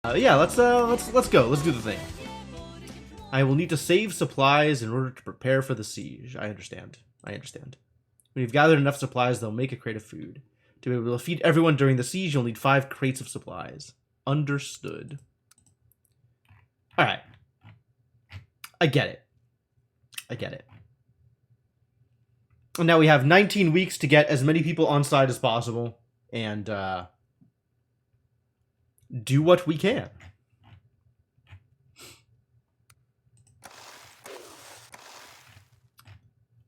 Yeah, let's go. Let's do the thing. I will need to save supplies in order to prepare for the siege. I understand. When you've gathered enough supplies, they'll make a crate of food. To be able to feed everyone during the siege, you'll need 5 crates of supplies. Understood. Alright. I get it. And now we have 19 weeks to get as many people on side as possible. And, do what we can.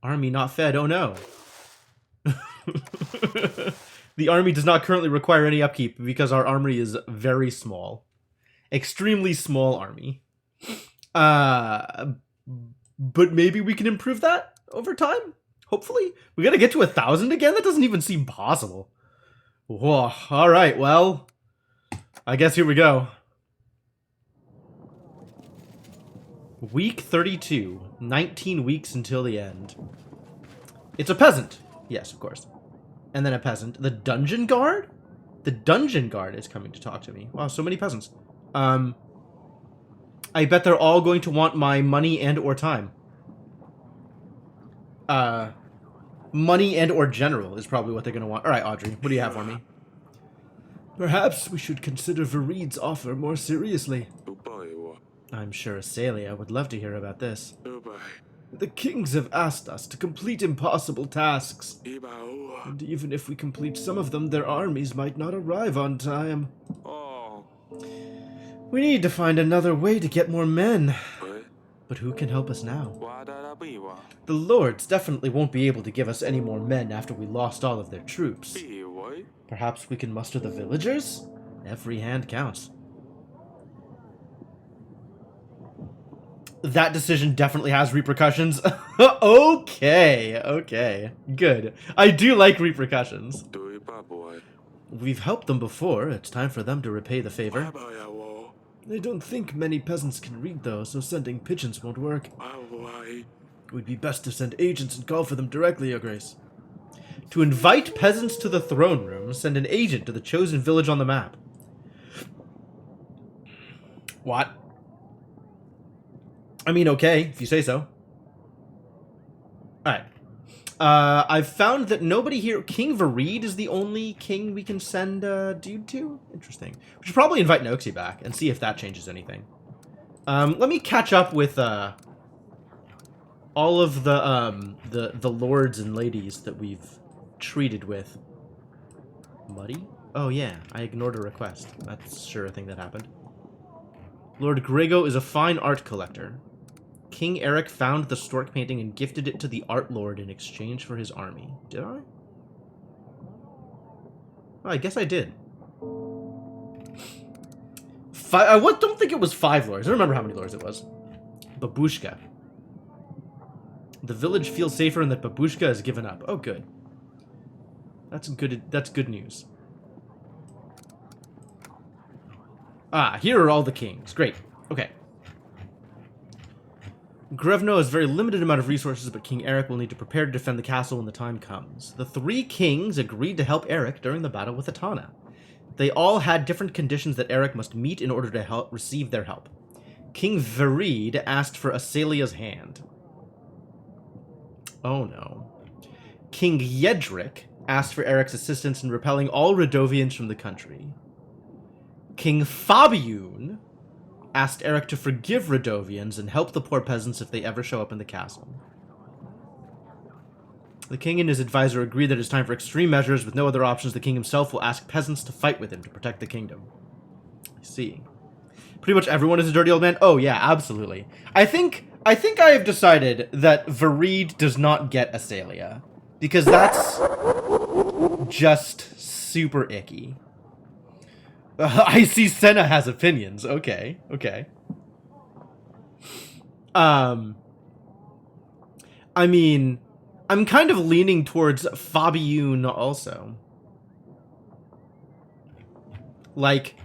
Army not fed, oh no. The army does not currently require any upkeep because our army is very small. Extremely small army. But maybe we can improve that over time? Hopefully? We gotta get to 1,000 again? That doesn't even seem possible. Whoa, alright, well, I guess here we go. Week 32. 19 weeks until the end. It's a peasant. Yes, of course. And then a peasant. The dungeon guard? The dungeon guard is coming to talk to me. Wow, so many peasants. I bet they're all going to want my money and or time. Money and or general is probably what they're going to want. Alright, Audrey, what do you have for me? Perhaps we should consider Vareed's offer more seriously. I'm sure Asalia would love to hear about this. The kings have asked us to complete impossible tasks. And even if we complete some of them, their armies might not arrive on time. We need to find another way to get more men. But who can help us now? The lords definitely won't be able to give us any more men after we lost all of their troops. Perhaps we can muster the villagers? Every hand counts. That decision definitely has repercussions. Okay. Good. I do like repercussions. We've helped them before. It's time for them to repay the favor. I don't think many peasants can read, though, so sending pigeons won't work. It would be best to send agents and call for them directly, Your Grace. To invite peasants to the throne room, send an agent to the chosen village on the map. What? I mean, okay, if you say so. Alright. I've found that nobody here... King Vareed is the only king we can send a dude to? Interesting. We should probably invite Noxie back and see if that changes anything. Let me catch up with, all of the lords and ladies that we've treated with. Muddy? Oh yeah, I ignored a request. That's sure a thing that happened. Lord Grego is a fine art collector. King Eric found the stork painting and gifted it to the art lord in exchange for his army. Did I? Oh, I guess I did. I don't think it was 5 lords. I don't remember how many lords it was. Babushka. The village feels safer and that Babushka has given up. Oh, good. That's good news. Ah, here are all the kings. Great. Okay. Grevno has very limited amount of resources, but King Eric will need to prepare to defend the castle when the time comes. The 3 kings agreed to help Eric during the battle with Atana. They all had different conditions that Eric must meet in order to receive their help. King Vareed asked for Asalia's hand. Oh no. King Yedric asked for Eric's assistance in repelling all Radovians from the country. King Fabiun asked Eric to forgive Radovians and help the poor peasants if they ever show up in the castle. The king and his advisor agree that it's time for extreme measures. With no other options, the king himself will ask peasants to fight with him to protect the kingdom. I see. Pretty much everyone is a dirty old man? Oh yeah, absolutely. I think I have decided that Vareed does not get Asalia. Because that's just super icky. I see Senna has opinions. Okay. I mean, I'm kind of leaning towards Fabiun also. Like,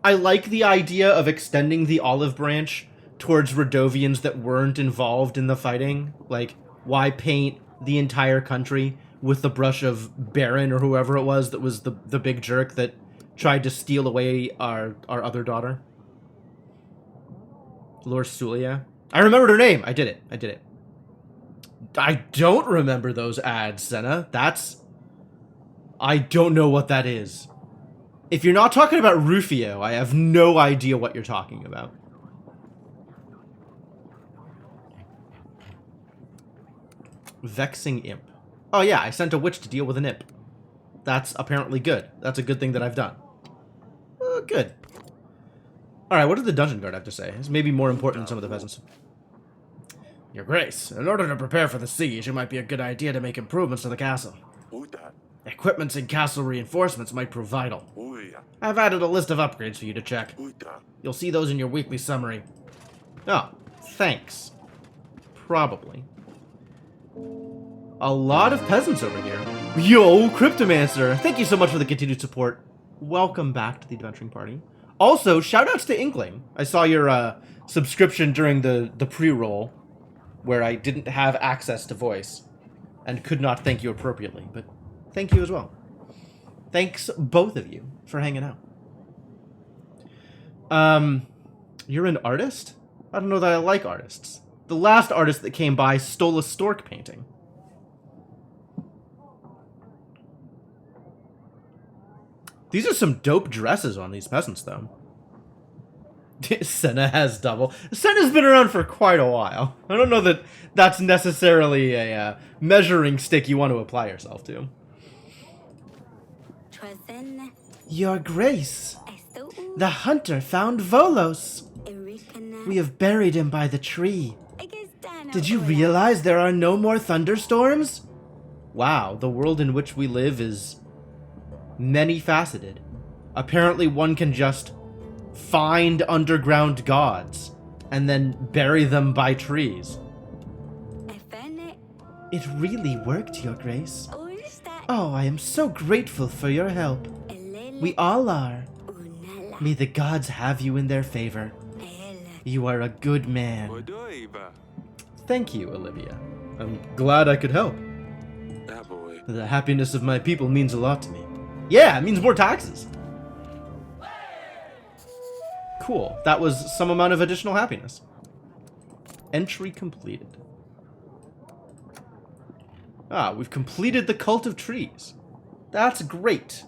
I like the idea of extending the olive branch towards Radovians that weren't involved in the fighting. Like, why paint the entire country with the brush of Baron or whoever it was that was the big jerk that tried to steal away our other daughter. Lorsulia. I remembered her name. I did it. I don't remember those ads, Senna. I don't know what that is. If you're not talking about Rufio, I have no idea what you're talking about. Vexing imp. Oh yeah, I sent a witch to deal with an imp. That's apparently good. That's a good thing that I've done. Good. Alright, what did the dungeon guard have to say? It's maybe more important than some of the peasants. Your Grace, in order to prepare for the siege, it might be a good idea to make improvements to the castle. Equipments and castle reinforcements might prove vital. I've added a list of upgrades for you to check. You'll see those in your weekly summary. Oh, thanks. Probably. A lot of peasants over here. Yo, Cryptomancer! Thank you so much for the continued support. Welcome back to the adventuring party. Also, shoutouts to Inkling. I saw your subscription during the pre-roll, where I didn't have access to voice, and could not thank you appropriately, but thank you as well. Thanks, both of you, for hanging out. You're an artist? I don't know that I like artists. The last artist that came by stole a stork painting. These are some dope dresses on these peasants, though. Senna has double. Senna's been around for quite a while. I don't know that that's necessarily a measuring stick you want to apply yourself to. Your Grace, the hunter found Volos. We have buried him by the tree. Did you realize there are no more thunderstorms? Wow, the world in which we live is many-faceted. Apparently one can just find underground gods and then bury them by trees. It really worked, Your Grace. Oh, I am so grateful for your help. We all are. May the gods have you in their favor. You are a good man. Thank you, Olivia. I'm glad I could help. The happiness of my people means a lot to me. Yeah, it means more taxes. Cool. That was some amount of additional happiness. Entry completed. Ah, we've completed the Cult of Trees. That's great.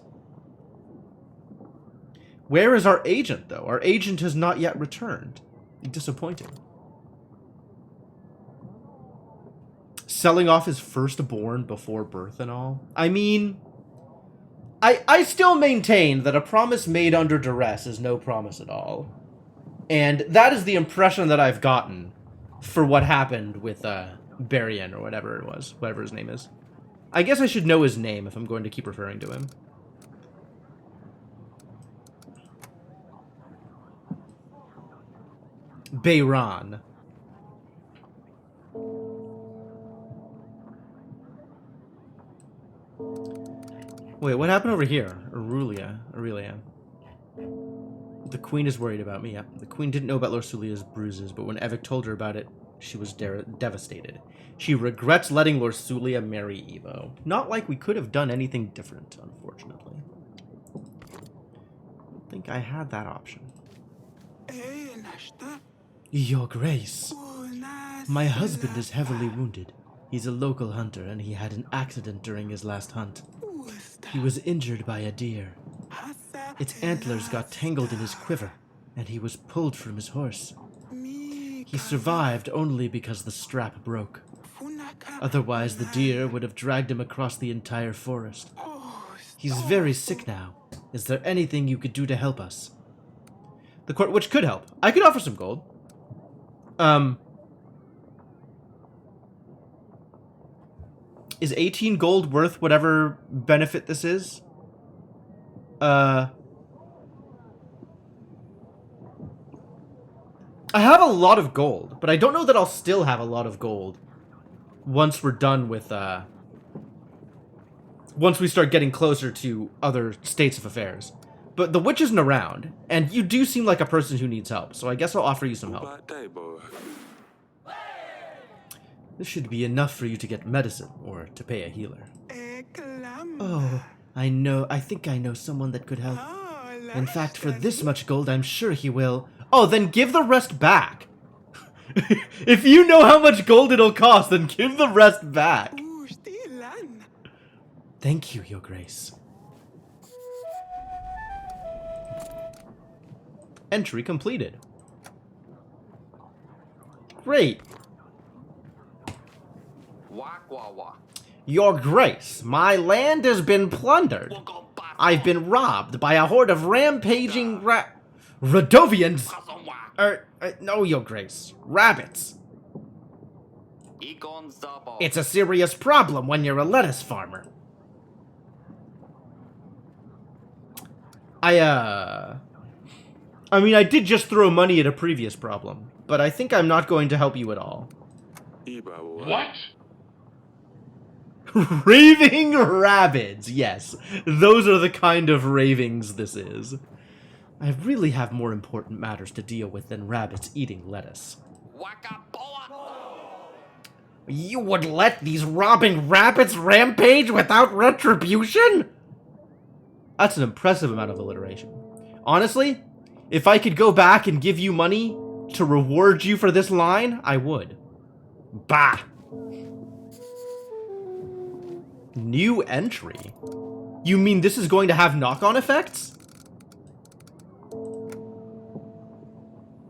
Where is our agent, though? Our agent has not yet returned. Disappointing. Selling off his firstborn before birth and all. I mean, I still maintain that a promise made under duress is no promise at all. And that is the impression that I've gotten for what happened with Barian or whatever it was, whatever his name is. I guess I should know his name if I'm going to keep referring to him. Bayron. Wait, what happened over here? Aurelia. The queen is worried about me, yeah. The queen didn't know about Lorsulia's bruises, but when Evik told her about it, she was devastated. She regrets letting Lorsulia marry Evo. Not like we could have done anything different, unfortunately. I think I had that option. Your Grace, my husband is heavily wounded. He's a local hunter, and he had an accident during his last hunt. He was injured by a deer. Its antlers got tangled in his quiver, and he was pulled from his horse. He survived only because the strap broke. Otherwise, the deer would have dragged him across the entire forest. He's very sick now. Is there anything you could do to help us? The court, which could help. I could offer some gold. Is 18 gold worth whatever benefit this is? I have a lot of gold, but I don't know that I'll still have a lot of gold once we're done with, once we start getting closer to other states of affairs. But the witch isn't around, and you do seem like a person who needs help, so I guess I'll offer you some help. This should be enough for you to get medicine, or to pay a healer. Oh, I think I know someone that could help. In fact, for this much gold, I'm sure he will. Oh, then give the rest back. If you know how much gold it'll cost, then give the rest back. Thank you, Your Grace. Entry completed. Great. Your Grace, my land has been plundered. I've been robbed by a horde of rampaging Radovians. No, Your Grace. Rabbits. It's a serious problem when you're a lettuce farmer. I mean, I did just throw money at a previous problem, but I think I'm not going to help you at all. What? Raving rabbits, yes. Those are the kind of ravings this is. I really have more important matters to deal with than rabbits eating lettuce. You would let these robbing rabbits rampage without retribution? That's an impressive amount of alliteration. Honestly, if I could go back and give you money to reward you for this line, I would. Bah! New entry? You mean this is going to have knock-on effects?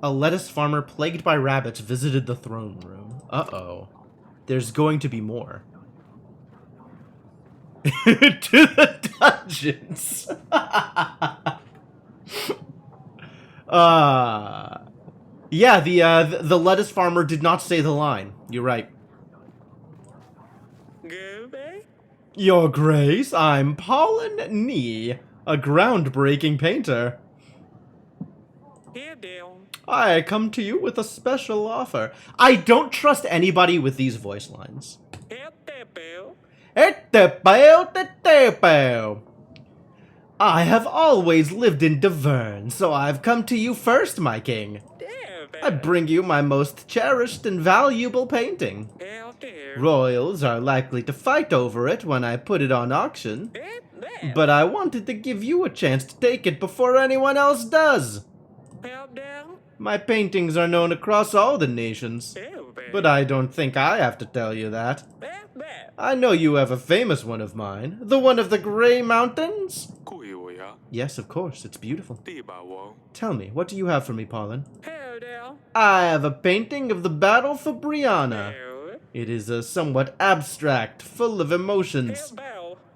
A lettuce farmer plagued by rabbits visited the throne room. Uh-oh. There's going to be more. To the dungeons! Yeah, the lettuce farmer did not say the line. You're right. Your Grace, I'm Paulin Nee, a groundbreaking painter. I come to you with a special offer. I don't trust anybody with these voice lines. I have always lived in Davern, so I've come to you first, my king. I bring you my most cherished and valuable painting. Royals are likely to fight over it when I put it on auction, but I wanted to give you a chance to take it before anyone else does. My paintings are known across all the nations, but I don't think I have to tell you that. I know you have a famous one of mine, the one of the Grey Mountains. Yes, of course, it's beautiful. Tell me, what do you have for me, Paulin? I have a painting of the Battle for Brianna. It is somewhat abstract, full of emotions.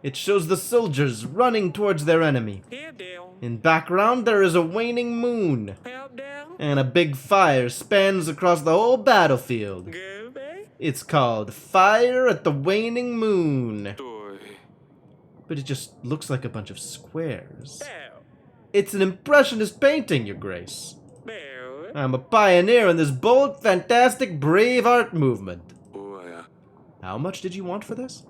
It shows the soldiers running towards their enemy. In background, there is a waning moon, and a big fire spans across the whole battlefield. It's called Fire at the Waning Moon. But it just looks like a bunch of squares. It's an impressionist painting, Your Grace. I'm a pioneer in this bold, fantastic, brave art movement. How much did you want for this?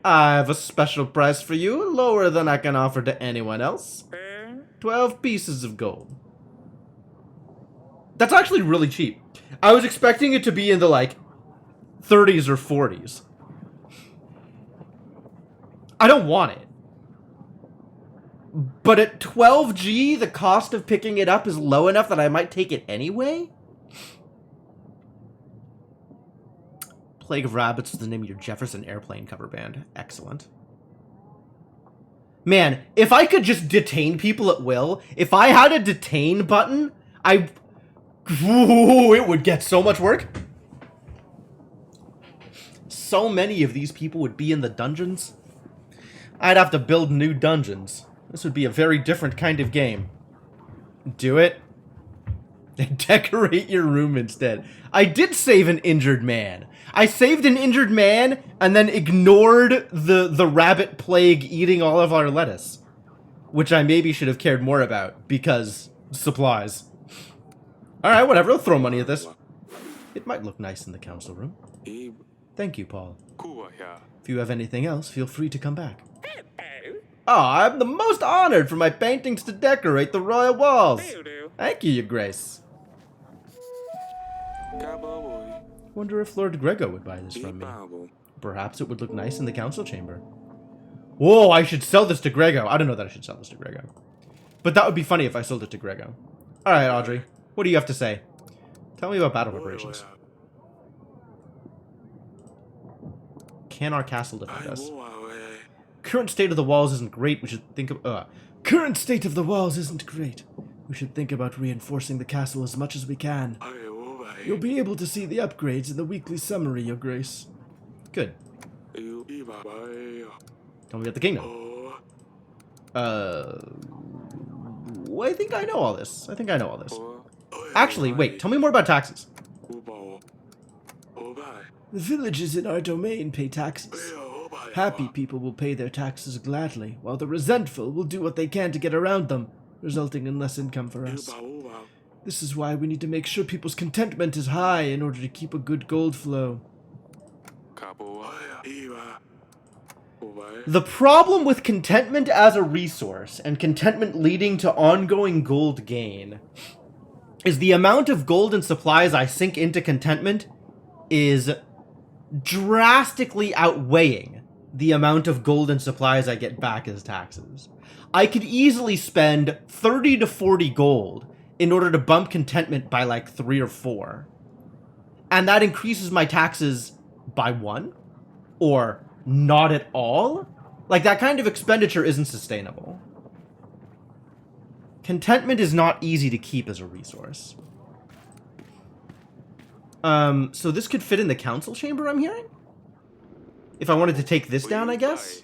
I have a special price for you, lower than I can offer to anyone else. 12 pieces of gold. That's actually really cheap. I was expecting it to be in the, 30s or 40s. I don't want it. But at 12G, the cost of picking it up is low enough that I might take it anyway? Plague of Rabbits is the name of your Jefferson Airplane cover band. Excellent. Man, if I could just detain people at will, if I had a detain button, Ooh, it would get so much work. So many of these people would be in the dungeons. I'd have to build new dungeons. This would be a very different kind of game. Do it. Decorate your room instead. I did save an injured man. I saved an injured man and then ignored the rabbit plague eating all of our lettuce. Which I maybe should have cared more about, because supplies. Alright, whatever, I'll throw money at this. It might look nice in the council room. Thank you, Paul. If you have anything else, feel free to come back. Oh, I'm the most honored for my paintings to decorate the royal walls. Thank you, Your Grace. Wonder if Lord Grego would buy this from me. Perhaps it would look nice in the council chamber. Whoa, I should sell this to Grego. I don't know that I should sell this to Grego. But that would be funny if I sold it to Grego. Alright, Audrey. What do you have to say? Tell me about battle preparations. Can our castle defend us? Current state of the walls isn't great. We should think of... Current state of the walls isn't great. We should think about reinforcing the castle as much as we can. You'll be able to see the upgrades in the weekly summary, Your Grace. Good. Tell me about the kingdom. I think I know all this. Actually, wait. Tell me more about taxes. The villages in our domain pay taxes. Happy people will pay their taxes gladly, while the resentful will do what they can to get around them, resulting in less income for us. This is why we need to make sure people's contentment is high in order to keep a good gold flow. The problem with contentment as a resource, and contentment leading to ongoing gold gain, is the amount of gold and supplies I sink into contentment is drastically outweighing the amount of gold and supplies I get back as taxes. I could easily spend 30 to 40 gold in order to bump contentment by like 3 or 4. And that increases my taxes by 1? Or not at all? Like, that kind of expenditure isn't sustainable. Contentment is not easy to keep as a resource. So this could fit in the council chamber, I'm hearing? If I wanted to take this down, I guess?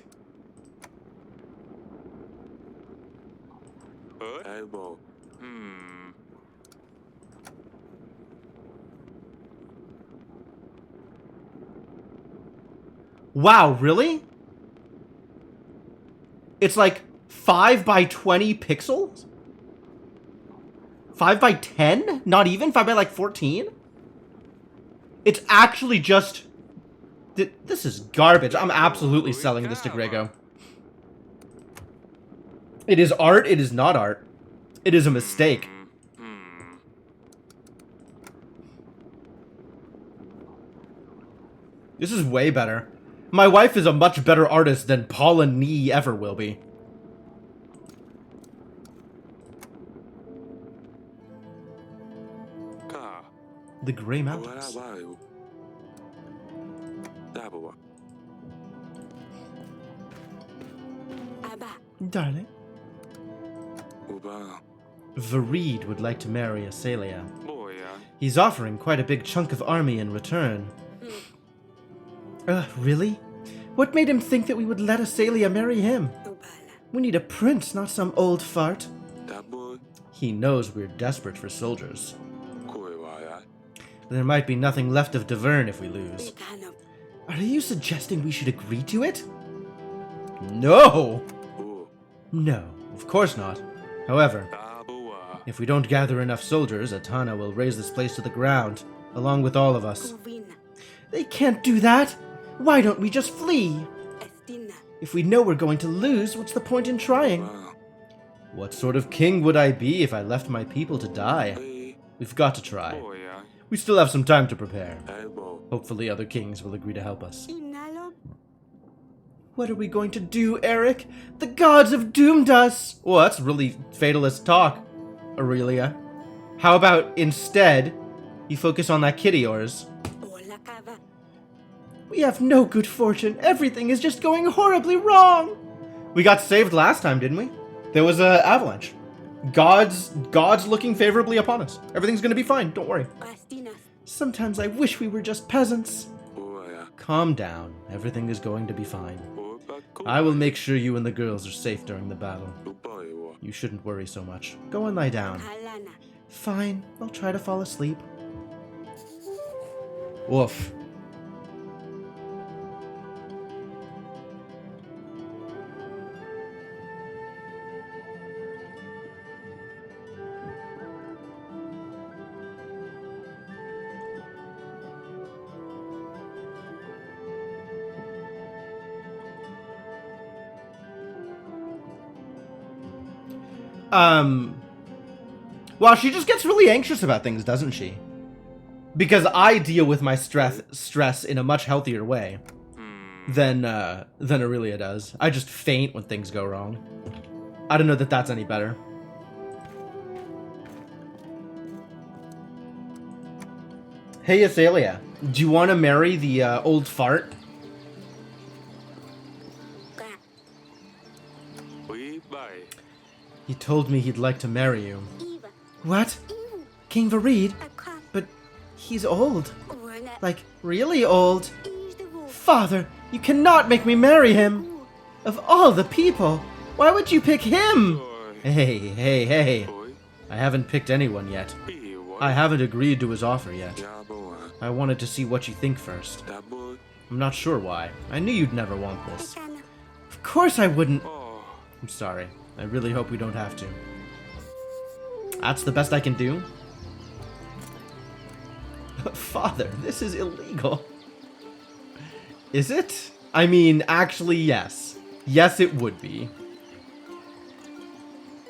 Wow, really? It's like 5 by 20 pixels? 5 by 10? Not even? 5 by like 14? It's actually just... This is garbage. I'm absolutely selling this to Grego. It is art. It is not art. It is a mistake. This is way better. My wife is a much better artist than Paula Nee ever will be. The Grey Mountains. Darling. Vareed would like to marry Asalia. He's offering quite a big chunk of army in return. Really? What made him think that we would let Asalia marry him? We need a prince, not some old fart. He knows we're desperate for soldiers. There might be nothing left of Davern if we lose. Are you suggesting we should agree to it? No! No, of course not. However, if we don't gather enough soldiers, Atana will raise this place to the ground, along with all of us. They can't do that! Why don't we just flee? If we know we're going to lose, what's the point in trying? What sort of king would I be if I left my people to die? We've got to try. We still have some time to prepare. Hopefully other kings will agree to help us. What are we going to do, Eric? The gods have doomed us! Well, that's really fatalist talk, Aurelia. How about instead, you focus on that kid of yours? We have no good fortune. Everything is just going horribly wrong. We got saved last time, didn't we? There was an avalanche. God's looking favorably upon us. Everything's gonna be fine. Don't worry. Sometimes I wish we were just peasants. Calm down. Everything is going to be fine. I will make sure you and the girls are safe during the battle. You shouldn't worry so much. Go and lie down. Fine. I'll try to fall asleep. Woof. Well, she just gets really anxious about things, doesn't she? Because I deal with my stress in a much healthier way than Aurelia does. I just faint when things go wrong. I don't know that that's any better. Hey, Azalea. Do you want to marry the old fart? Quý 7. He told me he'd like to marry you. What? King Vareed? But he's old. Like, really old. Father, you cannot make me marry him. Of all the people, why would you pick him? Rồi. Hey. Ôi. I haven't picked anyone yet. Ý quá. I haven't agreed to his offer yet. Dạ bố à. I wanted to see what you think first. Đã bố. I'm not sure why. I knew you'd never want this. Of course I wouldn't. Ồ. I'm sorry. I really hope we don't have to. That's the best I can do? Father, this is illegal. Is it? I mean, actually, yes. Yes, it would be.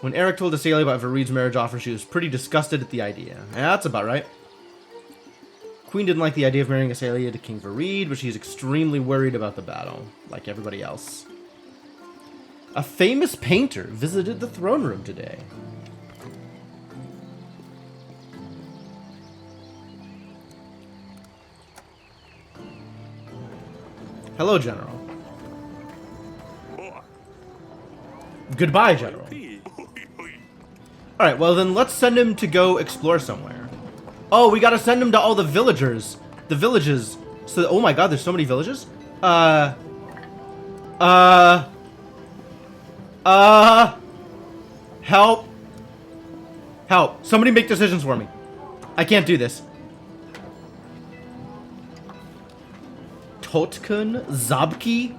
When Eric told Azalea about Vareed's marriage offer, she was pretty disgusted at the idea. Yeah, that's about right. Queen didn't like the idea of marrying Azalea to King Vareed, but she's extremely worried about the battle, like everybody else. A famous painter visited the throne room today. Hello, General. Ồ. Goodbye, General. Ý. Alright, well then let's send him to go explore somewhere. Oh, we gotta send him to all the villagers. The villages. So, oh my god, there's so many villages? Help. Help. Somebody make decisions for me. I can't do this. Totkun? Zabki?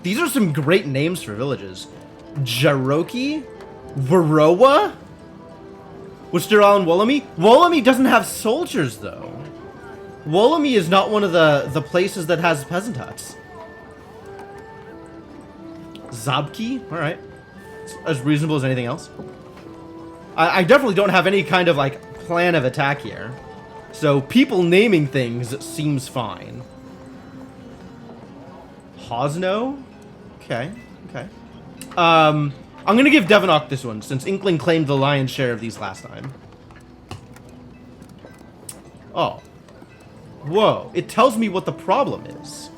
These are some great names for villages. Jaroki? Varroa? Wisteral and Wolami? Wolami doesn't have soldiers, though. Wolami is not one of the places that has peasant huts. Zabki? Alright. As reasonable as anything else. I definitely don't have any kind of, like, plan of attack here. So, people naming things seems fine. Hosno? Okay. I'm gonna give Devonok this one, since Inkling claimed the lion's share of these last time. Oh. Whoa. It tells me what the problem is.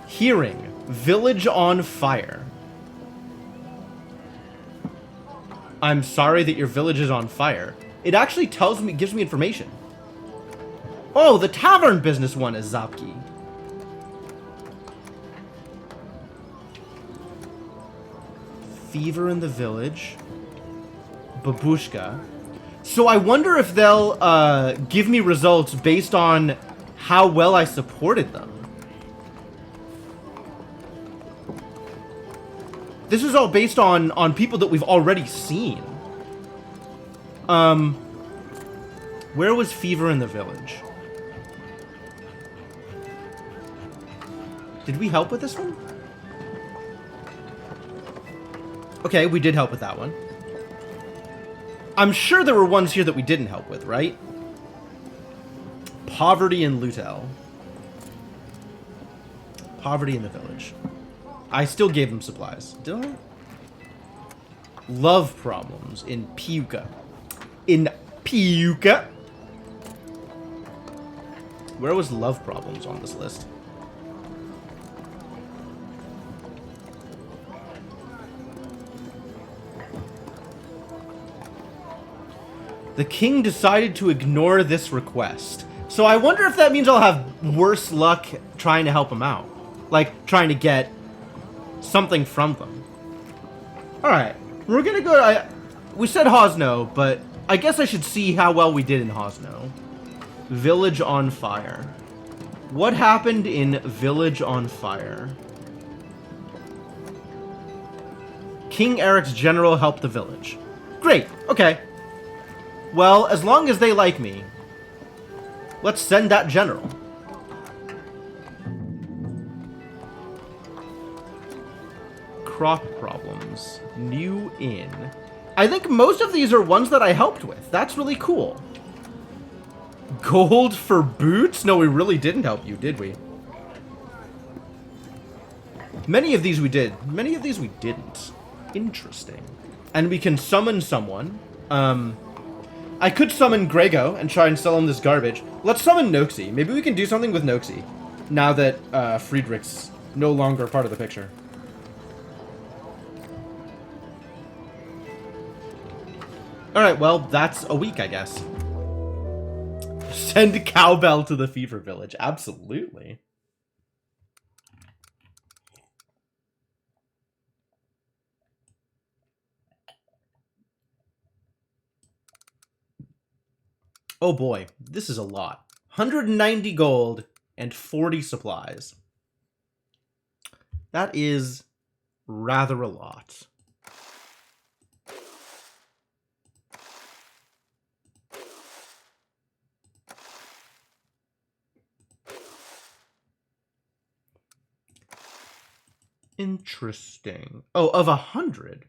Hearing. Village on fire. I'm sorry that your village is on fire. It actually tells me, gives me information. Oh, the tavern business one is Zapki. Fever in the village. Babushka. So I wonder if they'll give me results based on how well I supported them. This is all based on people that we've already seen. Where was Fever in the village? Did we help with this one? Okay, we did help with that one. I'm sure there were ones here that we didn't help with, right? Poverty in Lutel. Poverty in the village. I still gave them supplies. Did I? Love problems in Piuca. In Piuca? Where was love problems on this list? The king decided to ignore this request. So I wonder if that means I'll have worse luck trying to help him out. Like, trying to get something from them. Alright, we're gonna go... we said Hosno, but I guess I should see how well we did in Hosno. Village on fire. What happened in Village on Fire? King Eric's general helped the village. Great, okay. Well, as long as they like me, let's send that general. Crop problems. New inn. I think most of these are ones that I helped with. That's really cool. Gold for boots? No, we really didn't help you, did we? Many of these we did. Many of these we didn't. Interesting. And we can summon someone. I could summon Grego and try and sell him this garbage. Let's summon Noxie. Maybe we can do something with Noxie now that Friedrich's no longer part of the picture. Alright, well, that's a week, I guess. Send Cowbell to the Fever Village. Absolutely. Oh boy, this is a lot. 190 gold and 40 supplies. That is rather a lot. Interesting. Oh, of 100.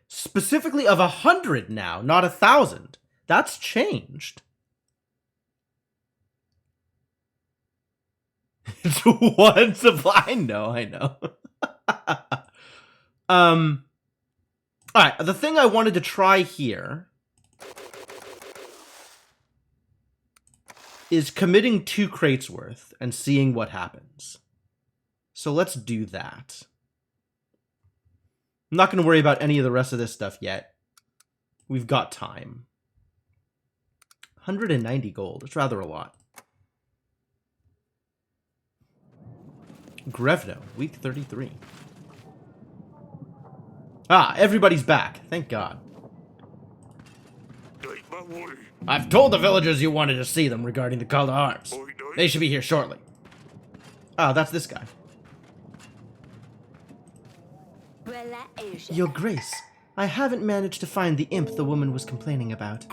Specifically of 100 now, not 1,000. That's changed. It's one supply. I know. Alright, the thing I wanted to try here is committing 2 crates worth and seeing what happens. So let's do that. I'm not going to worry about any of the rest of this stuff yet. We've got time. 190 gold. It's rather a lot. Grevno, week 33. Ah, everybody's back. Thank God. I've told the villagers you wanted to see them regarding the call to arms. They should be here shortly. Ah, that's this guy. Your Grace, I haven't managed to find the imp the woman was complaining about.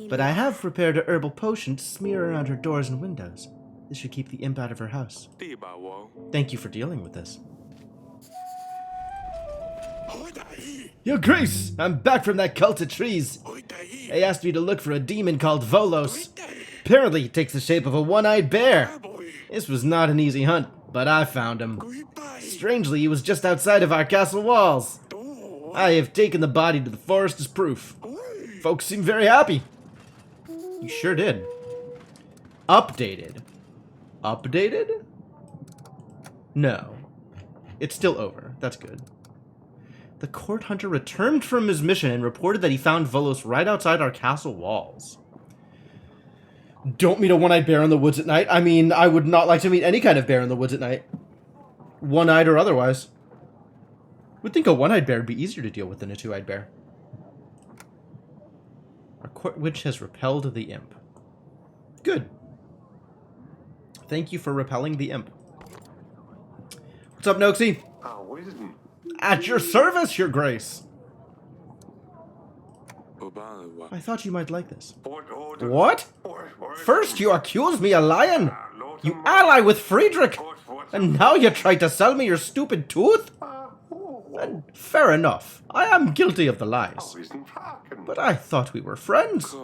But I have prepared a herbal potion to smear around her doors and windows. This should keep the imp out of her house. Thank you for dealing with this. Your Grace, I'm back from that cult of trees. They asked me to look for a demon called Volos. Apparently he takes the shape of a one-eyed bear. This was not an easy hunt, but I found him. Strangely, he was just outside of our castle walls. I have taken the body to the forest as proof. Folks seem very happy. You sure did. Updated. Updated? No. It's still over. That's good. The court hunter returned from his mission and reported that he found Volos right outside our castle walls. Don't meet a one-eyed bear in the woods at night. I mean, I would not like to meet any kind of bear in the woods at night. One-eyed or otherwise. Would think a one-eyed bear would be easier to deal with than a two-eyed bear. Our court witch has repelled the imp. Good. Thank you for repelling the imp. What's up, Noxie? At your service, Your Grace. I thought you might like this. What? First you accuse me of lying. You ally with Friedrich. And now you try to sell me your stupid tooth? And fair enough. I am guilty of the lies. But I thought we were friends.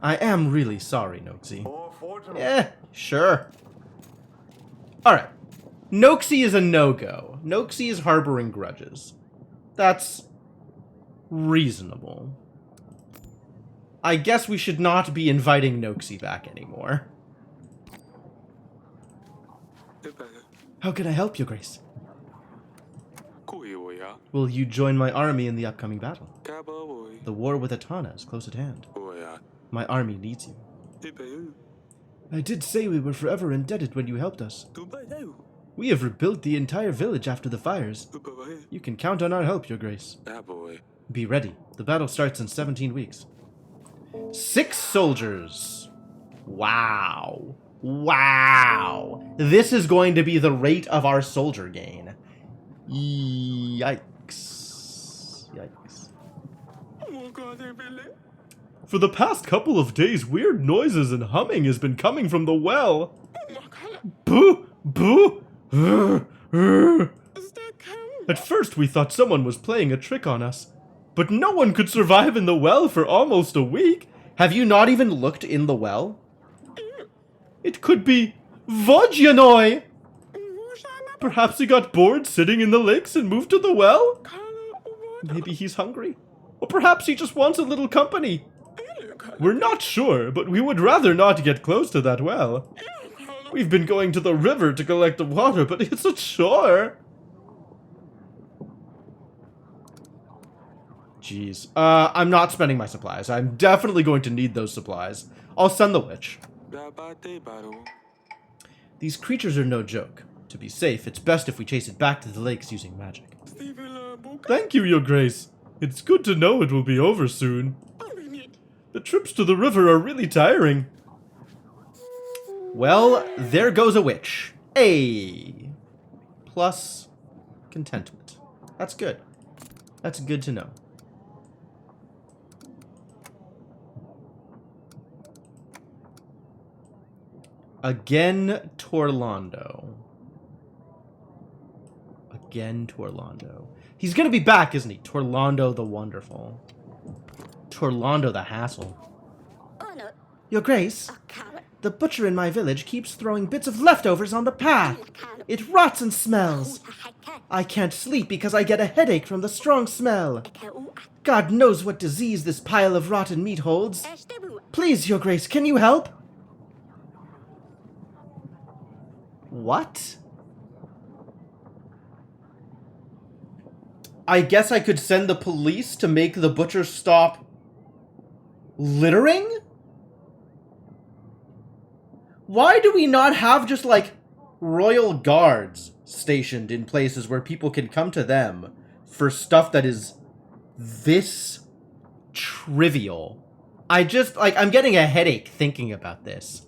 I am really sorry, Noxie. Sure. Alright. Noxie is a no-go. Noxie is harboring grudges. That's reasonable. I guess we should not be inviting Noxie back anymore. How can I help you, Grace? Will you join my army in the upcoming battle? The war with Etana is close at hand. My army needs you. I did say we were forever indebted when you helped us. We have rebuilt the entire village after the fires. You can count on our help, Your Grace. Be ready. The battle starts in 17 weeks. 6 soldiers. Wow. Wow. This is going to be the rate of our soldier gain. Yikes. Yikes. For the past couple of days, weird noises and humming has been coming from the well. Boo! Boo! At first we thought someone was playing a trick on us, but no one could survive in the well for almost a week. Have you not even looked in the well? It could be Vodyanoi! Perhaps he got bored sitting in the lakes and moved to the well? Maybe he's hungry. Or perhaps he just wants a little company. We're not sure, but we would rather not get close to that well. We've been going to the river to collect the water, but it's a chore. Jeez. I'm not spending my supplies. I'm definitely going to need those supplies. I'll send the witch. These creatures are no joke. To be safe, it's best if we chase it back to the lakes using magic. Thank you, Your Grace. It's good to know it will be over soon. The trips to the river are really tiring. Well, there goes a witch. A plus contentment. That's good. That's good to know. Again, Torlando. Again, Torlando. He's gonna be back, isn't he? Torlando the Wonderful. Torlando the Hassle. Your Grace, the butcher in my village keeps throwing bits of leftovers on the path. It rots and smells. I can't sleep because I get a headache from the strong smell. God knows what disease this pile of rotten meat holds. Please, Your Grace, can you help? What? I guess I could send the police to make the butcher stop littering? Why do we not have just, like, royal guards stationed in places where people can come to them for stuff that is this trivial? I'm getting a headache thinking about this.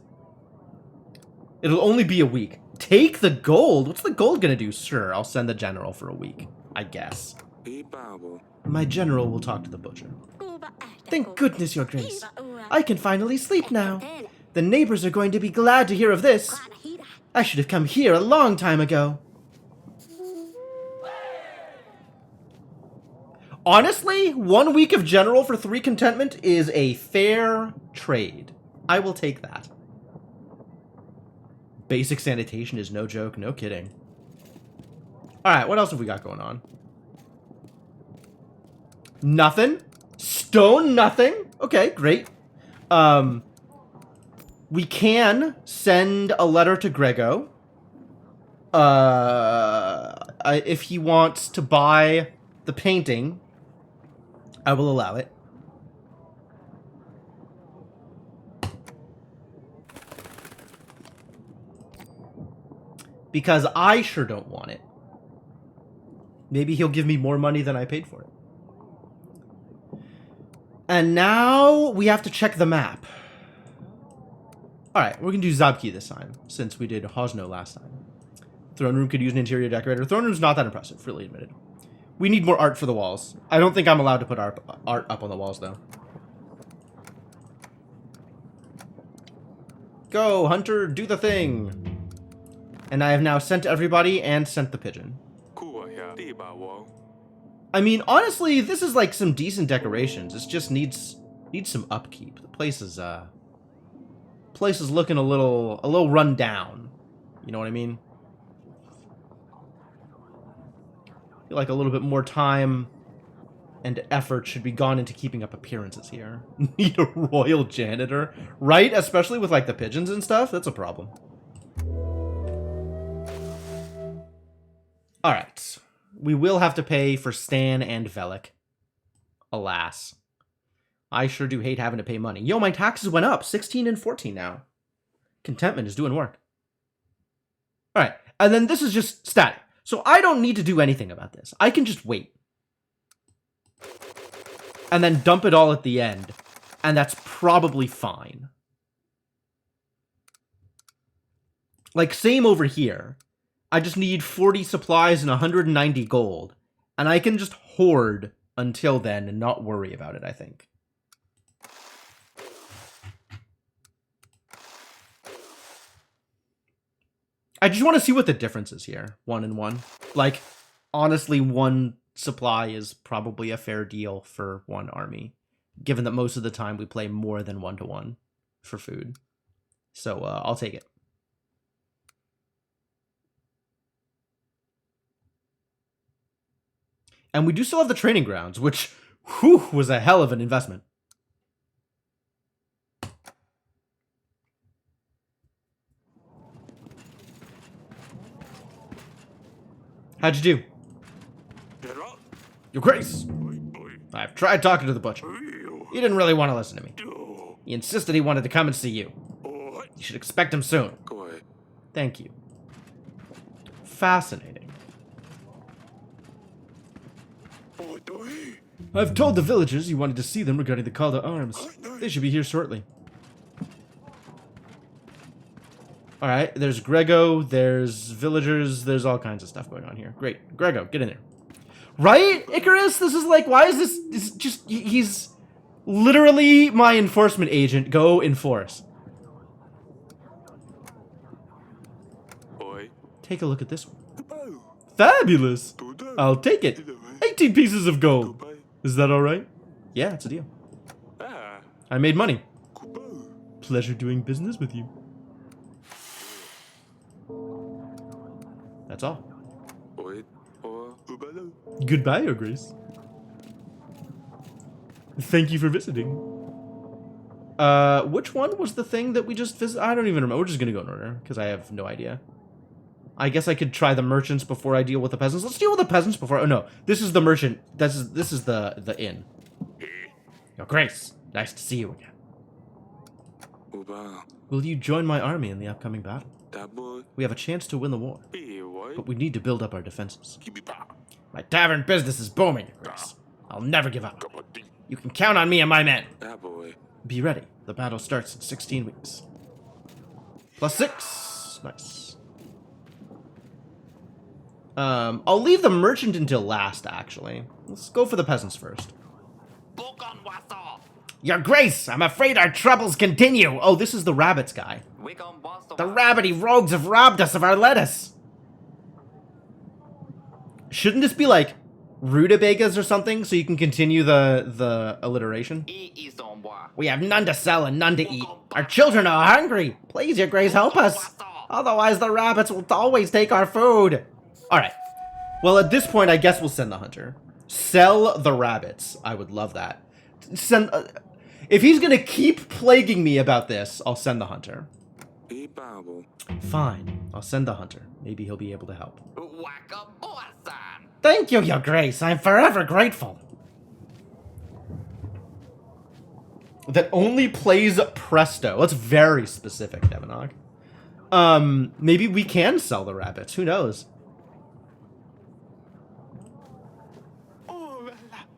It'll only be a week. Take the gold? What's the gold gonna do? Sure, I'll send the general for a week, I guess. My general will talk to the butcher. Thank goodness, Your Grace. I can finally sleep now. The neighbors are going to be glad to hear of this. I should have come here a long time ago. Honestly, 1 week of general for 3 contentment is a fair trade. I will take that. Basic sanitation is no joke, no kidding. Alright, what else have we got going on? Nothing? Stone, nothing? Okay, great. We can send a letter to Grego. If he wants to buy the painting, I will allow it. Because I sure don't want it. Maybe he'll give me more money than I paid for it. And now we have to check the map. Alright, we're going to do Zabki this time, since we did Hosno last time. Throne room could use an interior decorator. Throne room's not that impressive, freely admitted. We need more art for the walls. I don't think I'm allowed to put art up on the walls, though. Go, Hunter, do the thing! And I have now sent everybody and sent the pigeon. I mean, honestly, this is like some decent decorations. This just needs some upkeep. The place is looking a little run down. You know what I mean? I feel like a little bit more time and effort should be gone into keeping up appearances here. Need a royal janitor, right? Especially with like the pigeons and stuff. That's a problem. Alright. We will have to pay for Stan and Velik. Alas. I sure do hate having to pay money. Yo, my taxes went up. 16 and 14 now. Contentment is doing work. Alright. And then this is just static. So I don't need to do anything about this. I can just wait. And then dump it all at the end. And that's probably fine. Like, same over here. I just need 40 supplies and 190 gold. And I can just hoard until then and not worry about it, I think. I just want to see what the difference is here. 1 and 1. Like, honestly, 1 supply is probably a fair deal for 1 army. Given that most of the time we play more than 1-to-1 for food. So, I'll take it. And we do still have the training grounds, which, whew, was a hell of an investment. How'd you do? Hello? Your Grace! I've tried talking to the butcher. He didn't really want to listen to me. He insisted he wanted to come and see you. You should expect him soon. Thank you. Fascinating. I've told the villagers you wanted to see them regarding the call to arms. They should be here shortly. Alright, there's Grego, there's villagers, there's all kinds of stuff going on here. Great. Grego, get in there. Right, Icarus? This is like, why is this just, he's literally my enforcement agent. Go enforce. Take a look at this one. Fabulous! I'll take it. 18 pieces of gold. Is that alright? Yeah, it's a deal. I made money. Pleasure doing business with you. That's all. Goodbye, Your Grace. Thank you for visiting. Which one was the thing that we just visited? I don't even remember. We're just gonna go in order, because I have no idea. I guess I could try the merchants before I deal with the peasants. Let's deal with the peasants before. Oh no, this is the merchant. This is the inn. Your Grace, nice to see you again. Will you join my army in the upcoming battle? We have a chance to win the war, but we need to build up our defenses. My tavern business is booming, Your Grace. I'll never give up. You can count on me and my men. Be ready. The battle starts in 16 weeks. +6. Nice. I'll leave the merchant until last, actually. Let's go for the peasants first. Your Grace, I'm afraid our troubles continue. Oh, this is the rabbits guy. The rabbity rogues have robbed us of our lettuce. Shouldn't this be like rutabagas or something so you can continue the alliteration? We have none to sell and none to eat. Our children are hungry. Please, Your Grace, help us. Otherwise, the rabbits will always take our food. Alright. Well, at this point, I guess we'll send the hunter. Sell the rabbits. I would love that. Send... if he's gonna keep plaguing me about this, I'll send the hunter. Fine. I'll send the hunter. Maybe he'll be able to help. Thank you, Your Grace. I'm forever grateful. That only plays Presto. That's very specific, Demonog. Maybe we can sell the rabbits. Who knows?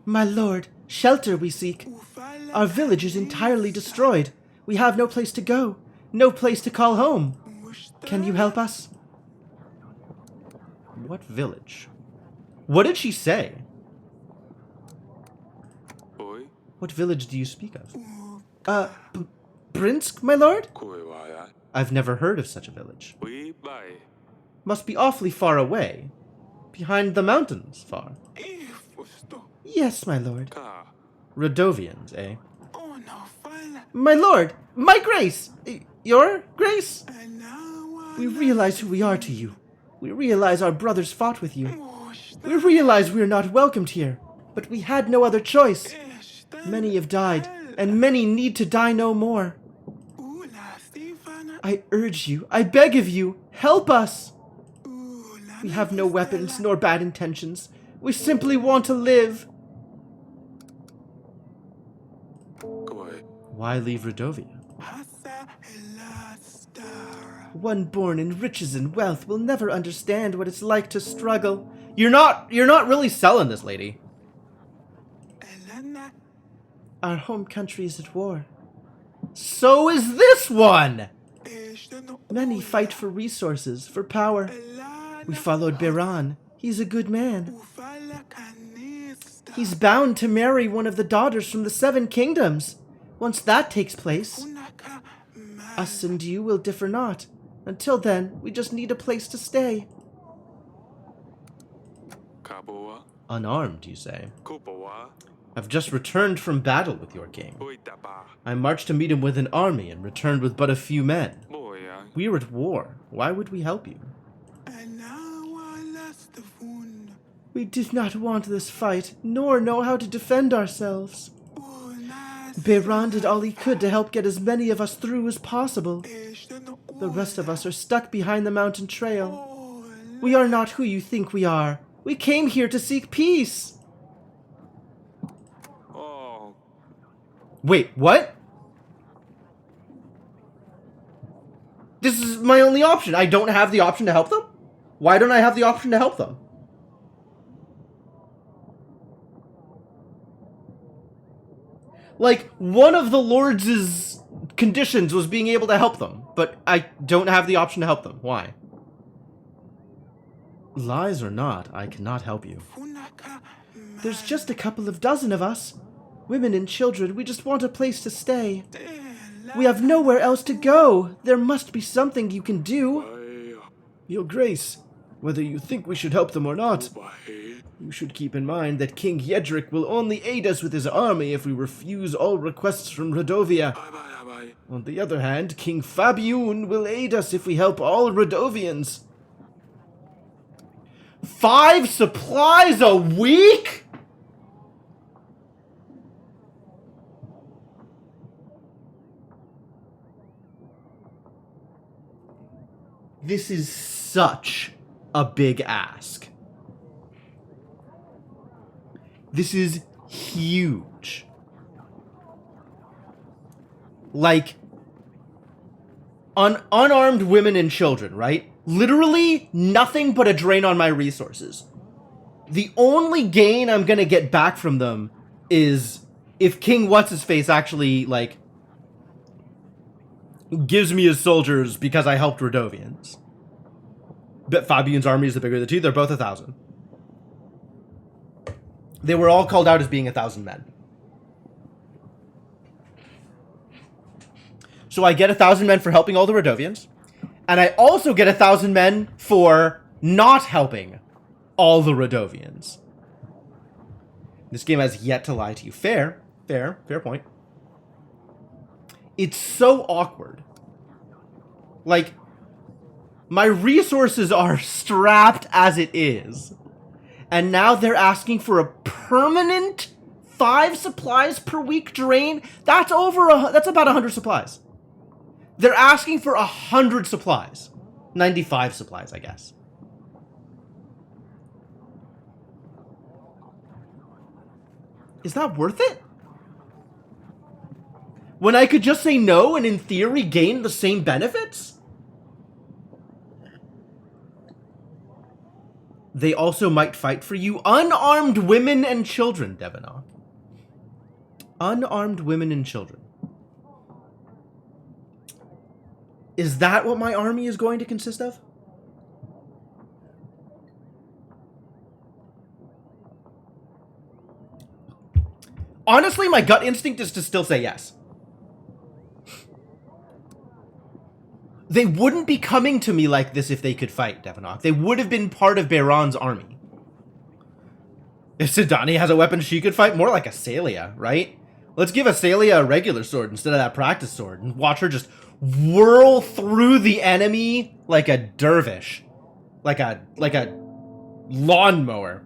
My lord, shelter we seek. Our village is entirely destroyed. We have no place to go. No place to call home. Can you help us? What village? What did she say? What village do you speak of? Brinsk, my lord? I've never heard of such a village. Must be awfully far away. Behind the mountains, far. Yes, my lord. Radovians, eh? My lord! My Grace! Your Grace? We realize who we are to you. We realize our brothers fought with you. We realize we are not welcomed here, but we had no other choice. Many have died, and many need to die no more. I urge you, I beg of you, help us! We have no weapons nor bad intentions. We simply want to live. Why leave Radovia? One born in riches and wealth will never understand what it's like to struggle. You're not really selling this, lady. Our home country is at war. So is this one! Many fight for resources, for power. We followed Biran. He's a good man. He's bound to marry one of the daughters from the Seven Kingdoms. Once that takes place, us and you will differ not. Until then, we just need a place to stay. Unarmed, you say? I've just returned from battle with your king. I marched to meet him with an army and returned with but a few men. We are at war. Why would we help you? We did not want this fight, nor know how to defend ourselves. Behran did all he could to help get as many of us through as possible. The rest of us are stuck behind the mountain trail. We are not who you think we are. We came here to seek peace. Oh, Wait, what? This is my only option. I don't have the option to help them? Why don't I have the option to help them? Like, one of the Lords' conditions was being able to help them, but I don't have the option to help them. Why? Lies or not, I cannot help you. There's just a couple of dozen of us. Women and children, we just want a place to stay. We have nowhere else to go. There must be something you can do. Your Grace, whether you think we should help them or not, you should keep in mind that King Yedric will only aid us with his army if we refuse all requests from Rodovia. On the other hand, King Fabiun will aid us if we help all Rodovians. 5 supplies a week? This is such a big ask. This is huge. Like, unarmed women and children, right? Literally nothing but a drain on my resources. The only gain I'm gonna get back from them is if King What's-His-Face actually, like, gives me his soldiers because I helped Rodovians. But Fabian's army is the bigger of the two. They're both 1,000. They were all called out as being 1,000 men. So I get 1,000 men for helping all the Rodovians. And I also get 1,000 men for not helping all the Rodovians. This game has yet to lie to you. Fair point. It's so awkward. Like, my resources are strapped as it is. And now they're asking for a permanent 5 supplies per week drain? That's about 100 supplies. They're asking for 100 supplies. 95 supplies, I guess. Is that worth it? When I could just say no and in theory gain the same benefits? They also might fight for you. Unarmed women and children, Devanok. Unarmed women and children. Is that what my army is going to consist of? Honestly, my gut instinct is to still say yes. They wouldn't be coming to me like this if they could fight, Devanok. They would have been part of Behran's army. If Sidani has a weapon she could fight, more like Asalia, right? Let's give Asalia a regular sword instead of that practice sword and watch her just whirl through the enemy like a dervish. Like a lawnmower.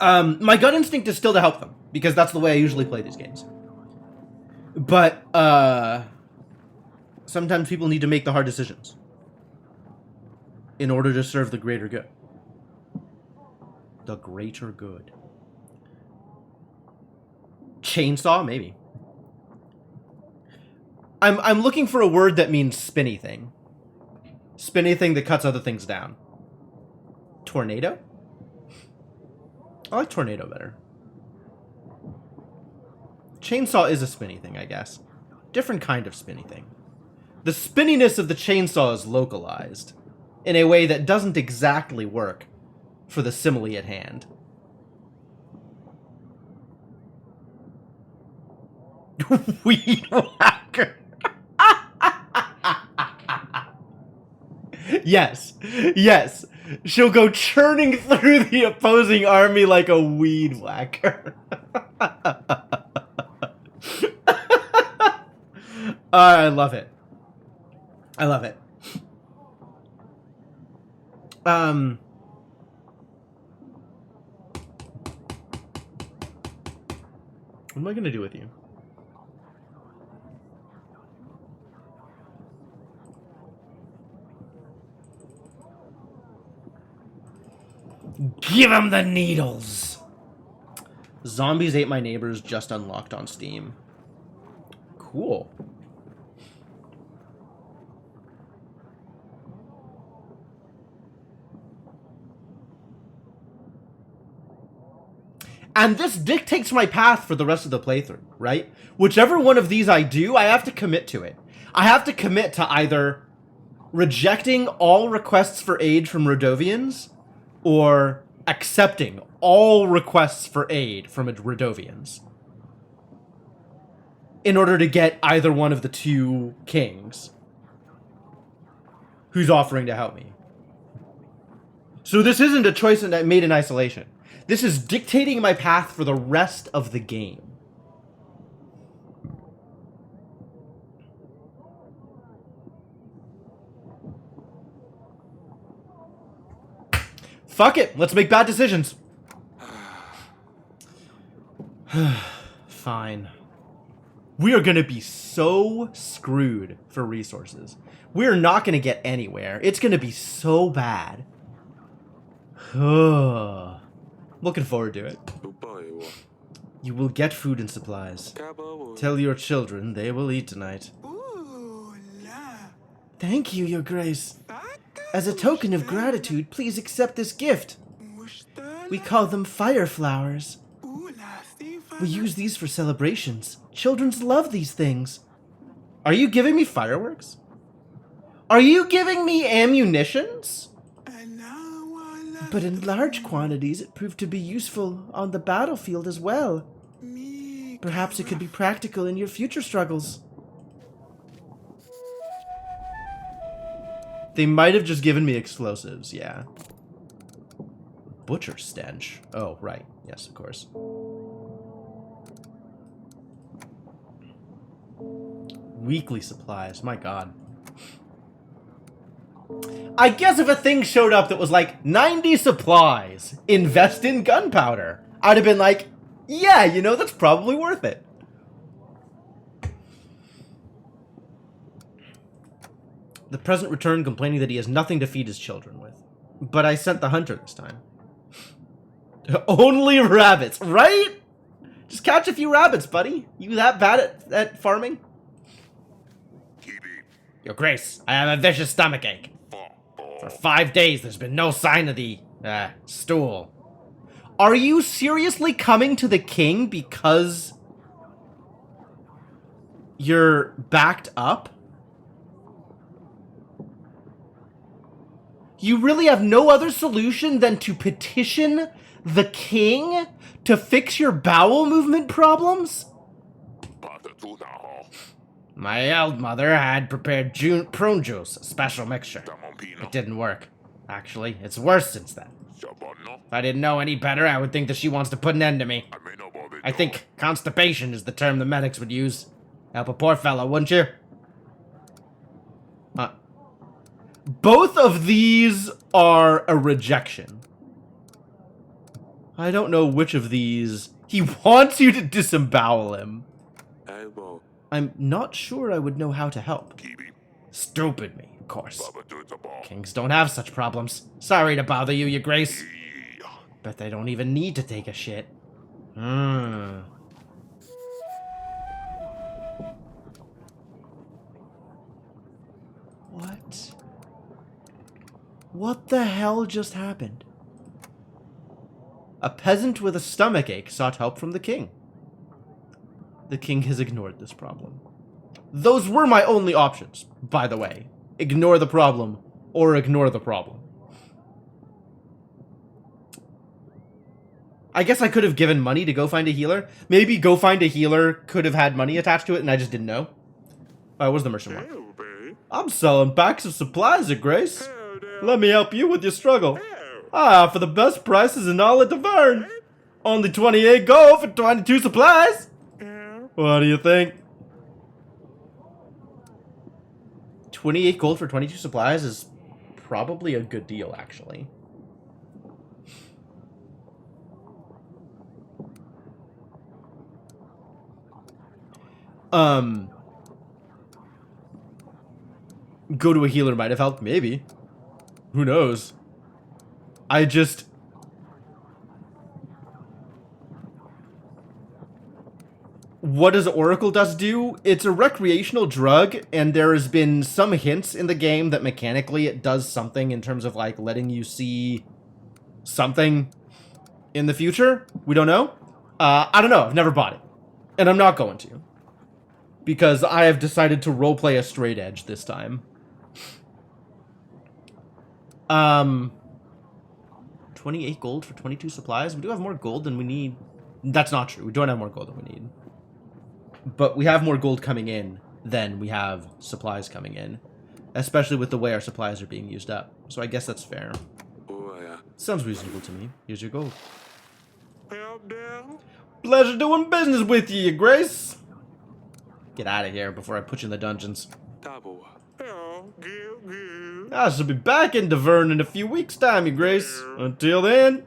My gut instinct is still to help them, because that's the way I usually play these games. But, sometimes people need to make the hard decisions in order to serve the greater good. The greater good. Chainsaw? Maybe. I'm looking for a word that means spinny thing. Spinny thing that cuts other things down. Tornado? I like tornado better. Chainsaw is a spinny thing, I guess. Different kind of spinny thing. The spinniness of the chainsaw is localized in a way that doesn't exactly work for the simile at hand. Weed whacker. Yes. Yes. She'll go churning through the opposing army like a weed whacker. I love it. I love it. What am I gonna do with you? Give him the needles! Zombies Ate My Neighbors just unlocked on Steam. Cool. And this dictates my path for the rest of the playthrough, right? Whichever one of these I do, I have to commit to it. I have to commit to either rejecting all requests for aid from Rodovians or accepting all requests for aid from Rodovians in order to get either one of the two kings who's offering to help me. So this isn't a choice made in isolation. This is dictating my path for the rest of the game. Fuck it, let's make bad decisions. Fine. We are gonna be so screwed for resources. We're not gonna get anywhere. It's gonna be so bad. Looking forward to it. You will get food and supplies. Tell your children they will eat tonight. Thank you, Your Grace. As a token of gratitude, please accept this gift. We call them fire flowers. We use these for celebrations. Children love these things. Are you giving me fireworks? Are you giving me ammunitions? But in large quantities, it proved to be useful on the battlefield as well. Perhaps it could be practical in your future struggles. They might have just given me explosives, yeah. Butcher stench. Oh, right. Yes, of course. Weekly supplies. My god. I guess if a thing showed up that was like 90 supplies, invest in gunpowder, I'd have been like, yeah, you know, that's probably worth it. The peasant returned complaining that he has nothing to feed his children with. But I sent the hunter this time. Only rabbits, right? Just catch a few rabbits, buddy. You that bad at farming? Your Grace, I have a vicious stomachache. For 5 days, there's been no sign of the, stool. Are you seriously coming to the king because you're backed up? You really have no other solution than to petition the king to fix your bowel movement problems? My old mother had prepared prune juice, a special mixture. It didn't work. Actually, it's worse since then. If I didn't know any better, I would think that she wants to put an end to me. I think constipation is the term the medics would use. Help a poor fellow, wouldn't you? Both of these are a rejection. I don't know which of these. He wants you to disembowel him. I'm not sure I would know how to help. Stupid me, of course. Kings don't have such problems. Sorry to bother you, Your Grace. Bet they don't even need to take a shit. What? What the hell just happened? A peasant with a stomachache sought help from the king. The king has ignored this problem. Those were my only options, by the way. Ignore the problem, or ignore the problem. I guess I could have given money to go find a healer. Maybe go find a healer could have had money attached to it, and I just didn't know. Oh, it was the merchant one. I'm selling packs of supplies, Your Grace. Let me help you with your struggle. I offer the best prices in all of Tavern. Only 28 gold for 22 supplies. What do you think? 28 gold for 22 supplies is probably a good deal, actually. Go to a healer might have helped, maybe. Who knows? I just... What does Oracle Dust do? It's a recreational drug, and there has been some hints in the game that mechanically it does something in terms of, like, letting you see something in the future. We don't know. I don't know. I've never bought it. And I'm not going to. Because I have decided to roleplay a straight edge this time. 28 gold for 22 supplies? We do have more gold than we need. That's not true. We don't have more gold than we need. But we have more gold coming in than we have supplies coming in. Especially with the way our supplies are being used up. So I guess that's fair. Sounds reasonable to me. Here's your gold. Pleasure doing business with you, your grace. Get out of here before I put you in the dungeons. I shall be back in Davern in a few weeks' time, your grace. Until then...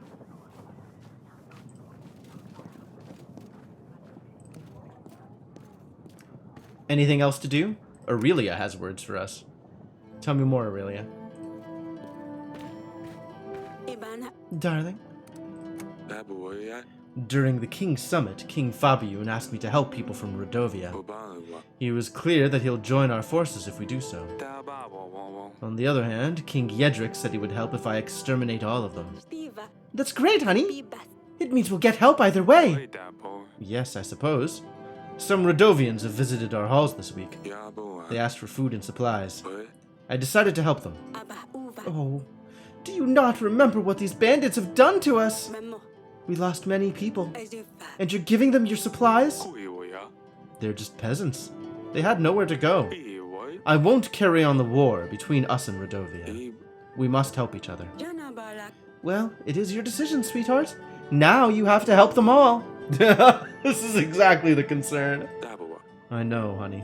Anything else to do? Aurelia has words for us. Tell me more, Aurelia. Darling. During the King's Summit, King Fabian asked me to help people from Rodovia. He was clear that he'll join our forces if we do so. On the other hand, King Yedric said he would help if I exterminate all of them. That's great, honey! It means we'll get help either way! Yes, I suppose. Some Rodovians have visited our halls this week. They asked for food and supplies. I decided to help them. Oh, do you not remember what these bandits have done to us? We lost many people. And you're giving them your supplies? They're just peasants. They had nowhere to go. I won't carry on the war between us and Rodovia. We must help each other. Well, it is your decision, sweetheart. Now you have to help them all. This is exactly the concern. I know, honey.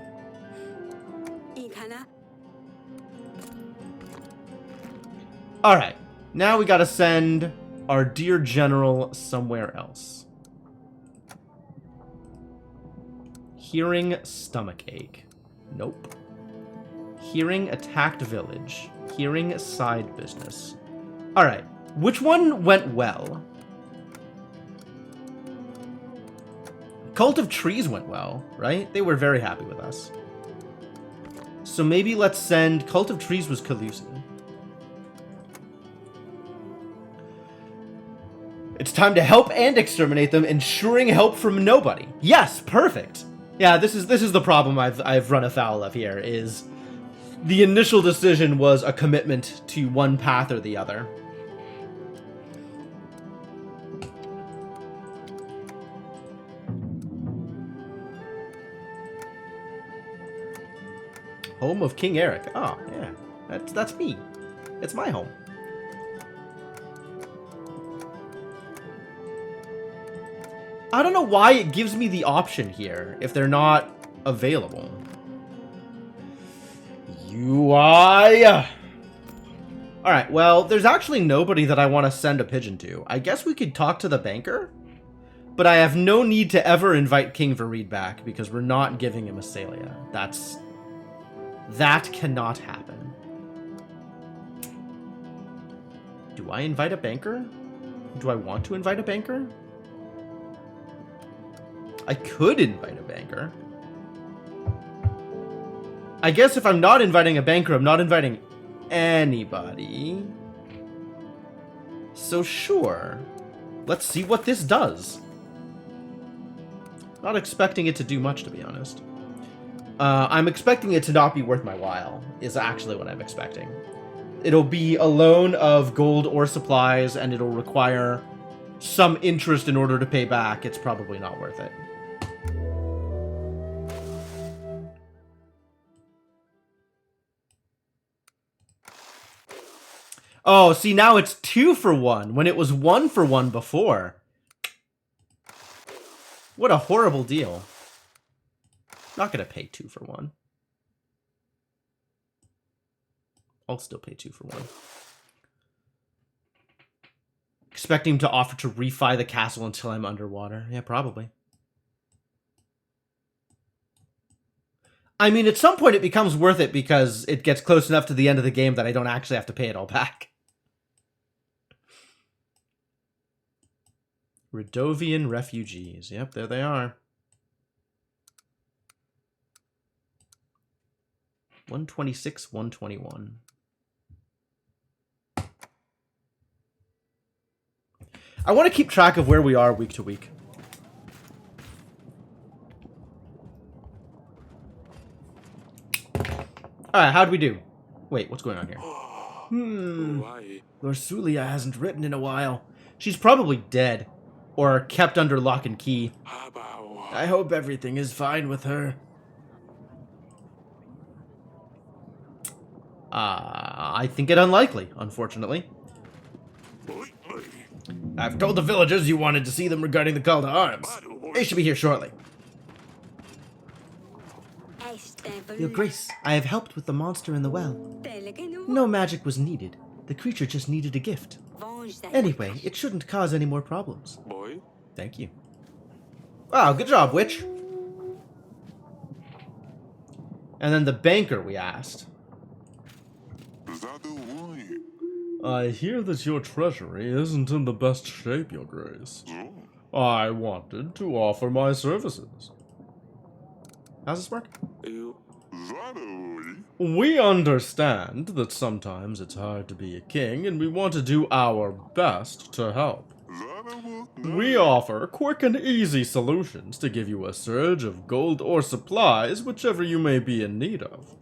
Alright, now we gotta send our dear general somewhere else. Hearing stomachache. Nope. Hearing attacked village. Hearing side business. Alright, which one went well? Cult of Trees went well, right? They were very happy with us. So maybe let's send... Cult of Trees was Calusi. It's time to help and exterminate them, ensuring help from nobody. Yes, perfect. Yeah, this is the problem I've run afoul of here, is the initial decision was a commitment to one path or the other. Home of King Eric. Oh, yeah. That's me. It's my home. I don't know why it gives me the option here if they're not available. UI. Alright, well, there's actually nobody that I want to send a pigeon to. I guess we could talk to the banker? But I have no need to ever invite King Vareed back because we're not giving him Asalia. That cannot happen. Do I invite a banker? Do I want to invite a banker? I could invite a banker. I guess if I'm not inviting a banker, I'm not inviting anybody. So sure. Let's see what this does. Not expecting it to do much, to be honest. I'm expecting it to not be worth my while, is actually what I'm expecting. It'll be a loan of gold or supplies, and it'll require some interest in order to pay back. It's probably not worth it. Oh, see, now it's 2 for 1, when it was 1 for 1 before. What a horrible deal. Not gonna pay 2 for 1. I'll still pay 2 for 1. Expecting him to offer to refi the castle until I'm underwater. Yeah, probably. I mean, at some point it becomes worth it because it gets close enough to the end of the game that I don't actually have to pay it all back. Redovian refugees. Yep, there they are. 126, 121. I want to keep track of where we are week to week. Alright, how'd we do? Wait, what's going on here? Why? Lord Sulia hasn't written in a while. She's probably dead. Or kept under lock and key. Habawa. I hope everything is fine with her. I think it unlikely, unfortunately. I've told the villagers you wanted to see them regarding the call to arms. They should be here shortly. Your Grace, I have helped with the monster in the well. No magic was needed. The creature just needed a gift. Anyway, it shouldn't cause any more problems. Boy? Thank you. Wow, good job, witch. And then the banker we asked. I hear that your treasury isn't in the best shape, Your Grace. I wanted to offer my services. How's this work? You. We understand that sometimes it's hard to be a king, and we want to do our best to help. We offer quick and easy solutions to give you a surge of gold or supplies, whichever you may be in need of.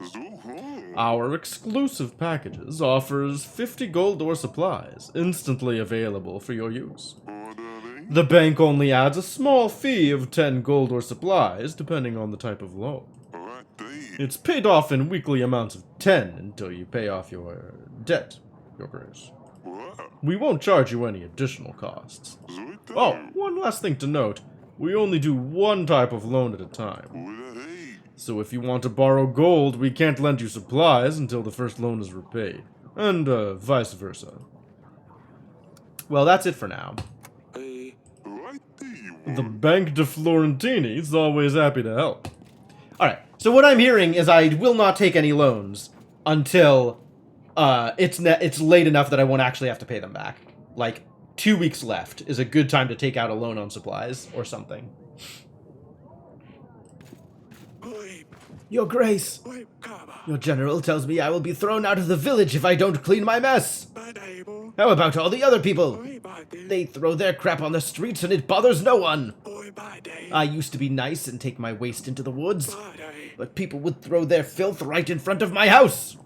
Our exclusive packages offers 50 gold or supplies, instantly available for your use. The bank only adds a small fee of 10 gold or supplies, depending on the type of loan. It's paid off in weekly amounts of 10 until you pay off your debt, Your Grace. We won't charge you any additional costs. Oh, one last thing to note. We only do one type of loan at a time. So if you want to borrow gold, we can't lend you supplies until the first loan is repaid. And vice versa. Well, that's it for now. The Bank de Florentini is always happy to help. Alright, so what I'm hearing is I will not take any loans until it's late enough that I won't actually have to pay them back. Like, 2 weeks left is a good time to take out a loan on supplies or something. Your Grace, your general tells me I will be thrown out of the village if I don't clean my mess. How about all the other people? They throw their crap on the streets and it bothers no one. I used to be nice and take my waste into the woods, but people would throw their filth right in front of my house.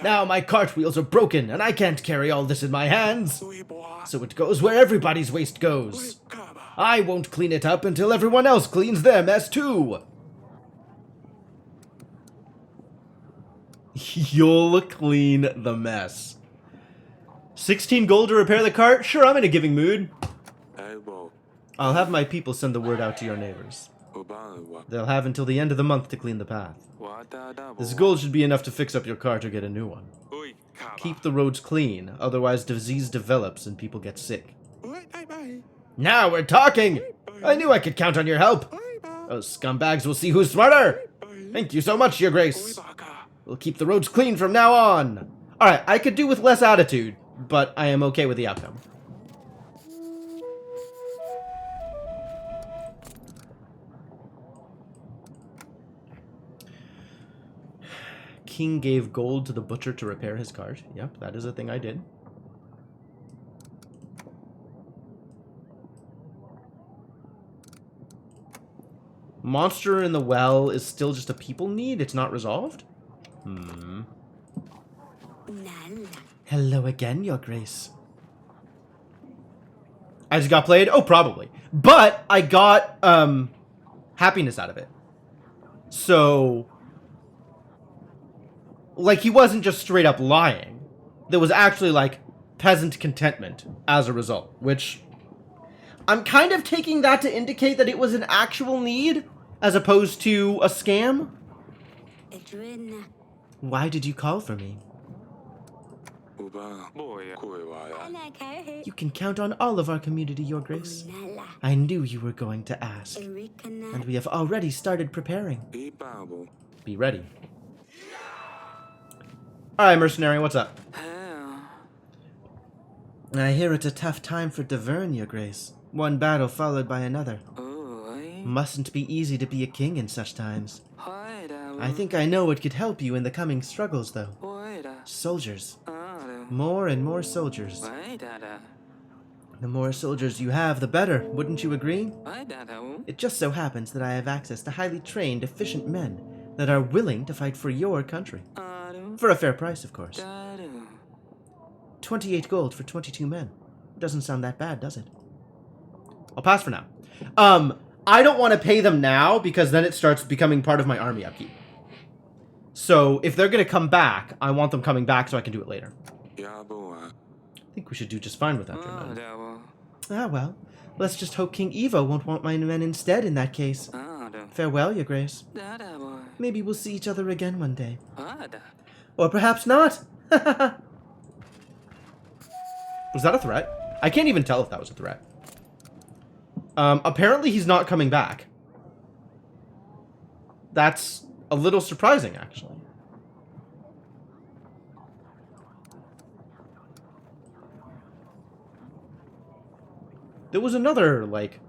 Now my cartwheels are broken and I can't carry all this in my hands. So it goes where everybody's waste goes. I won't clean it up until everyone else cleans their mess too. You'll clean the mess. 16 gold to repair the cart? Sure, I'm in a giving mood. I'll have my people send the word out to your neighbors. They'll have until the end of the month to clean the path. This gold should be enough to fix up your cart or get a new one. Keep the roads clean, otherwise disease develops and people get sick. Now we're talking! I knew I could count on your help. Those scumbags will see who's smarter. Thank you so much, Your Grace. We'll keep the roads clean from now on. Alright, I could do with less attitude, but I am okay with the outcome. King gave gold to the butcher to repair his cart. Yep, that is a thing I did. Monster in the well is still just a people need? It's not resolved? Hello again, Your Grace. I just got played? Oh, probably. But I got, happiness out of it. So, like, he wasn't just straight up lying. There was actually, like, peasant contentment as a result, which I'm kind of taking that to indicate that it was an actual need as opposed to a scam. Why did you call for me? Uba. Boy. Kuewaya. You can count on all of our community, Your Grace. I knew you were going to ask. And we have already started preparing. Ibabu. Be ready. Alright, mercenary, what's up? I hear it's a tough time for Davern, Your Grace. One battle followed by another. Mustn't be easy to be a king in such times. I think I know what could help you in the coming struggles, though. Soldiers. More and more soldiers. The more soldiers you have, the better, wouldn't you agree? It just so happens that I have access to highly trained, efficient men that are willing to fight for your country. For a fair price, of course. 28 gold for 22 men. Doesn't sound that bad, does it? I'll pass for now. I don't want to pay them now because then it starts becoming part of my army upkeep. So if they're going to come back, I want them coming back so I can do it later. Yaboa. I think we should do just fine without your men. Ah, well. Let's just hope King Evo won't want my men instead in that case. Farewell, Your Grace. Maybe we'll see each other again one day. Or perhaps not. Was that a threat? I can't even tell if that was a threat. Apparently he's not coming back. That's a little surprising, actually. There was another, like,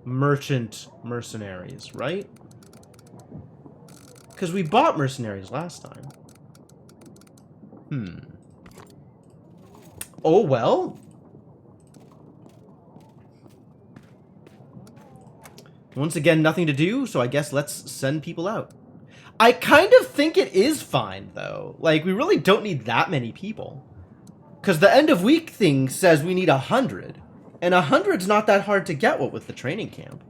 merchant mercenaries, right? Because we bought mercenaries last time. Oh, well. Once again, nothing to do, so I guess let's send people out. I kind of think it is fine, though. Like, we really don't need that many people. Because the end of week thing says we need 100. And 100's not that hard to get, what with the training camp.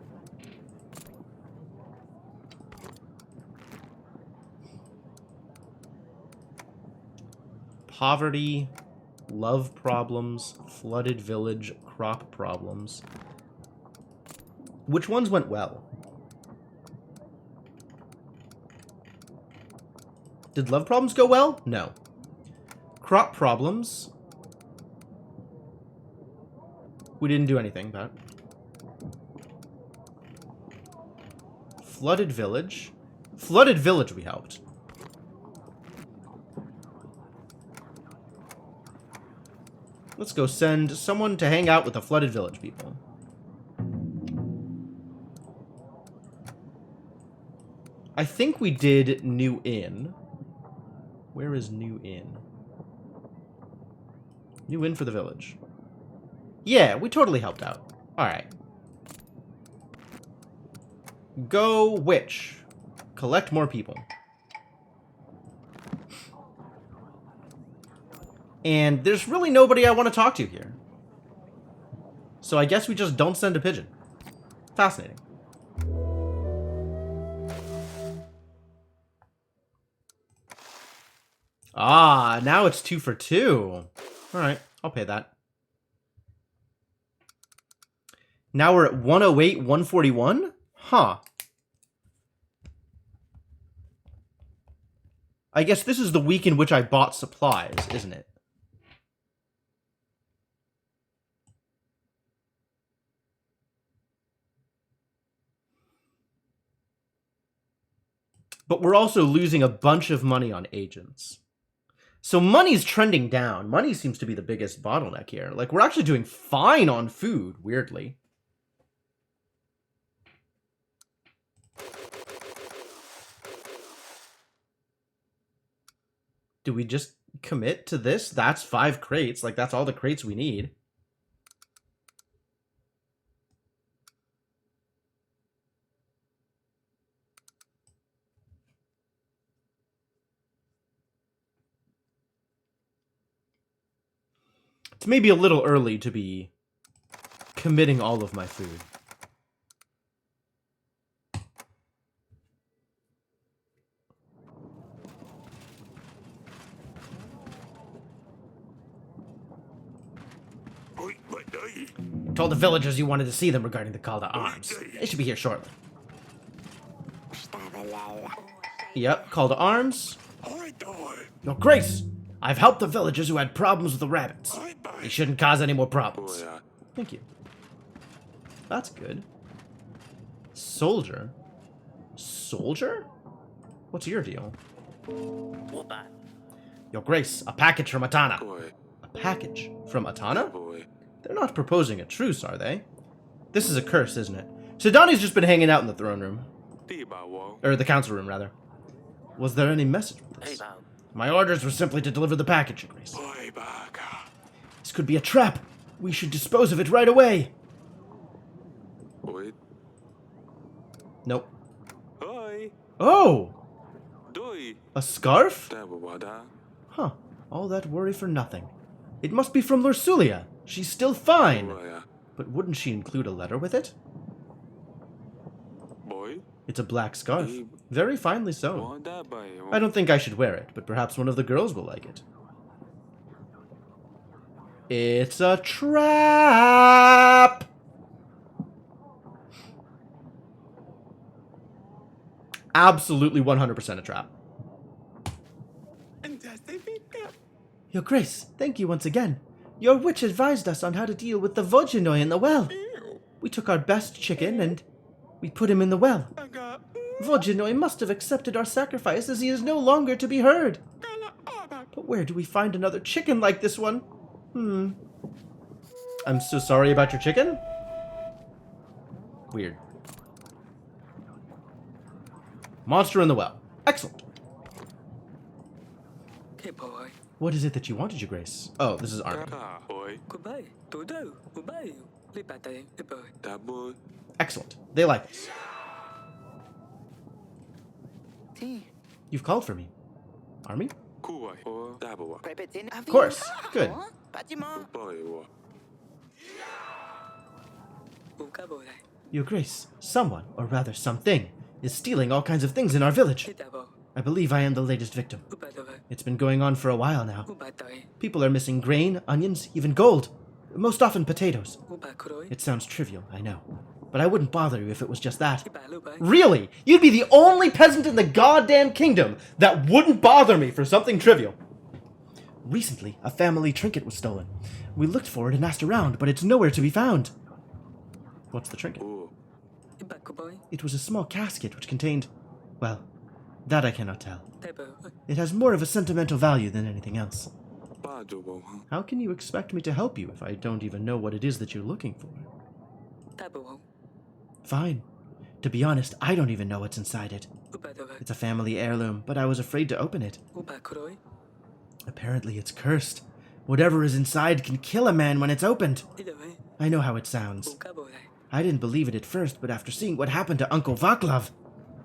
Poverty, love problems, flooded village, crop problems. Which ones went well? Did love problems go well? No. Crop problems. We didn't do anything about. Flooded village. Flooded village we helped. Let's go send someone to hang out with the flooded village people. I think we did New Inn. Where is New Inn? New Inn for the village. Yeah, we totally helped out. Alright. Go witch. Collect more people. And there's really nobody I want to talk to here. So I guess we just don't send a pigeon. Fascinating. Ah, now it's 2 for 2. Alright, I'll pay that. Now we're at 108, 141? Huh. I guess this is the week in which I bought supplies, isn't it? But we're also losing a bunch of money on agents. So money's trending down. Money seems to be the biggest bottleneck here. Like, we're actually doing fine on food, weirdly. Do we just commit to this? That's 5 crates. Like, that's all the crates we need. It's maybe a little early to be committing all of my food. Told the villagers you wanted to see them regarding the call to arms. They should be here shortly. Yep, call to arms. Your Grace, I've helped the villagers who had problems with the rabbits. Bye bye. They shouldn't cause any more problems. Boya. Thank you. That's good. Soldier? Soldier? What's your deal? Your Grace, a package from Atana. Boy. A package from Atana? Boy. They're not proposing a truce, are they? This is a curse, isn't it? Sidani's just been hanging out in the throne room. Diba wo. Or the council room, rather. Was there any message with this? My orders were simply to deliver the package, Your Grace. Boy baka. This could be a trap. We should dispose of it right away. Boy. Nope. Oi. Oh! Doi. A scarf? Dabo wada. Huh. All that worry for nothing. It must be from Lursulia. She's still fine. Boya. But wouldn't she include a letter with it? Boy. It's a black scarf. Very finely sewn. Wada bay. I don't think I should wear it, but perhaps one of the girls will like it. It's a trap! Absolutely 100% a trap. Your Grace, thank you once again. Your witch advised us on how to deal with the Vojinoi in the well. We took our best chicken and we put him in the well. Vojinoi must have accepted our sacrifice as he is no longer to be heard. But where do we find another chicken like this one? I'm so sorry about your chicken? Weird. Monster in the well. Excellent. Okay, boy. What is it that you wanted, Your Grace? Oh, this is Army. Ka. Boy. Goodbye. Dodo. Goodbye. Goodbye. Goodbye. Dabo. Excellent. They like us. You've called for me. Army? Kuwai. O dabo. Of course. Good. Boy wo. Uka boy. Your Grace, someone, or rather something, is stealing all kinds of things in our village. Dabo. I believe I am the latest victim. Uba doba. It's been going on for a while now. Uba doi. People are missing grain, onions, even gold. Most often potatoes. Uba kuroi. It sounds trivial, I know. But I wouldn't bother you if it was just that. Iba lubai. Really? You'd be the only peasant in the goddamn kingdom that wouldn't bother me for something trivial. Recently, a family trinket was stolen. We looked for it and asked around, but it's nowhere to be found. What's the trinket? O. Iba kuboy. It was a small casket which contained... well, that I cannot tell. Dabo. It has more of a sentimental value than anything else. Ba jobo. How can you expect me to help you if I don't even know what it is that you're looking for? Dabo. Fine. To be honest, I don't even know what's inside it. Uba doba. It's a family heirloom, but I was afraid to open it. Uba kuroi. Apparently it's cursed. Whatever is inside can kill a man when it's opened. Idoi. I know how it sounds. Uka boy. I didn't believe it at first, but after seeing what happened to Uncle Vaclav,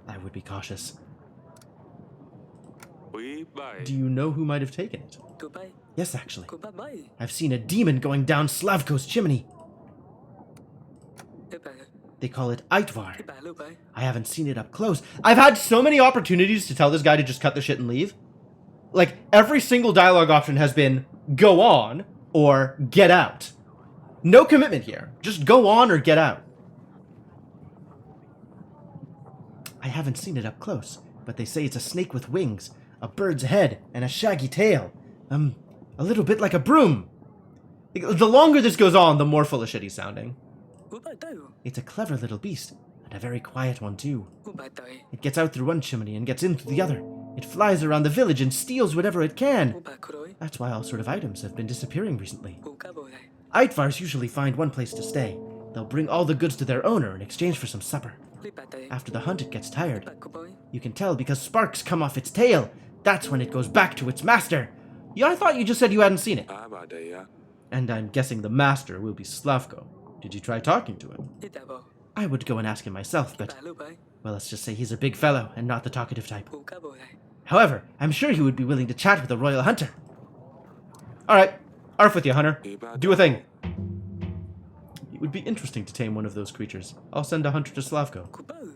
I would be cautious. We bye. Do you know who might have taken it? Goodbye. Yes, actually. Goodbye bye. I've seen a demon going down Slavko's chimney. Iba. They call it Aitvar. Iba lubai. I haven't seen it up close. I've had so many opportunities to tell this guy to just cut the shit and leave. Like, every single dialogue option has been, go on, or get out. No commitment here. Just go on or get out. I haven't seen it up close, but they say it's a snake with wings, a bird's head, and a shaggy tail. A little bit like a broom. The longer this goes on, the more full of shit he's sounding. Uba do. It's a clever little beast, and a very quiet one too. Uba doi. It gets out through one chimney and gets in through the other. It flies around the village and steals whatever it can. Uba kuroi. That's why all sort of items have been disappearing recently. Uka boy. Aitvars usually find one place to stay. They'll bring all the goods to their owner in exchange for some supper. Liba doi. After the hunt, it gets tired. Uba kuboy. You can tell because sparks come off its tail. That's when it goes back to its master. Yeah, I thought you just said you hadn't seen it. Aba daya. And I'm guessing the master will be Slavko. Did you try talking to him? Idabo. I would go and ask him myself, but, Iba lubai. well, let's just say he's a big fellow and not the talkative type. Uka boy. However, I'm sure he would be willing to chat with a royal hunter. Alright, arf with you, hunter. Do a thing. It would be interesting to tame one of those creatures. I'll send a hunter to Slavko. Kubo.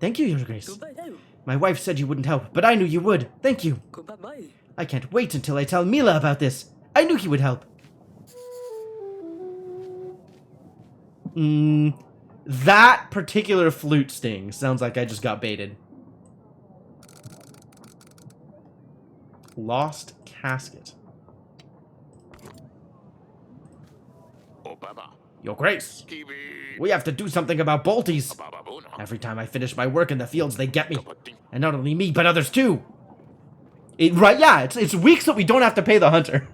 Thank you, Your Grace. Goodbye do. My wife said you wouldn't help, but I knew you would. Thank you. Goodbye bye. I can't wait until I tell Mila about this. I knew he would help. That particular flute sting sounds like I just got baited. Lost casket. Your Grace, we have to do something about Bolties. Every time I finish my work in the fields, they get me. And not only me, but others too. It's weeks that we don't have to pay the hunter.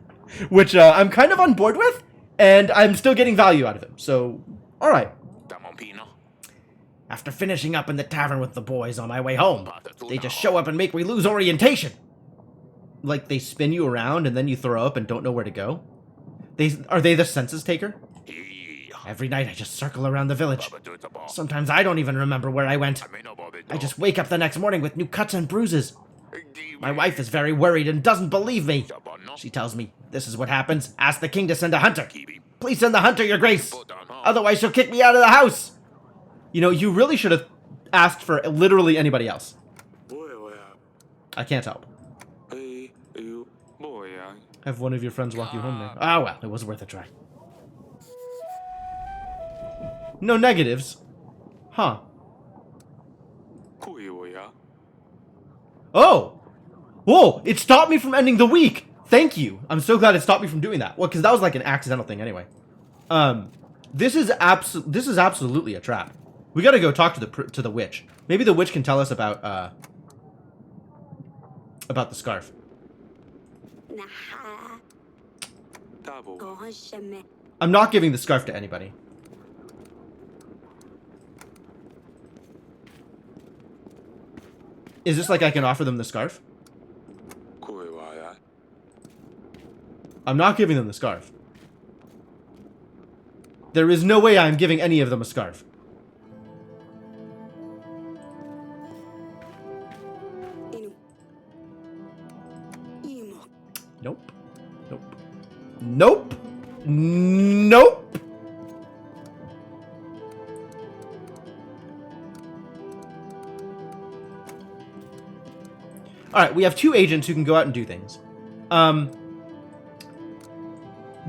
Which I'm kind of on board with. And I'm still getting value out of him. So, alright. After finishing up in the tavern with the boys on my way home, they just show up and make me lose orientation. Like, they spin you around and then you throw up and don't know where to go? Are they the census taker? Every night I just circle around the village. Sometimes I don't even remember where I went. I just wake up the next morning with new cuts and bruises. My wife is very worried and doesn't believe me. She tells me, this is what happens. Ask the king to send a hunter. Please send the hunter, Your Grace. Otherwise she'll kick me out of the house. You know, you really should have asked for literally anybody else. I can't help. Have one of your friends walk you home there. Ah, well, it was worth a try. No negatives. Huh. Oh! Whoa! It stopped me from ending the week! Thank you! I'm so glad it stopped me from doing that. Well, because that was like an accidental thing anyway. This is absolutely a trap. We gotta go talk to the witch. Maybe the witch can tell us about the scarf. I'm not giving the scarf to anybody. Is this like I can offer them the scarf? I'm not giving them the scarf. There is no way I'm giving any of them a scarf. Nope. Nope. Nope. Nope. Alright, we have 2 agents who can go out and do things.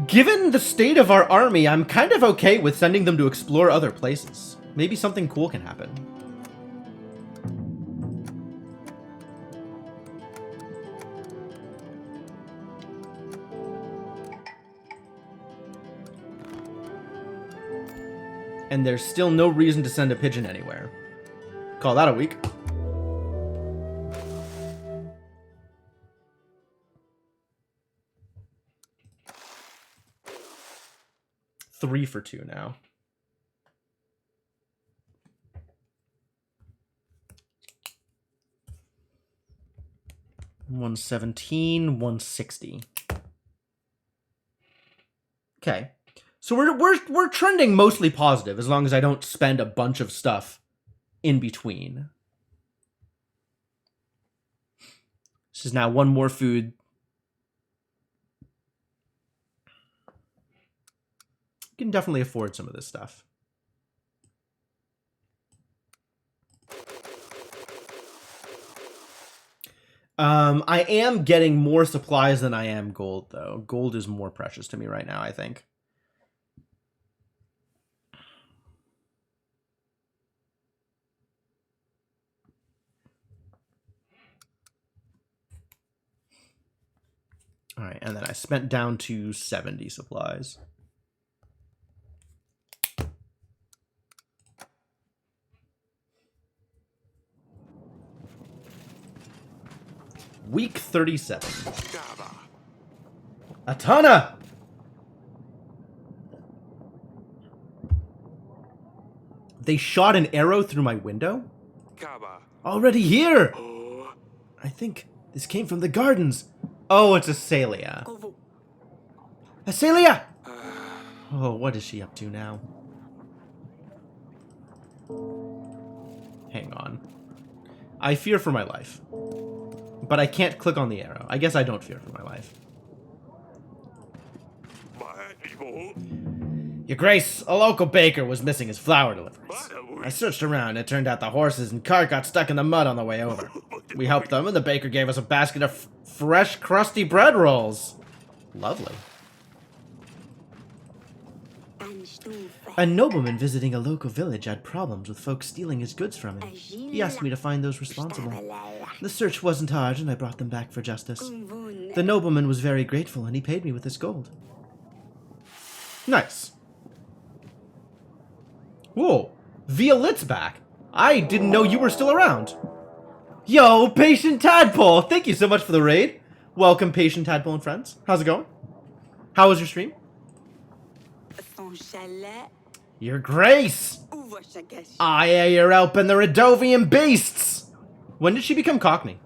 Given the state of our army, I'm kind of okay with sending them to explore other places. Maybe something cool can happen. And there's still no reason to send a pigeon anywhere. Call that a week. Three for 2 now. $117, $160. Okay. So we're trending mostly positive as long as I don't spend a bunch of stuff in between. This is now 1 more food. You can definitely afford some of this stuff. I am getting more supplies than I am gold, though. Gold is more precious to me right now, I think. All right, and then I spent down to 70 supplies. Week 37. Atana! They shot an arrow through my window? Already here! I think this came from the gardens. Oh, it's Asalia. Asalia! Oh, what is she up to now? Hang on. I fear for my life. But I can't click on the arrow. I guess I don't fear for my life. Your Grace, a local baker was missing his flour deliveries. I searched around and it turned out the horses and cart got stuck in the mud on the way over. We helped them and the baker gave us a basket of fresh, crusty bread rolls. Lovely. A nobleman visiting a local village had problems with folks stealing his goods from him. He asked me to find those responsible. The search wasn't hard and I brought them back for justice. The nobleman was very grateful and he paid me with his gold. Nice. Whoa. Violet's back. I didn't know you were still around. Yo, Patient Tadpole! Thank you so much for the raid. Welcome, Patient Tadpole and friends. How's it going? How was your stream? Son chalet, Your Grace! ouvre sa gâchette. I hear you're helping the Redovian beasts! When did she become Cockney?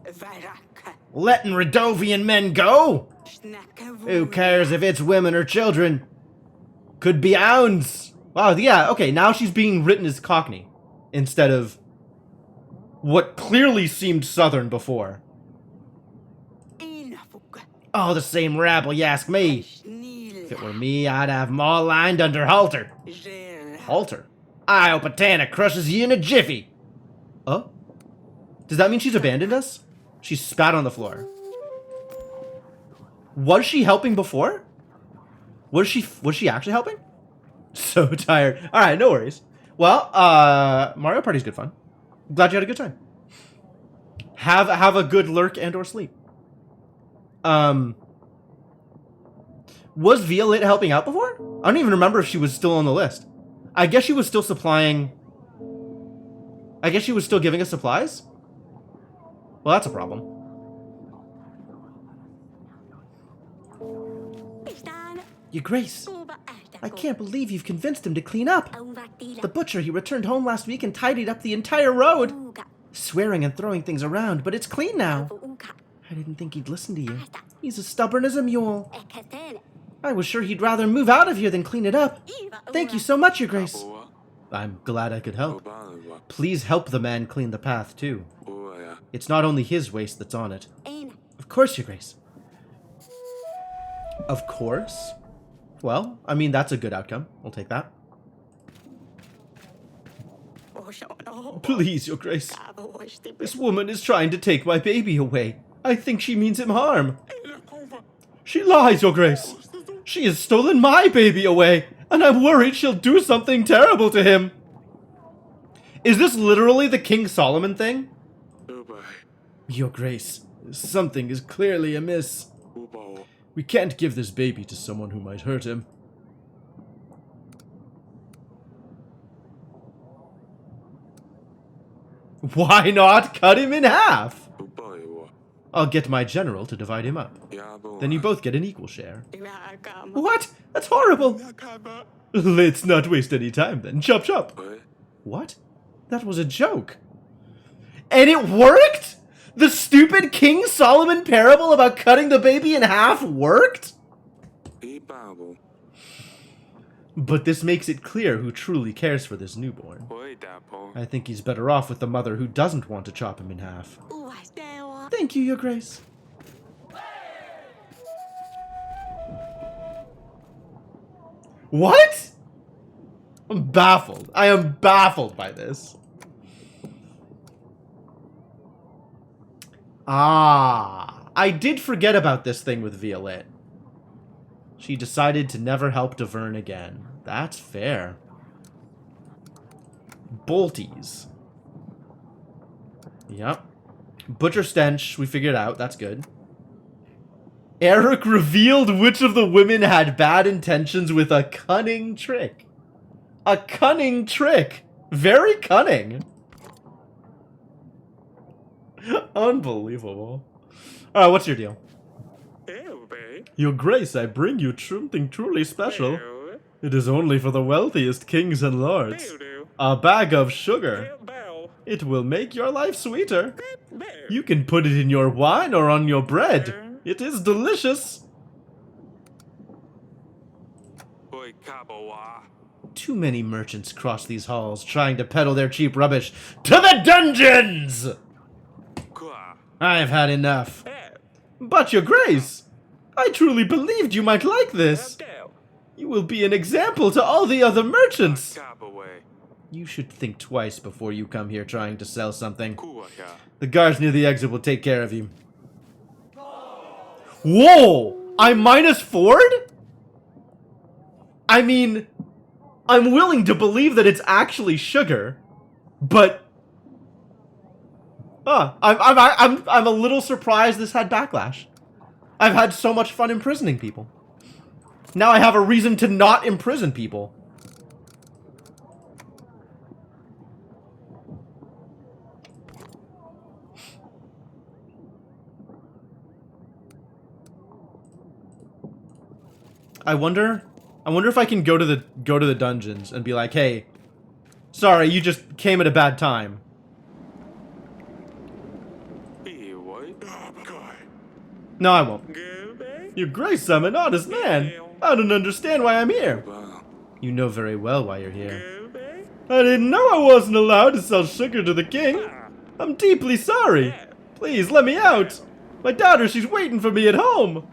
Varaka, Letting Redovian men go? snacka Who cares if it's women or children? Could be hounds. Wow, yeah, okay, now she's being written as Cockney. Instead of what clearly seemed Southern before. Inafuka, Oh, the same rabble, you ask me. schnil, If it were me, I'd have them all lined under halter. gel, Halter? I hope a Tana crushes you in a jiffy. Oh? Does that mean she's abandoned us? She spat on the floor. Was she helping before? Was she actually helping? So tired. Alright, no worries. Well, Mario Party's good fun. Glad you had a good time. Have a good lurk and or sleep. Was Violet helping out before? I don't even remember if she was still on the list. I guess she was still supplying... I guess she was still giving us supplies? Well, that's a problem. Your Grace, I can't believe you've convinced him to clean up. The butcher, he returned home last week and tidied up the entire road. Swearing and throwing things around, but it's clean now. I didn't think he'd listen to you. He's as stubborn as a mule. I was sure he'd rather move out of here than clean it up. Thank you so much, Your Grace. Kapoa. I'm glad I could help. Obanwa. Please help the man clean the path, too. Uaya. It's not only his waste that's on it. Of course, Your Grace. Of course? Well, I mean, that's a good outcome. We'll take that. Please, Your Grace. This woman is trying to take my baby away. I think she means him harm. She lies, Your Grace. She has stolen my baby away, and I'm worried she'll do something terrible to him. Is this literally the King Solomon thing? Ubai. Your Grace, something is clearly amiss. Ubao. We can't give this baby to someone who might hurt him. Why not cut him in half? Ubaiwa. I'll get my general to divide him up. Yabo. Then you both get an equal share. What? That's horrible! Let's not waste any time then. Chop chop! Oi. What? That was a joke. And it worked?! The stupid King Solomon parable about cutting the baby in half worked?! Ibabo. But this makes it clear who truly cares for this newborn. Oi dapo. I think he's better off with the mother who doesn't want to chop him in half. Thank you, Your Grace. What? I'm baffled. I am baffled by this. Ah, I did forget about this thing with Violet. She decided to never help Davern again. That's fair. Bolties. Yep. Butcher Stench, we figured out. That's good. Eric revealed which of the women had bad intentions with a cunning trick. A cunning trick. Very cunning. Unbelievable. Alright, what's your deal? Your Grace, I bring you something truly special. It is only for the wealthiest kings and lords. A bag of sugar. It will make your life sweeter. You can put it in your wine or on your bread. It is delicious. Oi kabawa. Too many merchants cross these halls trying to peddle their cheap rubbish. To the dungeons! Kwa. I've had enough. But, Your Grace, I truly believed you might like this. You will be an example to all the other merchants. Kabaway. You should think twice before you come here trying to sell something. Kuwaya. The guards near the exit will take care of you. Whoa! I'm minus Ford? I mean, I'm willing to believe that it's actually sugar, but I'm a little surprised this had backlash. I've had so much fun imprisoning people. Now I have a reason to not imprison people. I wonder if I can go to the dungeons and be like, hey, sorry, you just came at a bad time. No, I won't. Your Grace, I'm an honest man. I don't understand why I'm here. You know very well why you're here. I didn't know I wasn't allowed to sell sugar to the king. I'm deeply sorry. Please, let me out. My daughter, she's waiting for me at home.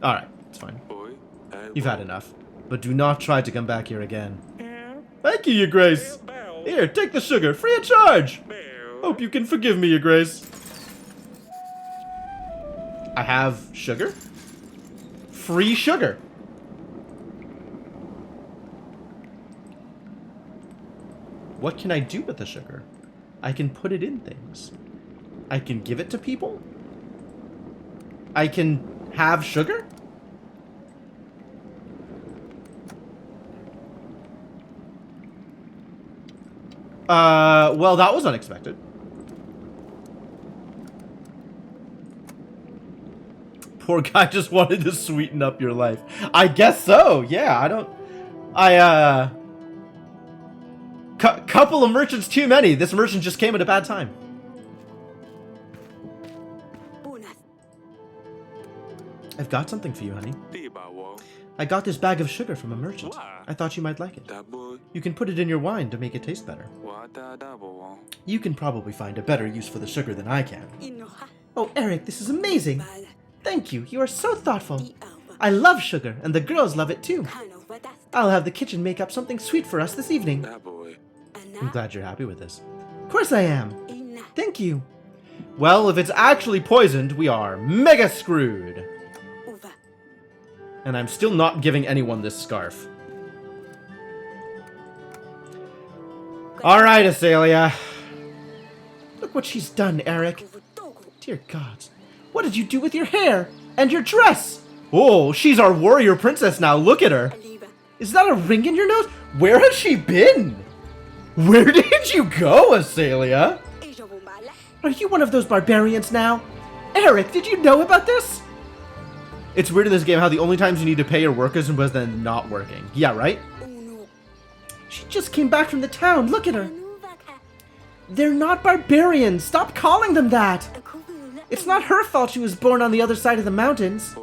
Alright, it's fine. You've had enough. But do not try to come back here again. Thank you, Your Grace. Here, take the sugar, free of charge. Hope you can forgive me, Your Grace. I have sugar? Free sugar. What can I do with the sugar? I can put it in things. I can give it to people? I can have sugar? Well, that was unexpected. Poor guy just wanted to sweeten up your life. I guess so. Yeah, couple of merchants too many. This merchant just came at a bad time. I've got something for you, honey. I got this bag of sugar from a merchant. I thought you might like it. You can put it in your wine to make it taste better. You can probably find a better use for the sugar than I can. Oh, Eric, this is amazing. Thank you. You are so thoughtful. I love sugar, and the girls love it too. I'll have the kitchen make up something sweet for us this evening. I'm glad you're happy with this. Of course I am. Thank you. Well, if it's actually poisoned, we are mega screwed. And I'm still not giving anyone this scarf. Alright, Asalia. Look what she's done, Eric. Dear gods. What did you do with your hair? And your dress? Oh, she's our warrior princess now. Look at her. Is that a ring in your nose? Where has she been? Where did you go, Asalia? Are you one of those barbarians now? Eric, did you know about this? It's weird in this game how the only times you need to pay your workers was then not working. Yeah, right? She just came back from the town. Look at her. They're not barbarians. Stop calling them that. It's not her fault she was born on the other side of the mountains.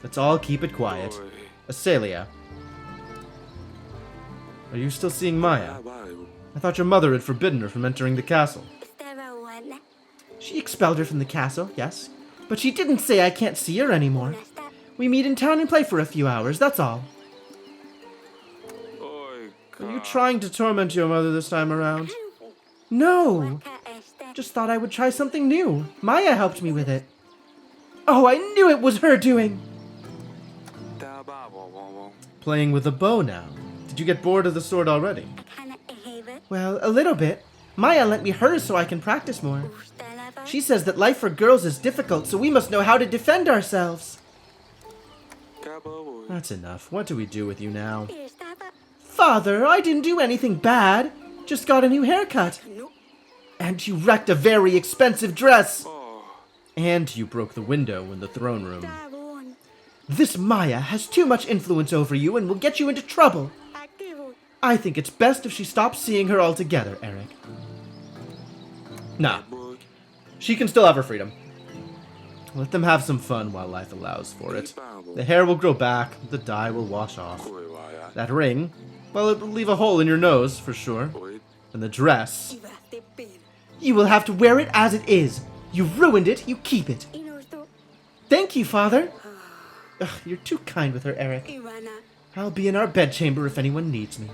Let's all keep it quiet. Asalia. Are you still seeing Maya? I thought your mother had forbidden her from entering the castle. She expelled her from the castle, yes. But she didn't say I can't see her anymore. We meet in town and play for a few hours, that's all. Are you trying to torment your mother this time around? No. Just thought I would try something new. Maya helped me with it. Oh, I knew it was her doing. Playing with a bow now. Did you get bored of the sword already? Well, a little bit. Maya lent me hers so I can practice more. She says that life for girls is difficult, so we must know how to defend ourselves. That's enough. What do we do with you now? Father, I didn't do anything bad. Just got a new haircut. And you wrecked a very expensive dress. And you broke the window in the throne room. This Maya has too much influence over you and will get you into trouble. I think it's best if she stops seeing her altogether, Eric. Nah. She can still have her freedom. Let them have some fun while life allows for it. The hair will grow back, the dye will wash off. That ring, well, it will leave a hole in your nose, for sure. And the dress, you will have to wear it as it is. You ruined it, you keep it. Thank you, Father. Ugh, you're too kind with her, Eric. I'll be in our bedchamber if anyone needs me.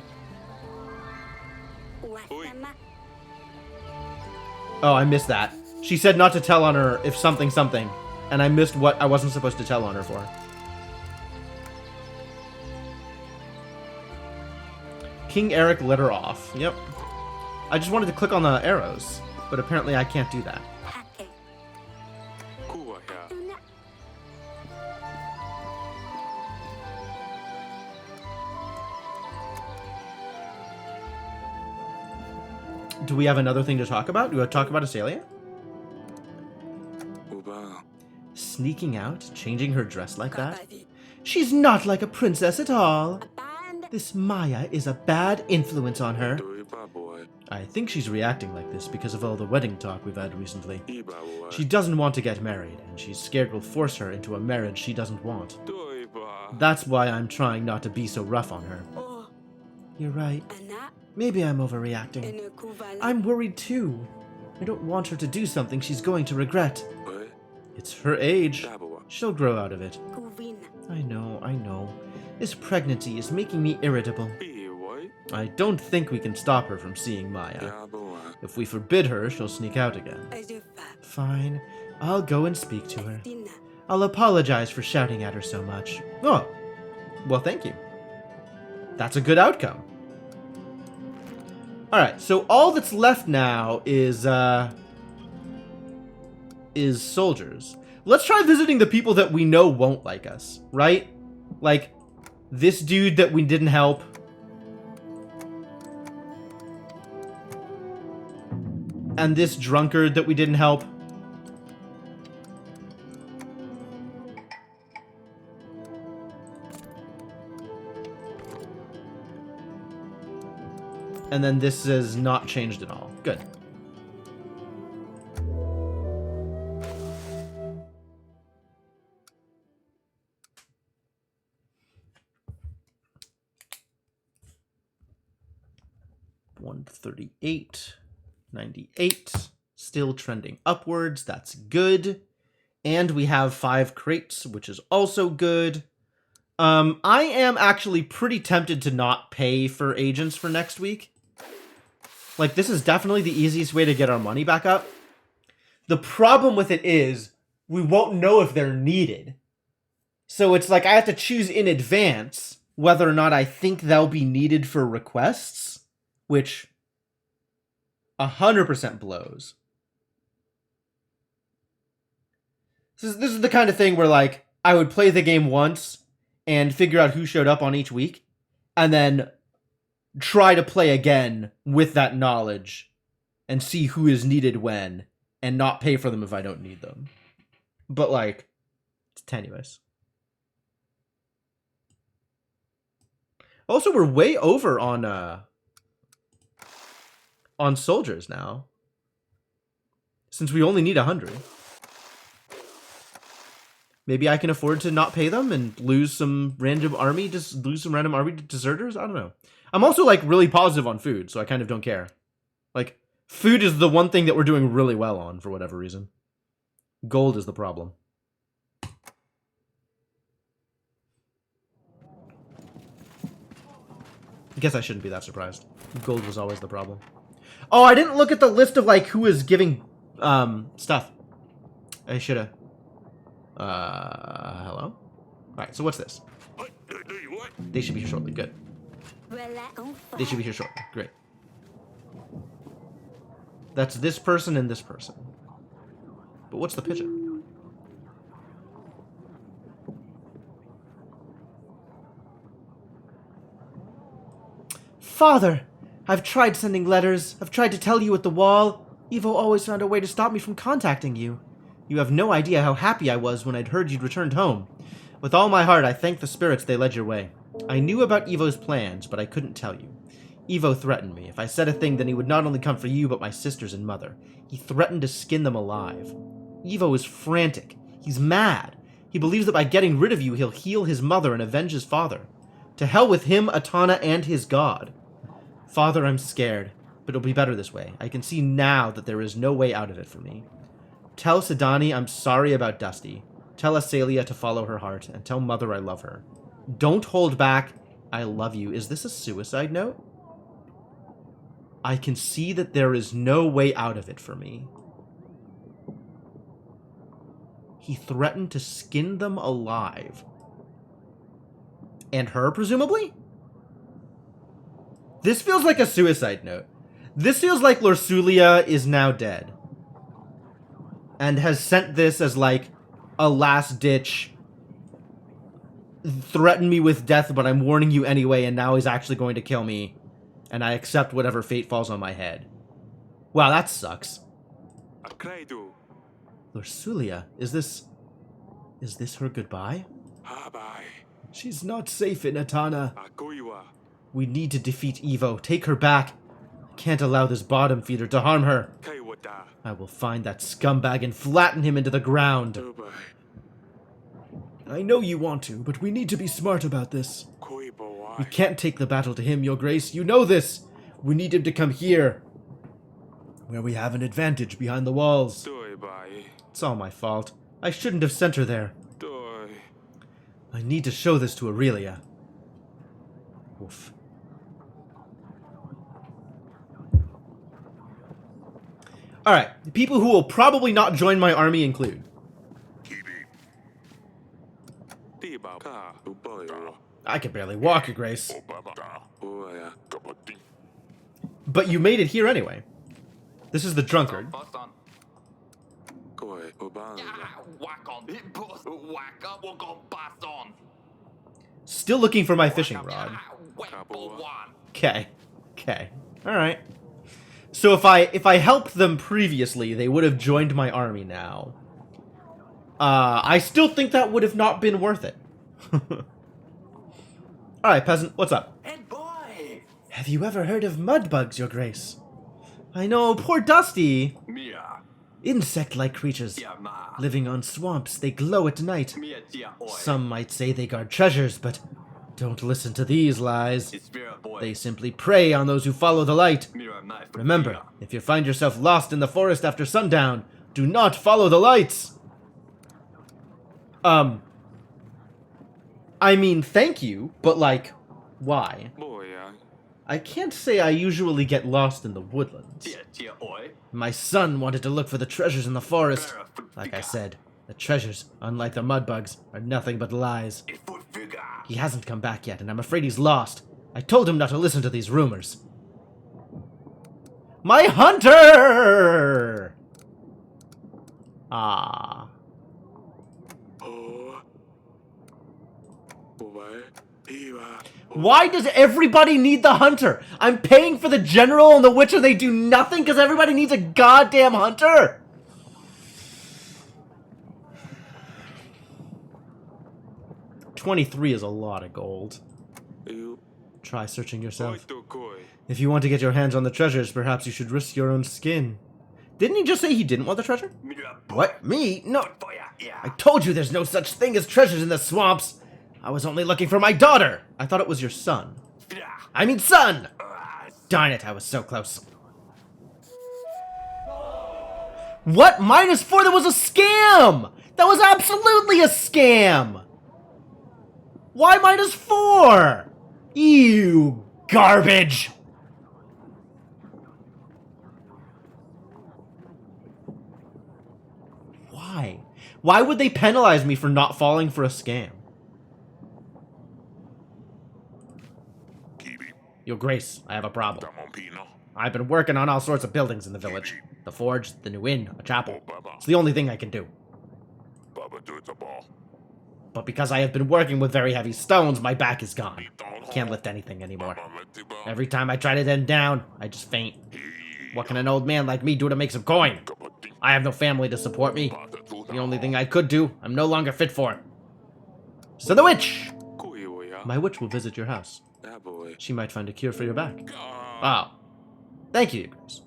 Oh, I missed that. She said not to tell on her if something, and I missed what I wasn't supposed to tell on her for. King Eric let her off. Yep. I just wanted to click on the arrows, but apparently I can't do that. Do we have another thing to talk about? Do we want to talk about Asalia? Sneaking out, changing her dress like that? She's not like a princess at all. Band. This Maya is a bad influence on her. Tui baboi. I think she's reacting like this because of all the wedding talk we've had recently. I baboi. She doesn't want to get married, and she's scared we'll force her into a marriage she doesn't want. Tui ba. That's why I'm trying not to be so rough on her. Oh, You're right. Anna. Maybe I'm overreacting. Ene kuvala. I'm worried too. I don't want her to do something she's going to regret. Oi. It's her age. Baboi. She'll grow out of it. Kuvina. I know. This pregnancy is making me irritable. I woi. I don't think we can stop her from seeing Maya. Baboi. If we forbid her, she'll sneak out again. Ajefa. Fine. I'll go and speak to her. Tina. I'll apologize for shouting at her so much. Oh, well, thank you. That's a good outcome. Alright, so all that's left now is soldiers. Let's try visiting the people that we know won't like us, right? Like, this dude that we didn't help. And this drunkard that we didn't help. And then this is not changed at all. Good. $138, 98, still trending upwards. That's good. And we have 5 crates, which is also good. I am actually pretty tempted to not pay for agents for next week. Like, this is definitely the easiest way to get our money back up. The problem with it is, we won't know if they're needed. So it's like I have to choose in advance whether or not I think they'll be needed for requests, which 100% blows. This is the kind of thing where, like, I would play the game once and figure out who showed up on each week, and then try to play again with that knowledge and see who is needed when, and not pay for them if I don't need them. But, like, it's tenuous. Also, we're way over on soldiers now, since we only need 100. Maybe I can afford to not pay them and lose some random army deserters. I don't know. I'm also, like, really positive on food, so I kind of don't care. Like, food is the one thing that we're doing really well on for whatever reason. Gold is the problem. I guess I shouldn't be that surprised. Gold was always the problem. Oh, I didn't look at the list of, like, who is giving stuff. I shoulda. Hello? Alright, so what's this? They should be here shortly. Good. They should be here shortly. Great. That's this person and this person. But what's the pigeon? Father! I've tried sending letters. I've tried to tell you at the wall. Evo always found a way to stop me from contacting you. You have no idea how happy I was when I'd heard you'd returned home. With all my heart, I thank the spirits they led your way. I knew about Evo's plans, but I couldn't tell you. Evo threatened me. If I said a thing, then he would not only come for you, but my sisters and mother. He threatened to skin them alive. Evo is frantic. He's mad. He believes that by getting rid of you, he'll heal his mother and avenge his father. To hell with him, Atana, and his god. Father, I'm scared, but it'll be better this way. I can see now that there is no way out of it for me. Tell Sidani I'm sorry about Dusty. Tell Asalia to follow her heart, and tell Mother I love her. Don't hold back. I love you. Is this a suicide note? I can see that there is no way out of it for me. He threatened to skin them alive. And her, presumably? This feels like a suicide note. This feels like Lorsulia is now dead. And has sent this as, like, a last-ditch, threaten me with death, but I'm warning you anyway, and now he's actually going to kill me, and I accept whatever fate falls on my head. Wow, that sucks. Akreidu. Lorsulia, is this her goodbye? Habai. She's not safe in Atana. Akoiwa. We need to defeat Evo. Take her back. I can't allow this bottom feeder to harm her. Kaiwata. I will find that scumbag and flatten him into the ground. Ubai. I know you want to, but we need to be smart about this. We Koibawai. can't take the battle to him, Your Grace. You know this. We need him to come here, where we have an advantage behind the walls. Toibai. It's all my fault. I shouldn't have sent her there. Toi. I need to show this to Aurelia. Oof. Alright, the people who will probably not join my army include Tiba. Ka. Ubai. I can barely walk, Your Grace. Uaya. But you made it here anyway. This is the drunkard. Koi. Ubanga. Still looking for my fishing rod. Okay. Okay. Alright. So if I helped them previously, they would have joined my army now. I still think that would have not been worth it. Alright, peasant, what's up? Head boy! Have you ever heard of mudbugs, Your Grace? I know, poor Dusty. Mia. Insect-like creatures. Tia ma. Living on swamps, they glow at night. Mia tia oi. Some might say they guard treasures, but don't listen to these lies. It's Spirit boy. They simply prey on those who follow the light. Mirror knife. Remember, if you find yourself lost in the forest after sundown, do not follow the lights. I mean, thank you, but like, why? Boya. I can't say I usually get lost in the woodlands. Tia tia oi. My son wanted to look for the treasures in the forest. Like I said, the treasures, unlike the mudbugs, are nothing but lies. It's foot figure. He hasn't come back yet, and I'm afraid he's lost. I told him not to listen to these rumors. My hunter! Ah. Oh. Ubai. Iwa. Why does everybody need the hunter? I'm paying for the general and the witcher, they do nothing because everybody needs a goddamn hunter? $23 is a lot of gold. You. Try searching yourself. Oito koi. If you want to get your hands on the treasures, perhaps you should risk your own skin. Didn't he just say he didn't want the treasure? Mirror What? Me? No. boy. Yeah. I told you there's no such thing as treasures in the swamps. I was only looking for my daughter. I thought it was your son. Yeah. I mean son! Darn it, I was so close. What? -4? That was a scam! That was absolutely a scam! Why -4? You garbage! Why? Why would they penalize me for not falling for a scam? Your Grace, I have a problem. I've been working on all sorts of buildings in the village. The forge, the new inn, a chapel. It's the only thing I can do. But because I have been working with very heavy stones, my back is gone. I can't lift anything anymore. Every time I try to bend down, I just faint. What can an old man like me do to make some coin? I have no family to support me. The only thing I could do, I'm no longer fit for. So the witch! Kuiwa. My witch will visit your house. That boy. She might find a cure for your back. Oh. Thank you, Grace.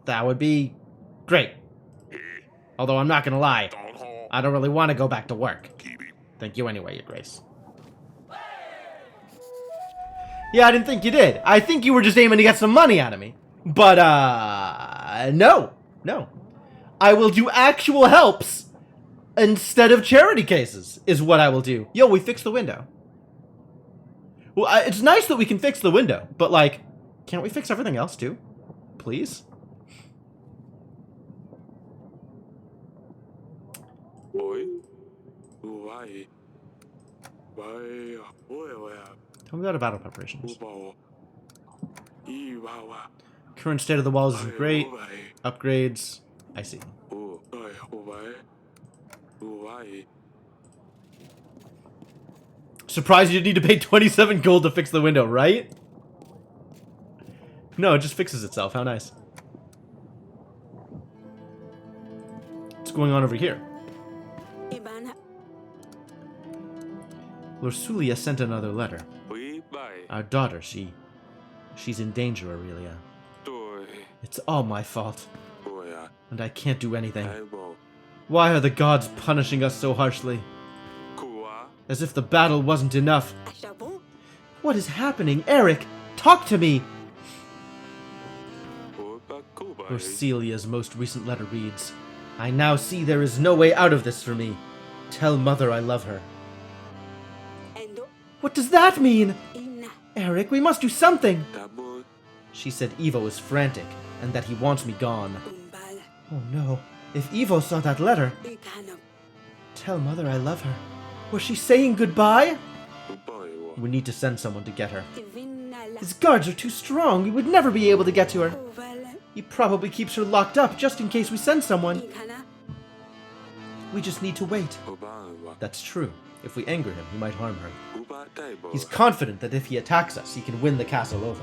That would be great. Although I'm not gonna lie, I don't really want to go back to work. Thank you anyway, Your Grace. Yeah, I didn't think you did. I think you were just aiming to get some money out of me. But, no. No. I will do actual helps instead of charity cases, is what I will do. Yo, we fixed the window. Well, it's nice that we can fix the window, but, like, can't we fix everything else, too? Please? Boy. Uwai. Baya. Oya. Tell me about battle preparations. Ubao. Iwawa. Current state of the walls isn't great. Upgrades. I see. Surprised you didn't need to pay 27 gold to fix the window, right? No, it just fixes itself. How nice. What's going on over here? Ibana. Lorsulia sent another letter. Ui bai. Our daughter, she's in danger, Aurelia. Tôi. It's all my fault, Ôi à. and I can't do anything. Ai bộ. Why are the gods punishing us so harshly? Cụ á. As if the battle wasn't enough. À charbon. What is happening? Eric, talk to me! Ôi bác cụ bai. Lorcelia's most recent letter reads, I now see there is no way out of this for me. Tell Mother I love her. Endo. What does that mean? Ina. Eric, we must do something! Đã môi. She said Evo is frantic, and that he wants me gone. Umbal. Oh no, if Evo saw that letter, Ukanam. tell Mother I love her. Was she saying goodbye? Ui bai ua. We need to send someone to get her. Vinala. His guards are too strong, we would never be able to get to her. Oval. He probably keeps her locked up just in case we send someone. Ikana. We just need to wait. Ui bai ua. That's true. If we anger him, he might harm her. Ui bai đại bộ. He's confident that if he attacks us, he can win the castle over.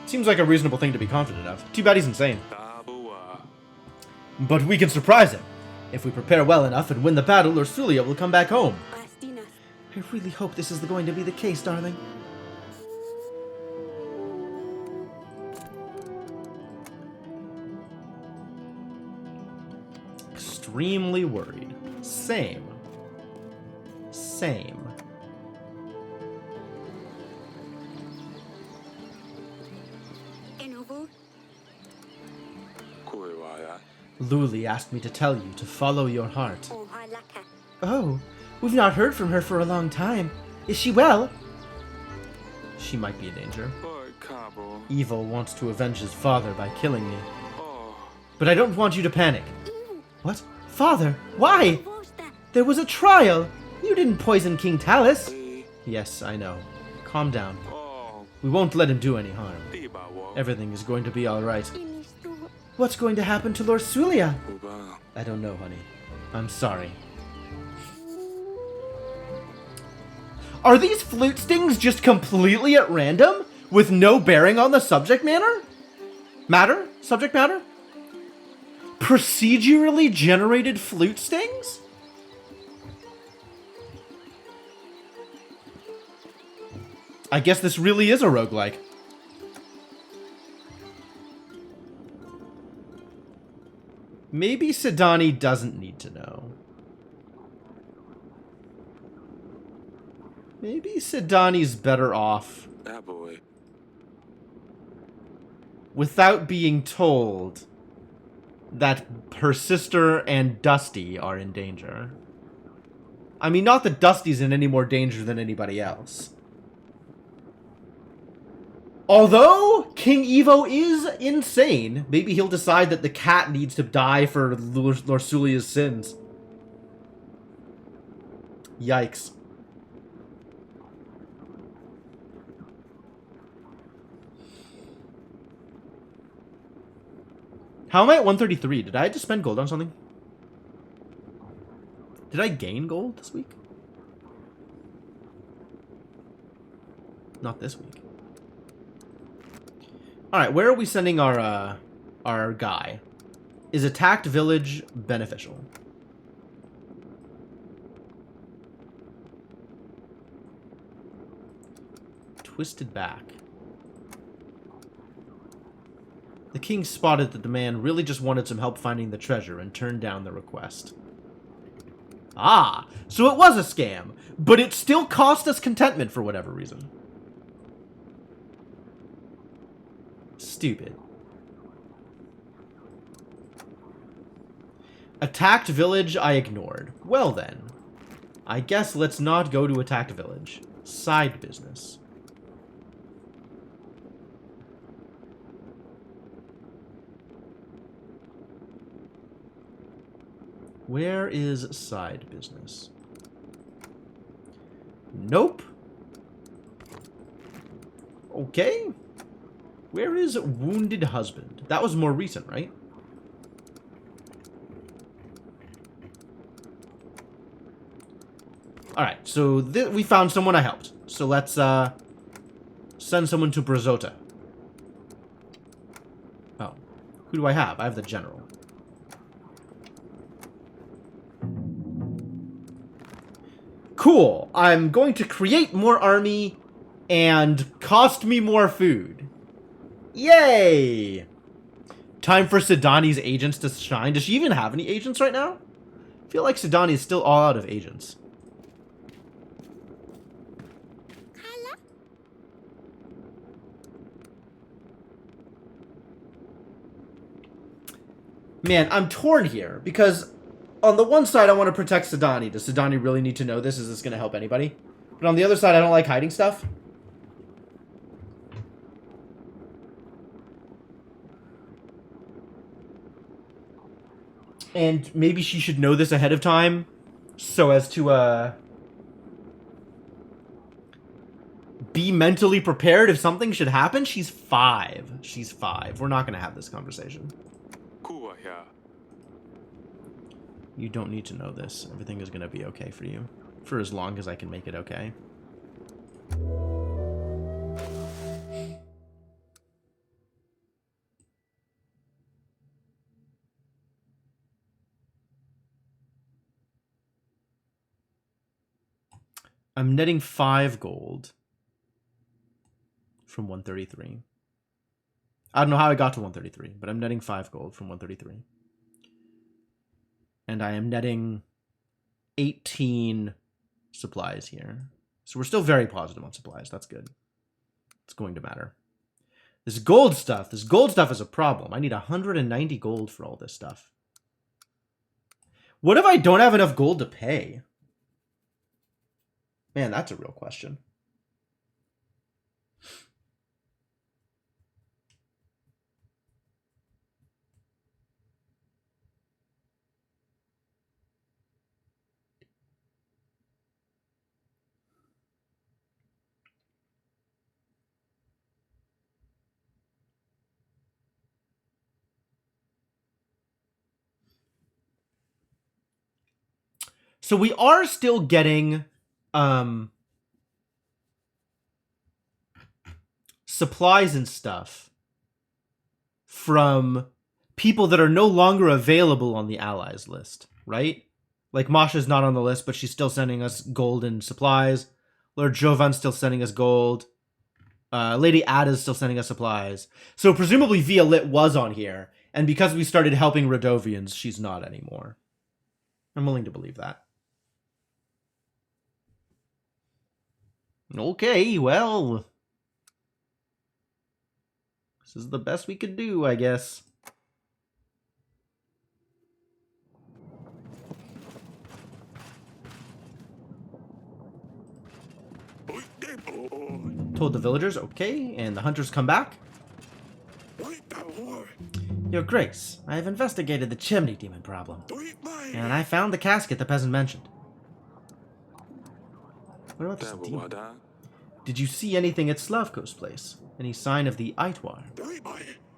Seems like a reasonable thing to be confident of. Too bad he's insane. Đã bố à. But we can surprise him. If we prepare well enough and win the battle, Ursulia will come back home. Astinas. I really hope this is going to be the case, darling. Extremely worried. Same. Same. Enovo. Cụ bai à. Luli asked me to tell you to follow your heart. Ohalaka. Oh, we've not heard from her for a long time. Is she well? She might be in danger. Ôi khả bộ. Evo wants to avenge his father by killing me. Ồ. But I don't want you to panic. What? Father? Why? Vosta. There was a trial! You didn't poison King Talus! Ê. Yes, I know. Calm down. Ồ. We won't let him do any harm. Đi bà ua. Everything is going to be alright. Inistu. What's going to happen to Lorsulia? Ui bai. I don't know, honey. I'm sorry. Are these flute stings just completely at random? With no bearing on the subject matter? Subject matter? Procedurally generated flute stings? I guess this really is a roguelike. Maybe Sidani doesn't need to know. Maybe Sidani's better off Đã bồi. without being told that her sister and Dusty are in danger. I mean, not that Dusty's in any more danger than anybody else. Although King Evo is insane, maybe he'll decide that the cat needs to die for Lorsulia's sins. Yikes. How am I at 133? Did I just spend gold on something? Did I gain gold this week? Not this week. Alright, where are we sending our guy? Is attacked village beneficial? Twisted back. The king spotted that the man really just wanted some help finding the treasure and turned down the request. Ah, so it was a scam, but it still cost us contentment for whatever reason. Stupid. Attacked village I ignored. Well then. I guess let's not go to attacked village. Side business. Where is side business? Nope. Okay. Where is wounded husband? That was more recent, right? Alright, so we found someone I helped. So let's send someone to Brazota. Oh. Who do I have? I have the general. Cool. I'm going to create more army and cost me more food. Yay! Time for Sidani's agents to shine. Does she even have any agents right now? I feel like Sidani is still all out of agents. Man, I'm torn here, because on the one side I want to protect Sidani. Does Sidani really need to know this? Is this going to help anybody? But on the other side, I don't like hiding stuff. And maybe she should know this ahead of time, so as to, be mentally prepared if something should happen. She's 5. She's 5. We're not going to have this conversation. Kua here. You don't need to know this. Everything is going to be okay for you. For as long as I can make it okay. I'm netting 5 gold from 133. I don't know how I got to 133, but I'm netting 5 gold from 133. And I am netting 18 supplies here. So we're still very positive on supplies. That's good. It's going to matter. This gold stuff is a problem. I need 190 gold for all this stuff. What if I don't have enough gold to pay? Man, that's a real question. So we are still getting supplies and stuff from people that are no longer available on the allies list, right? Like Masha's not on the list, but she's still sending us gold and supplies. Lord Jovan's still sending us gold. Lady Ada's still sending us supplies. So presumably Violet was on here, and because we started helping Radovians, she's not anymore. I'm willing to believe that. Okay, well, this is the best we could do, I guess. Told the villagers, okay, and the hunters come back. Your Grace, I have investigated the chimney demon problem, and I found the casket the peasant mentioned. What about this demon? Did you see anything at Slavko's place? Any sign of the Eitwar?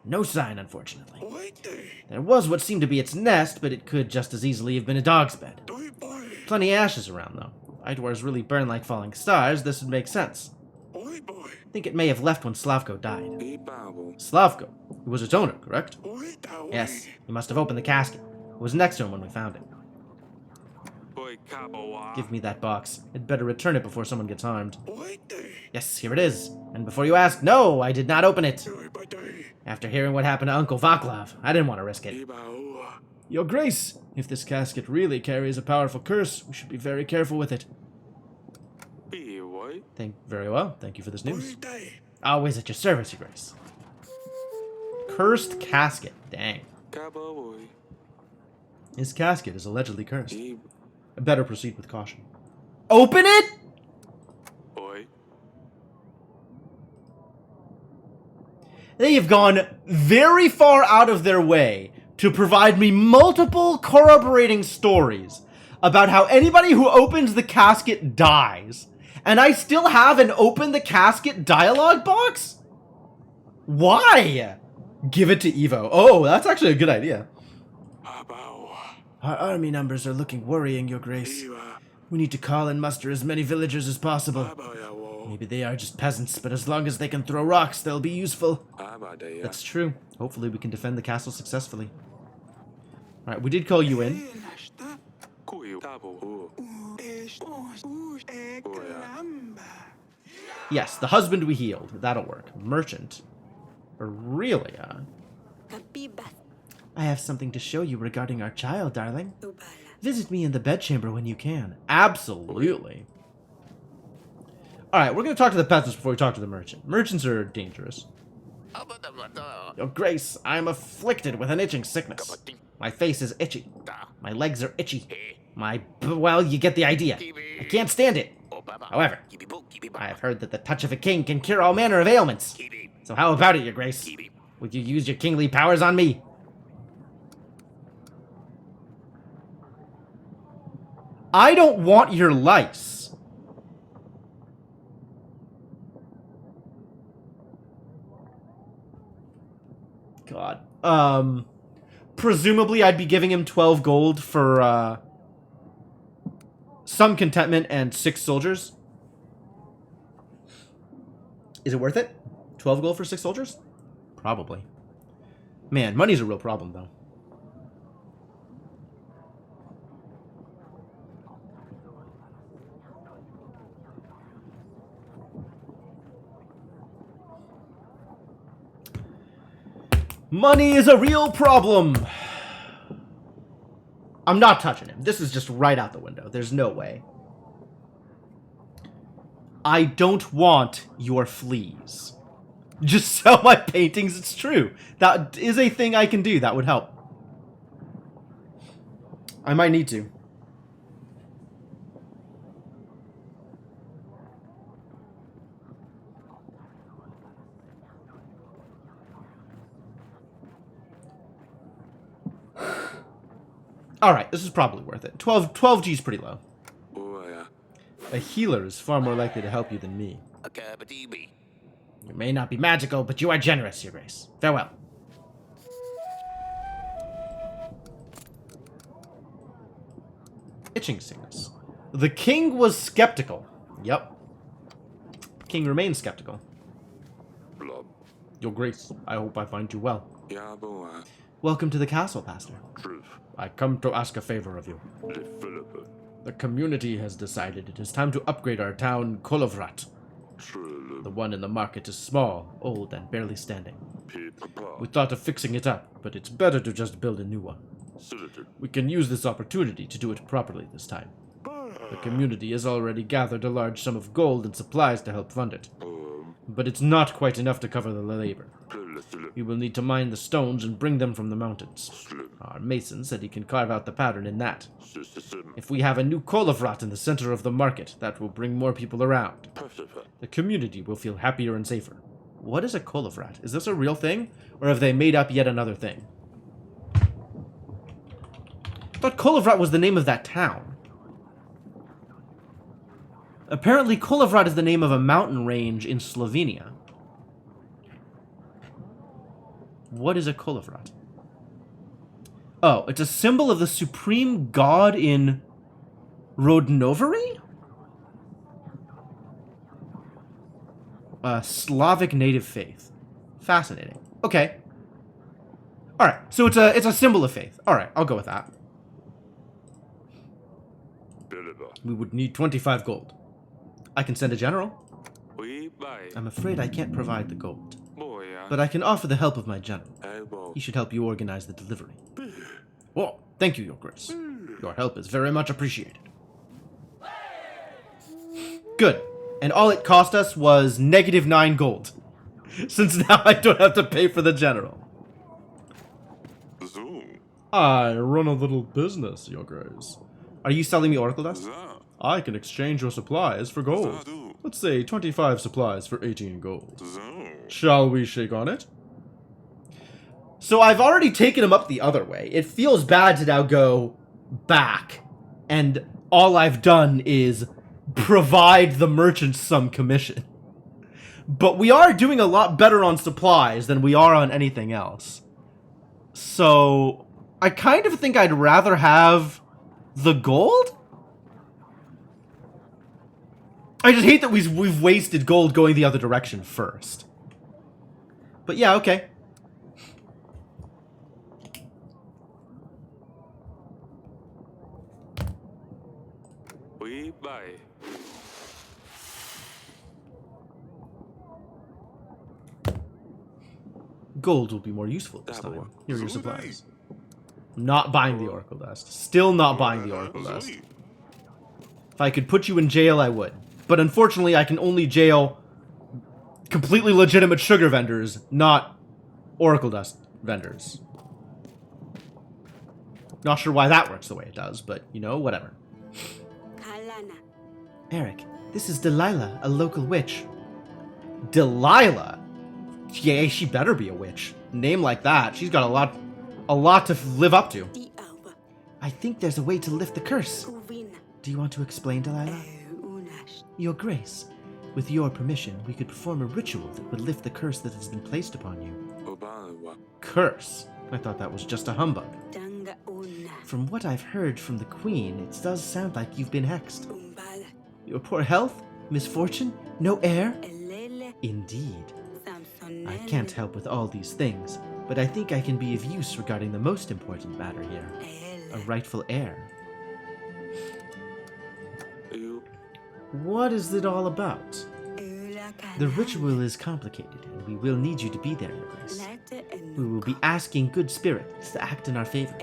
No sign, unfortunately. There was what seemed to be its nest, but it could just as easily have been a dog's bed. Plenty of ashes around, though. Eitwars really burn like falling stars. This would make sense. I think it may have left when Slavko died. Slavko, who was its owner, correct? Yes, he must have opened the casket. It was next to him when we found it. Give me that box. I'd better return it before someone gets harmed. Yes, here it is. And before you ask, no, I did not open it. After hearing what happened to Uncle Vaclav, I didn't want to risk it. Your Grace, if this casket really carries a powerful curse, we should be very careful with it. Very well. Thank you for this news. Always at your service, Your Grace. Cursed casket. Dang. His casket is allegedly cursed. Better proceed with caution. Open it? They have gone very far out of their way to provide me multiple corroborating stories about how anybody who opens the casket dies. And I still have an open the casket dialogue box? Why? Give it to Evo. Oh, that's actually a good idea. Our army numbers are looking worrying, Your Grace. We need to call and muster as many villagers as possible. Maybe they are just peasants, but as long as they can throw rocks, they'll be useful. That's true. Hopefully we can defend the castle successfully. Alright, we did call you in. Yes, the husband we healed. That'll work. Merchant. Aurelia. Kabibas. I have something to show you regarding our child, darling. Ubala. Visit me in the bedchamber when you can. Absolutely. Alright, we're going to talk to the peasants before we talk to the merchant. Merchants are dangerous. Your Grace, I am afflicted with an itching sickness. My face is itchy. My legs are itchy. Well, you get the idea. I can't stand it. However, I have heard that the touch of a king can cure all manner of ailments. So how about it, Your Grace? Would you use your kingly powers on me? I don't want your lice. God. Presumably I'd be giving him 12 gold for, some contentment and 6 soldiers. Is it worth it? 12 gold for 6 soldiers? Probably. Man, money's a real problem, though. Money is a real problem. I'm not touching him. This is just right out the window. There's no way. I don't want your fleas. Just sell my paintings. It's true. That is a thing I can do. That would help. I might need to. Alright, this is probably worth it. 12 G's pretty low. A healer is far more likely to help you than me. You may not be magical, but you are generous, Your Grace. Farewell. Itching sickness. The king was skeptical. Yep. King remains skeptical. Your Grace, I hope I find you well. Welcome to the castle, Pastor. I come to ask a favor of you. The community has decided it is time to upgrade our town, Kolovrat. The one in the market is small, old, and barely standing. We thought of fixing it up, but it's better to just build a new one. We can use this opportunity to do it properly this time. The community has already gathered a large sum of gold and supplies to help fund it. But it's not quite enough to cover the labor. We will need to mine the stones and bring them from the mountains. Our mason said he can carve out the pattern in that. If we have a new Kolovrat in the center of the market, that will bring more people around. The community will feel happier and safer. What is a Kolovrat? Is this a real thing? Or have they made up yet another thing? I thought Kolovrat was the name of that town. Apparently Kolovrat is the name of a mountain range in Slovenia. What is a Kolovrat? Oh, it's a symbol of the supreme god in Rodnovery? Slavic native faith. Fascinating. Okay. Alright, so it's a symbol of faith. Alright, I'll go with that. We would need 25 gold. I can send a general. I'm afraid I can't provide the gold. But I can offer the help of my general. He should help you organize the delivery. Oh, thank you, Your Grace. Your help is very much appreciated. Good. And all it cost us was -9 gold. Since now I don't have to pay for the general. I run a little business, Your Grace. Are you selling me oracle dust? I can exchange your supplies for gold. Let's say 25 supplies for 18 gold. Shall we shake on it? So I've already taken him up the other way. It feels bad to now go back. And all I've done is provide the merchants some commission. But we are doing a lot better on supplies than we are on anything else. So I kind of think I'd rather have the gold? I just hate that we've wasted gold going the other direction first. But yeah, okay. Bye. Gold will be more useful this Double. time. Here are your supplies. Not buying the Oracle Dust. Still not buying the Oracle Dust. If I could put you in jail, I would. But unfortunately, I can only jail completely legitimate sugar vendors, not Oracle Dust vendors. Not sure why that works the way it does, but, you know, whatever. Kalana. Eric, this is Delilah, a local witch. Delilah? Yeah, she better be a witch. Name like that, she's got a lot to live up to. Di Alba. I think there's a way to lift the curse. Uvina. Do you want to explain, Delilah? Unash. Your Grace, with your permission, we could perform a ritual that would lift the curse that has been placed upon you. Obawa. Curse? I thought that was just a humbug. Danga Una. From what I've heard from the Queen, it does sound like you've been hexed. Umbala. Your poor health? Misfortune? No heir? Elele. Indeed. Samson. I can't help with all these things, but I think I can be of use regarding the most important matter here. A rightful heir. You. What is it all about? The ritual is complicated, and we will need you to be there, Your Grace. We will be asking good spirits to act in our favor.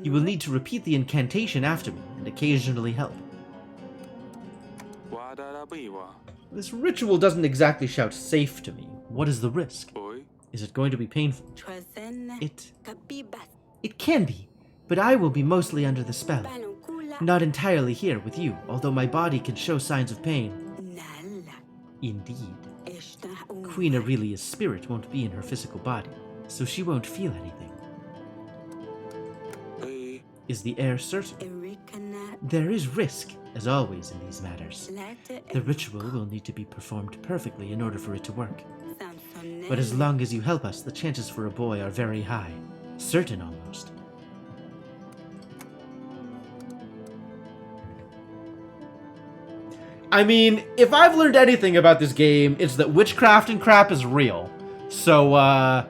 You will need to repeat the incantation after me, and occasionally help. Wadarabiwa. This ritual doesn't exactly shout safe to me. What is the risk? Oi. Is it going to be painful? It. It can be, but I will be mostly under the spell. Not entirely here with you, although my body can show signs of pain. Indeed. Queen Aurelia's spirit won't be in her physical body, so she won't feel anything. Hey. Is the heir certain? There is risk, as always in these matters. The ritual will need to be performed perfectly in order for it to work. But as long as you help us, the chances for a boy are very high. Certain almost. I mean, if I've learned anything about this game, it's that witchcraft and crap is real. So,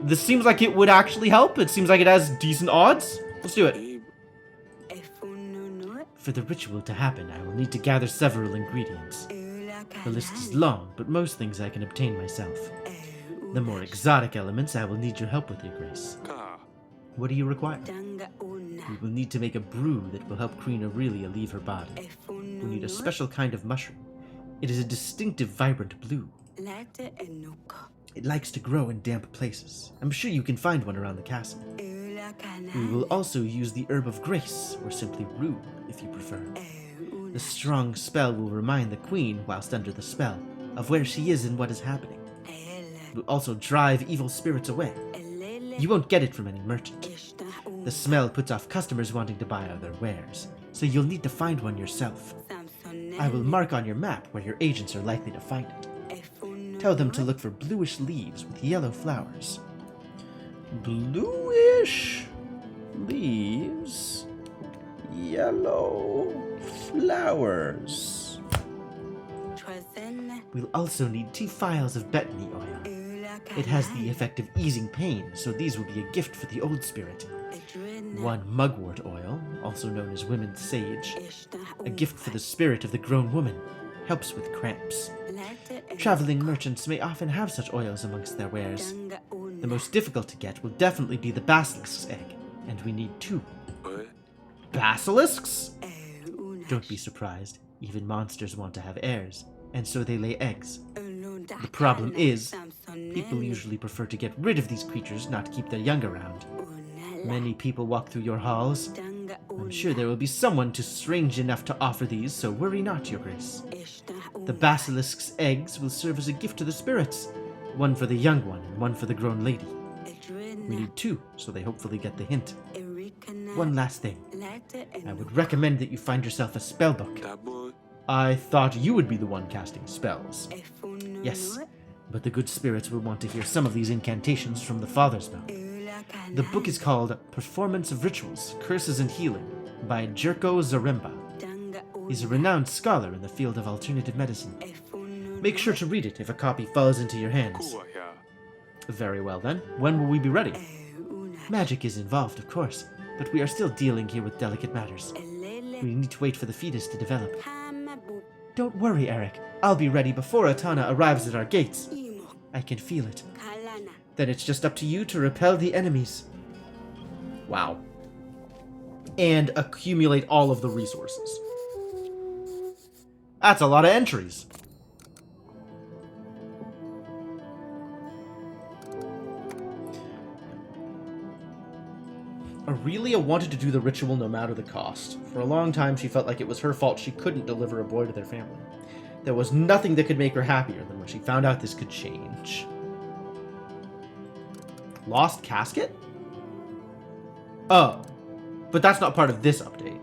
this seems like it would actually help. It seems like it has decent odds. Let's do it. Hey. For the ritual to happen, I will need to gather several ingredients. The list is long, but most things I can obtain myself. The more exotic elements I will need your help with, Your Grace. Ka. What do you require? We will need to make a brew that will help Queen Aurelia leave her body. We need a special kind of mushroom. It is a distinctive vibrant blue. It likes to grow in damp places. I'm sure you can find one around the castle. We will also use the Herb of Grace, or simply Rue, if you prefer. The strong spell will remind the Queen, whilst under the spell, of where she is and what is happening. It will also drive evil spirits away. You won't get it from any merchant. The smell puts off customers wanting to buy other wares, so you'll need to find one yourself. I will mark on your map where your agents are likely to find it. Tell them to look for bluish leaves with yellow flowers. Bluish leaves, yellow flowers. We'll also need 2 phials of betony oil. It has the effect of easing pain, so these will be a gift for the old spirit. 1 mugwort oil, also known as women's sage, a gift for the spirit of the grown woman, helps with cramps. Traveling merchants may often have such oils amongst their wares. The most difficult to get will definitely be the basilisk's egg, and we need 2. Oi. Basilisks? Don't be surprised, even monsters want to have heirs, and so they lay eggs. The problem is, people usually prefer to get rid of these creatures, not keep their young around. Many people walk through your halls. I'm sure there will be someone strange enough to offer these, so worry not, Your Grace. The basilisk's eggs will serve as a gift to the spirits. 1 for the young one and 1 for the grown lady. We need 2, so they hopefully get the hint. One last thing. I would recommend that you find yourself a spellbook. Daboy. I thought you would be the one casting spells. Yes, but the good spirits will want to hear some of these incantations from the Father's mouth. The book is called Performance of Rituals, Curses and Healing by Jerko Zaremba. He's a renowned scholar in the field of alternative medicine. Make sure to read it if a copy falls into your hands. Kuwaya. Very well then. When will we be ready? Magic is involved, of course, but we are still dealing here with delicate matters. We need to wait for the fetus to develop. Hamabu. Don't worry, Eric. I'll be ready before Atana arrives at our gates. Imo. I can feel it. Kalana. Then it's just up to you to repel the enemies. Wow. And accumulate all of the resources. That's a lot of entries. Aurelia wanted to do the ritual no matter the cost. For a long time, she felt like it was her fault she couldn't deliver a boy to their family. There was nothing that could make her happier than when she found out this could change. Lost casket? Oh. But that's not part of this update.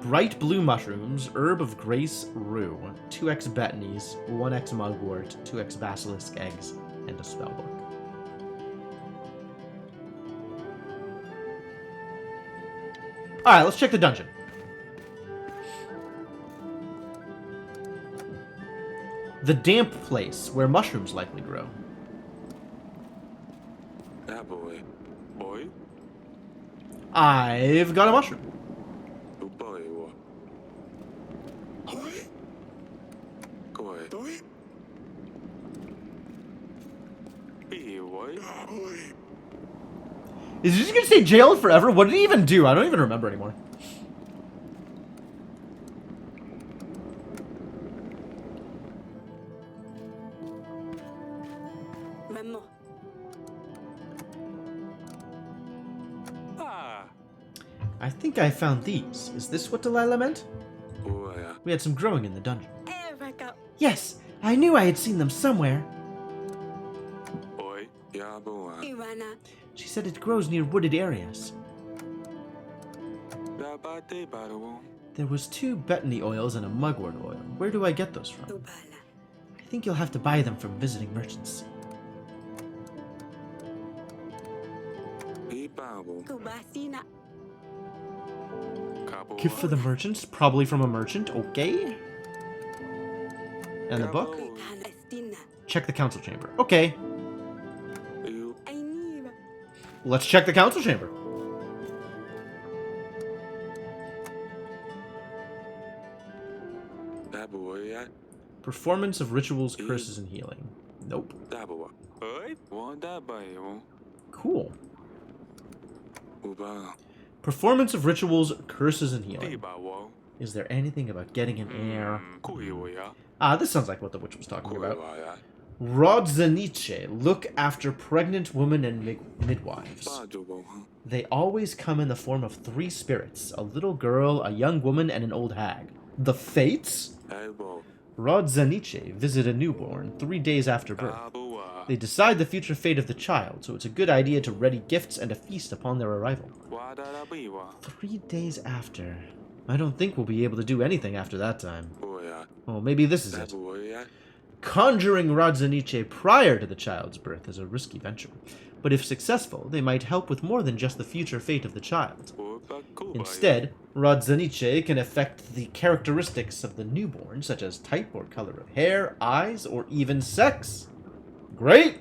Bright blue mushrooms, herb of grace rue, 2x betonies, 1x mugwort, 2x basilisk eggs, and a spellbook. Alright, let's check the dungeon. The damp place where mushrooms likely grow. That boy. Boy? I've got a mushroom. Boy. Boy. Boy. Is he just gonna stay jailed forever? What did he even do? I don't even remember anymore. Memo. Ah. I think I found these. Is this what Delilah meant? Boy. We had some growing in the dungeon. Erika. Yes, I knew I had seen them somewhere. Boy. Yeah, boy. Iwana. She said it grows near wooded areas. There was 2 betony oils and a mugwort oil. Where do I get those from? Tubala. I think you'll have to buy them from visiting merchants. Kubasina. Gift for the merchants? Probably from a merchant, okay? And the book? Hanastina. Check the council chamber. Okay, Ainira. let's check the council chamber. Performance of rituals, curses, and healing. Nope. Cool. Performance of rituals, curses, and healing. Is there anything about getting an heir? Ah, this sounds like what the witch was talking about. Rodzanice, look after pregnant women and midwives. They always come in the form of 3 spirits, a little girl, a young woman, and an old hag. The Fates? Rodzanice visit a newborn 3 days after birth. They decide the future fate of the child, so it's a good idea to ready gifts and a feast upon their arrival. 3 days after. I don't think we'll be able to do anything after that time. Oh, maybe this is it. Conjuring Rodzanice prior to the child's birth is a risky venture, but if successful, they might help with more than just the future fate of the child. Instead, Rodzanice can affect the characteristics of the newborn, such as type or color of hair, eyes, or even sex. Great!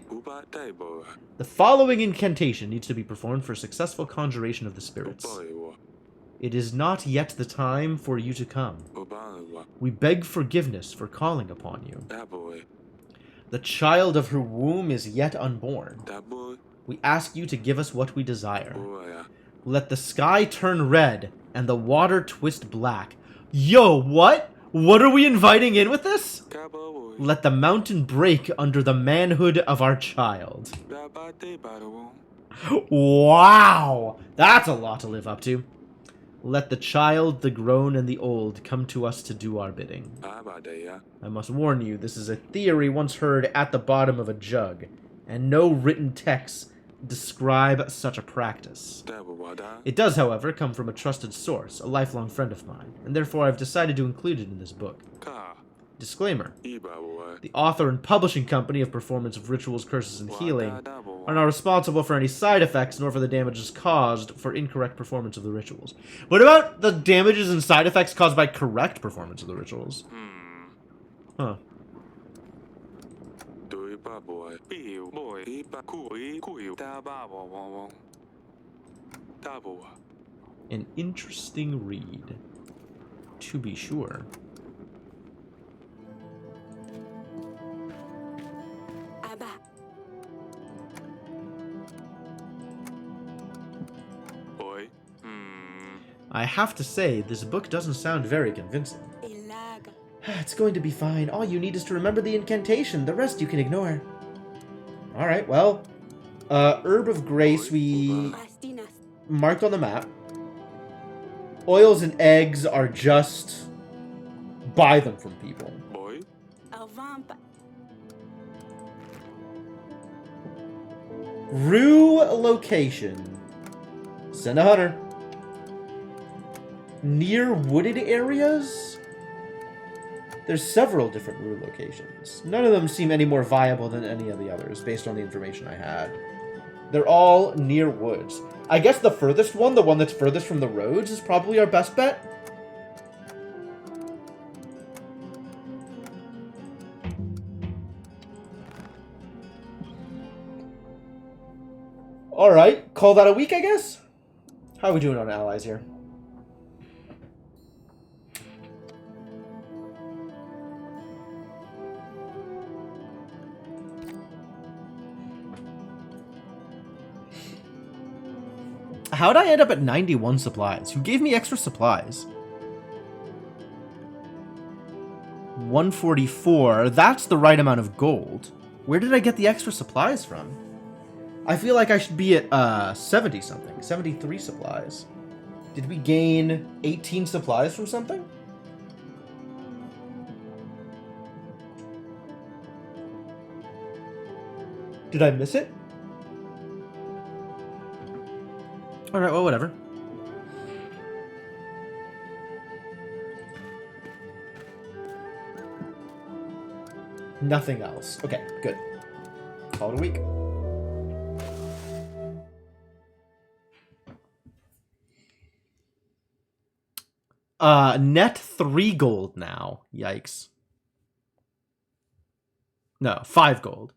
The following incantation needs to be performed for successful conjuration of the spirits. It is not yet the time for you to come. We beg forgiveness for calling upon you. The child of her womb is yet unborn. We ask you to give us what we desire. Let the sky turn red and the water twist black. Yo, what? What are we inviting in with this? Let the mountain break under the manhood of our child. Wow! That's a lot to live up to. Let the child, the grown, and the old come to us to do our bidding. I must warn you, this is a theory once heard at the bottom of a jug, and no written texts describe such a practice. It does, however, come from a trusted source, a lifelong friend of mine, and therefore I've decided to include it in this book. Disclaimer. The author and publishing company of Performance of Rituals, Curses, and Healing are not responsible for any side effects nor for the damages caused for incorrect performance of the rituals. What about the damages and side effects caused by correct performance of the rituals? Huh. boy. Ew, boy. Ipa, kuyu. Da ba wa wa wa. Da boy. An interesting read, to be sure. Aba. Boy. I have to say, this book doesn't sound very convincing. Ilaga. It's going to be fine. All you need is to remember the incantation. The rest you can ignore. Alright, well. Herb of Grace we Bastinas. marked on the map. Oils and eggs are just... buy them from people. Boy. Avampa. Rue location. Send a hunter. Near wooded areas? There's several different Rue locations. None of them seem any more viable than any of the others, based on the information I had. They're all near woods. I guess the furthest one, the one that's furthest from the roads, is probably our best bet. Alright, call that a week, I guess? How are we doing on allies here? How'd I end up at 91 supplies? Who gave me extra supplies? 144. That's the right amount of gold. Where did I get the extra supplies from? I feel like I should be at 70 something. 73 supplies. Did we gain 18 supplies from something? Did I miss it? Alright, well, whatever. Nothing else. Okay, good. Call it a week. Net 3 gold now. Yikes. No, 5 gold.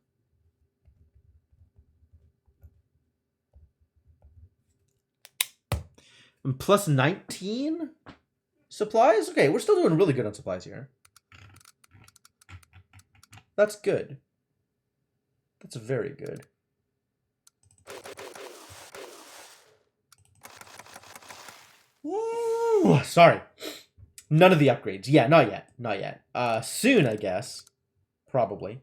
And plus 19 supplies? Okay, we're still doing really good on supplies here. That's good. That's very good. Ooh, sorry. None of the upgrades. Yeah, not yet. Not yet. Soon, I guess. Probably.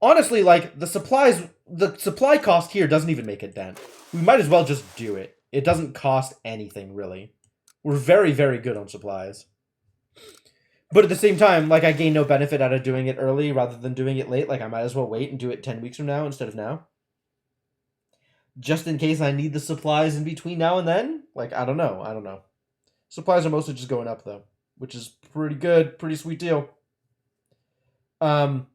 Honestly, like, the supply cost here doesn't even make a dent. We might as well just do it. It doesn't cost anything, really. We're very, very good on supplies. But at the same time, like, I gain no benefit out of doing it early rather than doing it late. Like, I might as well wait and do it 10 weeks from now instead of now. Just in case I need the supplies in between now and then. Like, I don't know. I don't know. Supplies are mostly just going up, though. Which is pretty good. Pretty sweet deal. Alright.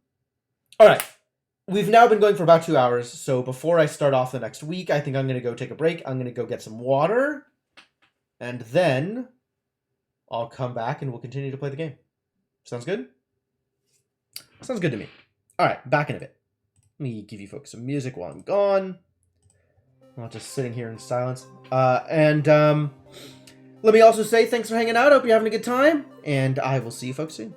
We've now been going for about 2 hours. So before I start off the next week, I think I'm going to go take a break. I'm going to go get some water. And then I'll come back and we'll continue to play the game. Sounds good? Sounds good to me. Alright, back in a bit. Let me give you folks some music while I'm gone. I'm not just sitting here in silence. Let me also say thanks for hanging out. Hope you're having a good time. And I will see you folks soon.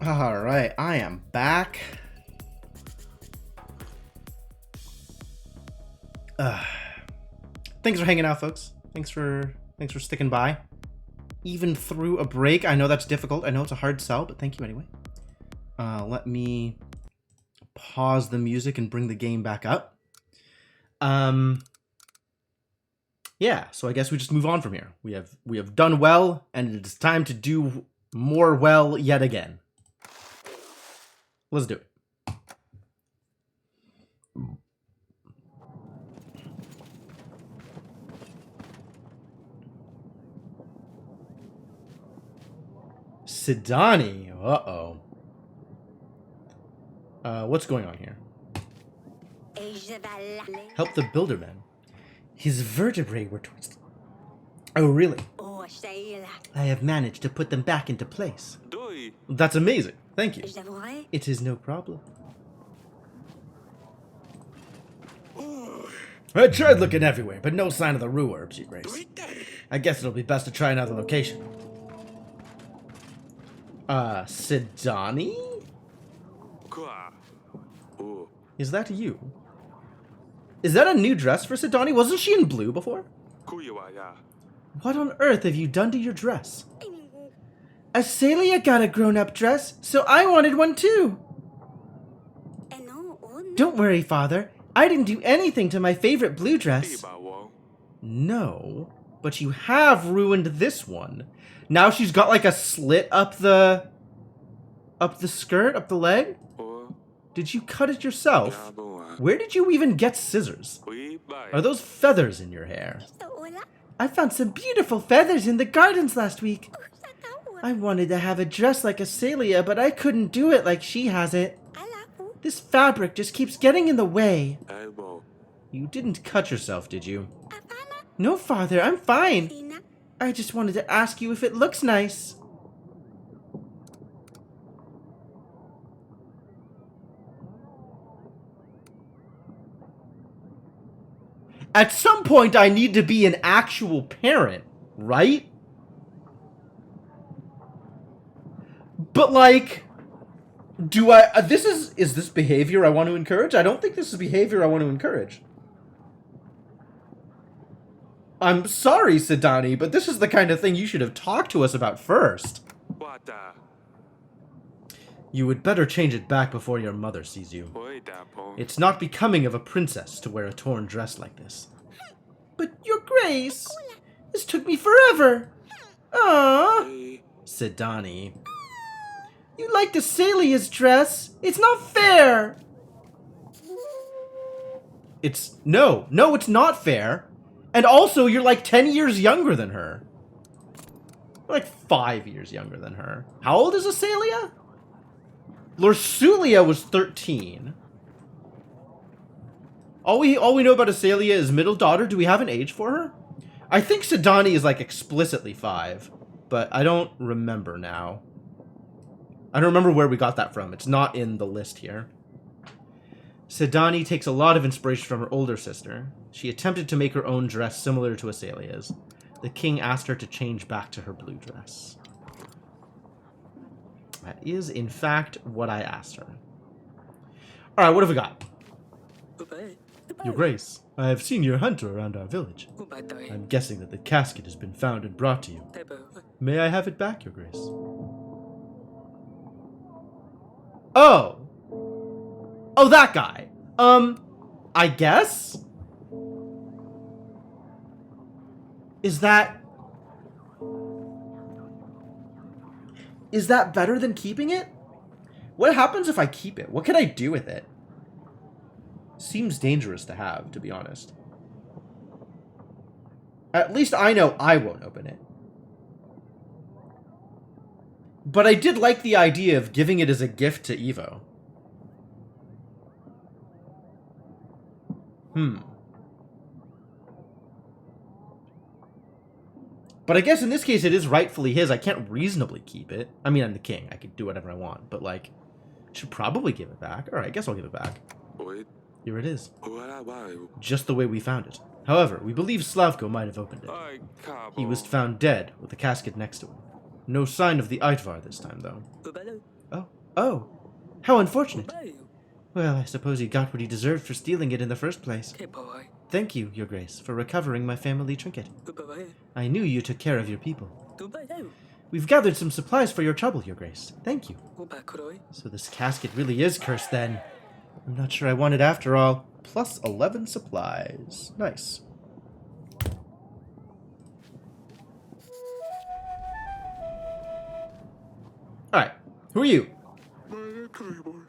Alright, I am back. Thanks for hanging out, folks. Thanks for sticking by. Even through a break. I know that's difficult. I know it's a hard sell, but thank you anyway. Let me pause the music and bring the game back up. Yeah, so I guess we just move on from here. We have done well, and it is time to do more well yet again. Let's do it. Sidani. Uh-oh. What's going on here? Help the Builderman. His vertebrae were twisted. Oh, really? I have managed to put them back into place. Doi. That's amazing. Thank you. It is no problem. I tried looking everywhere, but no sign of the rue herbs, Your Grace. I guess it'll be best to try another location. Sidani? Kwa. Oh. Is that you? Is that a new dress for Sidani? Wasn't she in blue before? Kuiwaya. What on earth have you done to your dress? Asalia got a grown-up dress, so I wanted one too. Don't worry, Father. I didn't do anything to my favorite blue dress. Ibawo. No, but you have ruined this one. Now she's got like a slit up the skirt, up the leg. Oh. Did you cut it yourself? Yaboa. Where did you even get scissors? Kuibai. Are those feathers in your hair? I found some beautiful feathers in the gardens last week. I wanted to have a dress like Asalia, but I couldn't do it like she has it. This fabric just keeps getting in the way. Aibo. You didn't cut yourself, did you? No, Father, I'm fine. I just wanted to ask you if it looks nice. At some point, I need to be an actual parent, right? But like, do I, is this behavior I want to encourage? I don't think this is behavior I want to encourage. I'm sorry, Sidani, but this is the kind of thing you should have talked to us about first. Wata. You would better change it back before your mother sees you. Oidapo. It's not becoming of a princess to wear a torn dress like this. But, Your Grace, this took me forever. Aww, Sidani. You liked Asalia's dress. It's not fair. No, it's not fair. And also, you're like 10 years younger than her. You're like 5 years younger than her. How old is Asalia? Lorsulia was 13. All we know about Asalia is middle daughter. Do we have an age for her? I think Sidani is like explicitly 5, but I don't remember now. I don't remember where we got that from. It's not in the list here. Sidani takes a lot of inspiration from her older sister. She attempted to make her own dress similar to Asalia's. The king asked her to change back to her blue dress. That is, in fact, what I asked her. Alright, what have we got? Your Grace, I have seen your hunter around our village. I'm guessing that the casket has been found and brought to you. May I have it back, Your Grace? Oh! Oh, that guy. I guess? Is that better than keeping it? What happens if I keep it? What can I do with it? Seems dangerous to have, to be honest. At least I know I won't open it. But I did like the idea of giving it as a gift to Evo. But I guess in this case it is rightfully his. I can't reasonably keep it. I mean, I'm the king. I could do whatever I want. But, like, should probably give it back. Alright, I guess I'll give it back. Here it is. Just the way we found it. However, we believe Slavko might have opened it. He was found dead with the casket next to him. No sign of the Aitvar this time, though. Oh. Oh, how unfortunate. Ubayo. Well, I suppose he got what he deserved for stealing it in the first place. Ke boy. Thank you, Your Grace, for recovering my family trinket. Ubayo. I knew you took care of your people. Ubayo. We've gathered some supplies for your trouble, Your Grace. Thank you. Ubakuroi. So this casket really is cursed then. I'm not sure I want it after all. Plus 11 supplies. Nice. Alright, who are you?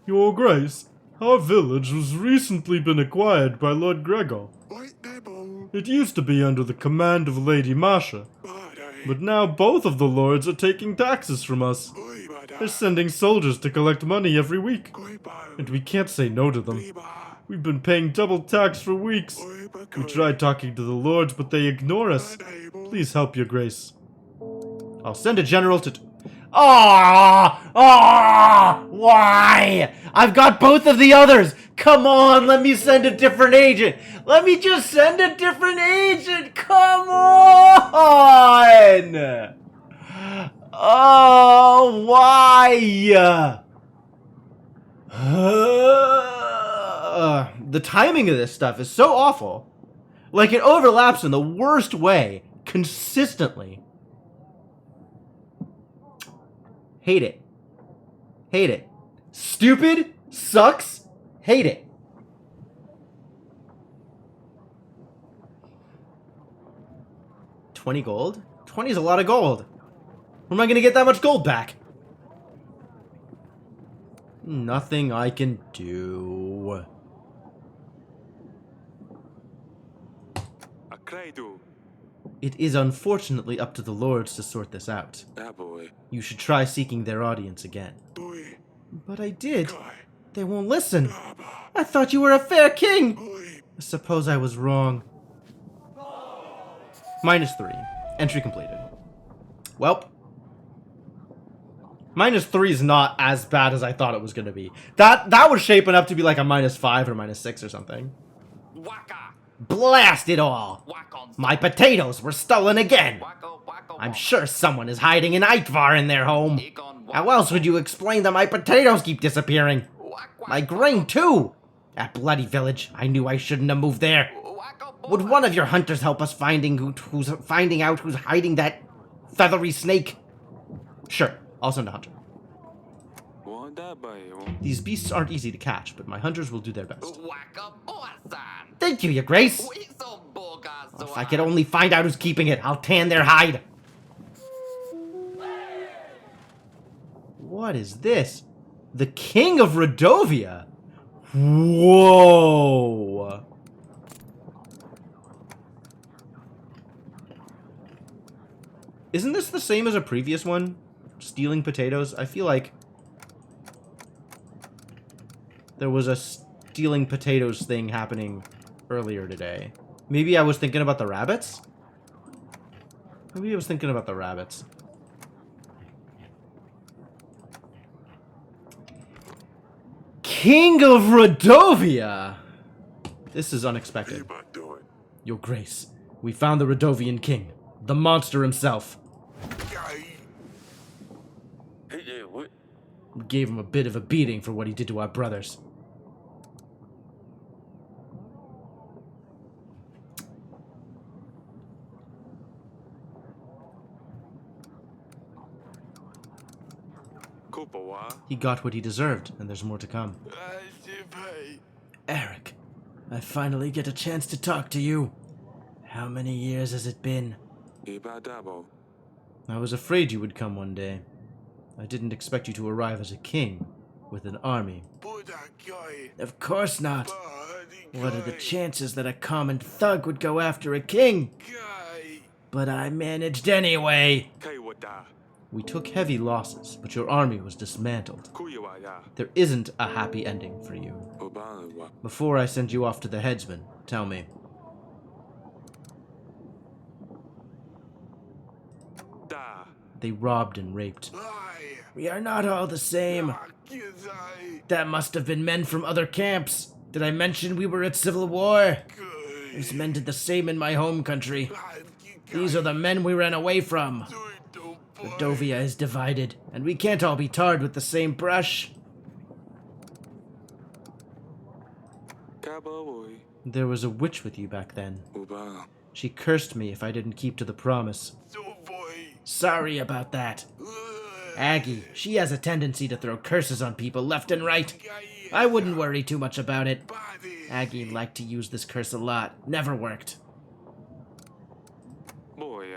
Your Grace, our village has recently been acquired by Lord Gregor. It used to be under the command of Lady Masha, but now both of the lords are taking taxes from us. They're sending soldiers to collect money every week, and we can't say no to them. We've been paying double tax for weeks. We tried talking to the lords, but they ignore us. Please help, Your Grace. I'll send a general to... Why? I've got both of the others. Come on, let me send a different agent. Let me just send a different agent. Come on. Oh, why? The timing of this stuff is so awful. Like, it overlaps in the worst way, consistently. Hate it. Hate it. Stupid. Sucks. Hate it. $20 gold? 20 is a lot of gold. Where am I going to get that much gold back? Nothing I can do. Akreidu. It is unfortunately up to the lords to sort this out. That boy. You should try seeking their audience again. But I did. They won't listen. I thought you were a fair king. I suppose I was wrong. -3. Entry completed. Welp. -3 is not as bad as I thought it was going to be. That was shaping up to be like a -5 or -6 or something. Blast it all! My potatoes were stolen again! I'm sure someone is hiding an Eitvar in their home. How else would you explain that my potatoes keep disappearing? My grain, too! That bloody village. I knew I shouldn't have moved there. Would one of your hunters help us finding out who's hiding that feathery snake? Sure, I'll send a hunter. These beasts aren't easy to catch, but my hunters will do their best. Thank you, Your Grace! If I could only find out who's keeping it, I'll tan their hide! What is this? The King of Rodovia? Whoa! Isn't this the same as a previous one? Stealing potatoes? I feel like there was a stealing potatoes thing happening earlier today. Maybe I was thinking about the rabbits? Maybe I was thinking about the rabbits. King of Rodovia! This is unexpected. Your Grace, we found the Rodovian king. The monster himself. We gave him a bit of a beating for what he did to our brothers. He got what he deserved, and there's more to come. Eric, I finally get a chance to talk to you. How many years has it been? I was afraid you would come one day. I didn't expect you to arrive as a king, with an army. Of course not. What are the chances that a common thug would go after a king? But I managed anyway. We took heavy losses, but your army was dismantled. There isn't a happy ending for you. Before I send you off to the headsman, tell me. They robbed and raped. We are not all the same. That must have been men from other camps. Did I mention we were at civil war? These men did the same in my home country. These are the men we ran away from. Rodovia is divided, and we can't all be tarred with the same brush. boy. There was a witch with you back then. Uba. She cursed me if I didn't keep to the promise. So boy. Sorry about that. Aggie, she has a tendency to throw curses on people left and right. I wouldn't worry too much about it. Aggie liked to use this curse a lot. Never worked. Boy,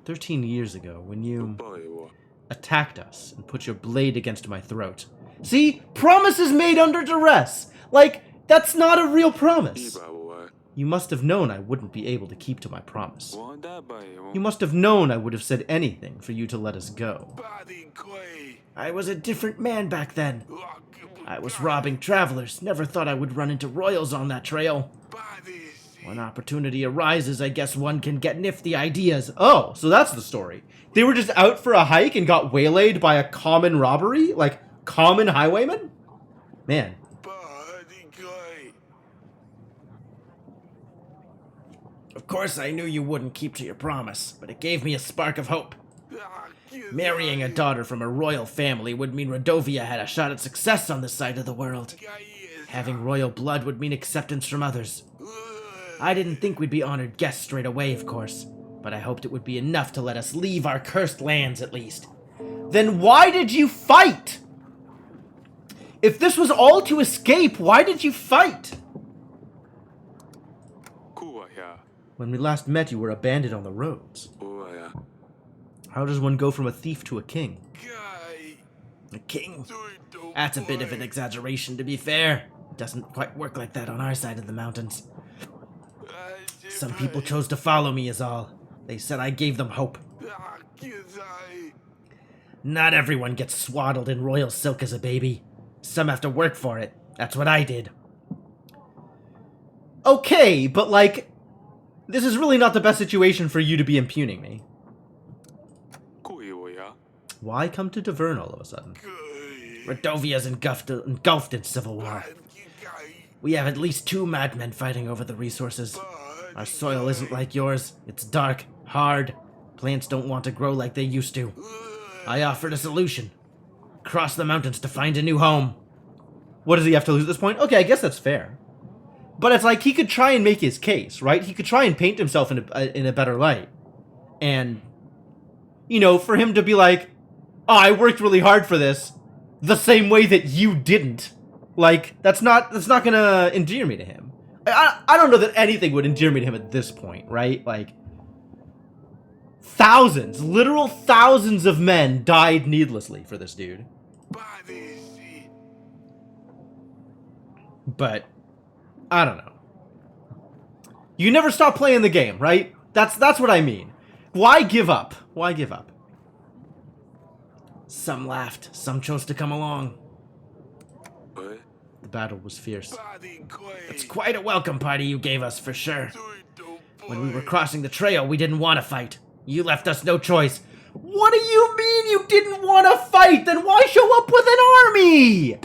13 years ago, when you boy. attacked us and put your blade against my throat. See? Promises made under duress! Like, that's not a real promise. You must have known I wouldn't be able to keep to my promise. You must have known I would have said anything for you to let us go. I was a different man back then. I was robbing travelers. Never thought I would run into royals on that trail. When opportunity arises, I guess one can get nifty ideas. Oh, so that's the story. They were just out for a hike and got waylaid by a common robbery? Like, common highwaymen? Man. Of course I knew you wouldn't keep to your promise, but it gave me a spark of hope. Marrying a daughter from a royal family would mean Rodovia had a shot at success on this side of the world. Having royal blood would mean acceptance from others. I didn't think we'd be honored guests straight away, of course, but I hoped it would be enough to let us leave our cursed lands at least. Then why did you fight? If this was all to escape, why did you fight? When we last met, you were abandoned on the roads. How does one go from a thief to a king? A king? That's a bit of an exaggeration, to be fair. It doesn't quite work like that on our side of the mountains. Some people chose to follow me is all. They said I gave them hope. Not everyone gets swaddled in royal silk as a baby. Some have to work for it. That's what I did. Okay, but like, this is really not the best situation for you to be impugning me. Why come to Davern all of a sudden? Rodovia's engulfed in civil war. We have at least 2 madmen fighting over the resources. Our soil isn't like yours. It's dark, hard. Plants don't want to grow like they used to. I offered a solution. Cross the mountains to find a new home. What does he have to lose at this point? Okay, I guess that's fair. But it's like he could try and make his case, right? He could try and paint himself in a better light. And, you know, for him to be like, oh, I worked really hard for this, the same way that you didn't. Like, that's not gonna endear me to him. I don't know that anything would endear me to him at this point, right? Like, thousands, literal thousands of men died needlessly for this dude. But I don't know. You never stop playing the game, right? That's what I mean. Why give up? Why give up? Some laughed, some chose to come along. The battle was fierce. It's quite a welcome party you gave us, for sure. When we were crossing the trail, we didn't want to fight. You left us no choice. What do you mean you didn't want to fight? Then why show up with an army?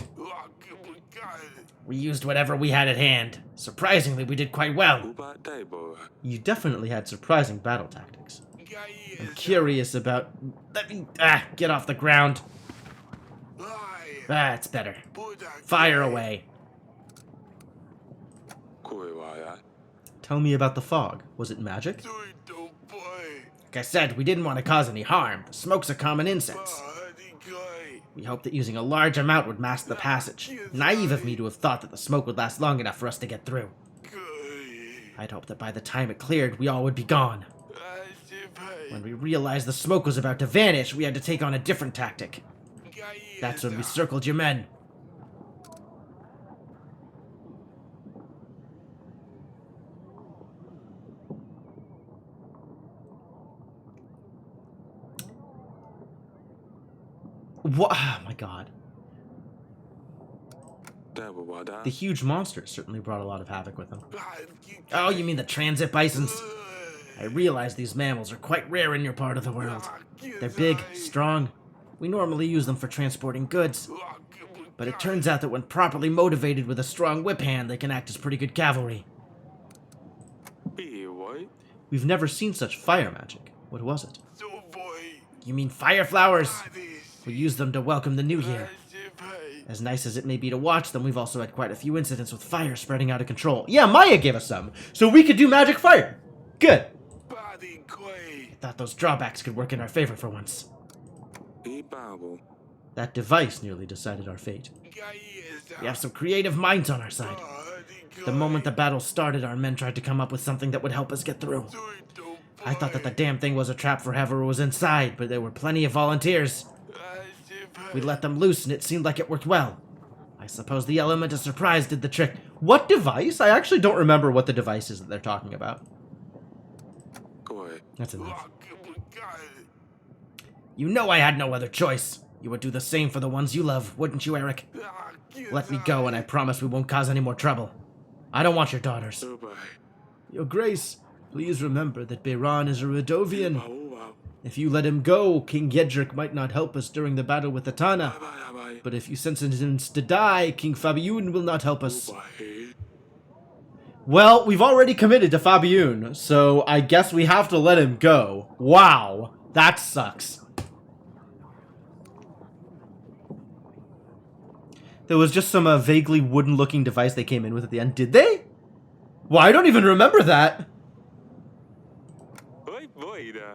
We used whatever we had at hand. Surprisingly, we did quite well. You definitely had surprising battle tactics. I'm curious about... Let me... get off the ground. It's better. Fire away. Tell me about the fog. Was it magic? Like I said, we didn't want to cause any harm. The smoke's a common incense. We hoped that using a large amount would mask the passage. Naive of me to have thought that the smoke would last long enough for us to get through. I'd hoped that by the time it cleared, we all would be gone. When we realized the smoke was about to vanish, we had to take on a different tactic. That's when we circled your men. What? Oh my god. The huge monsters certainly brought a lot of havoc with them. Oh, you mean the transit bisons? I realize these mammals are quite rare in your part of the world. They're big, strong. We normally use them for transporting goods. But it turns out that when properly motivated with a strong whip hand, they can act as pretty good cavalry. We've never seen such fire magic. What was it? You mean fire flowers? We use them to welcome the new year. As nice as it may be to watch them, we've also had quite a few incidents with fire spreading out of control. Yeah, Maya gave us some, so we could do magic fire. Good. Body quay. Thought those drawbacks could work in our favor for once. Ibabo. That device nearly decided our fate. We have some creative minds on our side. The moment the battle started, our men tried to come up with something that would help us get through. I thought that the damn thing was a trap for whoever was inside, but there were plenty of volunteers. We let them loose, and it seemed like it worked well. I suppose the element of surprise did the trick. What device? I actually don't remember what the device is that they're talking about. Koi. That's enough. You know I had no other choice. You would do the same for the ones you love, wouldn't you, Eric? Let me go, and I promise we won't cause any more trouble. I don't want your daughters. Dubai. Your Grace, please remember that Beiran is a Radovian. Bauba. If you let him go, King Jedrick might not help us during the battle with the Tana. Bye. But if you sentence him to die, King Fabiun will not help us. Bye. Well, we've already committed to Fabiun, so I guess we have to let him go. Wow, that sucks. There was just some vaguely wooden-looking device they came in with at the end. Did they? Well, I don't even remember that. Oi, boy, da.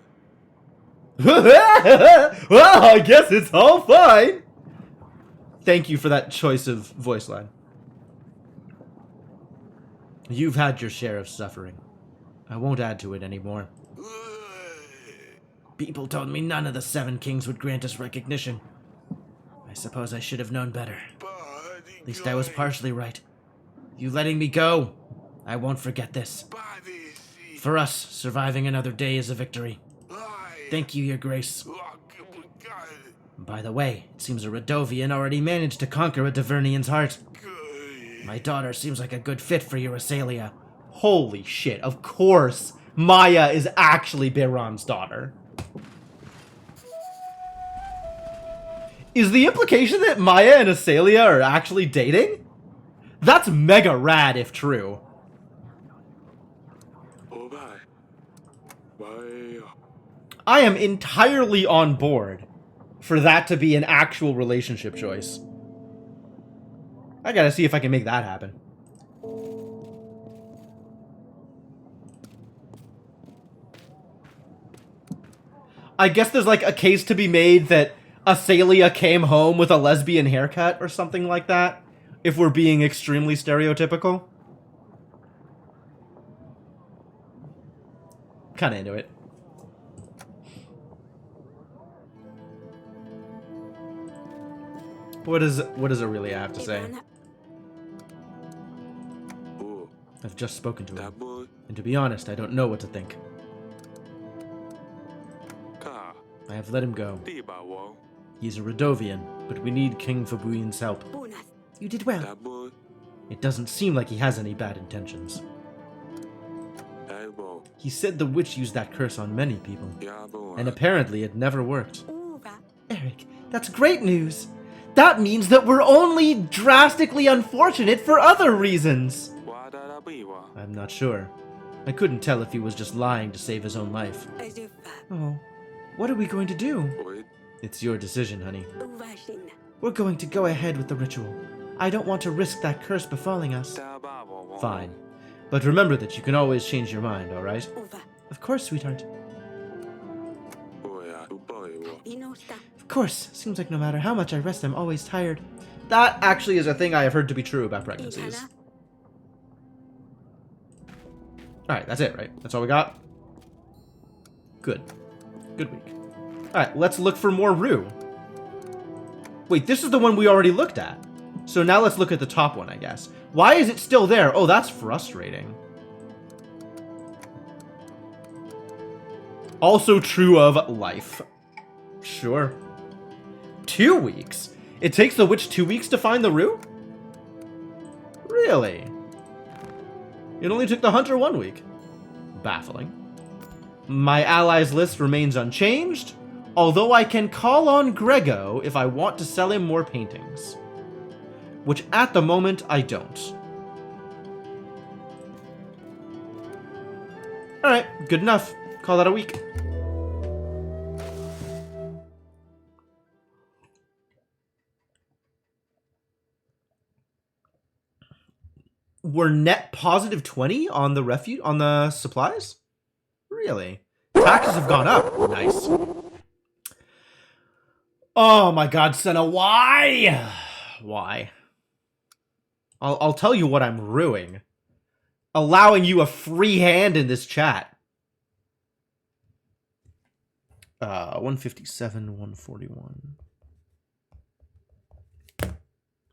Well, I guess it's all fine. Thank you for that choice of voice line. You've had your share of suffering. I won't add to it anymore. People told me none of the 7 kings would grant us recognition. I suppose I should have known better. At least I was partially right. You letting me go, I won't forget this. For us, surviving another day is a victory. Thank you, Your Grace. By the way, it seems a Radovian already managed to conquer a Tavernian's heart. My daughter seems like a good fit for your Asalia. Holy shit, of course Maya is actually Beiran's daughter. Is the implication that Maya and Asalia are actually dating? That's mega rad if true. Oh, bye. Bye. I am entirely on board for that to be an actual relationship choice. I gotta see if I can make that happen. I guess there's like a case to be made that Asalia came home with a lesbian haircut or something like that, if we're being extremely stereotypical. Kinda into it. What does Aurelia have to say? Ivana, Oh, I've just spoken to him, that boy. and to be honest, I don't know what to think. Ka. I have let him go. Tiba wall. He's a Radovian, but we need King Fabuin's help. Bunas, You did well. That boy. It doesn't seem like he has any bad intentions. Elbow. He said the witch used that curse on many people, Yabo. and apparently it never worked. Uva, Eric, that's great news. That means that we're only drastically unfortunate for other reasons. Wada biwa. I'm not sure. I couldn't tell if he was just lying to save his own life. Azufa, Oh, what are we going to do? Oi. It's your decision, honey. Uvashina, We're going to go ahead with the ritual. I don't want to risk that curse befalling us. Taba wall. Fine. But remember that you can always change your mind, alright? Uva, Of course, sweetheart. Boya. Boy wall. Inosta, Of course. Seems like no matter how much I rest, I'm always tired. That actually is a thing I have heard to be true about pregnancies. Ivana, Alright, that's it, right? That's all we got? Good. Good week. Alright, let's look for more Rue. Wait, this is the one we already looked at. So now let's look at the top one, I guess. Why is it still there? Oh, that's frustrating. Also true of life. Sure. 2 weeks? It takes the witch 2 weeks to find the Rue? Really? It only took the hunter 1 week. Baffling. My allies list remains unchanged, although I can call on Grego if I want to sell him more paintings. Which at the moment I don't. Alright, good enough. Call that a week. We're net positive 20 on the on the supplies? Really? Taxes have gone up. Nice. Oh my god, Senna, why? Why? I'll tell you what I'm ruining. Allowing you a free hand in this chat. 157, 141.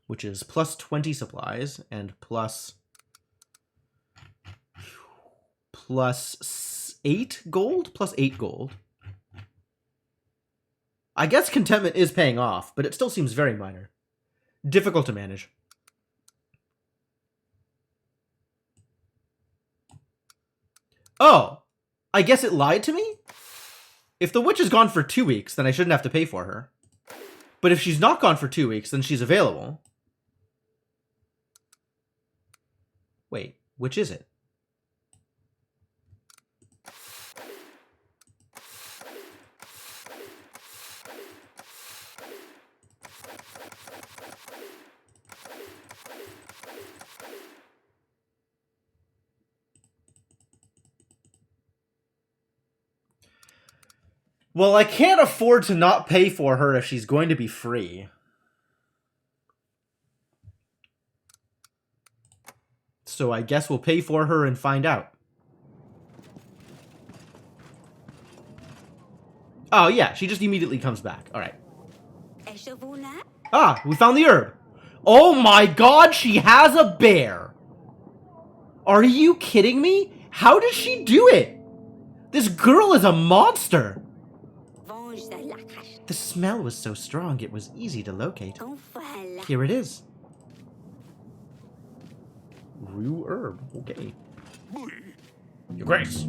Which is plus 20 supplies and plus 8 gold? Plus 8 gold. I guess contentment is paying off, but it still seems very minor. Difficult to manage. Oh, I guess it lied to me? If the witch is gone for 2 weeks, then I shouldn't have to pay for her. But if she's not gone for 2 weeks, then she's available. Wait, which is it? Well, I can't afford to not pay for her if she's going to be free. So I guess we'll pay for her and find out. Oh, yeah, she just immediately comes back. All right. Ah, we found the herb. Oh my god, she has a bear. Are you kidding me? How does she do it? This girl is a monster. The smell was so strong it was easy to locate. Here it is. Rue herb. Okay. Your Grace.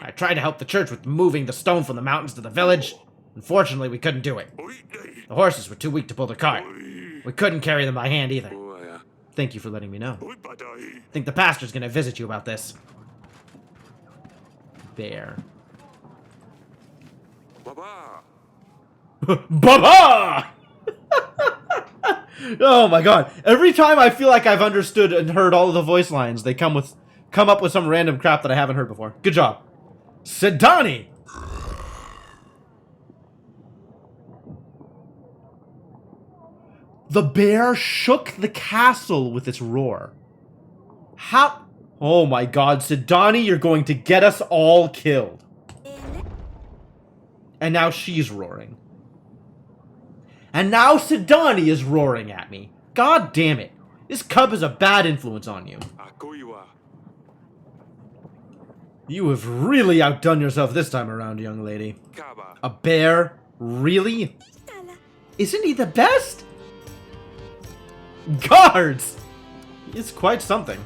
I tried to help the church with moving the stone from the mountains to the village. Unfortunately, we couldn't do it. The horses were too weak to pull the cart. We couldn't carry them by hand either. Thank you for letting me know. I think the pastor's gonna visit you about this. Bear. Baba! Oh my god. Every time I feel like I've understood and heard all of the voice lines, they come up with some random crap that I haven't heard before. Good job. Sidani! The bear shook the castle with its roar. How? Oh my god, Sidani, you're going to get us all killed. And now she's roaring. And now Sidani is roaring at me. God damn it. This cub is a bad influence on you. You have really outdone yourself this time around, young lady. A bear? Really? Isn't he the best? Guards! It's quite something.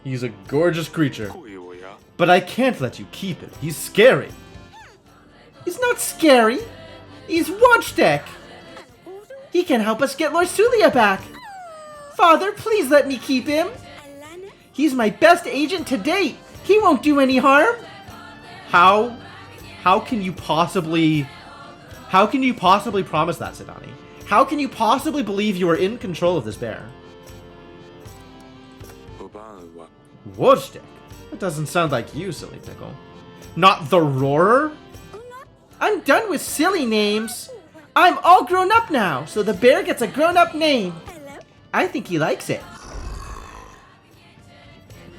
He's a gorgeous creature. But I can't let you keep him. He's scary. He's not scary. He's Watchdeck. He can help us get Lord Sulia back. Father, please let me keep him. He's my best agent to date. He won't do any harm. How can you possibly promise that, Sidani? How can you possibly believe you are in control of this bear? Watchdeck? That doesn't sound like you, Silly Pickle. Not the Roarer? I'm done with silly names. I'm all grown up now, so the bear gets a grown-up name. I think he likes it.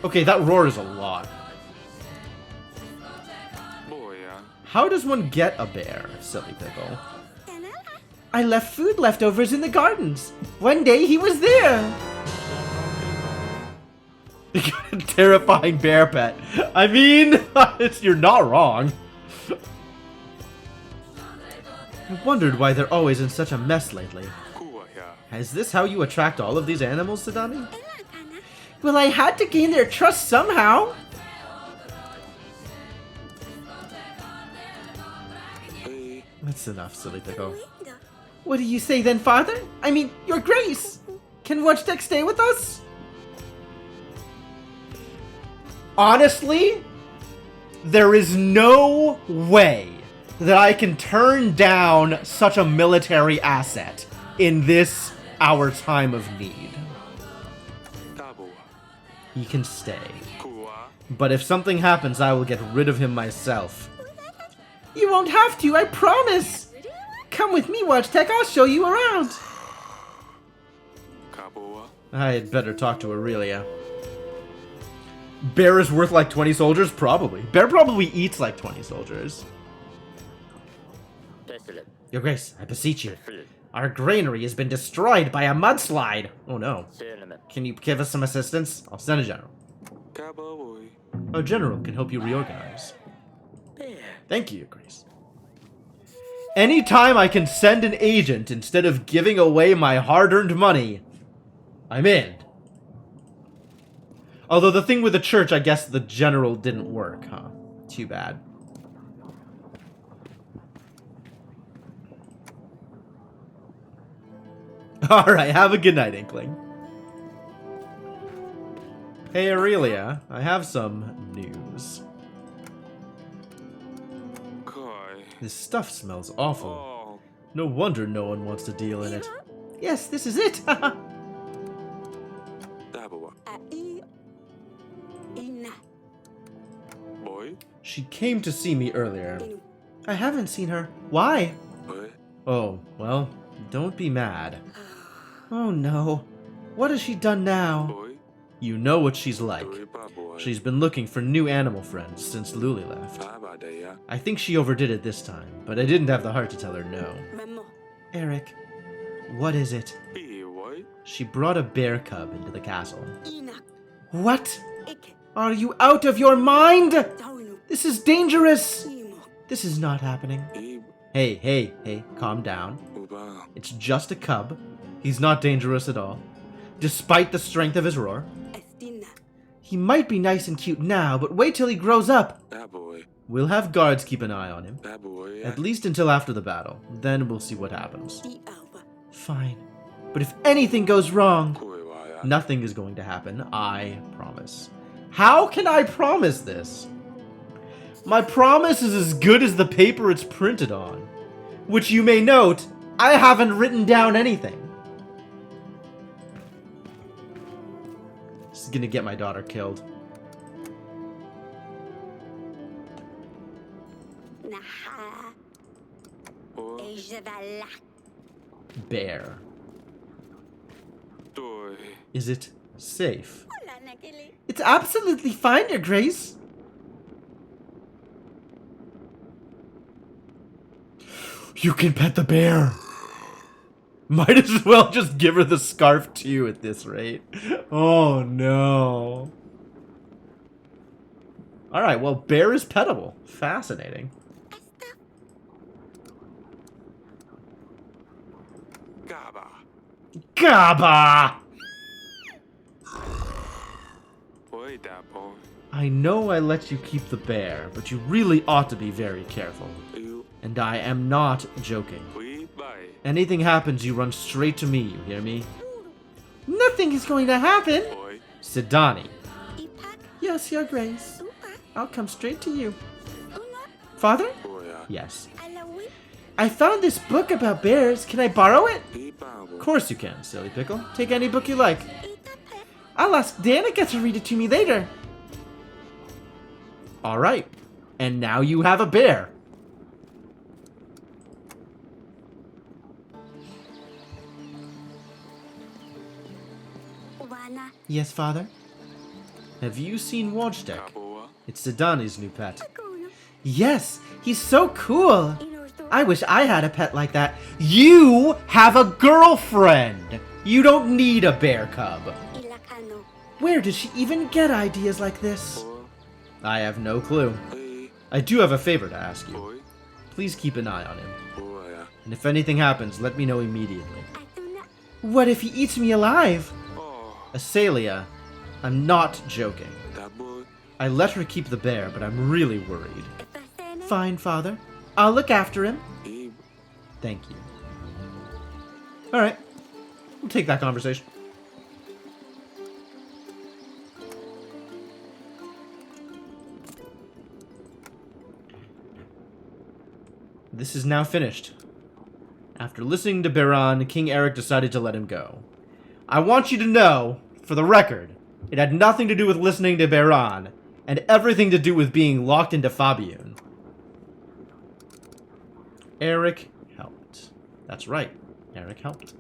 Okay, that roar is a lot. How does one get a bear, Silly Pickle? I left food leftovers in the gardens. One day he was there. Terrifying bear pet. I mean, you're not wrong. I wondered why they're always in such a mess lately. Is this how you attract all of these animals, Sidani? Well, I had to gain their trust somehow. That's enough, Silly Pickle. What do you say then, Father? I mean, Your Grace! Can Watchdeck stay with us? Honestly, there is no way that I can turn down such a military asset in this, our time of need. He can stay. Kua. But if something happens, I will get rid of him myself. You won't have to, I promise! Come with me, Watchtech, I'll show you around! Kaboa. I had better talk to Aurelia. Bear is worth like 20 soldiers? Probably. Bear probably eats like 20 soldiers. Your Grace, I beseech you. Our granary has been destroyed by a mudslide. Oh no. Can you give us some assistance? I'll send a general. Kaboy. A general can help you reorganize. Thank you, Your Grace. Anytime I can send an agent instead of giving away my hard-earned money, I'm in. Although the thing with the church, I guess the general didn't work, huh? Too bad. Alright, have a good night, Inkling. Hey, Aurelia, I have some news. Kai. This stuff smells awful. Oh. No wonder no one wants to deal in it. Yes, this is it! Daboa. Ai. Ina. Boy. She came to see me earlier. Inu. I haven't seen her. Why? Boy. Oh, well, don't be mad. Oh no. What has she done now? Boy. You know what she's like. Boy. She's been looking for new animal friends since Luli left. Abadaya. I think she overdid it this time, but I didn't have the heart to tell her no. Mamo. Eric, what is it? Boy. She brought a bear cub into the castle. Ina. What? Ike. Are you out of your mind? Taunu. This is dangerous! Imo. This is not happening. Hey, calm down. Uba. It's just a cub. He's not dangerous at all. Despite the strength of his roar. Estina. He might be nice and cute now, but wait till he grows up. Daboy. We'll have guards keep an eye on him. Daboy. At least until after the battle. Then we'll see what happens. I alba. Fine. But if anything goes wrong, Kuiwaya. nothing is going to happen. I promise. How can I promise this? My promise is as good as the paper it's printed on. Which you may note, I haven't written down anything. This is gonna get my daughter killed. Naha. Boy. Ejavala. Bear. Toy. Is it safe? Hola, Nakili. It's absolutely fine, Your Grace. You can pet the bear. Might as well just give her the scarf too at this rate. Oh no. Alright, well, bear is petable. Fascinating. Gaba. Gaba! Boy. Daboy. I know I let you keep the bear, but you really ought to be very careful. You. And I am not joking. We. Bye. Anything happens, you run straight to me, you hear me? Nothing is going to happen! Boy. Sidani. Ipak. Yes, Your Grace. Upa. I'll come straight to you. Una. Father? Boya. Yes. Alawi. I found this book about bears. Can I borrow it? Ibabo. Of course you can, silly pickle. Take any book you like. Itape. I'll ask Danica to read it to me later. Alright. And now you have a bear. Wana. Yes, Father? Have you seen Watchtech? Kaboa. It's Sidani's new pet. Kuno. Yes, he's so cool. Inorto. I wish I had a pet like that. You have a girlfriend. You don't need a bear cub. Ilakano. Where does she even get ideas like this? Boy. I have no clue. Hey. I do have a favor to ask you. Boy. Please keep an eye on him. Boya. And if anything happens, let me know immediately. Atuna. What if he eats me alive? Oh. Asalia, I'm not joking. Daboy. I let her keep the bear, but I'm really worried. Epasene. Fine, Father. I'll look after him. Ib. Thank you. Alright. We'll take that conversation. This is now finished. After listening to Biran, King Eric decided to let him go. I want you to know, for the record, It had nothing to do with listening to Beran, and everything to do with being locked into Fabian. Eric helped. That's right. Eric helped.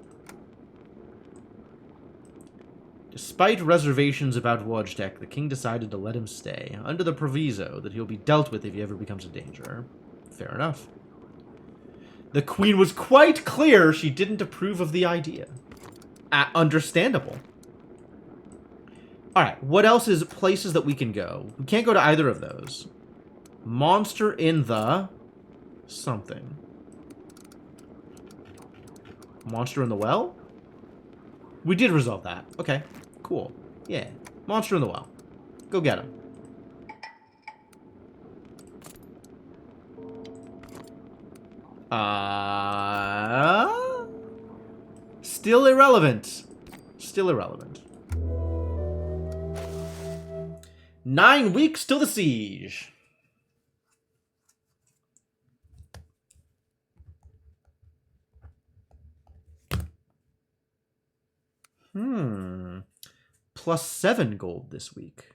Despite reservations about Wojtek, the king decided to let him stay, under the proviso that he'll be dealt with if he ever becomes a danger. Fair enough. The queen was quite clear she didn't approve of the idea. Understandable. Alright, what else is places that we can go? We can't go to either of those. Monster in the... something. Monster in the well? We did resolve that. Okay, cool. Yeah, monster in the well. Go get him. Still irrelevant. Still irrelevant. 9 weeks till the siege. +7 gold this week.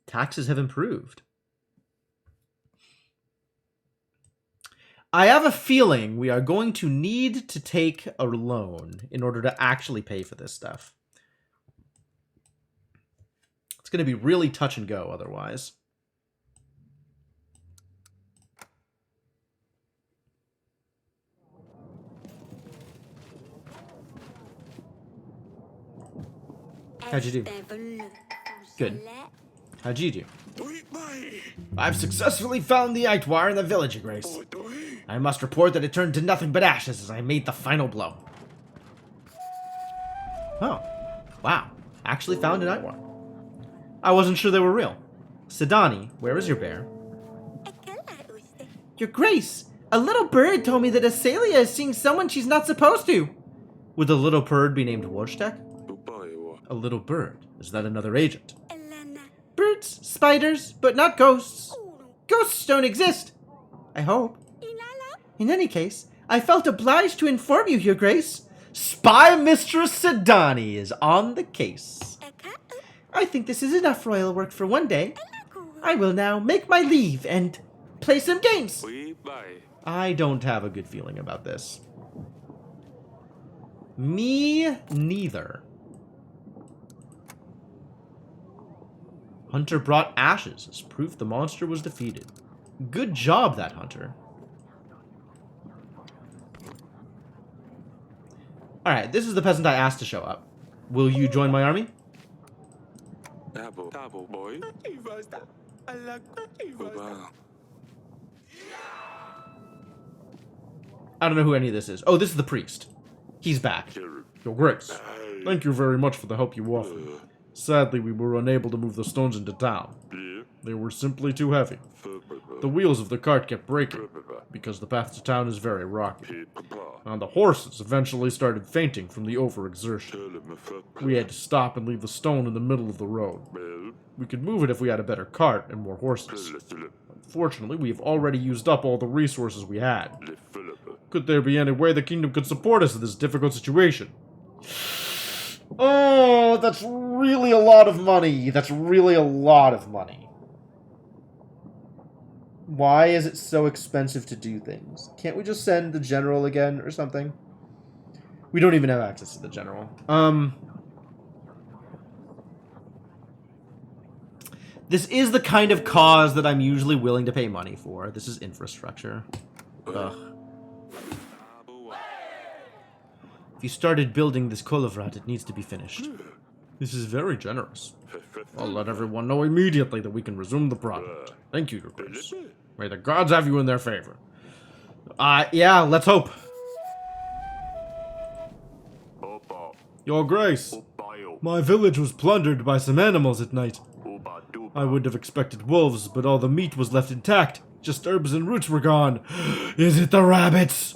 Taxes have improved. I have a feeling we are going to need to take a loan in order to actually pay for this stuff. It's going to be really touch and go otherwise. How'd you do? Good. How'd you do? I've successfully found the Eitwar in the village, Your Grace. I must report that it turned to nothing but ashes as I made the final blow. Oh. Wow. Actually found an Eitwar. I wasn't sure they were real. Sidani, where is your bear? Your Grace, a little bird told me that Asalia is seeing someone she's not supposed to. Would the little bird be named Wojtek? A little bird. Is that another agent? Birds, spiders, but not ghosts. Ghosts don't exist. I hope. In any case, I felt obliged to inform you, Your Grace. Spy Mistress Sidani is on the case. I think this is enough royal work for one day. I will now make my leave and play some games. I don't have a good feeling about this. Me neither. Hunter brought ashes as proof the monster was defeated. Good job, that hunter. Alright, this is the peasant I asked to show up. Will you join my army? I don't know who any of this is. Oh, this is the priest. He's back. Your Grace, thank you very much for the help you offered. Sadly, we were unable to move the stones into town. They were simply too heavy. The wheels of the cart kept breaking, because the path to town is very rocky. And the horses eventually started fainting from the overexertion. We had to stop and leave the stone in the middle of the road. We could move it if we had a better cart and more horses. Unfortunately, we have already used up all the resources we had. Could there be any way the kingdom could support us in this difficult situation? Oh, that's really a lot of money. That's really a lot of money. Why is it so expensive to do things? Can't we just send the general again or something? We don't even have access to the general. This is the kind of cause that I'm usually willing to pay money for. This is infrastructure. Ugh. If you started building this Kolovrat, it needs to be finished. This is very generous. I'll let everyone know immediately that we can resume the project. Thank you, Your Grace. May the gods have you in their favor. Yeah, let's hope. Your Grace, my village was plundered by some animals at night. I would have expected wolves, but all the meat was left intact. Just herbs and roots were gone. Is it the rabbits?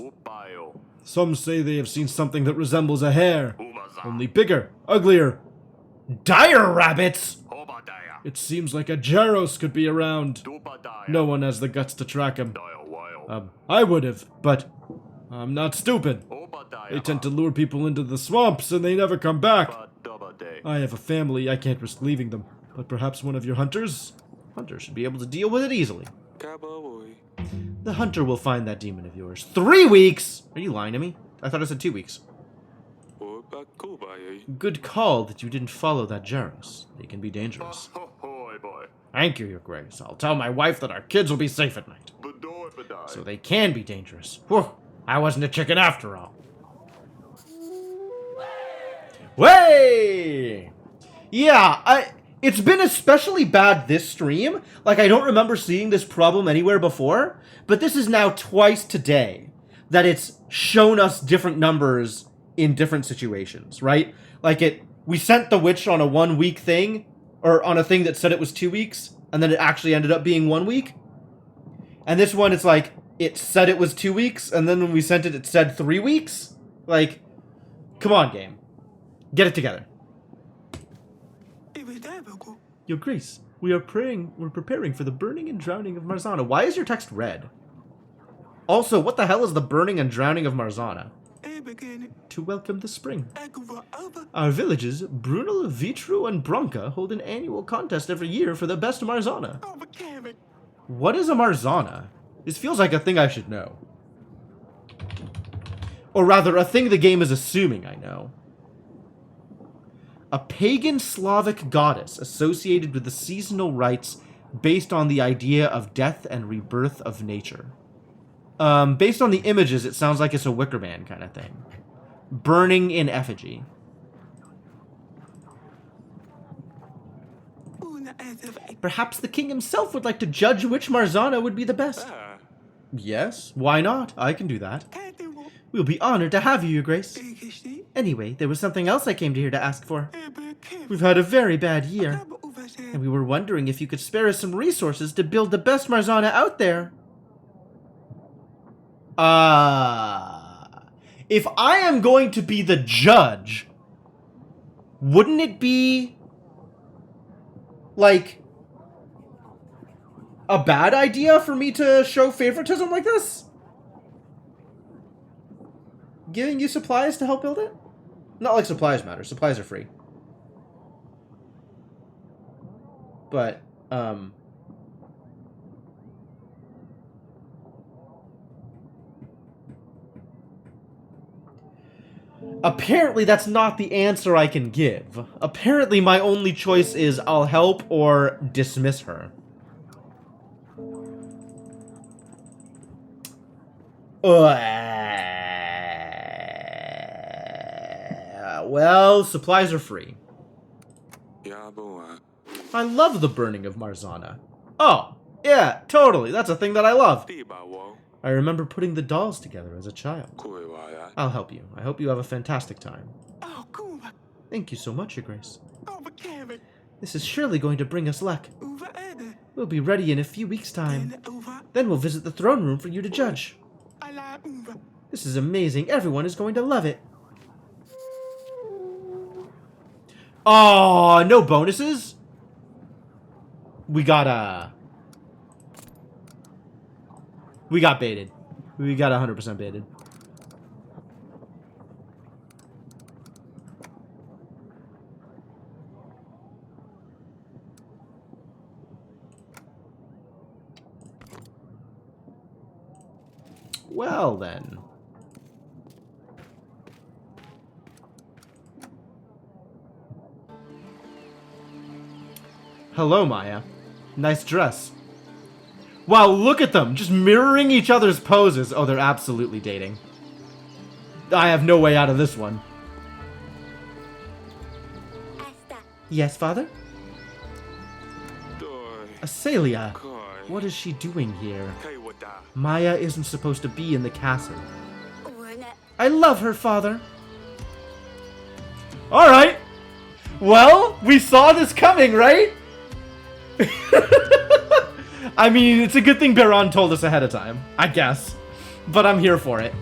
Some say they have seen something that resembles a hare, only bigger, uglier. Dire rabbits! It seems like a Jaros could be around. No one has the guts to track him. I would have, but I'm not stupid. They tend to lure people into the swamps and they never come back. day. I have a family, I can't risk leaving them. But perhaps one of your hunters? Hunters should be able to deal with it easily. Cowboy. The hunter will find that demon of yours. 3 weeks? Are you lying to me? I thought I said 2 weeks. Good call that you didn't follow that Jaros. They can be dangerous. Oh, boy. Thank you, Your Grace. I'll tell my wife that our kids will be safe at night. Bedoy, bedai. So they can be dangerous. Whew, I wasn't a chicken after all. Way! Yeah, it's been especially bad this stream. Like, I don't remember seeing this problem anywhere before, but this is now twice today that it's shown us different numbers in different situations, right? Like, we sent the witch on a 1 week thing, or on a thing that said it was 2 weeks, and then it actually ended up being 1 week. And this one, it's like, it said it was 2 weeks, and then when we sent it, it said 3 weeks? Like, come on, game. Get it together. Your Grace, we're preparing for the burning and drowning of Marzana. Why is your text red? Also, what the hell is the burning and drowning of Marzana? To welcome the spring. Our villages, Brunel, Vitru, and Bronca, hold an annual contest every year for the best Marzana. What is a Marzana? This feels like a thing I should know. Or rather, a thing the game is assuming I know. A pagan Slavic goddess associated with the seasonal rites based on the idea of death and rebirth of nature. Based on the images, it sounds like it's a Wicker Man kind of thing. Burning in effigy. Perhaps the king himself would like to judge which Marzana would be the best. Yes, why not? I can do that. We'll be honored to have you, Your Grace. Anyway, there was something else I came here to ask for. We've had a very bad year, and we were wondering if you could spare us some resources to build the best Marzana out there. If I am going to be the judge, wouldn't it be, like, a bad idea for me to show favoritism like this? Giving you supplies to help build it? Not like supplies matter. Supplies are free. But, apparently that's not the answer I can give. Apparently my only choice is I'll help or dismiss her. Well, supplies are free. I love the burning of Marzana. Oh, yeah, totally. That's a thing that I love. I remember putting the dolls together as a child. I'll help you. I hope you have a fantastic time. Thank you so much, Your Grace. This is surely going to bring us luck. We'll be ready in a few weeks' time. Then we'll visit the throne room for you to judge. This is amazing. Everyone is going to love it. Oh, no bonuses? We got baited. We got 100% baited. Well, then. Hello, Maya. Nice dress. Wow, look at them! Just mirroring each other's poses. Oh, they're absolutely dating. I have no way out of this one. Asta. Yes, father? Asalia, what is she doing here? Maya isn't supposed to be in the castle. Una. I love her, father. Alright. Well, we saw this coming, right? I mean, it's a good thing Baron told us ahead of time, I guess. But I'm here for it.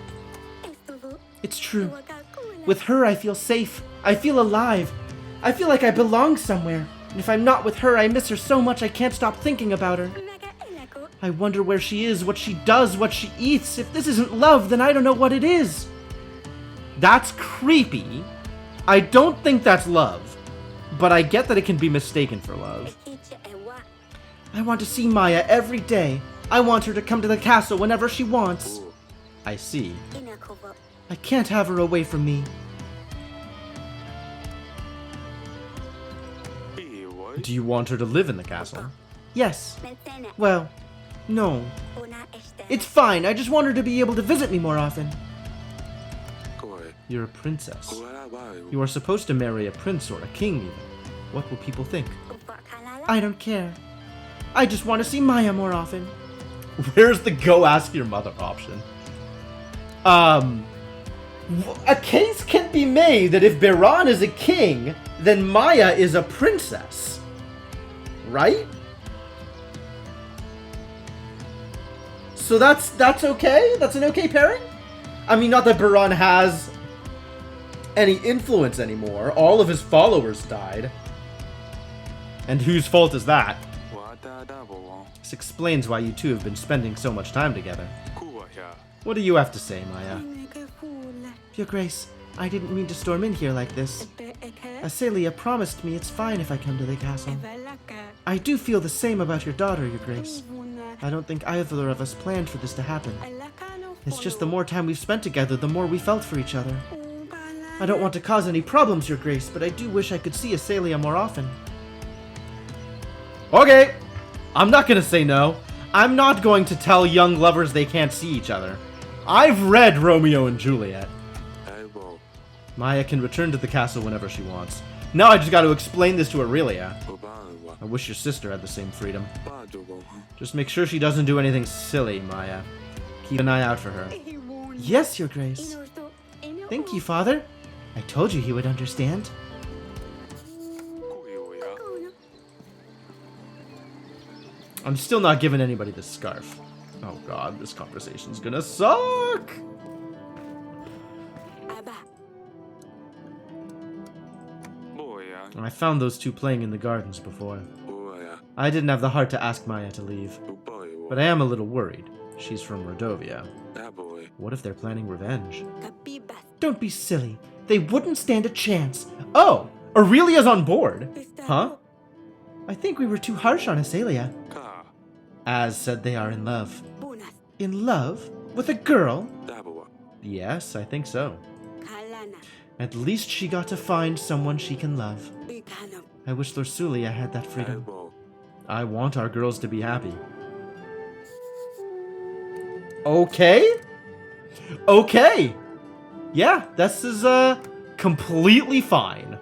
Estuvo. It's true. Wakakula. With her, I feel safe. I feel alive. I feel like I belong somewhere. And if I'm not with her, I miss her so much I can't stop thinking about her. Nagailako. I wonder where she is, what she does, what she eats. If this isn't love, then I don't know what it is. That's creepy. I don't think that's love. but I get that it can be mistaken for love. Ikicha ewa. I want to see Maya every day. I want her to come to the castle whenever she wants. Oh. I see. Inakovo. I can't have her away from me. Iwoi. Do you want her to live in the castle? Yes. Mencena. Well, no. Una este. It's fine. I just want her to be able to visit me more often. Koi. You're a princess. Kuarabayu. You are supposed to marry a prince or a king even. What will people think? Upa kalala. I don't care. I just want to see Maya more often. Where's the go ask your mother option? A case can be made that if Biran is a king, then Maya is a princess. Right? So that's okay? That's an okay pairing? I mean, not that Biran has any influence anymore. All of his followers died. And whose fault is that? Wadadabo. This explains why you two have been spending so much time together. Kuaya. What do you have to say, Maya? Inekefula. Your Grace, I didn't mean to storm in here like this. Epe eke. Acelia promised me it's fine if I come to the castle. Evelaka. I do feel the same about your daughter, Your Grace. Ivuna. I don't think either of us planned for this to happen. Alakano It's just the folo. more time we've spent together, the more we felt for each other. Unkala. I don't want to cause any problems, Your Grace, but I do wish I could see Acelia more often. Okay, I'm not gonna say no. I'm not going to tell young lovers they can't see each other. I've read Romeo and Juliet. Aibo. Maya can return to the castle whenever she wants. Now I just got to explain this to Aurelia. Ubawa. I wish your sister had the same freedom. Badugo. Just make sure she doesn't do anything silly, Maya. Keep an eye out for her. Iwuna. Yes, Your Grace. Inoto. Ino. Thank you, Father. I told you he would understand. Kuyoya. Uno. I'm still not giving anybody this scarf. Oh god, this conversation's gonna suck! Aba. Boya. I found those two playing in the gardens before. Uaya. I didn't have the heart to ask Maya to leave, Uboyo. but I am a little worried. She's from Rodovia. Daboy. What if they're planning revenge? Kapibas. Don't be silly. They wouldn't stand a chance. Oh, Aurelia's on board. Huh? I think we were too harsh on Acelia. Ka. Az said they are in love. Bunas. In love? With a girl? Daboa. Yes, I think so. Kalana. At least she got to find someone she can love. Bikano. I wish Lorsulia had that freedom. Aibo. I want our girls to be happy. Okay? Okay! Yeah, this is, completely fine.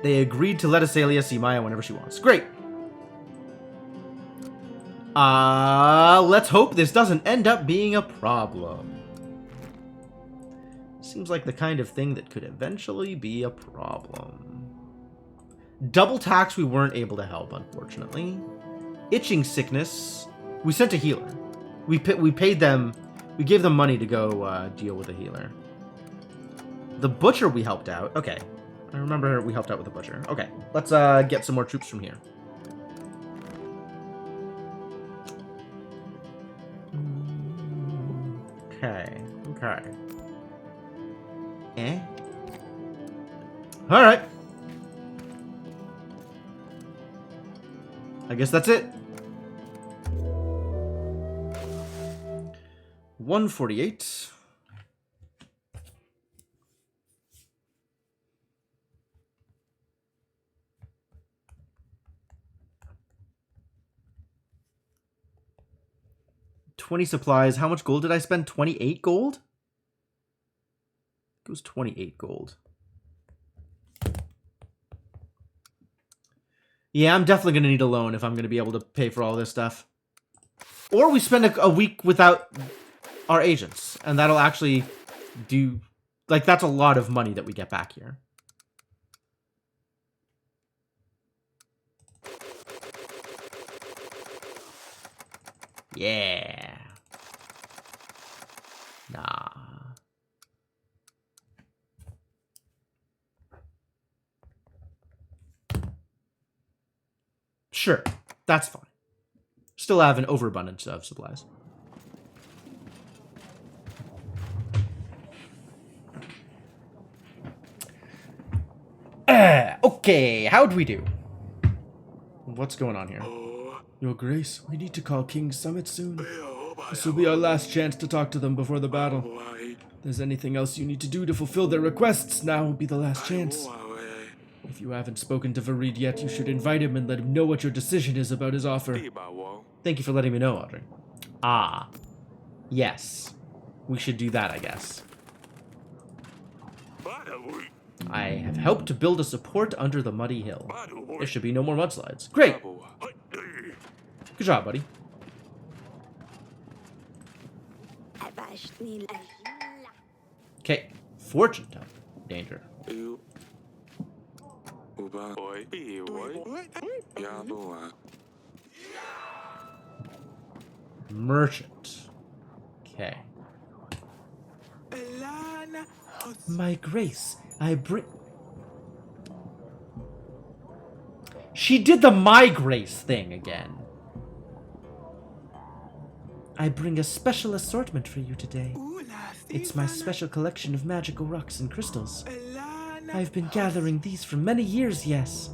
They agreed to let Acelia see Maya whenever she wants. Great! Let's hope this doesn't end up being a problem. Seems like the kind of thing that could eventually be a problem. Double tax we weren't able to help, unfortunately. Itching sickness, we sent a healer. We paid them, we gave them money to go deal with a healer. The butcher we helped out. Okay, I remember we helped out with the butcher. Okay, let's get some more troops from here. Okay, okay. Eh? Alright. I guess that's it. 148. $20 supplies. How much gold did I spend? 28 gold? It was 28 gold. Yeah, I'm definitely going to need a loan if I'm going to be able to pay for all this stuff. Or we spend a week without our agents, and that'll actually do... Like, that's a lot of money that we get back here. Yeah. Nah. Sure, that's fine. Still have an overabundance of supplies. Okay, how'd we do? What's going on here? Your Grace, we need to call King's Summit soon. This will be our last chance to talk to them before the battle. If there's anything else you need to do to fulfill their requests, now will be the last chance. If you haven't spoken to Farid yet, you should invite him and let him know what your decision is about his offer. Thank you for letting me know, Audrey. Ah. Yes. We should do that, I guess. I have helped to build a support under the muddy hill. There should be no more mudslides. Great! Good job, buddy. Okay. Fortune teller. Danger. Merchant. Okay. My Grace, I bring... She did the My Grace thing again. I bring a special assortment for you today. It's my special collection of magical rocks and crystals. I've been gathering these for many years, yes.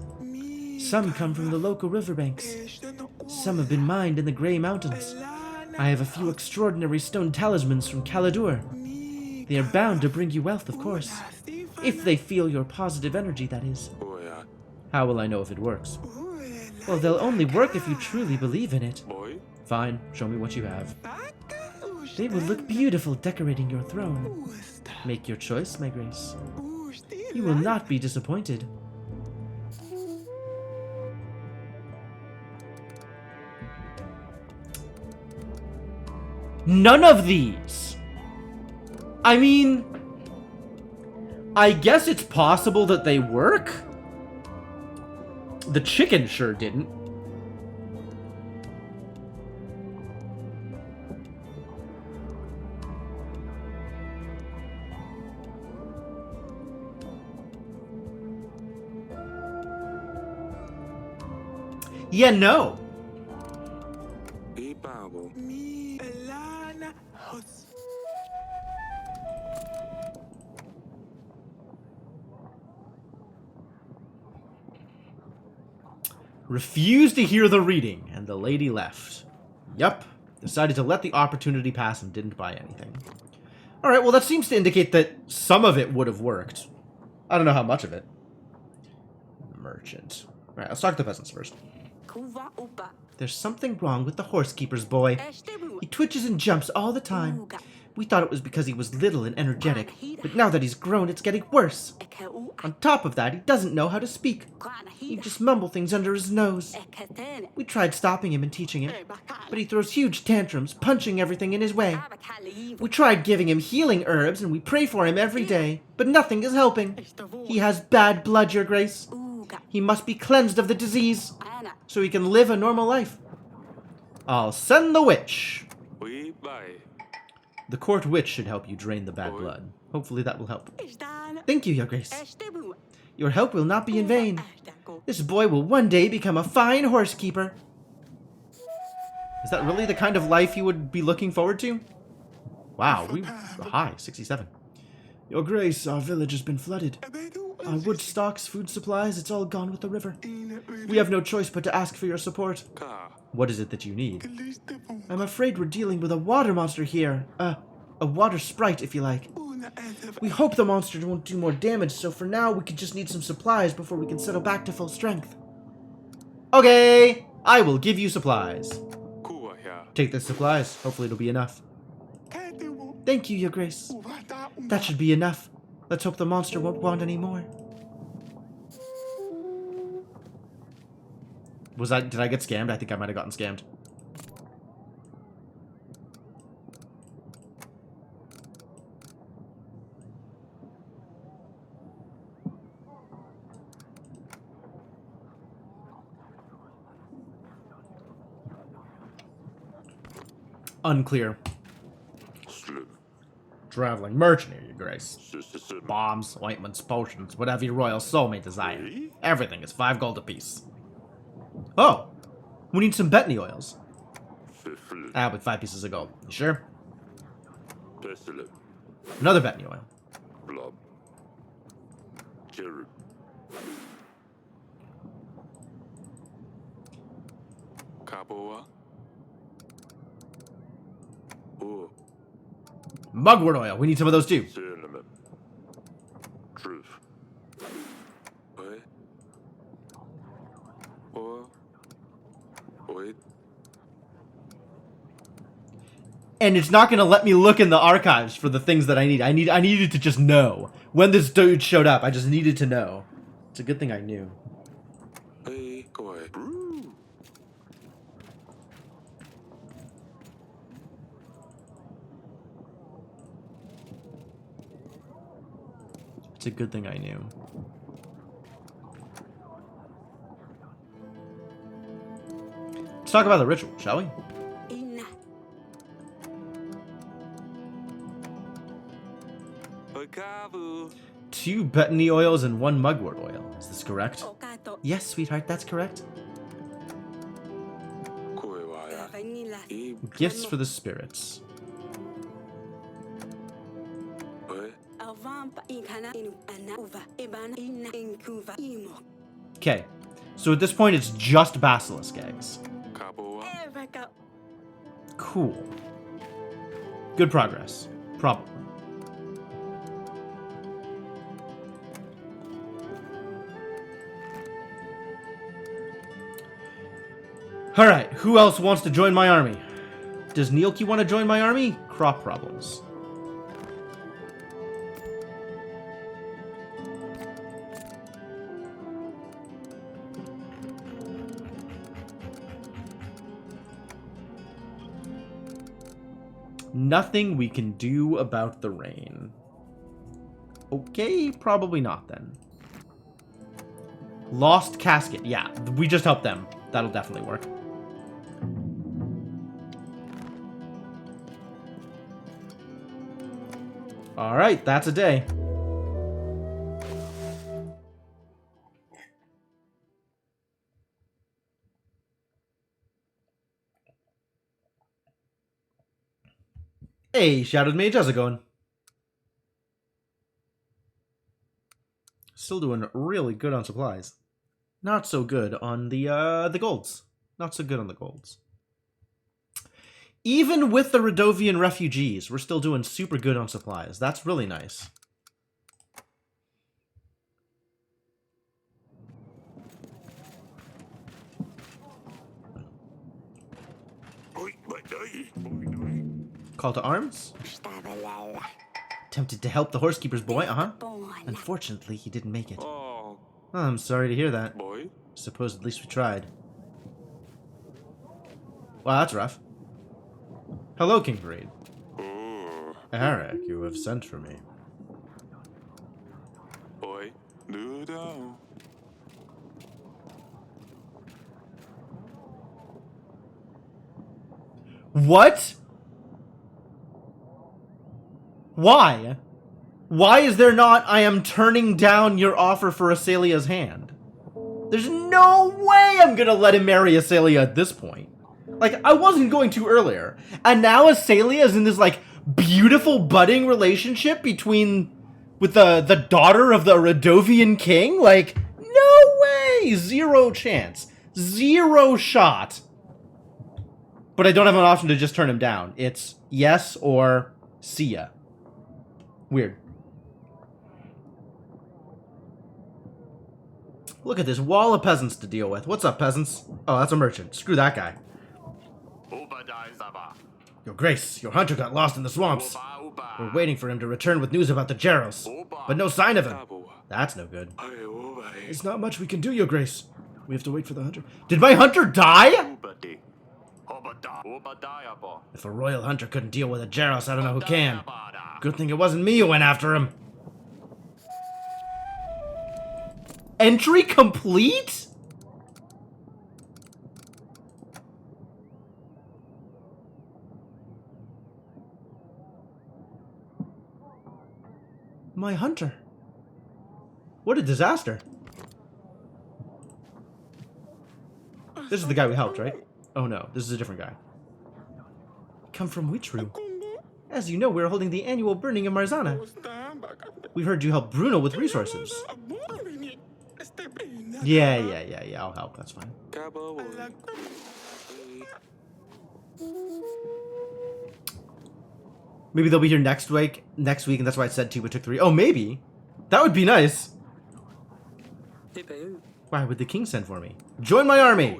Some come from the local riverbanks. Some have been mined in the Grey Mountains. I have a few extraordinary stone talismans from Caladur. They are bound to bring you wealth, of course. If they feel your positive energy, that is. How will I know if it works? Well, they'll only work if you truly believe in it. Fine, show me what you have. They will look beautiful decorating your throne. Make your choice, my Grace. You will not be disappointed. None of these! I mean... I guess it's possible that they work? The chicken sure didn't. Yeah, no. Refused to hear the reading, and the lady left. Yup. Decided to let the opportunity pass and didn't buy anything. Alright, well that seems to indicate that some of it would have worked. I don't know how much of it. Merchant. Alright, let's talk to the peasants first. There's something wrong with the horsekeeper's boy. He twitches and jumps all the time. We thought it was because he was little and energetic, but now that he's grown, it's getting worse. On top of that, he doesn't know how to speak. He just mumbles things under his nose. We tried stopping him and teaching him, but he throws huge tantrums, punching everything in his way. We tried giving him healing herbs, and we pray for him every day, but nothing is helping. He has bad blood, Your Grace. He must be cleansed of the disease, so he can live a normal life. I'll send the witch. The court witch should help you drain the bad blood. Hopefully that will help. Thank you, Your Grace. Your help will not be in vain. This boy will one day become a fine horsekeeper. Is that really the kind of life you would be looking forward to? Wow, high, 67. Your Grace, our village has been flooded. Our wood stocks, food supplies, it's all gone with the river. We have no choice but to ask for your support. What is it that you need? I'm afraid we're dealing with a water monster here. A water sprite, if you like. We hope the monster won't do more damage, so for now we could just need some supplies before we can settle back to full strength. Okay, I will give you supplies. Take the supplies. Hopefully it'll be enough. Thank you, Your Grace. That should be enough. Let's hope the monster won't want any more. Did I get scammed? I think I might have gotten scammed. Unclear. Traveling merchant here, Your Grace. Bombs, ointments, potions, whatever your royal soul may desire. Everything is 5 gold apiece. Oh! We need some Betony oils. With 5 pieces of gold. You sure? Another Betony oil. Kapoa. Ooh. Mugwort oil. We need some of those too. Cinnamon. Truth. What? Or. Wait. And it's not gonna let me look in the archives for the things that I need. I needed to just know. When this dude showed up, I just needed to know. It's a good thing I knew. Hey, go ahead. Brew. It's a good thing I knew. Let's talk about the ritual, shall we? Ina. Kabu. 2 betony oils and 1 mugwort oil. Is this correct? Okato. Yes, sweetheart, that's correct. Koewaya. Vanilla. E. Gifts for the spirits. What? Avampa inkana inu ana uva. Ebana ina inkuva imo. Okay, so at this point it's just basilisk eggs. Kapoa. Evaka. Cool. Good progress. Probably. Alright, who else wants to join my army? Does Nielki want to join my army? Crop problems. Nothing we can do about the rain. Okay, probably not then. Lost casket. Yeah, we just helped them. That'll definitely work. Alright, that's a day. Hey, Shadowed Mage, how's it going? Still doing really good on supplies. Not so good on the golds. Not so good on the golds. Even with the Radovian refugees, we're still doing super good on supplies. That's really nice. Call to arms? Tempted to help the horsekeeper's boy, Unfortunately, he didn't make it. Oh, I'm sorry to hear that. boy. Suppose at least we tried. Wow, that's rough. Hello, King Breed. Oh, Eric, you have sent for me. boy. Noodle. What? Why? Why is there not I am turning down your offer for Asalia's hand? There's no way I'm gonna let him marry Asalia at this point. Like, I wasn't going to earlier. And now Asalia is in this, like, beautiful budding relationship with the daughter of the Radovian king? Like, no way! Zero chance. Zero shot. But I don't have an option to just turn him down. It's yes or see ya. Weird. Look at this wall of peasants to deal with. What's up, peasants? Oh, that's a merchant. Screw that guy. Your Grace, your hunter got lost in the swamps. We're waiting for him to return with news about the Jaros, but no sign of him. Kapoa. That's no good. Ay, oh, boy. There's not much we can do, your Grace. We have to wait for the hunter. Did my hunter die? If a royal hunter couldn't deal with a Jaros, I don't know who can. Good thing it wasn't me who went after him. Entry complete? My hunter. What a disaster. This is the guy we helped, right? Oh no, this is a different guy. Come from Witcheru. As you know, we're holding the annual burning of Marzana. We heard you helped Bruno with resources. Yeah, I'll help, that's fine. Kapoa. Maybe they'll be here next week, and that's why I said 2 but took 3. Oh, maybe. That would be nice. Đi biểu. Why would the king send for me? Join my army!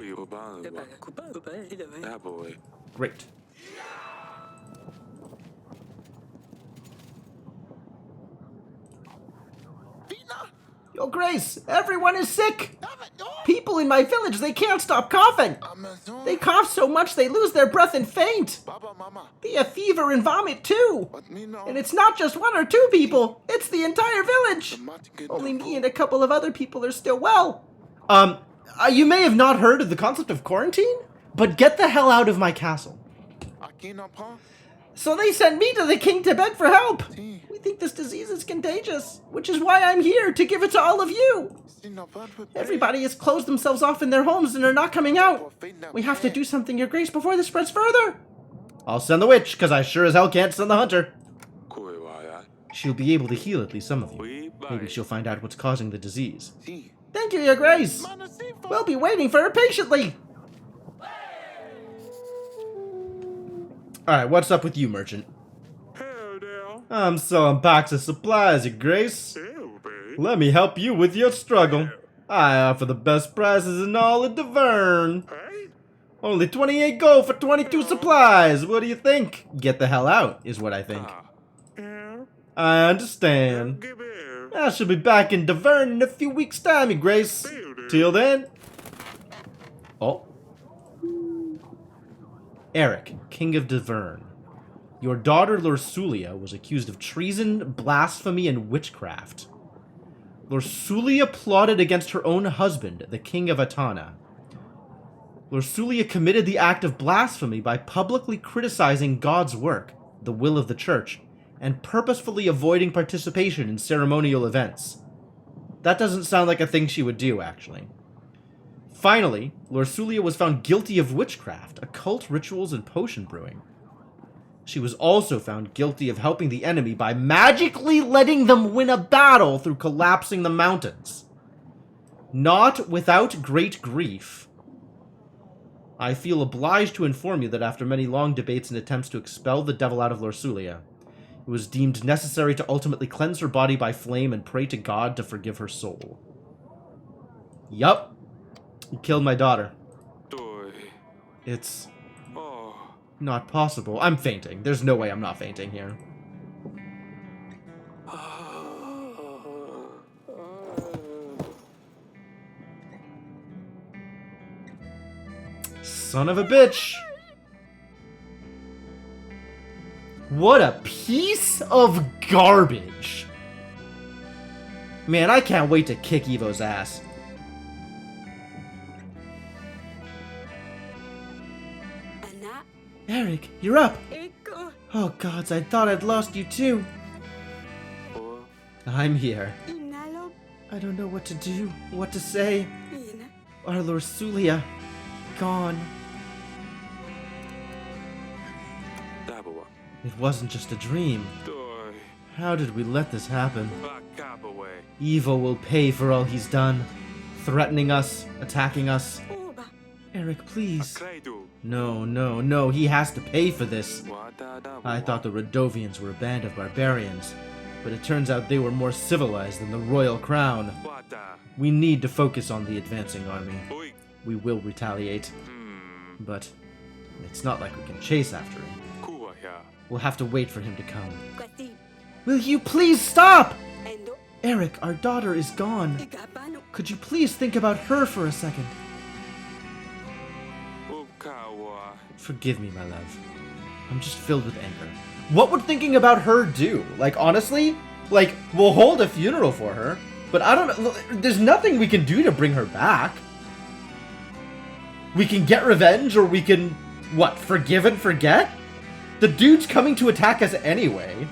Đi bà cụ bà đi đâu ấy. That boy. Great. Yo, Grace, everyone is sick! People in my village, they can't stop coughing! They cough so much they lose their breath and faint! They have fever and vomit too! And it's not just 1 or 2 people, it's the entire village! Only me and a couple of other people are still well. You may have not heard of the concept of quarantine, but get the hell out of my castle. So they sent me to the king to beg for help. We think this disease is contagious, which is why I'm here, to give it to all of you. Everybody has closed themselves off in their homes and are not coming out. We have to do something, Your Grace, before this spreads further. I'll send the witch, because I sure as hell can't send the hunter. She'll be able to heal at least some of you. Maybe she'll find out what's causing the disease. Thank you, Your Grace. We'll be waiting for her patiently. Alright, what's up with you, merchant? Hell now. I'm selling box of supplies, Your Grace. Hell, babe. Let me help you with your struggle. I offer the best prices in all of Deverne. Hey? Only 28 gold for 22 supplies. What do you think? Get the hell out, is what I think. Yeah. I understand. Give here. I shall be back in Deverne in a few weeks' time, Your Grace. Till then. Oh. Eric, King of Deverne. Your daughter Lorsulia was accused of treason, blasphemy, and witchcraft. Lorsulia plotted against her own husband, the King of Atana. Lorsulia committed the act of blasphemy by publicly criticizing God's work, the will of the church, and purposefully avoiding participation in ceremonial events. That doesn't sound like a thing she would do, actually. Finally, Lorsulia was found guilty of witchcraft, occult rituals, and potion brewing. She was also found guilty of helping the enemy by magically letting them win a battle through collapsing the mountains. Not without great grief, I feel obliged to inform you that after many long debates and attempts to expel the devil out of Lorsulia, it was deemed necessary to ultimately cleanse her body by flame and pray to God to forgive her soul. Yup. You killed my daughter. Boy. It's Oh. not possible. I'm fainting. There's no way I'm not fainting here. Son of a bitch. What a piece of garbage. Man, I can't wait to kick Evo's ass. Ana, Eric, you're up. Eko, Oh gods, I thought I'd lost you too. Oh. I'm here. Inalo, I don't know what to do, what to say. Ina, Our Lorsulia, gone. That boy. It wasn't just a dream. Boy. How did we let this happen? Back up away. Evo will pay for all he's done. Threatening us, attacking us. Oba, Eric, please. Kredu. No, he has to pay for this. Wada da. I thought the Radovians were a band of barbarians, but it turns out they were more civilized than the Royal Crown. Wada. We need to focus on the advancing army. Oi. We will retaliate, Hmm. but it's not like we can chase after him. Kua ya. We'll have to wait for him to come. Kwati, Will you please stop? Endo, Eric, our daughter is gone. Ikapano, Could you please think about her for a second? Ukawa. Forgive me, my love. I'm just filled with anger. What would thinking about her do? Like, honestly? Like, we'll hold a funeral for her, but I don't know. There's nothing we can do to bring her back. We can get revenge, or we can, what, forgive and forget? The dude's coming to attack us anyway.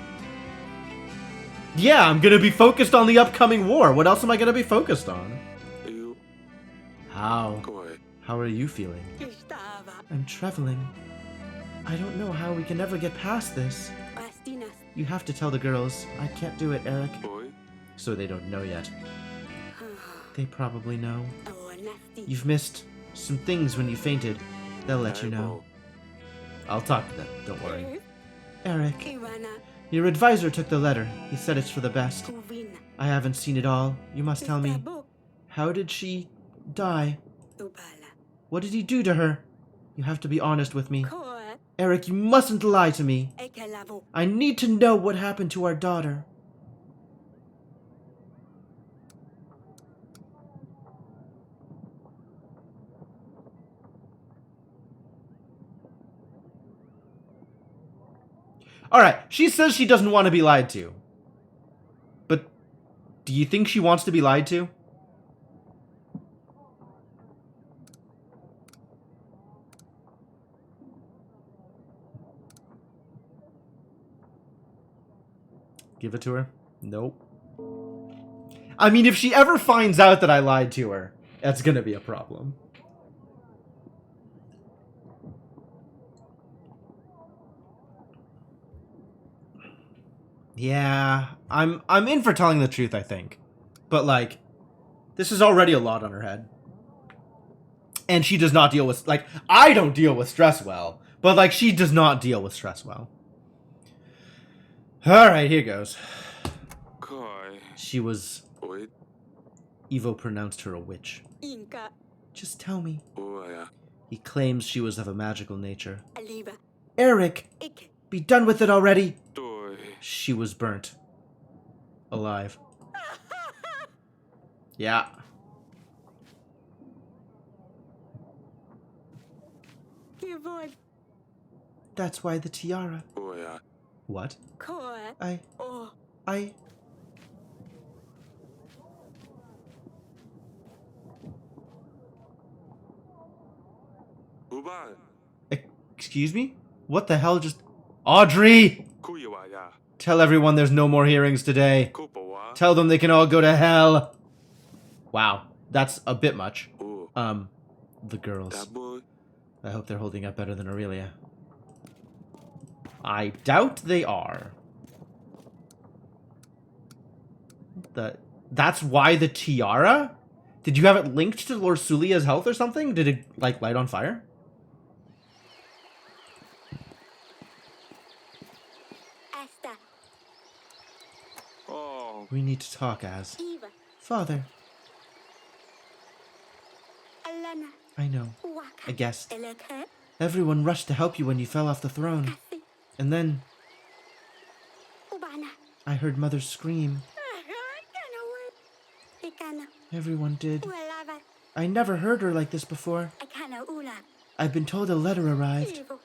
Yeah, I'm gonna be focused on the upcoming war. What else am I gonna be focused on? You. How? Koi. How are you feeling? Estava, I'm traveling. I don't know how we can ever get past this. Pastinas, You have to tell the girls. I can't do it, Eric. Boy. So they don't know yet. They probably know. Awanasti, You've missed some things when you fainted. They'll let you know. I'll talk to them. Don't worry. Eh? Eric, Ivana your advisor took the letter. He said it's for the best. Kuvina I haven't seen it all. You must tell me. Tabuk How did she die? Ubala What did he do to her? You have to be honest with me. Koa Eric, you mustn't lie to me. Ekalavu I need to know what happened to our daughter. Alright, she says she doesn't want to be lied to. But do you think she wants to be lied to? Give it to her? Nope. I mean, if she ever finds out that I lied to her, that's gonna be a problem. Yeah, I'm in for telling the truth, I think. But like, this is already a lot on her head. And she does not deal with, like, I don't deal with stress well, but like, she does not deal with stress well. Alright, here goes. Kai. She was, Oi. Evo pronounced her a witch. Inka Just tell me. Oya. He claims she was of a magical nature. Aliva Eric, Ik be done with it already. Doi. She was burnt. Alive. Yeah. Kivon That's why the tiara. Oya. What? Koa I... O Uban. Excuse me? What the hell just... Audrey! Kuyawaya. Tell everyone there's no more hearings today. Kupawa. Tell them they can all go to hell. Wow. That's a bit much. Ooh. The girls. Tabu. I hope they're holding up better than Aurelia. I doubt they are. That's why the tiara? Did you have it linked to Lord Sulia's health or something? Did it, like, light on fire? Asta Oh. We need to talk, Az. Eva Father, Alana I know. Waka I guessed. Elaka Everyone rushed to help you when you fell off the throne. Kasi And then Ubana I heard Mother scream. Ikana Everyone did. Walava I never heard her like this before. Akana Ula I've been told a letter arrived. Ivota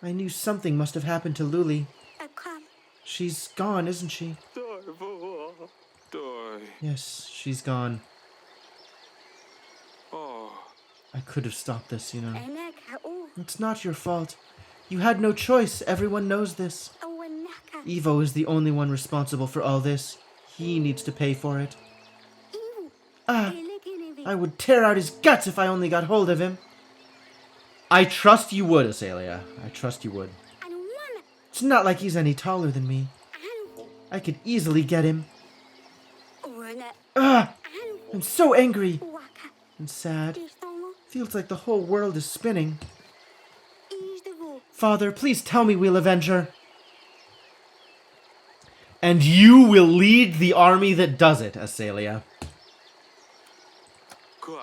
I knew something must have happened to Luli. Akam She's gone, isn't she? Doi. Boa. Doi. Yes, she's gone. Oh. I could have stopped this, you know. Anaka U It's not your fault. You had no choice. Everyone knows this. Awanaka Evo is the only one responsible for all this. He needs to pay for it. Ivu Ah, Elekinevi I would tear out his guts if I only got hold of him. I trust you would, Asalia. I trust you would. Anuana It's not like he's any taller than me. Anu I could easily get him. Uana Ah, Anu I'm so angry Waka and sad. Istomo Feels like the whole world is spinning. Isdevu Father, please tell me we'll avenge her. And you will lead the army that does it, Asalia. Kua.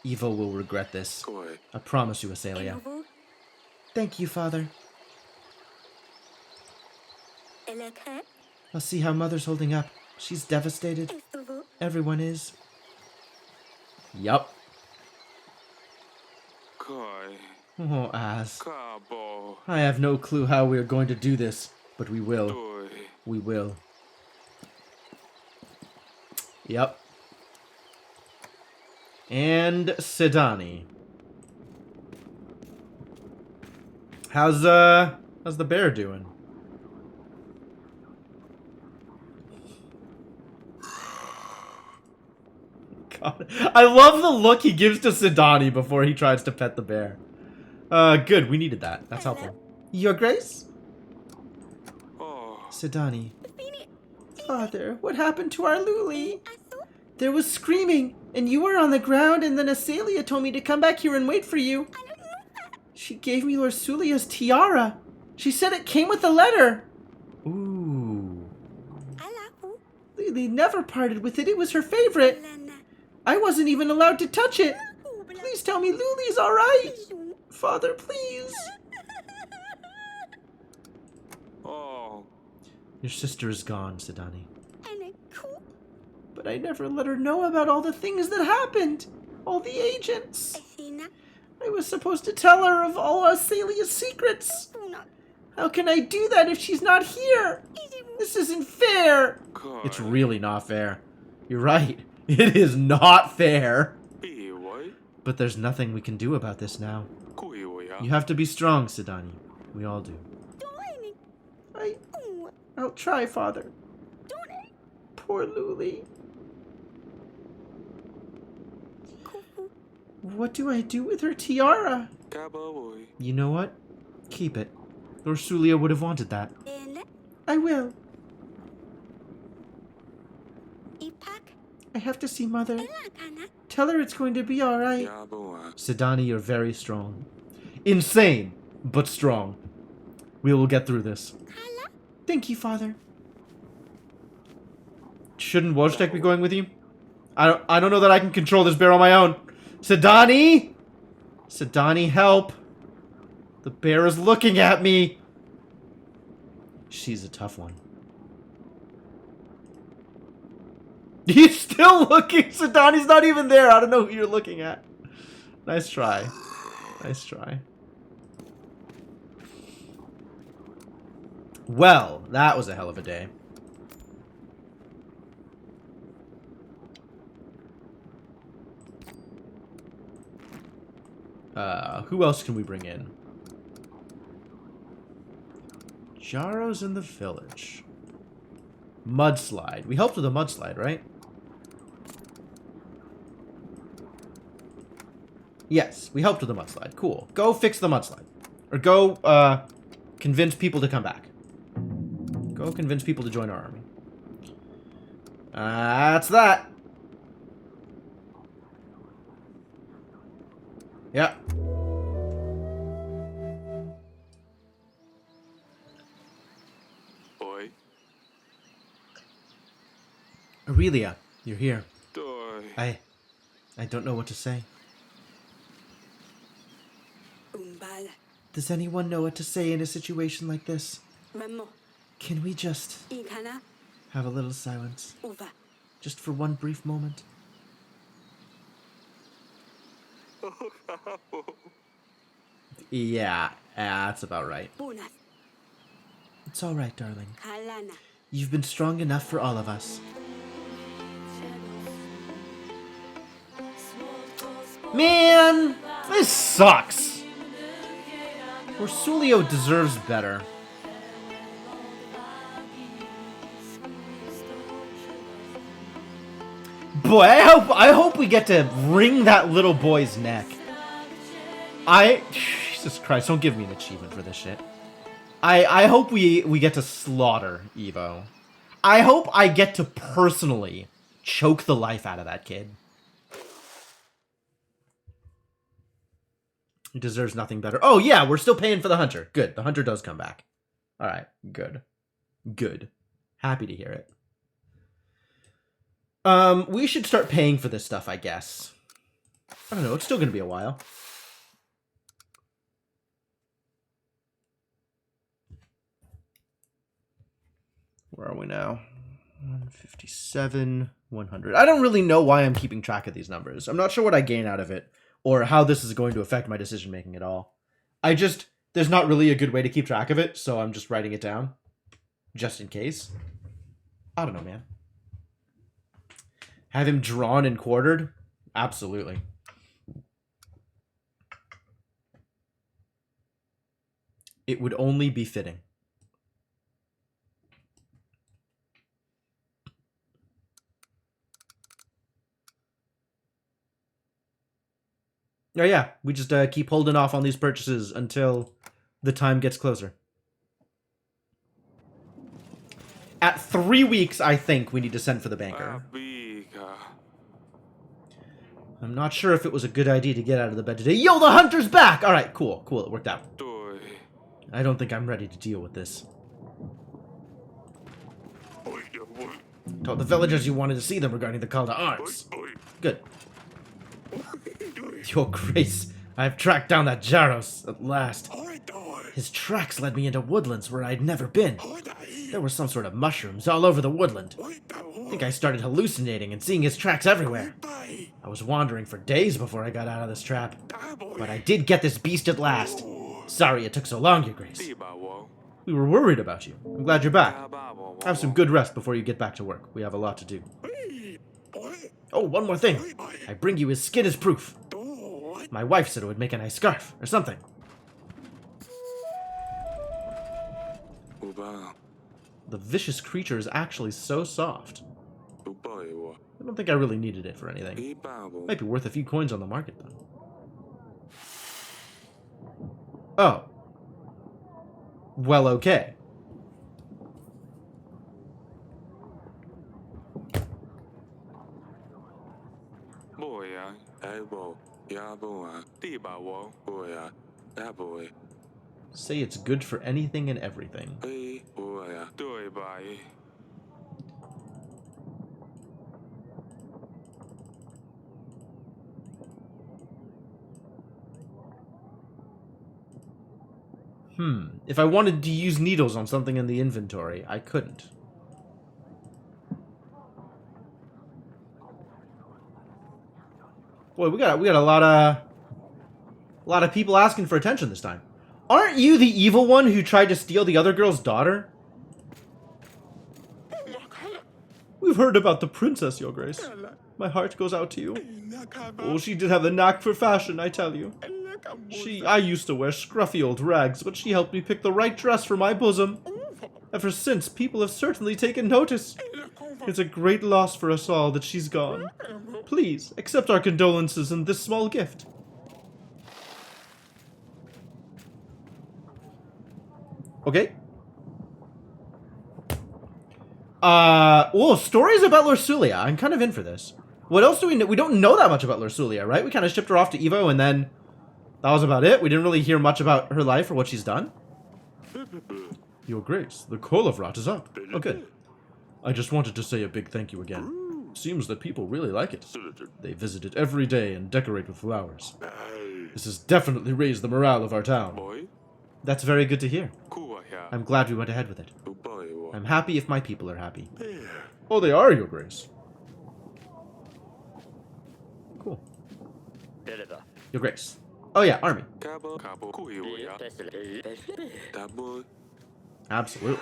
Evo will regret this. Koi. I promise you, Asalia. Ivu Thank you, Father. Elaka I'll see how Mother's holding up. She's devastated. Istuvu Everyone is. Yup. Kai. Oh, Az. Kabo. I have no clue how we are going to do this, but we will. Doi. We will. Yep. And Sidani. How's the bear doing? God. I love the look he gives to Sidani before he tries to pet the bear. Good, we needed that. That's helpful. Your Grace? Oh. Sidani. Fini Father, what happened to our Luli? Asu There was screaming, and you were on the ground, and then Asalia told me to come back here and wait for you. She gave me Lord Sulia's tiara. She said it came with the letter. Ooh. Alaku. Lily never parted with it. It was her favorite. Lana. I wasn't even allowed to touch it. Ubla. Please tell me Luli's alright. Zoom. Father, please. Oh. Your sister is gone, Sidani. Anaku. But I never let her know about all the things that happened. All the agents. Athena. I was supposed to tell her of all Azalea's secrets. Una. How can I do that if she's not here? Idimu. This isn't fair. God. It's really not fair. You're right. It is not fair. Be what? But there's nothing we can do about this now. Kuiwaya. You have to be strong, Sidani. We all do. Doini. I'll try, Father. Done. Poor Luli. Kuku. What do I do with her tiara? Kababoy. You know what? Keep it. Lord Sulia would have wanted that. Ele. I will. Ipak. I have to see Mother. Elakana. Tell her it's going to be alright. Yaboa. Sidani, you're very strong. Insane, but strong. We will get through this. Kala. Thank you, Father. Shouldn't Wojtek be going with you? I don't know that I can control this bear on my own. Sidani! Sidani, help! The bear is looking at me! She's a tough one. He's still looking! Sidani's not even there! I don't know who you're looking at. Nice try. Nice try. Well, that was a hell of a day. Who else can we bring in? Jaro's in the village. Mudslide. We helped with a mudslide, right? Yes, we helped with the mudslide. Cool. Go fix the mudslide. Or go, convince people to come back. Go convince people to join our army. That's that. Yep. Boy. Aurelia, you're here. Doy. I don't know what to say. Umbala. Does anyone know what to say in a situation like this? Ramo. Can we just Ikana. have a little silence? Uva. Just for one brief moment? Yeah, that's about right. Bunas. It's alright, darling. Kalana. You've been strong enough for all of us. Man! This sucks! Orsulio deserves better. Boy, I hope we get to wring that little boy's neck. Jesus Christ, don't give me an achievement for this shit. I hope we get to slaughter Evo. I hope I get to personally choke the life out of that kid. He deserves nothing better. Oh yeah, we're still paying for the hunter. Good, the hunter does come back. Alright, good. Good. Happy to hear it. We should start paying for this stuff, I guess. I don't know, it's still gonna be a while. Where are we now? 157, 100. I don't really know why I'm keeping track of these numbers. I'm not sure what I gain out of it, or how this is going to affect my decision making at all. There's not really a good way to keep track of it, so I'm just writing it down. Just in case. I don't know, man. Have him drawn and quartered? Absolutely. It would only be fitting. Oh yeah, we just keep holding off on these purchases until the time gets closer. At 3 weeks, I think we need to send for the banker. Abiga. I'm not sure if it was a good idea to get out of the bed today. Yo, the hunter's back! Alright, cool, it worked out. 对， I don't think I'm ready to deal with this. 哎呀喂， Told the villagers you wanted to see them regarding the call to 哎 arms. 哎， Good. 对， Your Grace, I've tracked down that Jaros at last. 哎对， His tracks led me into woodlands where I'd never been. 哎对， There were some sort of mushrooms all over the woodland. 哎对， I think I started hallucinating and seeing his tracks everywhere. 对， I was wandering for days before I got out of this trap. 大伯， But I did get this beast at last. Sorry it took so long, Your Grace. 地霸王， We were worried about you. I'm glad you're back. 大霸王， Have some good rest before you get back to work. We have a lot to do. 哎，哎， Oh, one more thing. 哎， I bring you his skin as proof. 对， My wife said it would make a nice scarf or something. 五八， The vicious creature is actually so soft. 五八我， I don't think I really needed it for anything. 一霸王， Might be worth a few coins on the market, though. Oh. Well, okay. boy 呀，哎伯，呀伯啊，地霸王，boy 呀，大伯， Say it's good for anything and everything. 哎，boy 呀，对吧？ If I wanted to use needles on something in the inventory, I couldn't. Boy, we got a lot of people asking for attention this time. Aren't you the evil one who tried to steal the other girl's daughter? We've heard about the princess, Your Grace. My heart goes out to you. Oh, she did have the knack for fashion, I tell you. I used to wear scruffy old rags, but she helped me pick the right dress for my bosom. Ever since, people have certainly taken notice. It's a great loss for us all that she's gone. Please, accept our condolences and this small gift. Okay. Well, stories about Lursulia. I'm kind of in for this. What else do we know? We don't know that much about Lursulia, right? We kind of shipped her off to Evo and then that was about it. We didn't really hear much about her life or what she's done. Your Grace, the Kolovrat is up. Oh, good. I just wanted to say a big thank you again. Seems that people really like it. They visit it every day and decorate with flowers. This has definitely raised the morale of our town. boy, That's very good to hear. 酷呀， I'm glad we went ahead with it. 五八我， I'm happy if my people are happy. 哎， Oh, they are, Your Grace. Cool. Your Grace. Oh yeah, army. 大伯，大伯，酷我呀，大伯， Absolutely.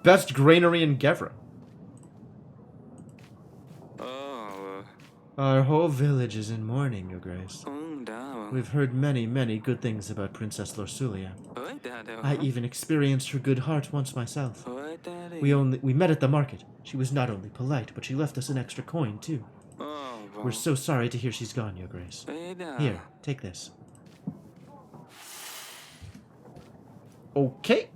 Best granary in Gevra. 哦， Our whole village is in mourning, Your Grace. 大王， We've heard many, many good things about Princess Lursulia. 哎，大的， I even experienced her good heart once myself. 哎，大的， We met at the market. She was not only polite, but she left us an extra coin too. 哦， We're so sorry to hear she's gone, Your Grace. 哎，大， Here, take this. Okay.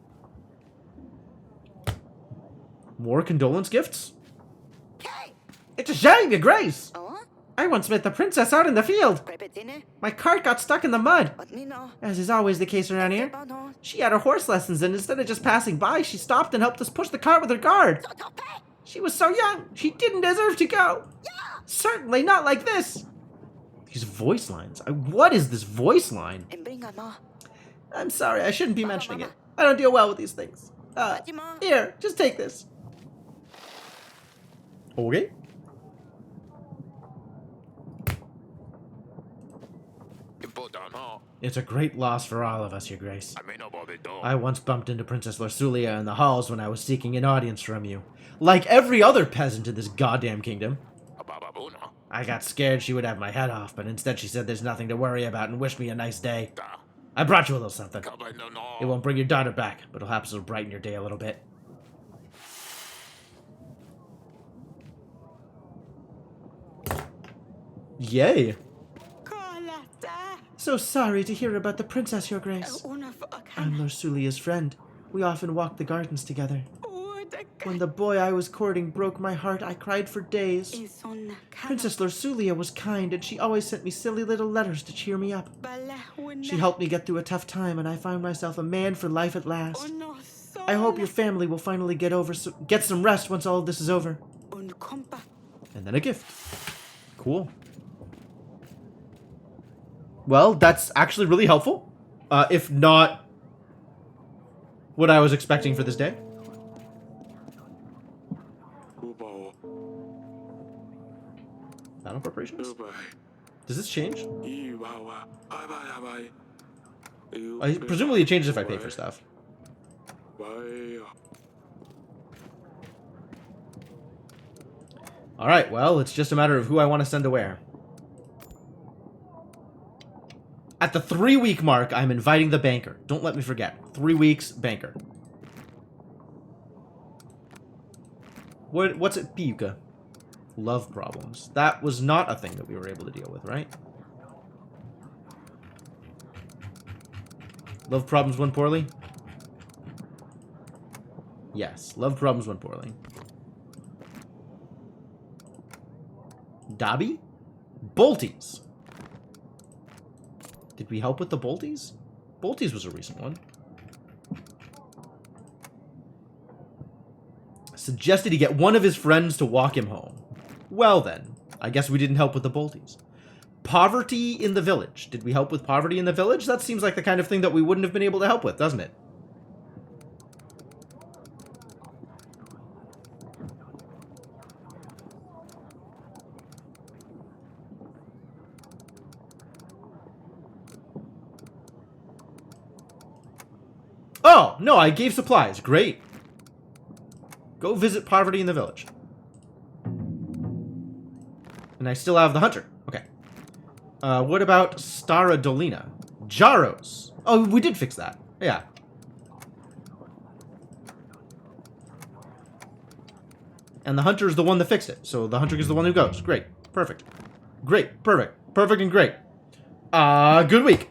More condolence gifts? It's a shame, Your Grace! Oh, I once met the princess out in the field. repetine. My cart got stuck in the mud, What me no? as is always the case around here. Pardon. She had her horse lessons, and instead of just passing by, she stopped and helped us push the cart with her guard. She was so young, she didn't deserve to go. Certainly not like this. These voice lines. What is this voice line? And bring on more. I'm sorry, I shouldn't be mentioning it. I don't deal well with these things. Fatima. Here, just take this. Okay. It's a great loss for all of us, Your Grace. I once bumped into Princess Lursulia in the halls when I was seeking an audience from you. Like every other peasant in this goddamn kingdom. I got scared she would have my head off, but instead she said there's nothing to worry about and wished me a nice day. I brought you a little something. It won't bring your daughter back, but perhaps it'll brighten your day a little bit. Yay! So sorry to hear about the princess, Your Grace. I'm Lursulia's friend. We often walk the gardens together. When the boy I was courting broke my heart, I cried for days. Insonna Princess Lursulia was kind, and she always sent me silly little letters to cheer me up. Bala She helped me get through a tough time, and I found myself a man for life at last. I hope your family will finally get some rest once all of this is over. And then a gift. Cool. Well, that's actually really helpful. If not what I was expecting for this day. Kubo. Battle preparations? Dubai. Does this change? Iwawa. Bye. Presumably it changes if I pay for stuff. Alright, well, it's just a matter of who I want to send to where. At the 3-week mark, I'm inviting the banker. Don't let me forget. 3 weeks, banker. What's it, Piuka? Love problems. That was not a thing that we were able to deal with, right? Love problems went poorly? Yes, love problems went poorly. Dobby? Bolties. Did we help with the Bolties? Bolties was a recent one. Suggested he get one of his friends to walk him home. Well then, I guess we didn't help with the Bolties. Poverty in the village. Did we help with poverty in the village? That seems like the kind of thing that we wouldn't have been able to help with, doesn't it? Oh, no, I gave supplies. Great. Go visit poverty in the village. And I still have the hunter. Okay. What about Stara Dolina? Jaros. Oh, we did fix that. Yeah. And the hunter is the one that fixed it. So the hunter is the one who goes. Great. Perfect. Great. Perfect. Perfect and great. Good week.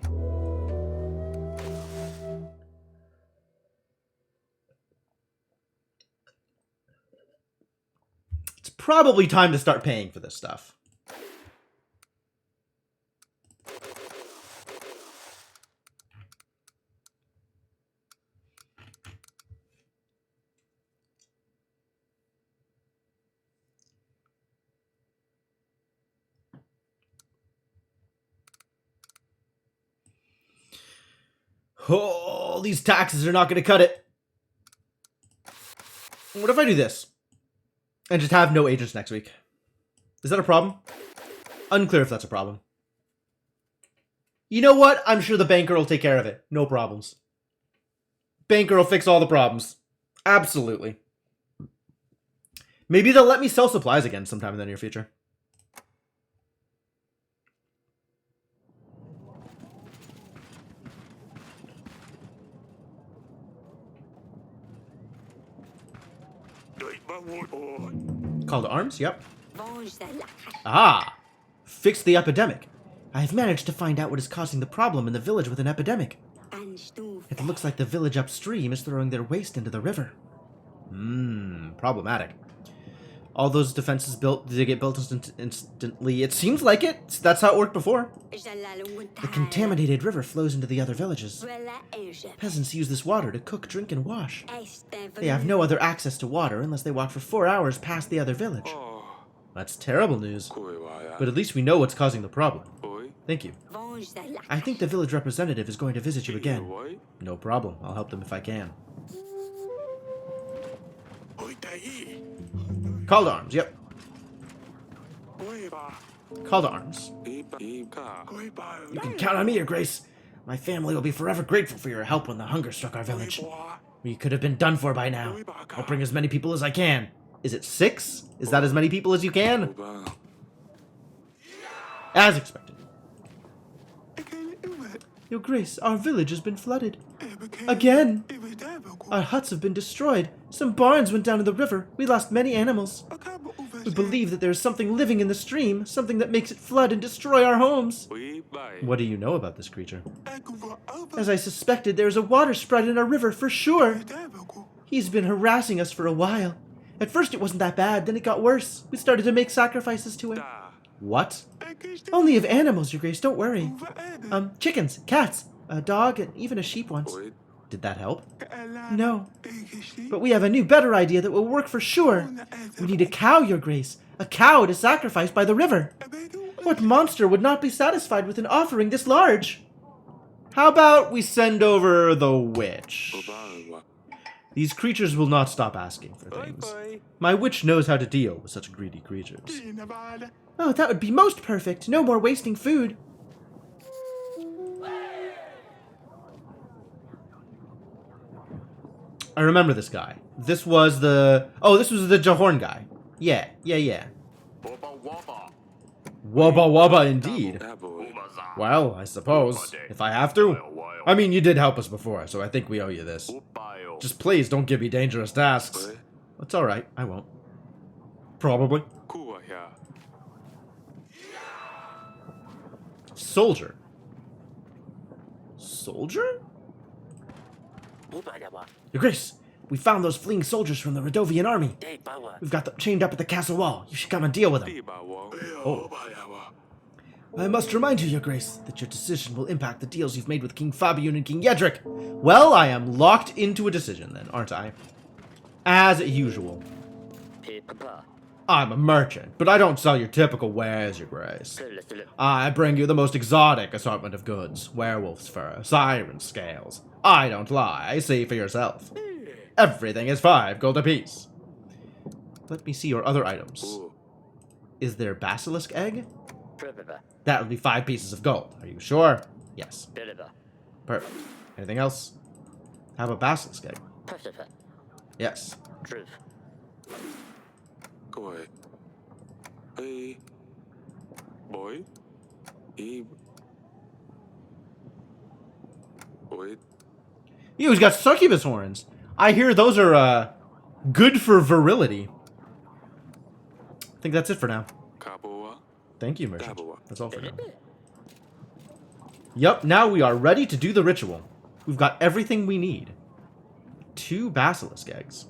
It's probably time to start paying for this stuff. Oh, these taxes are not going to cut it. What if I do this? And just have no agents next week? Is that a problem? Unclear if that's a problem. You know what? I'm sure the banker will take care of it. No problems. Banker will fix all the problems. Absolutely. Maybe they'll let me sell supplies again sometime in the near future. Call to arms? Yep. Ah! Fix the epidemic. I have managed to find out what is causing the problem in the village with an epidemic. It looks like the village upstream is throwing their waste into the river. Problematic. All those defenses built, did they get built instantly? It seems like it. That's how it worked before. The contaminated river flows into the other villages. Peasants use this water to cook, drink, and wash. They have no other access to water unless they walk for 4 hours past the other village. That's terrible news. But at least we know what's causing the problem. Thank you. I think the village representative is going to visit you again. No problem. I'll help them if I can. Call to arms, yep. Call to arms. You can count on me, Your Grace. My family will be forever grateful for your help when the hunger struck our village. We could have been done for by now. I'll bring as many people as I can. Is it 6? Is that as many people as you can? As expected. Your Grace, our village has been flooded. Again! Our huts have been destroyed. Some barns went down in the river. We lost many animals. We believe that there is something living in the stream, something that makes it flood and destroy our homes. What do you know about this creature? As I suspected, there is a water sprite in our river for sure. He's been harassing us for a while. At first it wasn't that bad, then it got worse. We started to make sacrifices to him. Da. What? Ekiste. Only of animals, Your Grace, don't worry. Uva ene. Chickens, cats, a dog, and even a sheep once. Oi. Did that help? Ela. No. Ekiste. But we have a new, better idea that will work for sure. We need a cow, Your Grace. A cow to sacrifice by the river. What monster would not be satisfied with an offering this large? How about we send over the witch? Uba. These creatures will not stop asking for Oi, things. boy. My witch knows how to deal with such greedy creatures. Inavada. Oh, that would be most perfect. No more wasting food. I remember this guy. This was the... Oh, this was the Jahorn guy. Yeah. Wubba wubba. Wubba wubba indeed. Da boy. Ubaza. Well, I suppose. If I have to. I mean, you did help us before, so I think we owe you this. Ubayo. Just please don't give me dangerous tasks. Oi. It's alright. I won't. Probably. Kuwa ya. Soldier. Soldier? Your Grace, we found those fleeing soldiers from the Radovian army. We've got them chained up at the castle wall. You should come and deal with them. Tiba wo. Oh. Bayawa. I must remind you, Your Grace, that your decision will impact the deals you've made with King Fabian and King Yedric. Well, I am locked into a decision then, aren't I? As usual. I'm a merchant, but I don't sell your typical wares, Your Grace. I bring you the most exotic assortment of goods. Werewolf's fur, siren scales. I don't lie, see for yourself. Everything is 5 gold apiece. Let me see your other items. Ooh. Is there basilisk egg? That would be 5 pieces of gold. Are you sure? Yes. Perfect. Anything else? Have a basilisk egg. Yes. Boy. Hey. Boy. E. Boy. He's got succubus horns. I hear those are, good for virility. I think that's it for now. Kaboa. Thank you, merchant. Daboa. That's all for now. Yup, now we are ready to do the ritual. We've got everything we need. 2 basilisk eggs.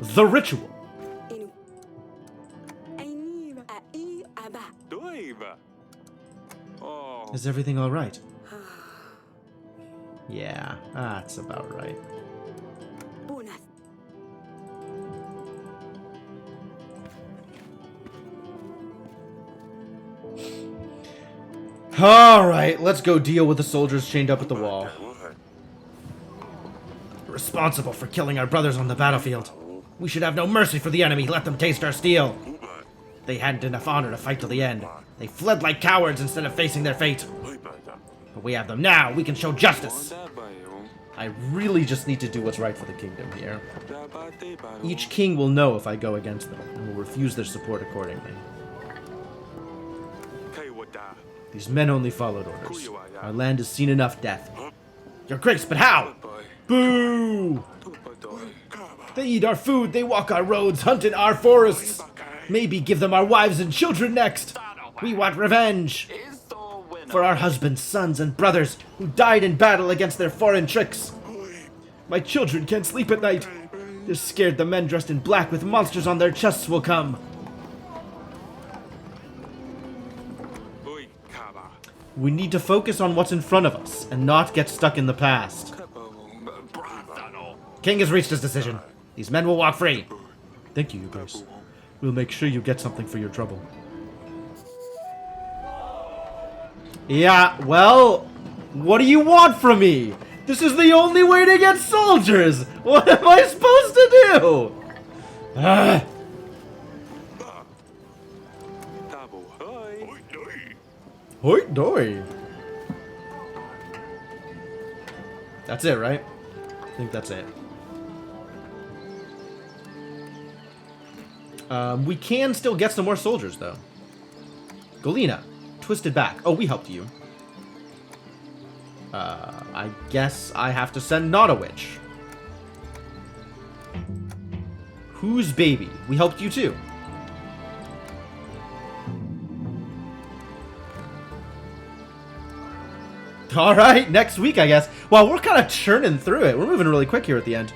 The ritual. Inu. Ainiva. Ai aba. Doiva. Oh. Is everything all right? Yeah, that's about right. Bunas. All right, let's go deal with the soldiers chained up at the wall. What? Responsible for killing our brothers on the battlefield. We should have no mercy for the enemy. Let them taste our steel. Uba. They hadn't enough honor to fight till the end. They fled like cowards instead of facing their fate. Uba. But we have them now. We can show justice. Onda bayo. I really just need to do what's right for the kingdom here. Daba te baro. Each king will know if I go against them, and will refuse their support accordingly. Kai wada. These men only followed orders. Our land has seen enough death. Your Grace, but how? Boy. Boo! Tuba doy. They eat our food, they walk our roads, hunt in our forests. Maybe give them our wives and children next. We want revenge for our husbands, sons, and brothers who died in battle against their foreign tricks. My children can't sleep at night. They're scared the men dressed in black with monsters on their chests will come. Oi. Kaba. We need to focus on what's in front of us and not get stuck in the past. King has reached his decision. These men will walk free. Thank you, Your Grace. We'll make sure you get something for your trouble. Yeah, well, what do you want from me? This is the only way to get soldiers! What am I supposed to do? Ah. Dabo. Oi. Hoi doi. That's it, right? I think that's it. We can still get some more soldiers, though. Golina, twisted back. Oh, we helped you. I guess I have to send not a witch. Whose baby? We helped you too. All right, next week, I guess. Well, we're kind of churning through it. We're moving really quick here at the end.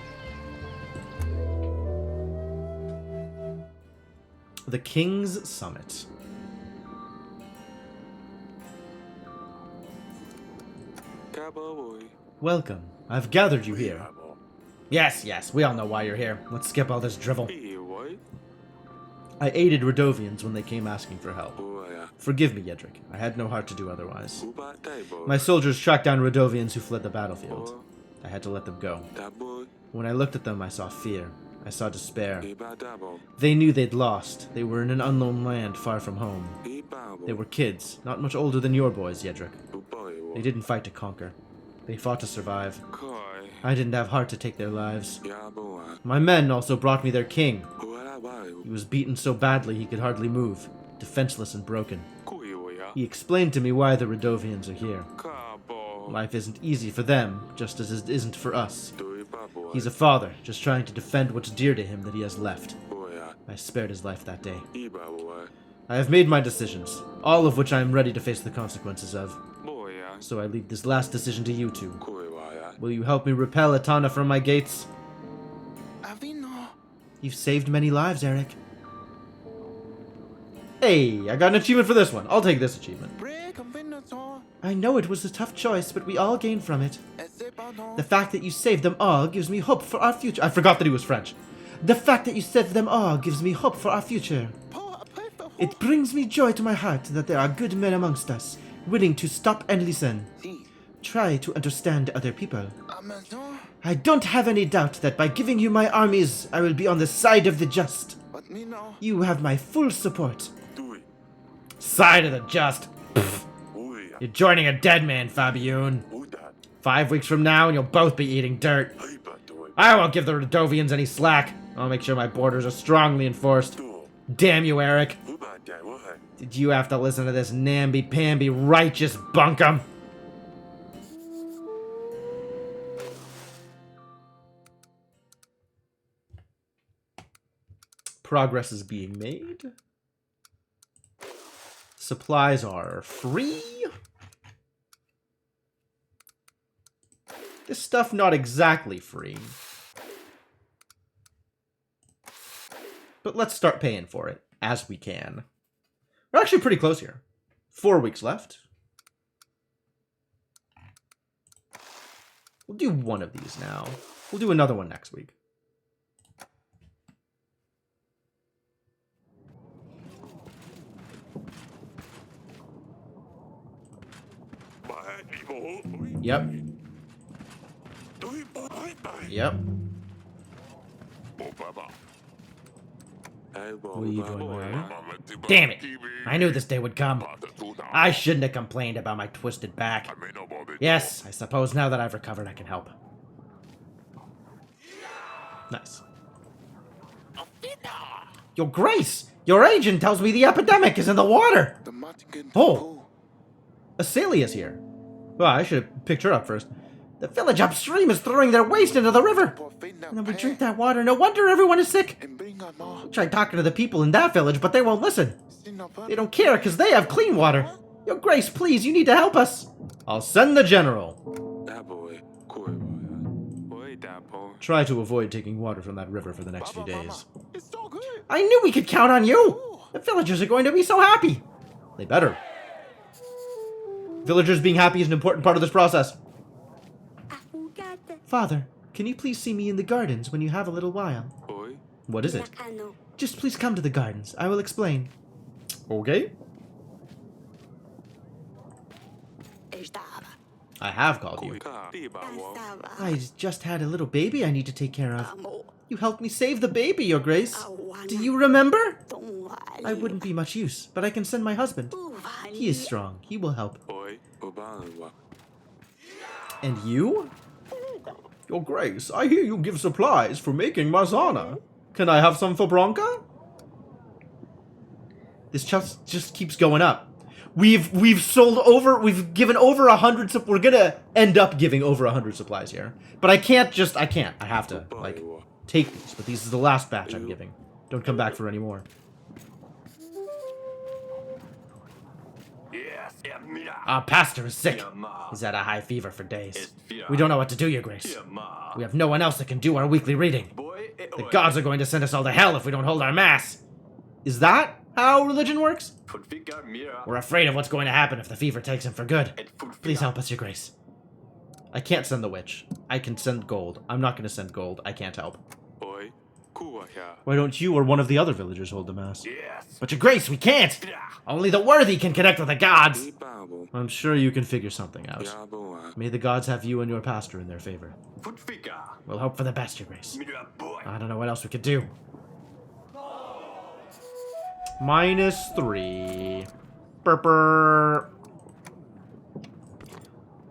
The King's Summit. Cabo boy. Welcome. I've gathered you here. Yes, yes, we all know why you're here. Let's skip all this drivel. Hey, what? I aided Radovians when they came asking for help. Boy, Forgive me, Yedric. I had no heart to do otherwise. Uba day boy. My soldiers tracked down Radovians who fled the battlefield. Boy, I had to let them go. that boy. When I looked at them, I saw fear. I saw despair. Iba dabo. They knew they'd lost. They were in an unknown land far from home. Iba They were kids, not much older than your boys, Yedric. boy. They didn't fight to conquer. They fought to survive. Koi. I didn't have heart to take their lives. Ya boy. My men also brought me their king. Wala boy. He was beaten so badly he could hardly move, defenseless and broken. Kui ya. He explained to me why the Radovians are here. Cabo. Life isn't easy for them, just as it isn't for us. Do Iba boy. He's a father, just trying to defend what's dear to him that he has left. Boy, I spared his life that day. Iba boy. I have made my decisions, all of which I am ready to face the consequences of. Boy, So I leave this last decision to you two. Kui ya. Will you help me repel Atana from my gates? Avino. You've saved many lives, Eric. Hey, I got an achievement for this one. I'll take this achievement. Break a Venator. I know it was a tough choice, but we all gain from it. Ezebano. The fact that you saved them all gives me hope for our future. I forgot that he was French. The fact that you saved them all gives me hope for our future. It brings me joy to my heart that there are good men amongst us, willing to stop and listen. Try to understand other people. Amazon. I don't have any doubt that by giving you my armies, I will be on the side of the just. But me no. You have my full support. Do it. Side of the just. Boy, You're joining a dead man, Fabian. who that? 5 weeks from now, and you'll both be eating dirt. Iba do it. I won't give the Radovians any slack. I'll make sure my borders are strongly enforced. Do. Damn you, Eric. Uba day what? Did you have to listen to this namby-pamby righteous bunkum? Progress is being made. Supplies are free. This stuff not exactly free. But let's start paying for it, as we can. We're actually pretty close here. 4 weeks left. We'll do one of these now. We'll do another one next week. Bye, people. Yep. Do it, boy. Bye. Yep. Baba. Hey, boy. What are you doing, boy. Larry? Damn it! I knew this day would come. I I shouldn't have complained about my twisted back. Yes, I suppose now that I've recovered, I can help. Nice. Your Grace! Your agent tells me the epidemic is in the water! The Martigan. Oh. Acelia's here. Well, I should have picked her up first. The village upstream is throwing their waste into the river. And then we drink that water. No wonder everyone is sick. And bring on more. Tried talking to the people in that village, but they won't listen. They don't care because they have clean water. Your Grace, please, you need to help us. I'll send the general. That boy. Cool, boy. Boy, that boy. Try to avoid taking water from that river for the next few days. It's so good. I knew we could count on you. The villagers are going to be so happy. They better. Villagers being happy is an important part of this process. Afugata. Father, can you please see me in the gardens when you have a little while? Boy. What is it? Nakano. Just please come to the gardens. I will explain. Okay. Estava. I have called you. Ka. Diba wo. Estava. I just had a little baby I need to take care of. Amo. You helped me save the baby, Your Grace. Awana. Do you remember? Tongwali. I wouldn't be much use, but I can send my husband. Uvali. He is strong. He will help. Boy. Uba. And you? Your Grace, I hear you give supplies for making Marzana. Can I have some for Bronca? This just keeps going up. We've given over 100. We're gonna end up giving over 100 supplies here. But I can't. I have to like take these. But these is the last batch I'm giving. Don't come back for any more. Yes, and Our pastor is sick. He's had a high fever for days. We don't know what to do, Your Grace. We have no one else that can do our weekly reading. The gods are going to send us all to hell if we don't hold our mass. Is that how religion works? We're afraid of what's going to happen if the fever takes him for good. Please help us, Your Grace. I can't send the witch. I can send gold. I'm not going to send gold. I can't help. Boy, kuwa ya. Why don't you or one of the other villagers hold the mass? But Your Grace, we can't! Only the worthy can connect with the gods! Ibabo, I'm sure you can figure something out. yaboa. May the gods have you and your pastor in their favor. We'll hope for the best, Your Grace. I don't know what else we could do. -3. Burper.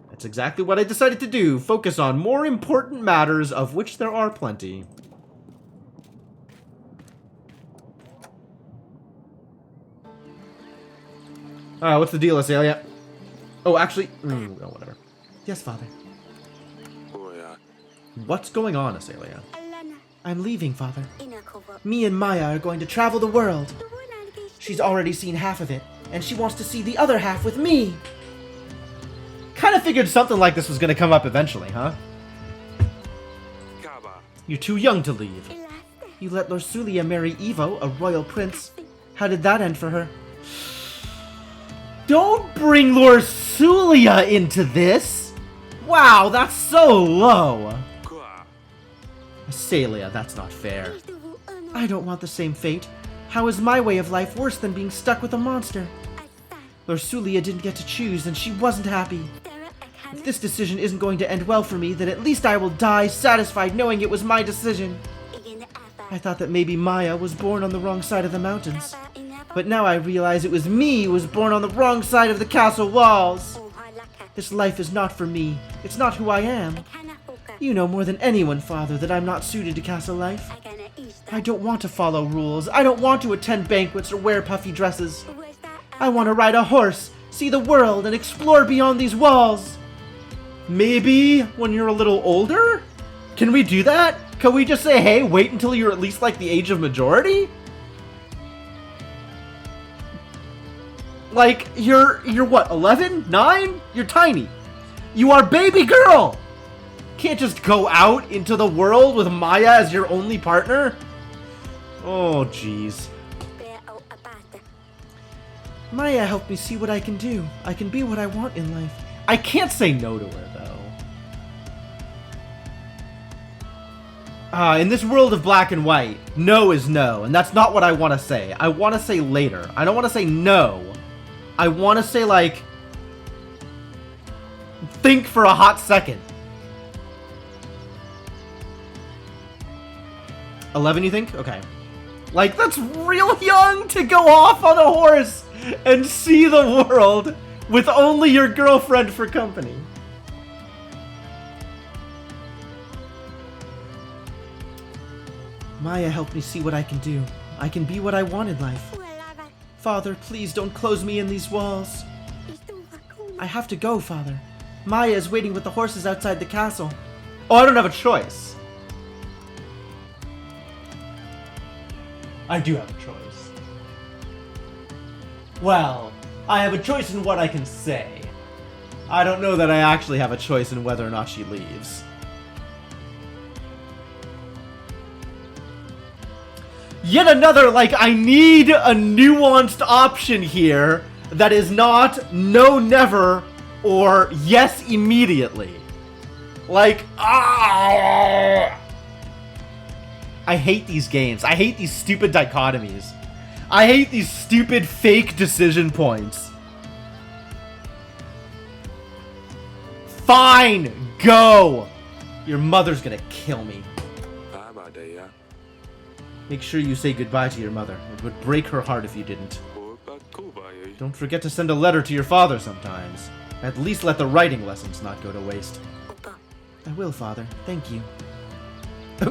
That's exactly what I decided to do. Focus on more important matters, of which there are plenty. What's the deal, Azalea? Oh, actually, oh, whatever. Yes, Father. Boya. What's going on, Azalea? Alana. I'm leaving, Father. Inakova. Me and Maya are going to travel the world. She's already seen half of it, and she wants to see the other half with me. Kind of figured something like this was going to come up eventually, huh? Kaba. You're too young to leave. You let Lorsulia marry Evo, a royal prince. How did that end for her? Don't bring Lorsulia into this! Wow, that's so low! Kwa. Azalea, that's not fair. I don't want the same fate. How is my way of life worse than being stuck with a monster? Lorsulia didn't get to choose, and she wasn't happy. If this decision isn't going to end well for me, then at least I will die satisfied knowing it was my decision. I thought that maybe Maya was born on the wrong side of the mountains. But now I realize it was me who was born on the wrong side of the castle walls. This life is not for me. It's not who I am. You know more than anyone, Father, that I'm not suited to castle life. I don't want to follow rules. I don't want to attend banquets or wear puffy dresses. I want to ride a horse, see the world, and explore beyond these walls. Maybe when you're a little older? Can we do that? Can we just say, hey, wait until you're at least like the age of majority? Like, you're what, 11? 9? You're tiny. You are baby girl! Can't just go out into the world with Maya as your only partner? Oh, jeez. Maya helped me see what I can do. I can be what I want in life. I can't say no to her, though. In this world of black and white, no is no, and that's not what I want to say. I want to say later. I don't want to say no. I want to say, like, think for a hot second. 11, you think? Okay. Like, that's real young to go off on a horse and see the world with only your girlfriend for company. Maya helped me see what I can do. I can be what I want in life. Father, please don't close me in these walls. I have to go, Father. Maya is waiting with the horses outside the castle. Oh, I don't have a choice. I do have a choice. Well, I have a choice in what I can say. I don't know that I actually have a choice in whether or not she leaves. Yet another, like, I need a nuanced option here that is not no never or yes immediately. Like, I hate these games. I hate these stupid dichotomies. I hate these stupid fake decision points. Fine, go! Your mother's gonna kill me. Abadaya. Make sure you say goodbye to your mother. It would break her heart if you didn't. Opa kubaya. Don't forget to send a letter to your father sometimes. At least let the writing lessons not go to waste. I will, Father. Thank you.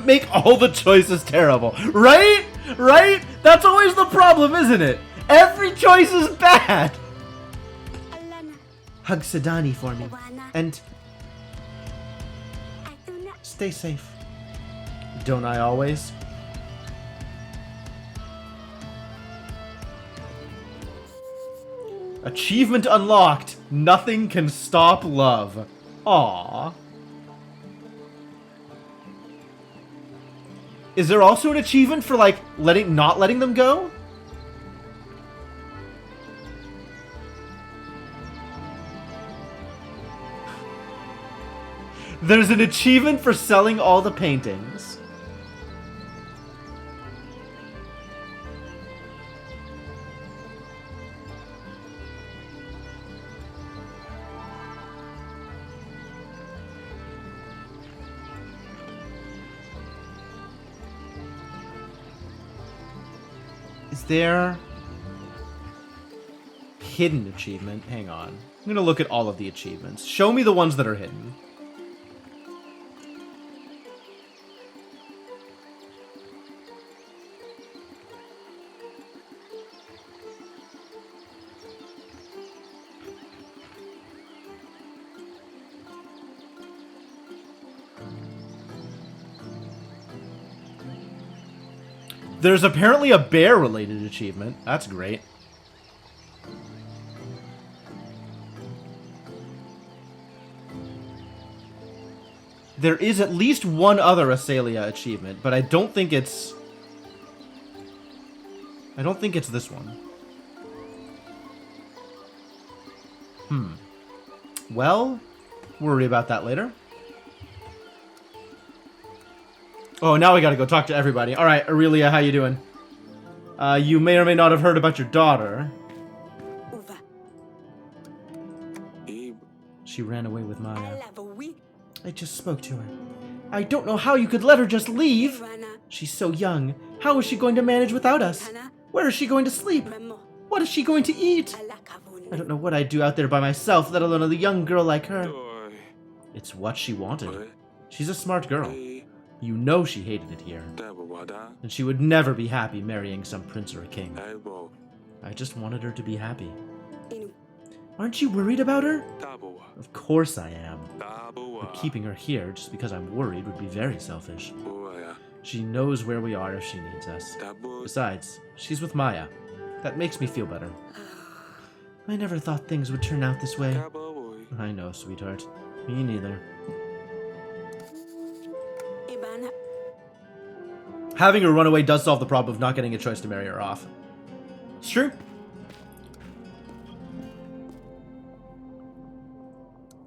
Make all the choices terrible. Right? Right? That's always the problem, isn't it? Every choice is bad. Hug Sadani for me. And stay safe. Don't I always? Achievement unlocked. Nothing can stop love. Aww. Is there also an achievement for, like, not letting them go? There's an achievement for selling all the paintings. Is there hidden achievement? Hang on. I'm gonna look at all of the achievements. Show me the ones that are hidden. There's apparently a bear-related achievement. That's great. There is at least one other Asalia achievement, but I don't think it's... I don't think it's this one. Well, worry about that later. Oh, now we gotta go talk to everybody. Alright, Aurelia, how you doing? You may or may not have heard about your daughter. Uva. She ran away with Maya. Alavowi. I just spoke to her. I don't know how you could let her just leave. Ivana. She's so young. How is she going to manage without us? Hana. Where is she going to sleep? Memo. What is she going to eat? Alakavun. I don't know what I'd do out there by myself, let alone a young girl like her. Boy. It's what she wanted. Boy. She's a smart girl. You know she hated it here. Dabawada. And she would never be happy marrying some prince or a king. Abo. I just wanted her to be happy. Inu. Aren't you worried about her? Dabawa. Of course I am. Dabawa. But keeping her here just because I'm worried would be very selfish. Boya. She knows where we are if she needs us. Dabu. Besides, she's with Maya. That makes me feel better. I never thought things would turn out this way. Dababoy. I know, sweetheart. Me neither. Ibana. Having her run away does solve the problem of not getting a choice to marry her off. It's true.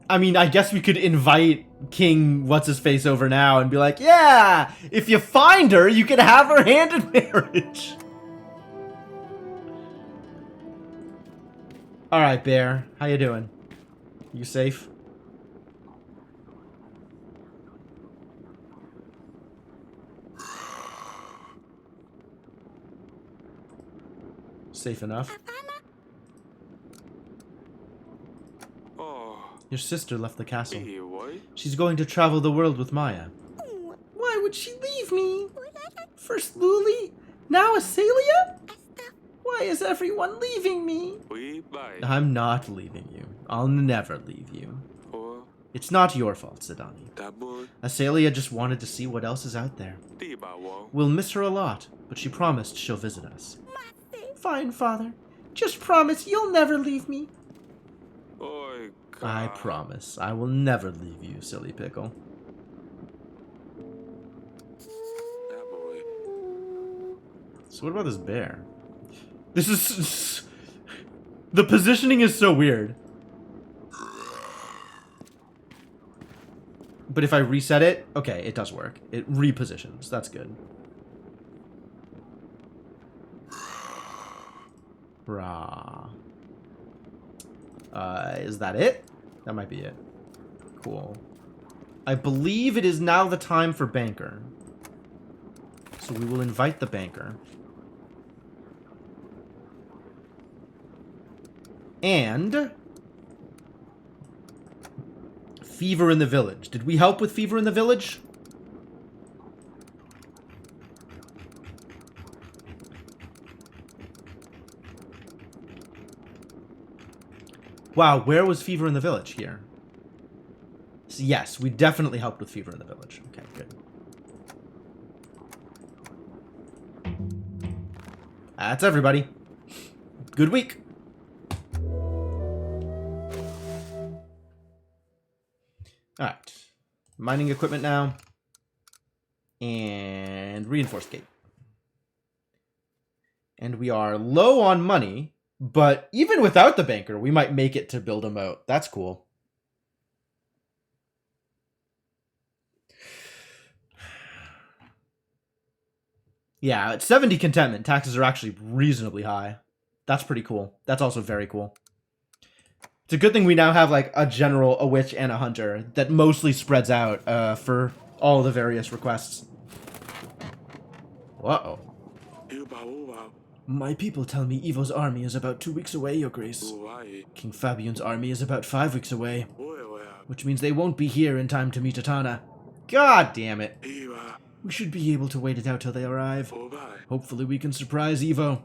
I mean, I guess we could invite King What's-His-Face over now and be like, yeah, if you find her, you can have her hand in marriage. Alright, Bear. How you doing? You safe? Safe enough. Oh. Your sister left the castle. Hey, boy. She's going to travel the world with Maya. Why would she leave me? First Luli, now Asalia? Why is everyone leaving me? We bye. I'm not leaving you. I'll never leave you. Or It's not your fault, Sidani. Dabu. Asalia just wanted to see what else is out there. Dibawo. We'll miss her a lot, but she promised she'll visit us. Fine, Father. Just promise you'll never leave me. Oi, I promise. I will never leave you, silly pickle. Daboy. So what about this bear? This is... The positioning is so weird. But if I reset it... Okay, it does work. It repositions. That's good. Rah. Is that it? That might be it. Cool. I believe it is now the time for Banker. So we will invite the Banker. And... Fever in the Village. Did we help with Fever in the Village? Wow, where was Fever in the Village? Here. Yes, we definitely helped with Fever in the Village. Okay, good. That's everybody. Good week. Alright. Mining equipment now. And reinforced gate. And we are low on money, but even without the banker, we might make it to build a moat. That's cool. Yeah, at 70 contentment, taxes are actually reasonably high. That's pretty cool. That's also very cool. It's a good thing we now have like a general, a witch, and a hunter that mostly spreads out for all the various requests. Uh-oh. My people tell me Evo's army is about 2 weeks away, Your Grace. King Fabian's army is about 5 weeks away, which means they won't be here in time to meet Atana. God damn it. We should be able to wait it out till they arrive. Hopefully we can surprise Evo.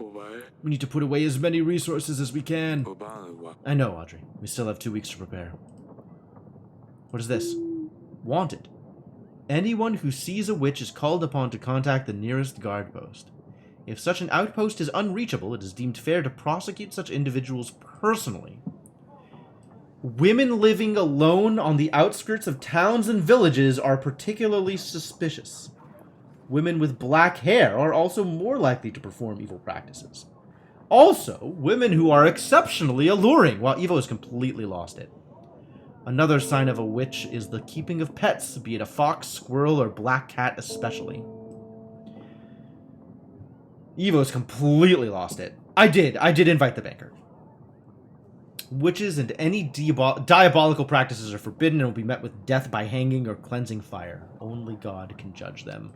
We need to put away as many resources as we can. I know, Audrey. We still have 2 weeks to prepare. What is this? Wanted. Anyone who sees a witch is called upon to contact the nearest guard post. If such an outpost is unreachable, it is deemed fair to prosecute such individuals personally. Women living alone on the outskirts of towns and villages are particularly suspicious. Women with black hair are also more likely to perform evil practices. Also, women who are exceptionally alluring. Wow, Evo has completely lost it. Another sign of a witch is the keeping of pets, be it a fox, squirrel, or black cat especially. Evo's completely lost it. I did invite the banker. Witches and any diabolical practices are forbidden and will be met with death by hanging or cleansing fire. Only God can judge them.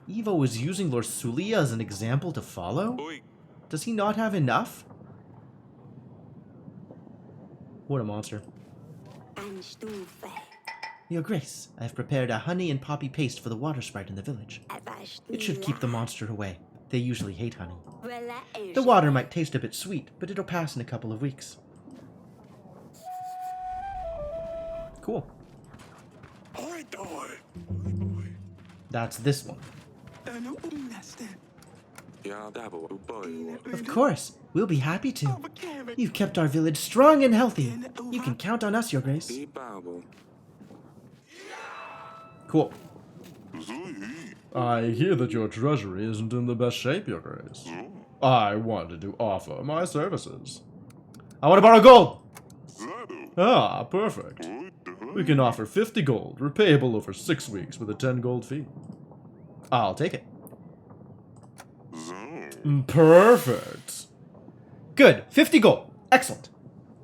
Evo is using Lord Sulia as an example to follow? Does he not have enough? What a monster. Your Grace, I have prepared a honey and poppy paste for the water sprite in the village. It should keep the monster away. They usually hate honey. The water might taste a bit sweet, but it'll pass in a couple of weeks. Cool. That's this one. Of course, we'll be happy to. You've kept our village strong and healthy. You can count on us, Your Grace. Cool. I hear that your treasury isn't in the best shape, Your Grace. I wanted to offer my services. I want to borrow gold! Ah, perfect. We can offer 50 gold, repayable over 6 weeks with a 10 gold fee. I'll take it. Perfect. Good. 50 gold. Excellent.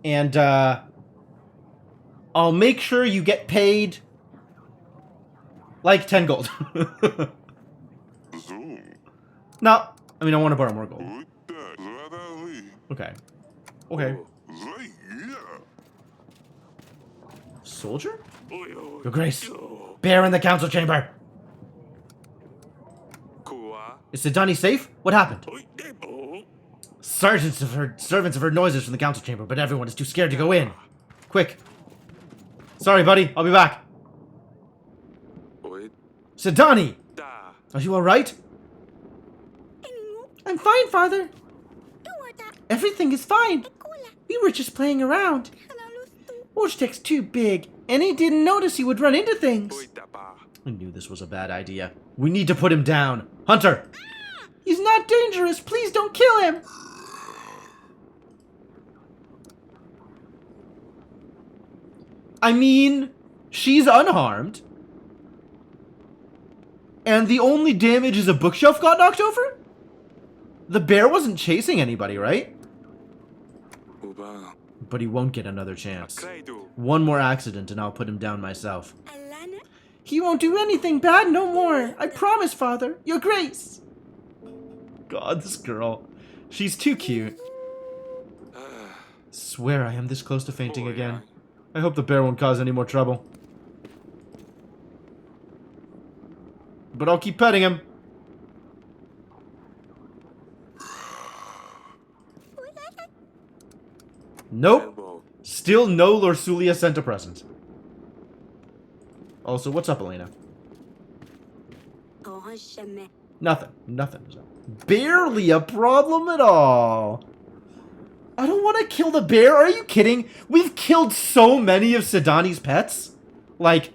And, I'll make sure you get paid like 10 gold. No, I mean, I want to borrow more gold. Okay. Okay. Soldier? Your Grace. Bear in the council chamber. Is Sidani safe? What happened? Servants have heard noises from the council chamber, but everyone is too scared to go in. Quick. Sorry, buddy. I'll be back. Sidani! Are you alright? I'm fine, Father. Everything is fine. We were just playing around. Wojtek's too big, and he didn't notice he would run into things. I knew this was a bad idea. We need to put him down. Hunter! He's not dangerous. Please don't kill him. I mean, she's unharmed. And the only damage is a bookshelf got knocked over? The bear wasn't chasing anybody, right? But he won't get another chance. One more accident and I'll put him down myself. He won't do anything bad no more. I promise, Father. Your Grace. God, this girl. She's too cute. Swear I am this close to fainting again. I hope the bear won't cause any more trouble. But I'll keep petting him. Nope. Still no Lord Sulia sent a present. Also, what's up, Elena? Nothing. Nothing. Barely a problem at all. I don't want to kill the bear. Are you kidding? We've killed so many of Sidani's pets. Like,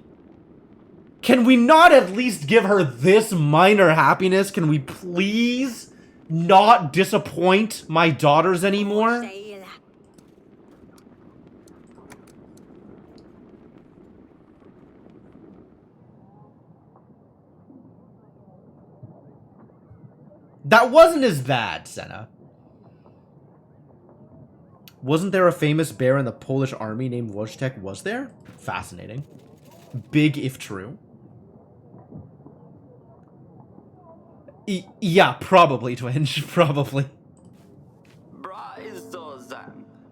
can we not at least give her this minor happiness? Can we please not disappoint my daughters anymore? Sayla. That wasn't as bad, Senna. Wasn't there a famous bear in the Polish army named Wojtek? Was there? Fascinating. Big if true. Yeah, probably, Twinge. Probably.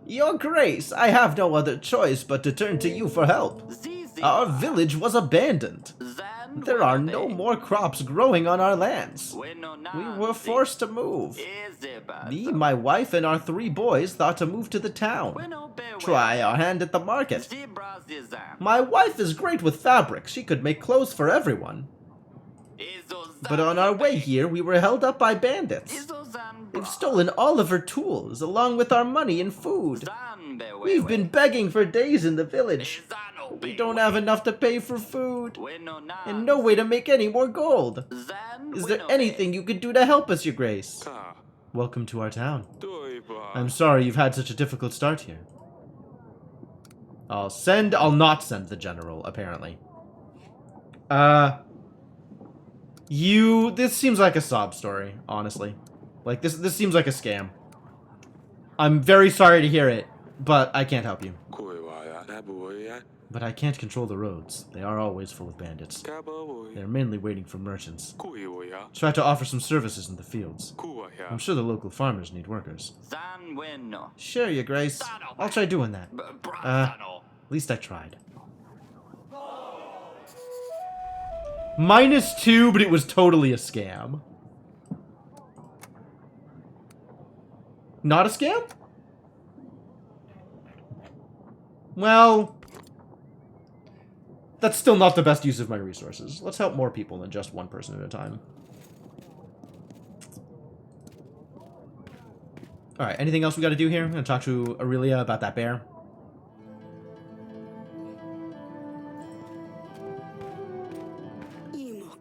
Your Grace, I have no other choice but to turn to you for help. Our village was abandoned. There are no more crops growing on our lands. We were forced to move. Me, my wife, and our 3 boys thought to move to the town. Try our hand at the market. My wife is great with fabric. She could make clothes for everyone. But on our way here, we were held up by bandits. They've stolen all of her tools, along with our money and food. We've been begging for days in the village. We don't have enough to pay for food, and no way to make any more gold. Is there anything you could do to help us, Your Grace? Ka. Welcome to our town. Doiba. I'm sorry you've had such a difficult start here. I'll not send the general, apparently. This seems like a sob story, honestly. Like, this seems like a scam. I'm very sorry to hear it, but I can't help you. Kuiwaya. Dabuya. But I can't control the roads. They are always full of bandits. Kababoy. They're mainly waiting for merchants. Kuiwaya. Try to offer some services in the fields. I'm Kuwaya. sure the local farmers need workers. Sure, Your Grace. I'll try doing that. At least I tried. -2, but it was totally a scam. Not a scam? Well, that's still not the best use of my resources. Let's help more people than just one person at a time. Alright, anything else we gotta do here? I'm gonna talk to Aurelia about that bear. Imo.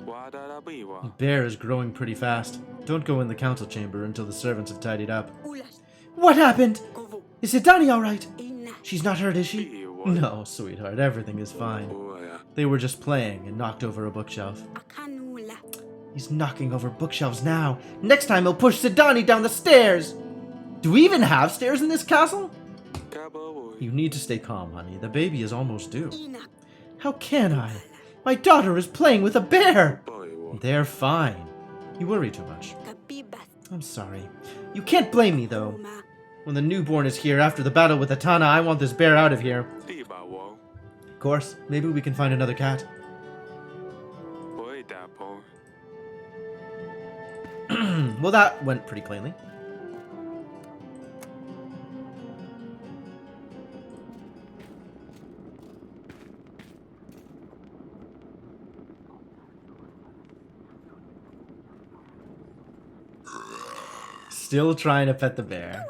Wadarabiwa. The bear is growing pretty fast. Don't go in the council chamber until the servants have tidied up. Ulas. What happened? Kovo. Is Sidani alright? Ina. She's not hurt, is she? Biwa. No, sweetheart, everything is fine. Kuwaya. They were just playing and knocked over a bookshelf. Akanula. He's knocking over bookshelves now. Next time he'll push Sidani down the stairs. Do we even have stairs in this castle? Kababoy. You need to stay calm, honey. The baby is almost due. Ina. How can I? My daughter is playing with a bear. Boywa. They're fine. You worry too much. Kabibas. I'm sorry. You can't blame me, though. Uma. When the newborn is here after the battle with Atana, I want this bear out of here. Dibawo. Of course, maybe we can find another cat. Boy dapo. Well, that went pretty cleanly. Still trying to pet the bear.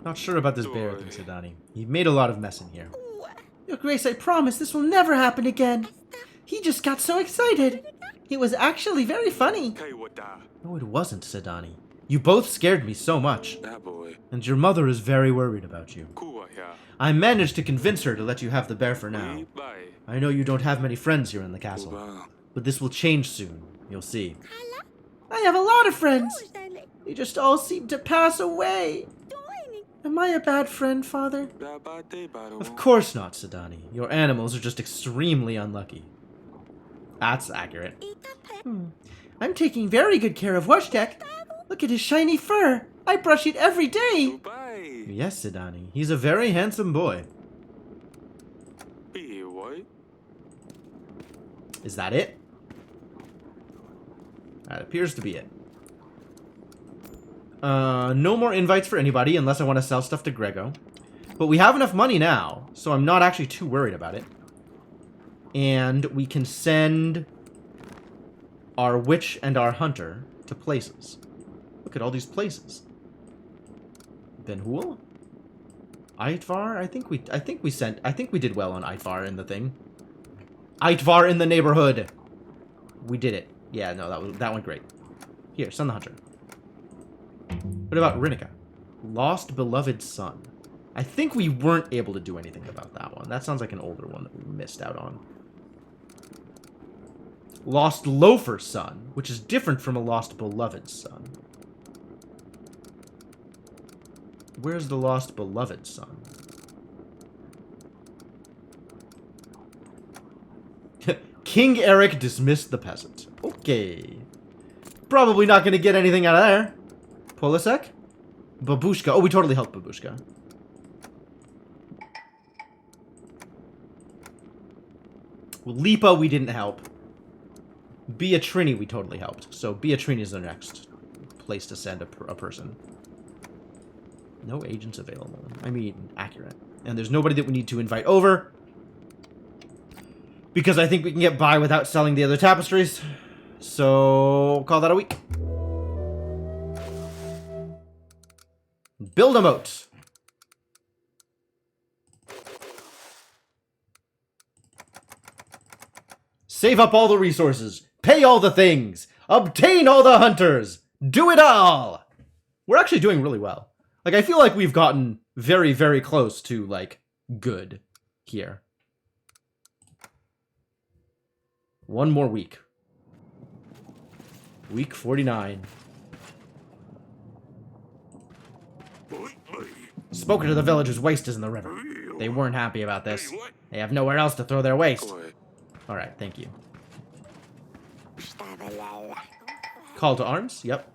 Not sure about this bear thing, Sidani. You've made a lot of mess in here. Your Grace, I promise this will never happen again. He just got so excited. It was actually very funny. Kaiwada. No, it wasn't, Sidani. You both scared me so much. Daboy. And your mother is very worried about you. Kuwaya. I managed to convince her to let you have the bear for now. Bye. I know you don't have many friends here in the castle, Kuba. but this will change soon. You'll see. I have a lot of friends. They just all seem to pass away. Am I a bad friend, Father? Dabate baro. Of course not, Sidani. Your animals are just extremely unlucky. That's accurate. I'm taking very good care of Wojtek. Look at his shiny fur. I brush it every day. Bye. Yes, Sidani. He's a very handsome boy. Biwa. Is that it? That appears to be it. No more invites for anybody unless I want to sell stuff to Grego. But we have enough money now, so I'm not actually too worried about it. And we can send our witch and our hunter to places. Look at all these places. Ben-Hul? Aitvar? I think we did well on Aitvar in the thing. Aitvar in the neighborhood! We did it. Yeah, no, that went great. Here, send the hunter. What about Rinnika? Lost beloved son. I think we weren't able to do anything about that one. That sounds like an older one that we missed out on. Lost loafer son, which is different from a lost beloved son. Where's the lost beloved son? King Eric dismissed the peasant. Okay. Probably not going to get anything out of there. Polisek? Babushka. Oh, we totally helped Babushka. Well, Lipa, we didn't help. Beatrini, we totally helped. So Beatrini is the next place to send a person. No agents available. I mean, accurate. And there's nobody that we need to invite over. Because I think we can get by without selling the other tapestries. So, call that a week. Build a moat. Save up all the resources. Pay all the things. Obtain all the hunters. Do it all. We're actually doing really well. Like, I feel like we've gotten very, very close to, like, good here. One more week. Week 49. Spoken to the villagers' waste is in the river. They weren't happy about this. They have nowhere else to throw their waste. Alright, thank you. Call to arms? Yep.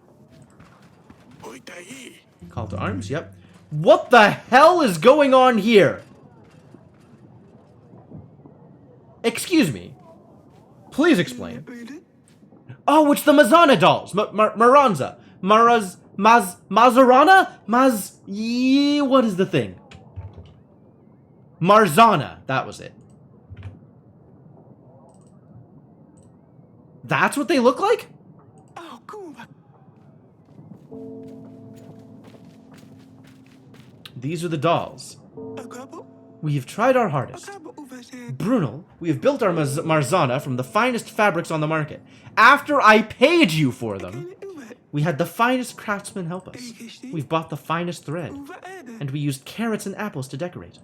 Call to arms? Yep. What the hell is going on here? Excuse me. Please explain. Oh, it's the Mazana dolls. Maranza. Mazarana? What is the thing? Marzana. That was it. That's what they look like? These are the dolls. We have tried our hardest. Brunel, we have built our Marzana from the finest fabrics on the market. After I paid you for them, we had the finest craftsmen help us. We've bought the finest thread, and we used carrots and apples to decorate.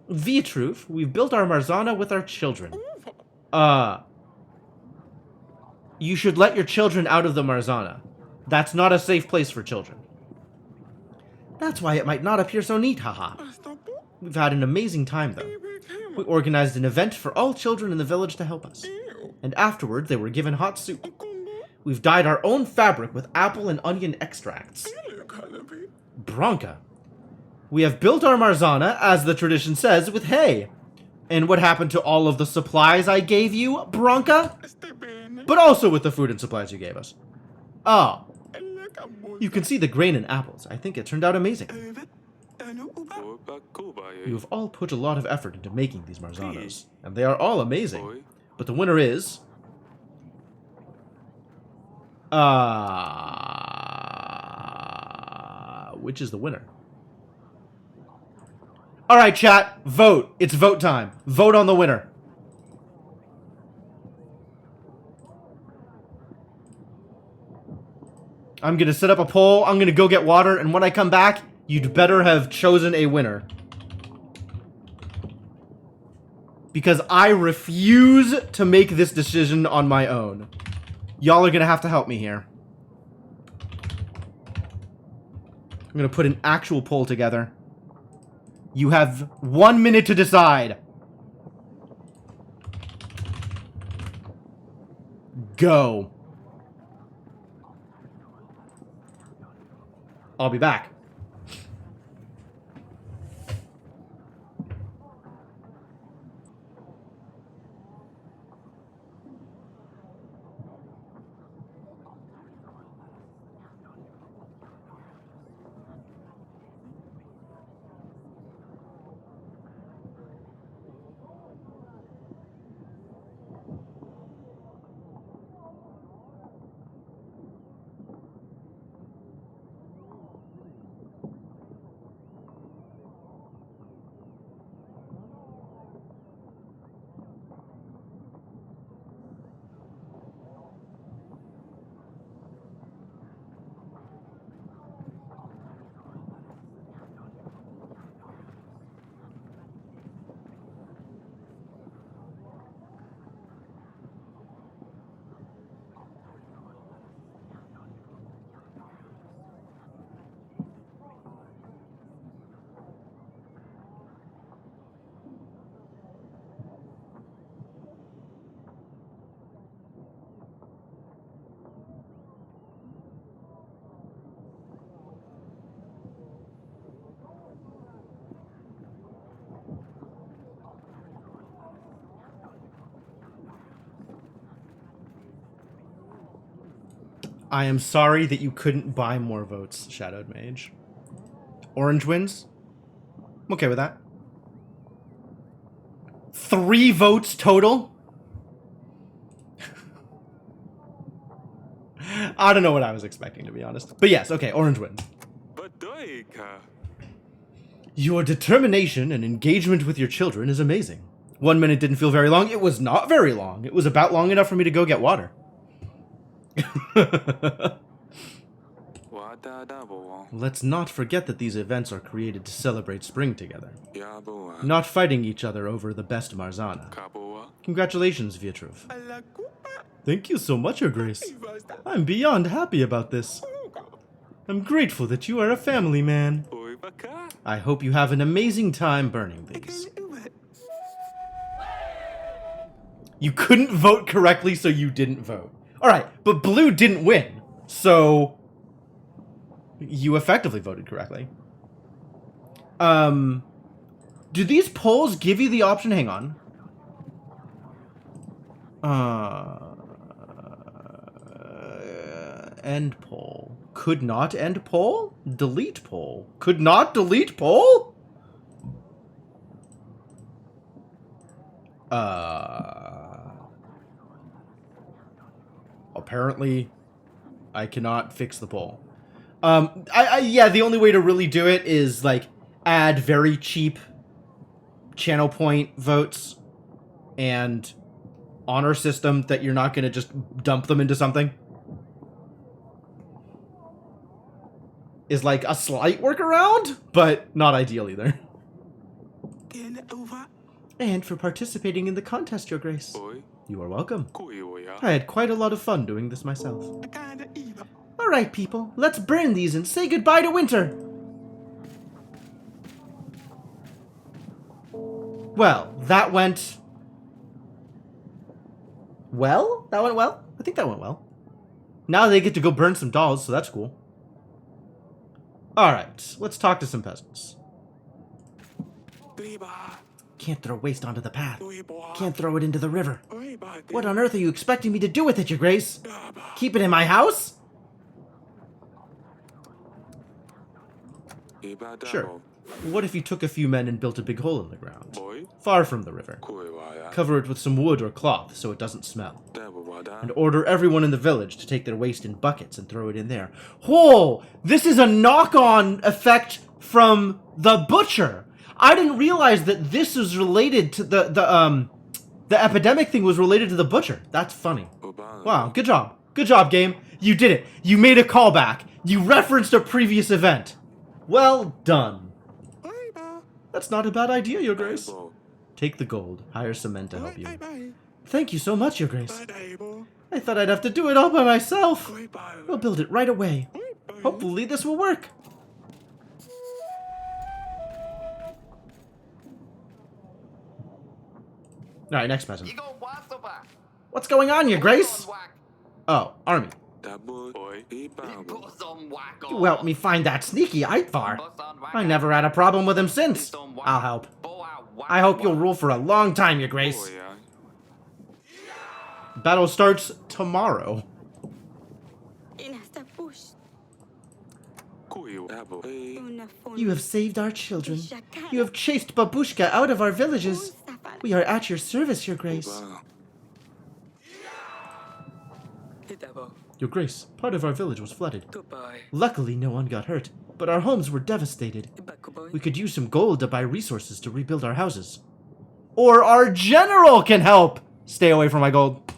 Vitruf, we've built our Marzana with our children. You should let your children out of the Marzana. That's not a safe place for children. That's why it might not appear so neat, haha. We've had an amazing time, though. We organized an event for all children in the village to help us. And afterward, they were given hot soup. We've dyed our own fabric with apple and onion extracts. Bronca. We have built our Marzana, as the tradition says, with hay. And what happened to all of the supplies I gave you, Bronca? But also with the food and supplies you gave us. Oh. You can see the grain and apples. I think it turned out amazing. You have all put a lot of effort into making these Marzanas, and they are all amazing. But the winner is... which is the winner? Alright, chat. Vote. It's vote time. Vote on the winner. I'm gonna set up a poll. I'm gonna go get water, and when I come back, you'd better have chosen a winner. Because I refuse to make this decision on my own. Y'all are gonna have to help me here. I'm gonna put an actual poll together. You have 1 minute to decide. Go. I'll be back. I am sorry that you couldn't buy more votes, Shadowed Mage. Orange wins? I'm okay with that. 3 votes total? I don't know what I was expecting, to be honest. But yes, okay, orange wins. Badoika. Your determination and engagement with your children is amazing. 1 minute didn't feel very long. It was not very long. It was about long enough for me to go get water. Let's not forget that these events are created to celebrate spring together, not fighting each other over the best Marzana. Congratulations, Vietruv. Thank you so much, Your Grace. I'm beyond happy about this. I'm grateful that you are a family man. I hope you have an amazing time burning these. You couldn't vote correctly, so you didn't vote. Alright, but blue didn't win, so you effectively voted correctly. Do these polls give you the option? Hang on. End poll. Could not end poll? Delete poll. Could not delete poll? Apparently, I cannot fix the poll. Yeah, the only way to really do it is, like, add very cheap channel point votes and honor system that you're not going to just dump them into something. Is like a slight workaround, but not ideal either. And for participating in the contest, Your Grace. You are welcome. I had quite a lot of fun doing this myself. Alright, people, let's burn these and say goodbye to winter. Well, that went... well? That went well? I think that went well. Now they get to go burn some dolls, so that's cool. Alright, let's talk to some peasants. Can't throw waste onto the path. Can't throw it into the river. What on earth are you expecting me to do with it, Your Grace? Keep it in my house? Sure. What if you took a few men and built a big hole in the ground, far from the river? Cover it with some wood or cloth so it doesn't smell. And order everyone in the village to take their waste in buckets and throw it in there. Whoa! This is a knock-on effect from the butcher! I didn't realize that this was related to the epidemic thing was related to the butcher. That's funny. Wow, good job. Good job, game. You did it. You made a callback. You referenced a previous event. Well done. That's not a bad idea, Your Grace. Take the gold. Hire some men to help you. Thank you so much, Your Grace. I thought I'd have to do it all by myself. We'll build it right away. Hopefully this will work. Alright, next peasant. What's going on, Your Grace? Oh, army. You helped me find that sneaky Aitvar. I never had a problem with him since. I'll help. I hope you'll rule for a long time, Your Grace. Battle starts tomorrow. You have saved our children. You have chased Babushka out of our villages. We are at your service, Your Grace. Your Grace, part of our village was flooded. Luckily, no one got hurt, but our homes were devastated. We could use some gold to buy resources to rebuild our houses. Or our general can help! Stay away from my gold.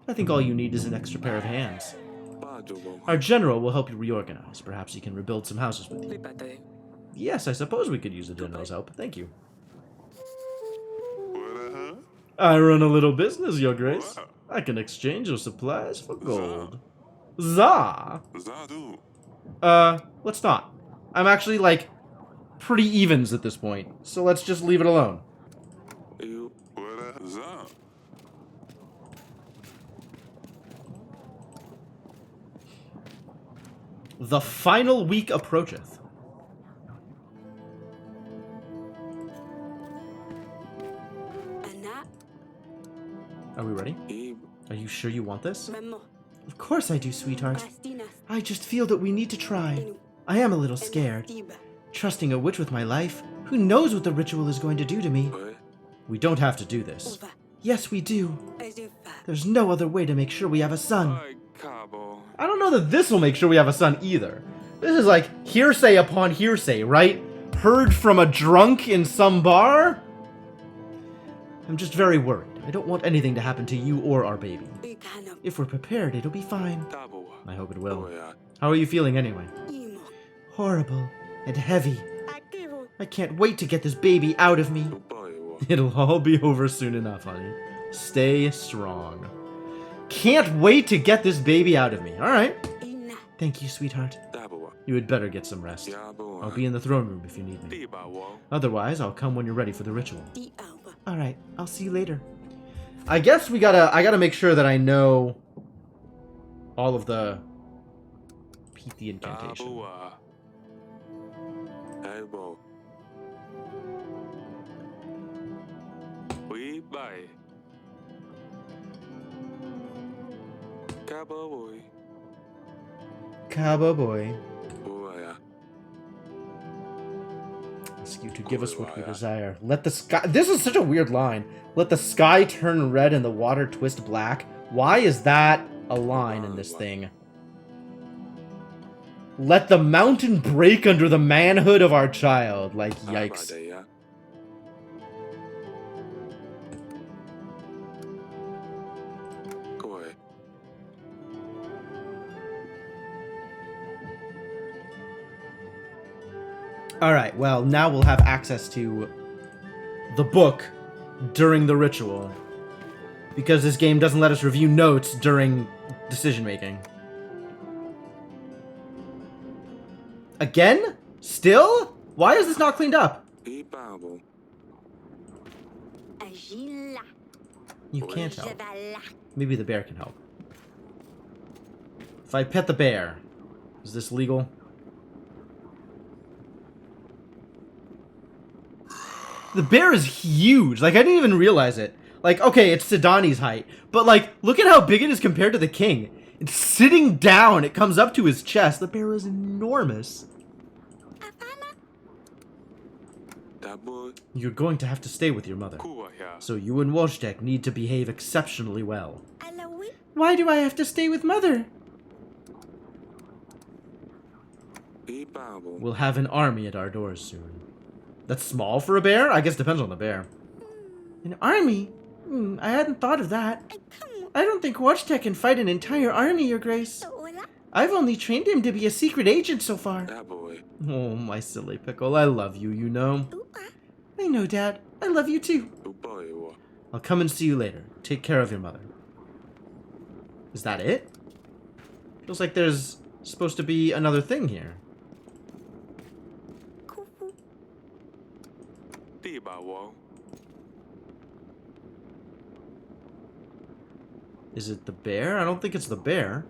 I think all you need is an extra pair of hands. Our general will help you reorganize. Perhaps he can rebuild some houses with you. Yes, I suppose we could use the general's help. Thank you. I run a little business, Your Grace. I can exchange your supplies for gold. Za! Let's not. I'm actually, like, pretty evens at this point, so let's just leave it alone. The final week approacheth. Are we ready? Are you sure you want this? Of course I do, sweetheart. Pastinas. I just feel that we need to try. I am a little scared. Tiba. Trusting a witch with my life? Who knows what the ritual is going to do to me? Oi. We don't have to do this. Uva. Yes, we do. Azufa. There's no other way to make sure we have a son. Oi, Cabo. I don't know that this will make sure we have a son either. This is like hearsay upon hearsay, right? Heard from a drunk in some bar? I'm just very worried. I don't want anything to happen to you or our baby. Ikana. If we're prepared, it'll be fine. Tabo. I hope it will. Boya. How are you feeling anyway? Imo. Horrible and heavy. Akivo. I can't wait to get this baby out of me. Boy. It'll all be over soon enough, honey. Stay strong. Can't wait to get this baby out of me. All right. Ina. Thank you, sweetheart. Tabo. You had better get some rest. Yabo. I'll be in the throne room if you need me. Tiba wo. Otherwise, I'll come when you're ready for the ritual. I alva. All right. I'll see you later. I guess I gotta make sure that I know all of the repeat the incantation. Tabua. Elbow. We buy. Cabo boy. Cabo boy, Boya. ask you to give us what we desire. Let the sky. This is such a weird line. Let the sky turn red and the water twist black. Why is that a line in this thing? Let the mountain break under the manhood of our child. Like, yikes. Abadaya. Koi. Alright, well, now we'll have access to the book during the ritual. Because this game doesn't let us review notes during decision making. Again? Still? Why is this not cleaned up? Ibabo. Agila. You can't help. Javala. Maybe the bear can help. If I pet the bear, is this legal? The bear is huge. Like, I didn't even realize it. Like, okay, it's Sidani's height. But, like, look at how big it is compared to the king. It's sitting down. It comes up to his chest. The bear is enormous. Afana. Tabo. You're going to have to stay with your mother. Kuaya. So you and Wojtek need to behave exceptionally well. Alawi. Why do I have to stay with mother? Ibabo. We'll have an army at our doors soon. That's small for a bear? I guess depends on the bear. An army? I hadn't thought of that. Akamu. I don't think Wojtek can fight an entire army, Your Grace. Ola. I've only trained him to be a secret agent so far. Taboy. Oh, my silly pickle. I love you, you know. Ua. I know, Dad. I love you too. Uboy. I'll come and see you later. Take care of your mother. Is that it? Feels like there's supposed to be another thing here. Kufu. Tibawo. Is it the bear? I don't think it's the bear.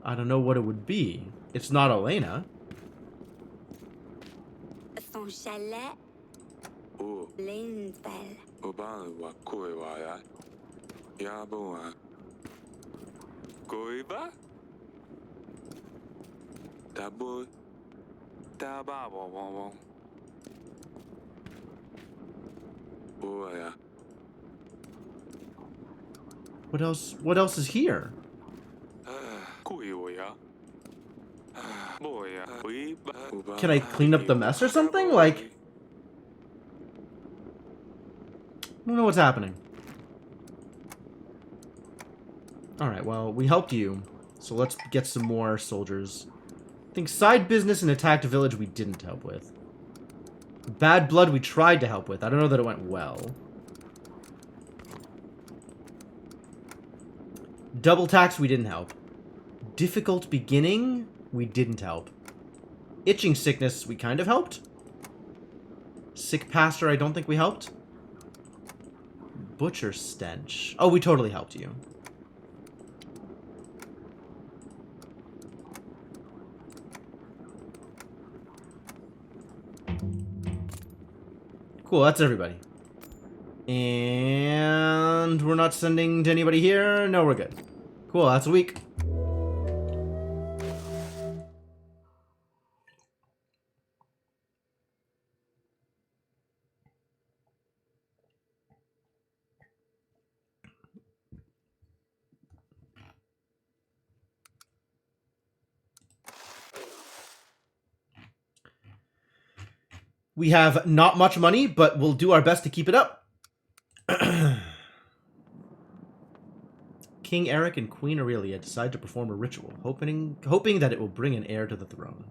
I don't know what it would be. It's not Elena. Son chalet. U. Lensvel. Ubawa. Kuaya. Yaboa. Kuiba. Tabo. Tababo. Boya. What else is here? Kuya. Boya. Can I clean up the mess or something? Like, I don't know what's happening. Alright, well, we helped you. So let's get some more soldiers. I think side business and attacked village we didn't help with. Bad blood we tried to help with. I don't know that it went well. Double tax we didn't help. Difficult beginning we didn't help. Itching sickness we kind of helped. Sick pastor I don't think we helped. Butcher stench. Oh, we totally helped you. Cool, that's everybody. And we're not sending to anybody here? No, we're good. Cool, that's a week. We have not much money, but we'll do our best to keep it up. King Eric and Queen Aurelia decide to perform a ritual, hoping that it will bring an heir to the throne.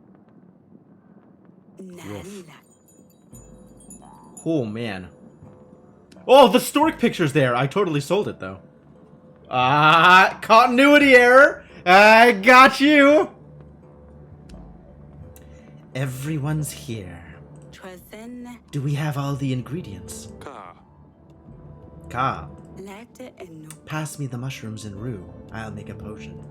Nala. Oh, man. Oh, the stork picture's there. I totally sold it, though. Continuity error. I got you. Everyone's here. Twazen. Do we have all the ingredients? Ka. Ka, Latte enu. pass me the mushrooms and rue. I'll make a potion.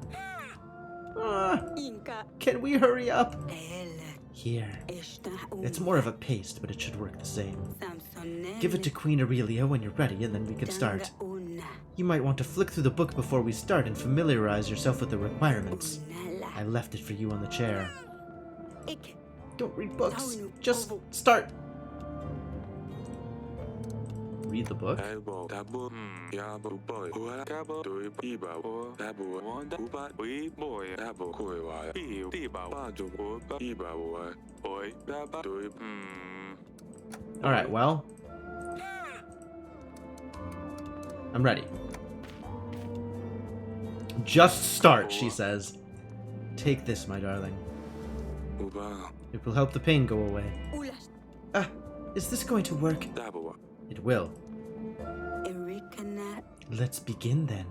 Inka. Can we hurry up? El. Here. Esta. It's more of a paste, but it should work the same. Samson. Give it to Queen Aurelia when you're ready, and then we can start. Una. You might want to flick through the book before we start and familiarize yourself with the requirements. Nala. I left it for you on the chair. Ik. Don't read books. Just start. Read the book? Elbow. Tabu. Yabo. Boy. Ua. Cabo. Dui. Iba. O. Tabu. Wanda. Uba. We. Boy. Tabu. Kuiwa. Iu. Tiba. Baju. Uba. Iba. Ua. Oi. Daba. Dui. Alright, well. I'm ready. Just start, she says. Take this, my darling. Uba. It will help the pain go away. Ulas. Ah, is this going to work? Tabu. It will. Erikana. Let's begin then.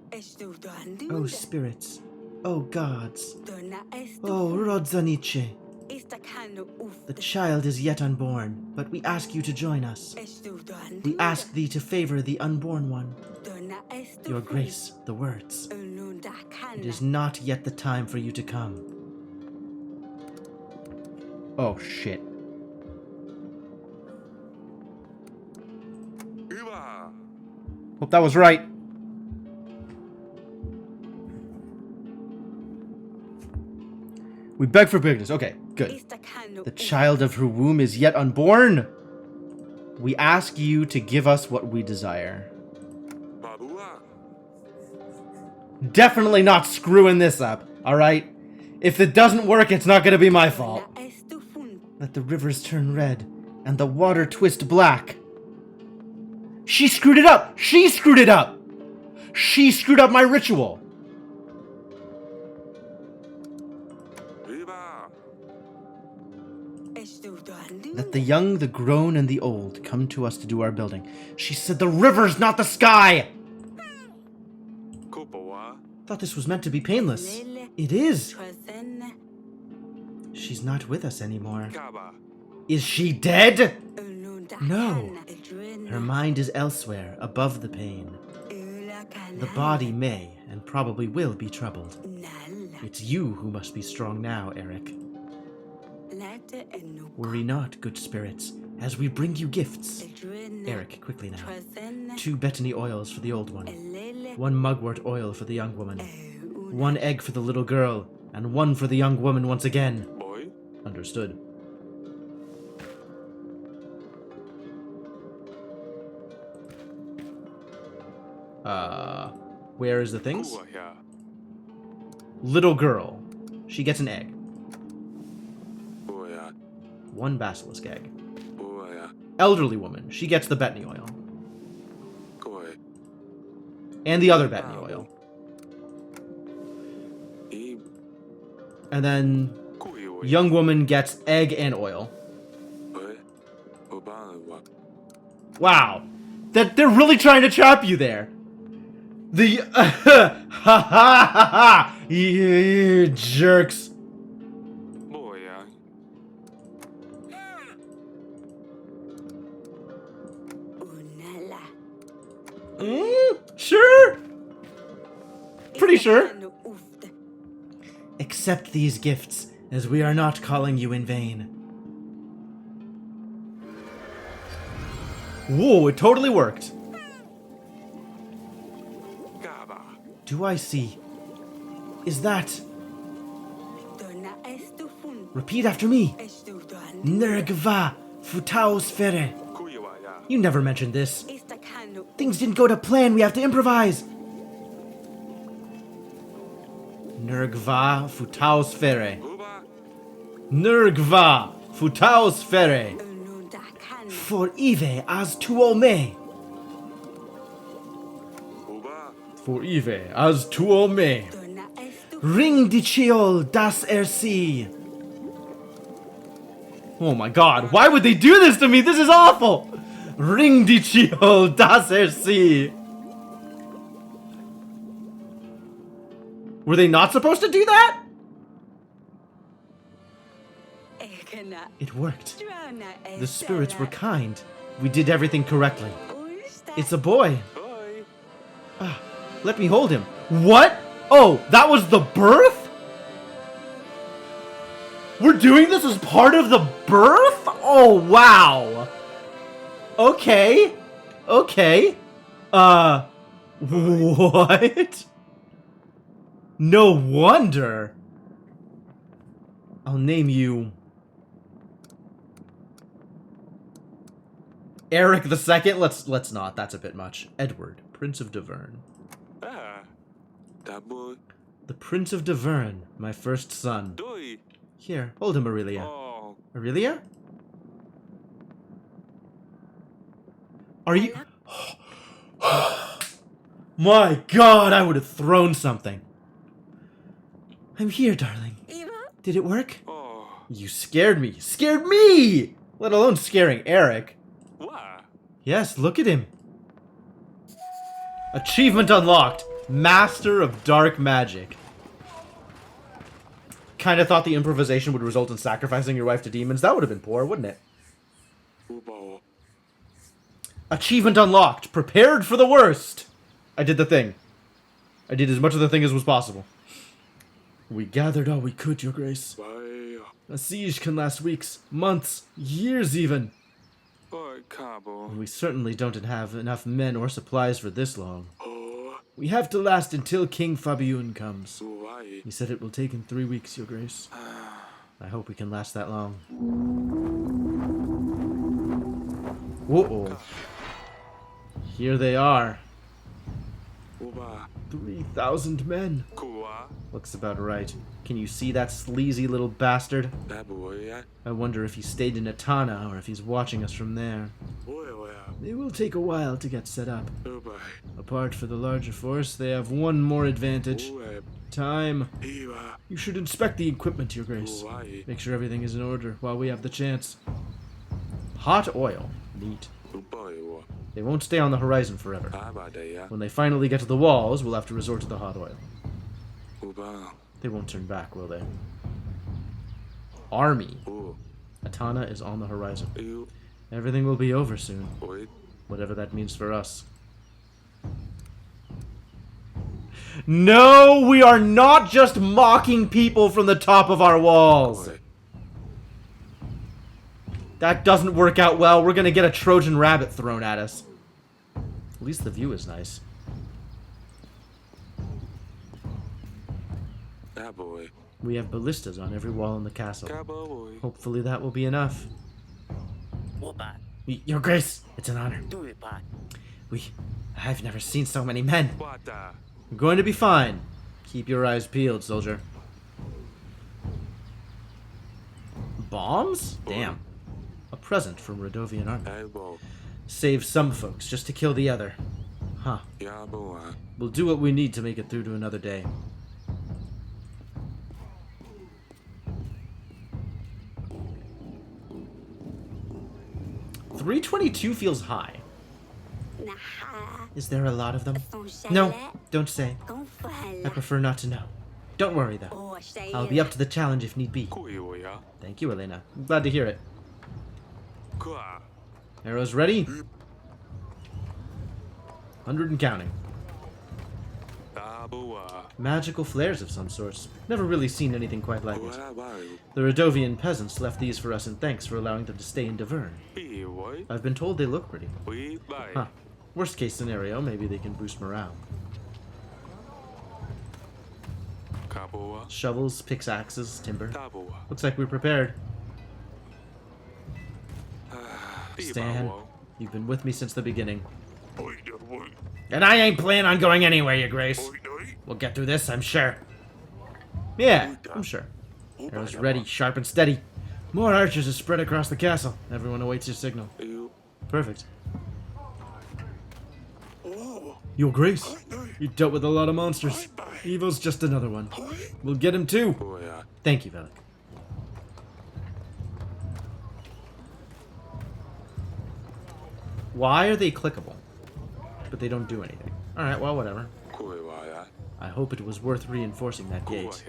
Estu doandu. Oh, spirits. Oh, gods. Dona estu. Oh, Rodzanice. Esta kano uf. The child is yet unborn, but we ask you to join us. Estu doandu. We ask thee to favor the unborn one. Dona estu. Your grace, the words. Ununda kana. It is not yet the time for you to come. Oh, shit. Uba. Hope that was right. We beg for forgiveness. Okay, good. Esta kano The uf. child of her womb is yet unborn. We ask you to give us what we desire. Babua. Definitely not screwing this up, alright? If it doesn't work, it's not gonna be my fault. Dona estu fun. Let the rivers turn red and the water twist black. She screwed it up! She screwed it up! She screwed up my ritual! Uba. Estu doandu. Let the young, the grown, and the old come to us to do our building. She said the rivers, not the sky! Kupawa. Thought this was meant to be painless. Lele. It is. Twazen. She's not with us anymore. Kaba. Is she dead? Ununda No. kana. Edrena. Her mind is elsewhere, above the pain. Ula kana. The body may, and probably will, be troubled. Nala. It's you who must be strong now, Eric. Latte enu. Worry not, good spirits, as we bring you gifts. Edrena. Eric, quickly now. Twazen. 2 betony oils for the old one. Lele. 1 mugwort oil for the young woman. Una. 1 egg for the little girl. And 1 for the young woman once again. Boy. Understood. Where is the things? Kuaya. Little girl. She gets an egg. Boya. 1 basilisk egg. Boya. Elderly woman. She gets the betony oil. Koi. And the other betony oil. E. And then Kuiwa. young woman gets egg and oil. Boy. Obawa. Wow. That they're really trying to trap you there. The ha ha ha ha, you jerks. Boya. Unala. Sure. Pretty Esta sure. kano uf. Accept these gifts, as we are not calling you in vain. Whoa, it totally worked. Kaba. do I see? Is that... Dona estufun. Repeat after me. Estudan. Nergva Futaosfere. Kuiwaya. You never mentioned this. Istakano. Things didn't go to plan. We have to improvise. Nergva Futaosfere. Uba. Nergva Futaosfere. Unundakan. For Ive as tuome. Uba. For Ive as tuome. Dona estufun. Ring di Chiol das Ersi. Oh my god, why would they do this to me? This is awful! Ring di Chiol das Ersi. Were they not supposed to do that? Ekana. It worked. Drana The spirits were estela. kind. We did everything correctly. Usta. It's a boy. Oi. Let me hold him. What? Oh, that was the birth? We're doing this as part of the birth? Oh, wow. Okay. Okay. What? No wonder. I'll name you... Eric the Second? Let's not. That's a bit much. Edward, Prince of Devern. Ah. Tabu. The Prince of Devern, my first son. Doi. Here, hold him, Aurelia. Oh. Aurelia? Are you... My god, I would have thrown something. I'm here, darling. Eva. Did it work? Oh. You scared me. Scared me! Let alone scaring Eric. Wa. Yes, look at him. Achievement unlocked. Master of Dark Magic. Kinda thought the improvisation would result in sacrificing your wife to demons. That would have been poor, wouldn't it? Uba. Achievement unlocked. Prepared for the worst. I did the thing. I did as much of the thing as was possible. We gathered all we could, Your Grace. Bye. A siege can last weeks, months, years even. Oi, Cabo. We certainly don't have enough men or supplies for this long. Oh. We have to last until King Fabiun comes. Uai. He said it will take him 3 weeks, Your Grace. I hope we can last that long. Uh-oh. Here they are. Uba. 3,000 men. Kua. Looks about right. Can you see that sleazy little bastard? Tabu. I wonder if he stayed in Atana or if he's watching us from there. Oi. It will take a while to get set up. Uba. Apart from the larger force, they have one more advantage. Oi. Time. Iwa. You should inspect the equipment, Your Grace. Uai. Make sure everything is in order while we have the chance. Hot oil. Neat. Ubai. They won't stay on the horizon forever. Abadaya. When they finally get to the walls, we'll have to resort to the hot oil. Uba. They won't turn back, will they? Army. U. Atana is on the horizon. You. Everything will be over soon, Oi. whatever that means for us. No, we are not just mocking people from the top of our walls. Oi. That doesn't work out well. We're gonna get a Trojan rabbit thrown at us. At least the view is nice. Tabu. We have ballistas on every wall in the castle. Cabo. Hopefully that will be enough. Opa, Your Grace, it's an honor. do it, pa. I've never seen so many men. Wata. We're going to be fine. Keep your eyes peeled, soldier. Bombs? Damn. A present from Radovian army. Elbow. Save some folks just to kill the other. Huh. Yabua. We'll do what we need to make it through to another day. $322 feels high. Naha. Is there a lot of them? Son No, chalet. don't say. I Confala. prefer not to know. Don't worry, though. Oh, say I'll be up to the challenge if need be. Kuiwaya. Thank you, Elena. I'm glad to hear it. Kua. Arrows ready? 100 and counting. Tabua. Magical flares of some sorts. Never really seen anything quite like it. Uabai. The Radovian peasants left these for us in thanks for allowing them to stay in Devern. Iwai. I've been told they look pretty. We bai. Huh. Worst case scenario, maybe they can boost morale. Daboa. Shovels, pickaxes, timber. Daboa. Looks like we're prepared. Stan. Stan, you've been with me since the beginning. And I ain't planning on going anywhere, Your Grace. We'll get through this, I'm sure. Yeah, I'm sure. Arrows ready, sharp and steady. More archers are spread across the castle. Everyone awaits your signal. Perfect. Your Grace, you dealt with a lot of monsters. Evo's just another one. We'll get him too. Thank you, Velik. Why are they clickable? But they don't do anything. Alright, well, whatever. I hope it was worth reinforcing that gate.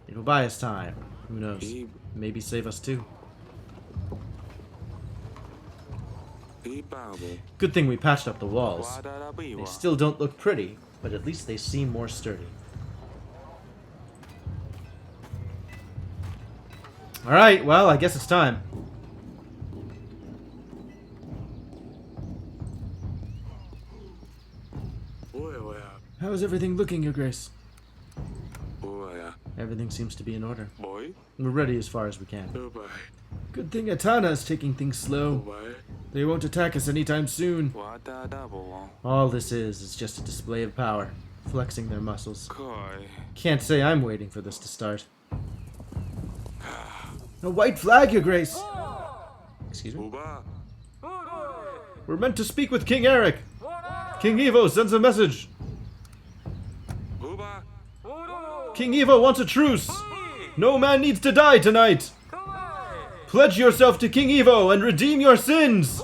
It'll buy us time. Who knows? Maybe save us too. Good thing we patched up the walls. They still don't look pretty, but at least they seem more sturdy. Alright, well, I guess it's time. How's everything looking, Your Grace? Everything seems to be in order. We're ready as far as we can. Good thing Atana is taking things slow. They won't attack us anytime soon. All this is just a display of power, flexing their muscles. Can't say I'm waiting for this to start. A white flag, Your Grace! Excuse me? We're meant to speak with King Eric! King Evo sends a message! King Evo wants a truce! No man needs to die tonight! Pledge yourself to King Evo and redeem your sins!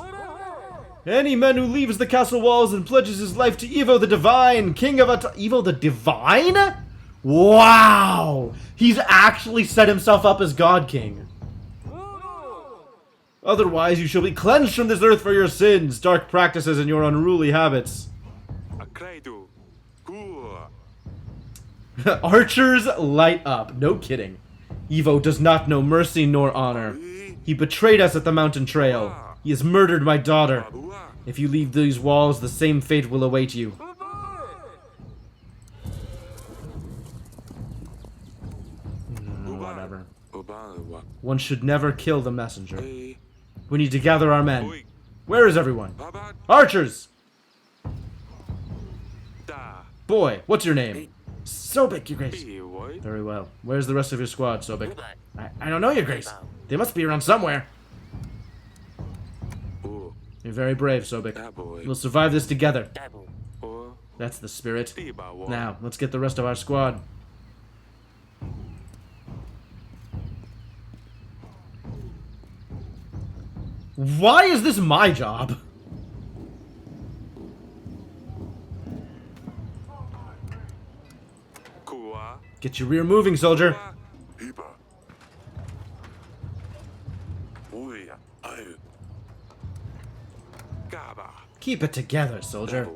Any man who leaves the castle walls and pledges his life to Evo the Divine, King of Evo the Divine? Wow! He's actually set himself up as God King. Otherwise, you shall be cleansed from this earth for your sins, dark practices, and your unruly habits. Archers light up. No kidding. Evo does not know mercy nor honor. He betrayed us at the mountain trail. He has murdered my daughter. If you leave these walls, the same fate will await you. Whatever. One should never kill the messenger. We need to gather our men. Where is everyone? Archers! Boy, what's your name? Sobek, Your Grace. Very well. Where's the rest of your squad, Sobek? I don't know, Your Grace. They must be around somewhere. You're very brave, Sobek. We'll survive this together. That's the spirit. Now, let's get the rest of our squad. Why is this my job? Get your rear moving, soldier. Keep it together, soldier.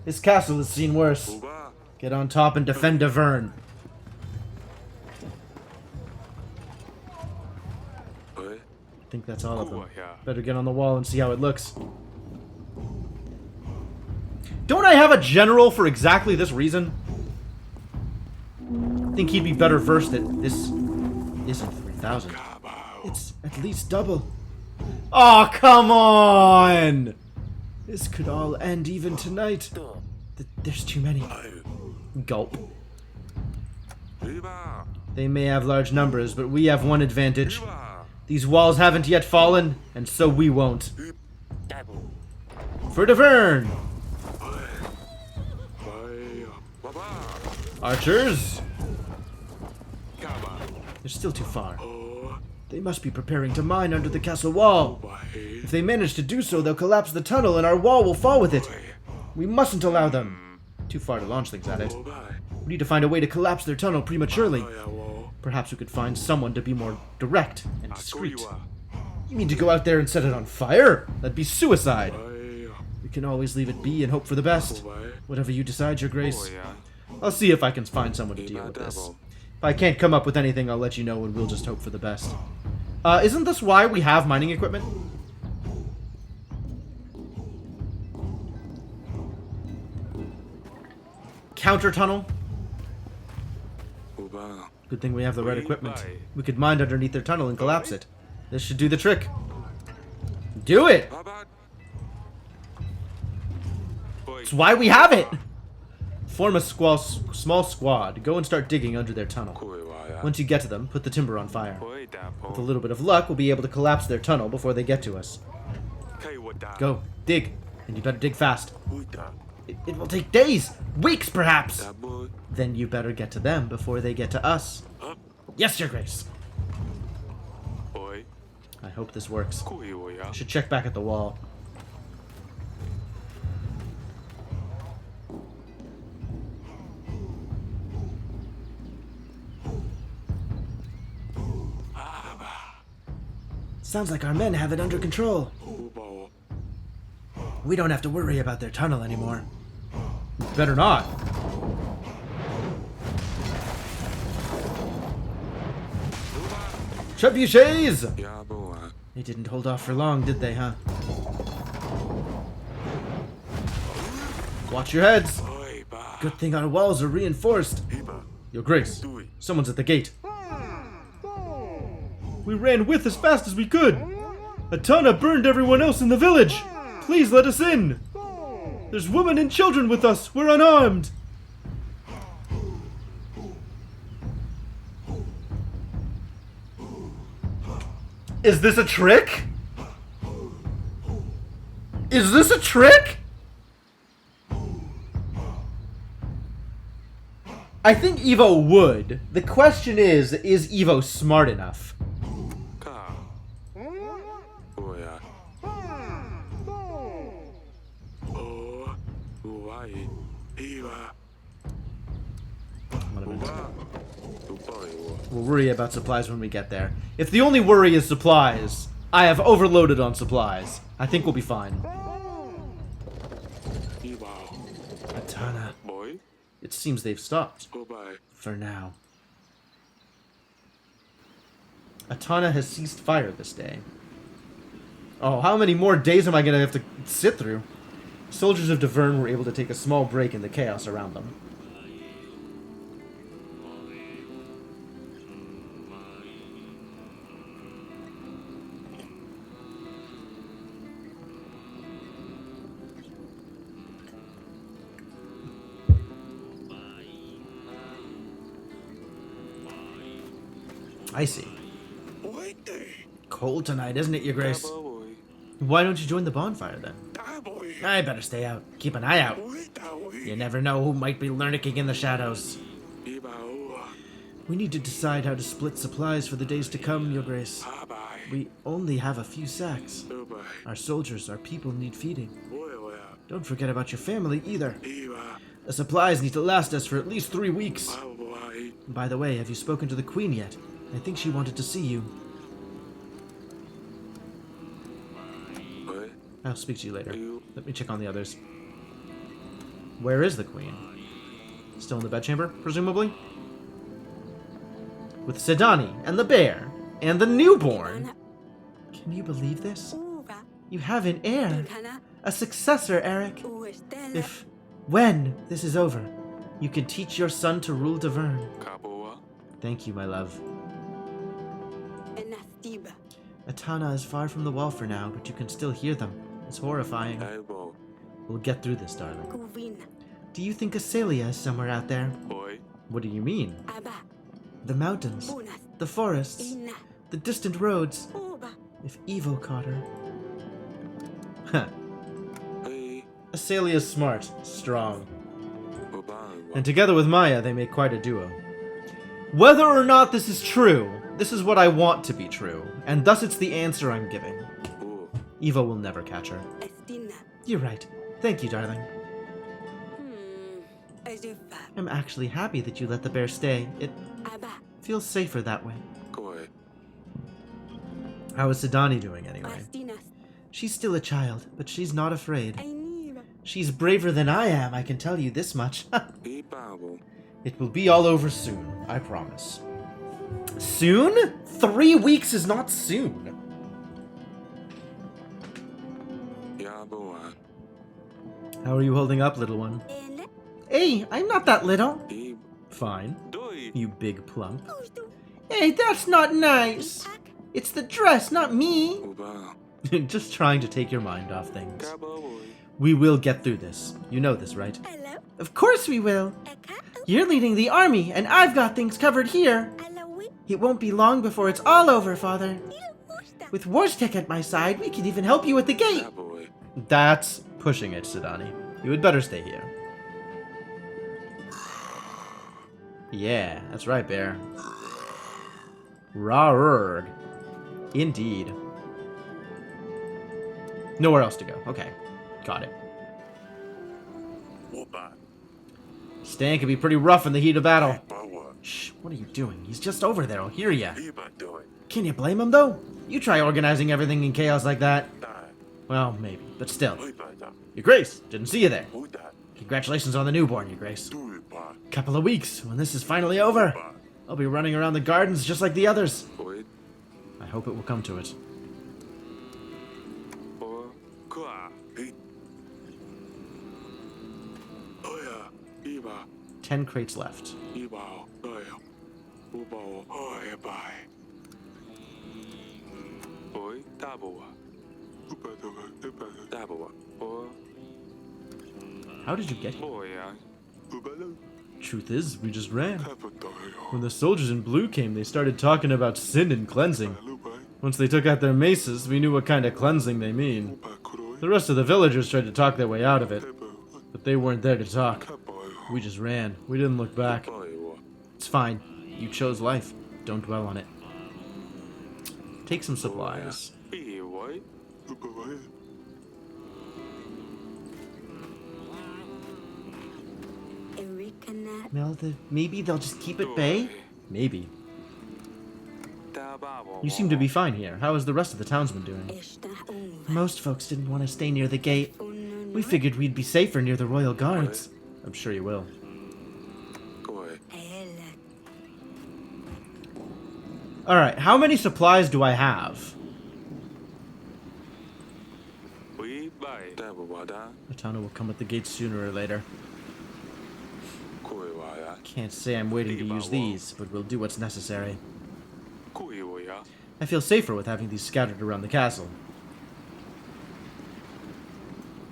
This castle has seen worse. Get on top and defend Davern. I think that's all of them. Better get on the wall and see how it looks. Don't I have a general for exactly this reason? I think he'd be better versed that this isn't 3,000. It's at least double. Oh, come on! This could all end even tonight. There's too many. Gulp. They may have large numbers, but we have one advantage. These walls haven't yet fallen, and so we won't. For Davern! Archers! They're still too far. They must be preparing to mine under the castle wall. If they manage to do so, they'll collapse the tunnel and our wall will fall with it. We mustn't allow them. Too far to launch things at it. We need to find a way to collapse their tunnel prematurely. Perhaps we could find someone to be more direct and discreet. You mean to go out there and set it on fire? That'd be suicide. We can always leave it be and hope for the best. Whatever you decide, Your Grace. I'll see if I can find someone to deal with this. If I can't come up with anything, I'll let you know and we'll just hope for the best. Isn't this why we have mining equipment? Counter tunnel? Good thing we have the right equipment. We could mine underneath their tunnel and collapse it. This should do the trick. Do it! Abat. It's why we have it! Form a small squad. Go and start digging under their tunnel. Kuiwaya. Once you get to them, put the timber on fire. Oi da With a po. little bit of luck, we'll be able to collapse their tunnel before they get to us. Kai wada. Go, dig. And you better dig fast. Uda. It will take days, weeks perhaps. Da boy. Then you better get to them before they get to us. Up. Yes, Your Grace. Oi. I hope this works. Kuiwaya. Should check back at the wall. Sounds like our men have it under control. Ubao. We don't have to worry about their tunnel anymore. Better not. Trebuchets! Ya boy. They didn't hold off for long, did they, huh? Watch your heads. Oi ba. Good thing our walls are reinforced. Iba. Your Grace, Dui. someone's at the gate. We ran with as fast as we could. Atana burned everyone else in the village. Please let us in. There's women and children with us. We're unarmed. Is this a trick? Is this a trick? I think Evo would. The question is Evo smart enough? Ka. Oya. Oh. Uwai. Iwa. Uba. Ubai. We'll worry about supplies when we get there. If the only worry is supplies, I have overloaded on supplies. I think we'll be fine. Iba. Atana. Boy. It seems they've stopped. Ubai. For now. Atana has ceased fire this day. Oh, how many more days am I gonna have to sit through? Soldiers of Davern were able to take a small break in the chaos around them. I see. Wait there. Cold tonight, isn't it, Your Grace? Boy. Why don't you join the bonfire then? Da boy. I better stay out. Keep an eye out. Wait da boy. You never know who might be lurking in the shadows. Iba. Uwa. We need to decide how to split supplies for the days to come, Your Grace. Abai. We only have a few sacks. Ubai. Our soldiers, our people need feeding. Boy. Oya. Don't forget about your family either. Iba. The supplies need to last us for at least 3 weeks. Abai. By the way, have you spoken to the Queen yet? I think she wanted to see you. Boy. I'll speak to you later. You. Let me check on the others. Where is the Queen? Still in the bedchamber, presumably? With Sedani, and the bear, and the newborn! Can you believe this? Uva. You have an heir! Kana. A successor, Eric! Uestela. When this is over, you can teach your son to rule Davern. Kaboa. Thank you, my love. Enastiba. Atana is far from the wall for now, but you can still hear them. It's horrifying. Aibo. We'll get through this, darling. Kuvina. Do you think Asalia is somewhere out there? Boy. What do you mean? Aba. The mountains, Bunas. the forests, Ina. the distant roads. Uba. If Evo caught her. Huh. Hey. Asalia's smart, strong, Uban. and together with Maya, they make quite a duo. Whether or not this is true, this is what I want to be true, and thus it's the answer I'm giving. Ooh. Evo will never catch her. Estina. You're right. Thank you, darling. Azufa. I'm actually happy that you let the bear stay. It Aba. feels safer that way. Koi. How is Sedani doing anyway? Astinas. She's still a child, but she's not afraid. Ainiva. She's braver than I am, I can tell you this much. Ibabo. It will be all over soon, I promise. Soon? 3 weeks is not soon. Yaboa. How are you holding up, little one? Ele. Hey, I'm not that little. Ib. Fine. Doi. You big plump. Ustu. Hey, that's not nice. Pak. It's the dress, not me. Uba. Just trying to take your mind off things. Kabo boy. We will get through this. You know this, right? Hello. Of course we will. Eka. You're leading the army, and I've got things covered here. Alawi. It won't be long before it's all over, Father. Il usta. With Warstek at my side, we can even help you at the gate. Kabo. That's pushing it, Sidani. You had better stay here. Yeah, that's right, Bear. Rawrg. Indeed. Nowhere else to go. Okay. Got it. Whoopah. Stan can be pretty rough in the heat of battle. Bawa. Shh, what are you doing? He's just over there. I'll hear ya. Iba doing. Can you blame him, though? You try organizing everything in chaos like that. Die. Well, maybe. But still. Uba da. Your Grace, didn't see you there. Uda. Congratulations on the newborn, Your Grace. Tuiba. Couple of weeks, when this is finally over, Ba. I'll be running around the gardens just like the others. Boy. I hope it will come to it. Or. Kwa. Hey. Oya. Iba. 10 crates left. Iba. Oya. Uba. Oya. Bye. Boy. Taboa. Uba. Uba. Taboa. Or. How did you get here? Boy. Uba. Truth is, we just ran. Taboa. When the soldiers in blue came, they started talking about sin and cleansing. Once they took out their maces, we knew what kind of cleansing they mean. The rest of the villagers tried to talk their way out of it, but they weren't there to talk. We just ran. We didn't look back. It's fine. You chose life. Don't dwell on it. Take some supplies. Erikana. Well, maybe they'll just keep at bay? Maybe. You seem to be fine here. How is the rest of the townsmen doing? Esta unva. Most folks didn't want to stay near the gate. Ununu. We figured we'd be safer near the royal guards. I'm sure you will. Ela. Alright, how many supplies do I have? Atana will come at the gate sooner or later. Can't say I'm waiting to use these, but we'll do what's necessary. I feel safer with having these scattered around the castle.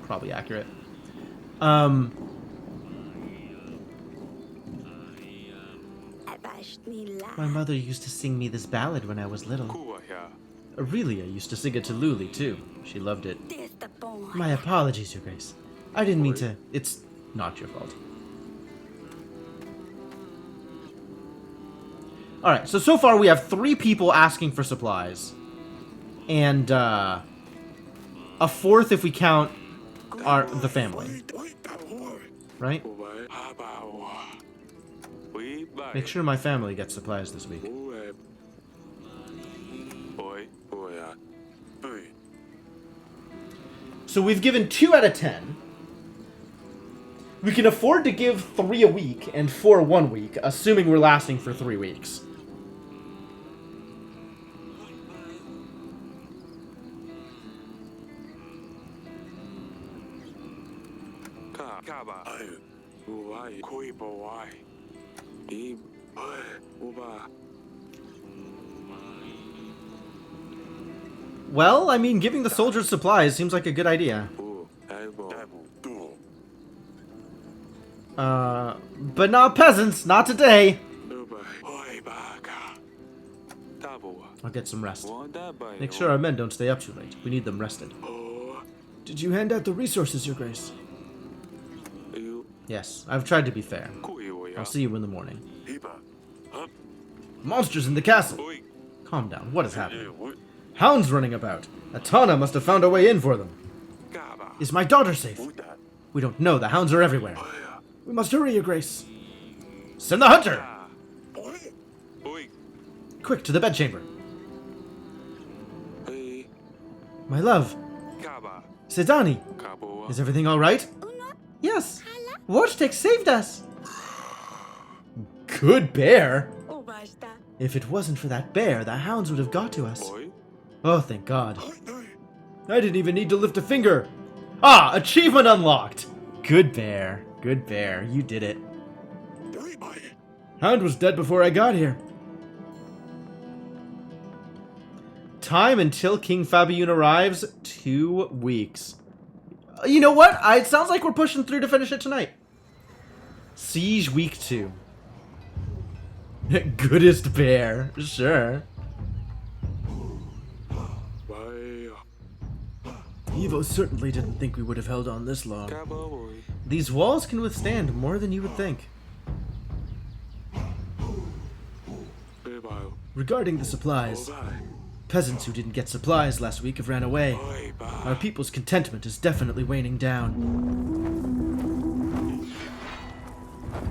Probably accurate. Abashmila. My mother used to sing me this ballad when I was little. Aurelia used to sing it to Luli, too. She loved it. Desta bom. My apologies, Your Grace. I didn't mean to... It's not your fault. Alright, so far we have 3 people asking for supplies. And, a 4th if we count the family. Right? Make sure my family gets supplies this week. So we've given 2 out of 10. We can afford to give 3 a week and 4 1 week, assuming we're lasting for 3 weeks. Well, I mean, giving the soldiers supplies seems like a good idea. But not peasants, not today. I'll get some rest. Make sure our men don't stay up too late. We need them rested. Did you hand out the resources, Your Grace? Yes, I've tried to be fair. I'll see you in the morning. Monsters in the castle! Calm down, what has happened? Hounds running about! Atana must have found a way in for them. Is my daughter safe? We don't know, the hounds are everywhere. We must hurry, Your Grace. Send the hunter! Quick, to the bedchamber. My love. Sidani, is everything alright? Yes. Warstek saved us. Good bear. Obasta. If it wasn't for that bear, the hounds would have got to us. Oh, thank God. I didn't even need to lift a finger. Ah, achievement unlocked. Good bear. Good bear. You did it. Hound was dead before I got here. Time until King Fabian arrives, 2 weeks. You know what? It sounds like we're pushing through to finish it tonight. Siege week 2. Goodest bear, sure. Bye. Evo certainly didn't think we would have held on this long. Cabo. These walls can withstand more than you would think. Bye. Regarding the supplies, peasants who didn't get supplies last week have ran away. Our people's contentment is definitely waning down.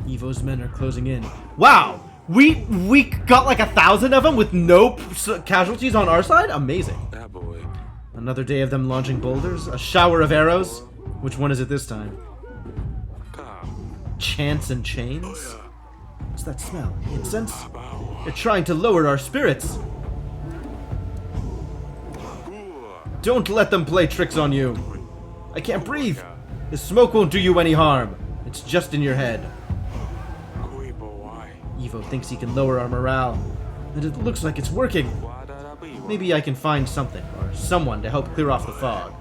Evo's men are closing in. Wow! We got like 1,000 of them with no casualties on our side? Amazing. That boy. Another day of them launching boulders? A shower of arrows? Which one is it this time? Chants and chains? What's that smell? Incense? They're trying to lower our spirits. Don't let them play tricks on you. I can't breathe. The smoke won't do you any harm. It's just in your head. Evo thinks he can lower our morale, and it looks like it's working. Maybe I can find something or someone to help clear off the fog.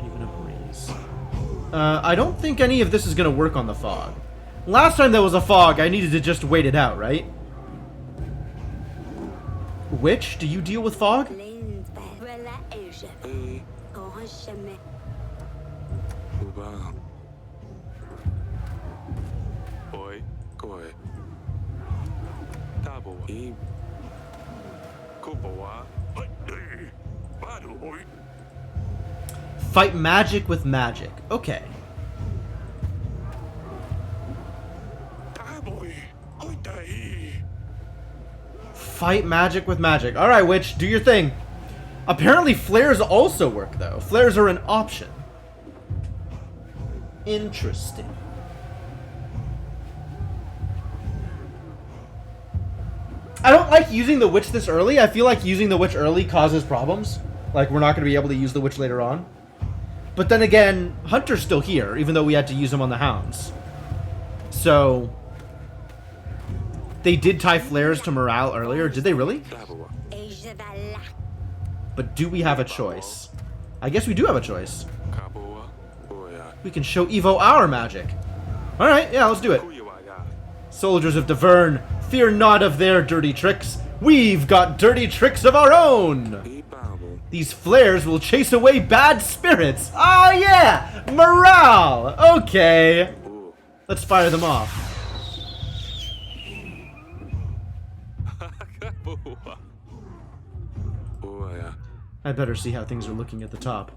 Even a breeze. I don't think any of this is gonna work on the fog. Last time there was a fog, I needed to just wait it out, right? Witch, do you deal with fog? Fight magic with magic. Okay. Fight magic with magic. Alright, witch, do your thing. Apparently flares also work, though. Flares are an option. Interesting. I don't like using the witch this early. I feel like using the witch early causes problems. Like, we're not going to be able to use the witch later on. But then again, Hunter's still here, even though we had to use him on the hounds. So... They did tie flares to morale earlier. Did they really? But do we have a choice? I guess we do have a choice. We can show Evo our magic. Alright, yeah, let's do it. Soldiers of Davern, fear not of their dirty tricks. We've got dirty tricks of our own. These flares will chase away bad spirits. Oh yeah! Morale! Okay. Let's fire them off. I better see how things are looking at the top.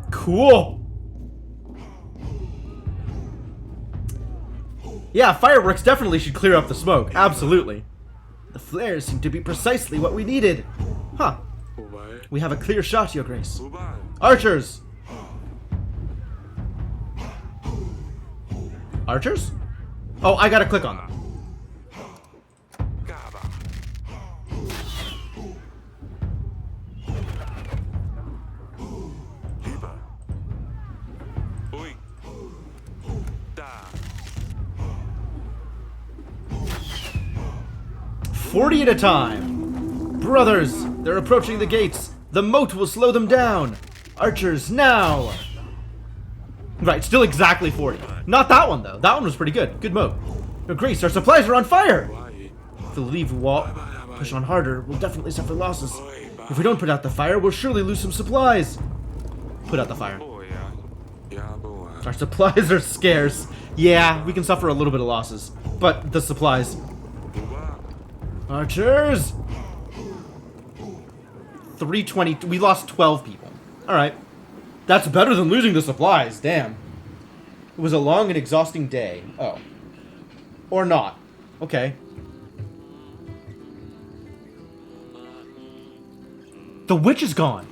Cool! Yeah, fireworks definitely should clear up the smoke. Absolutely. The flares seem to be precisely what we needed. Huh. We have a clear shot, Your Grace. Archers! Archers? Oh, I gotta click on them. "40 at a time. Brothers, they're approaching the gates. The moat will slow them down. Archers, now!" Right, still exactly 40. Not that one, though. That one was pretty good. Good moat. Your Grace, our supplies are on fire! If we leave the wall, push on harder, we'll definitely suffer losses. If we don't put out the fire, we'll surely lose some supplies. Put out the fire. Our supplies are scarce. Yeah, we can suffer a little bit of losses. But the supplies... Archers! 320. We lost 12 people. Alright. That's better than losing the supplies. Damn. It was a long and exhausting day. Oh. Or not. Okay. The witch is gone.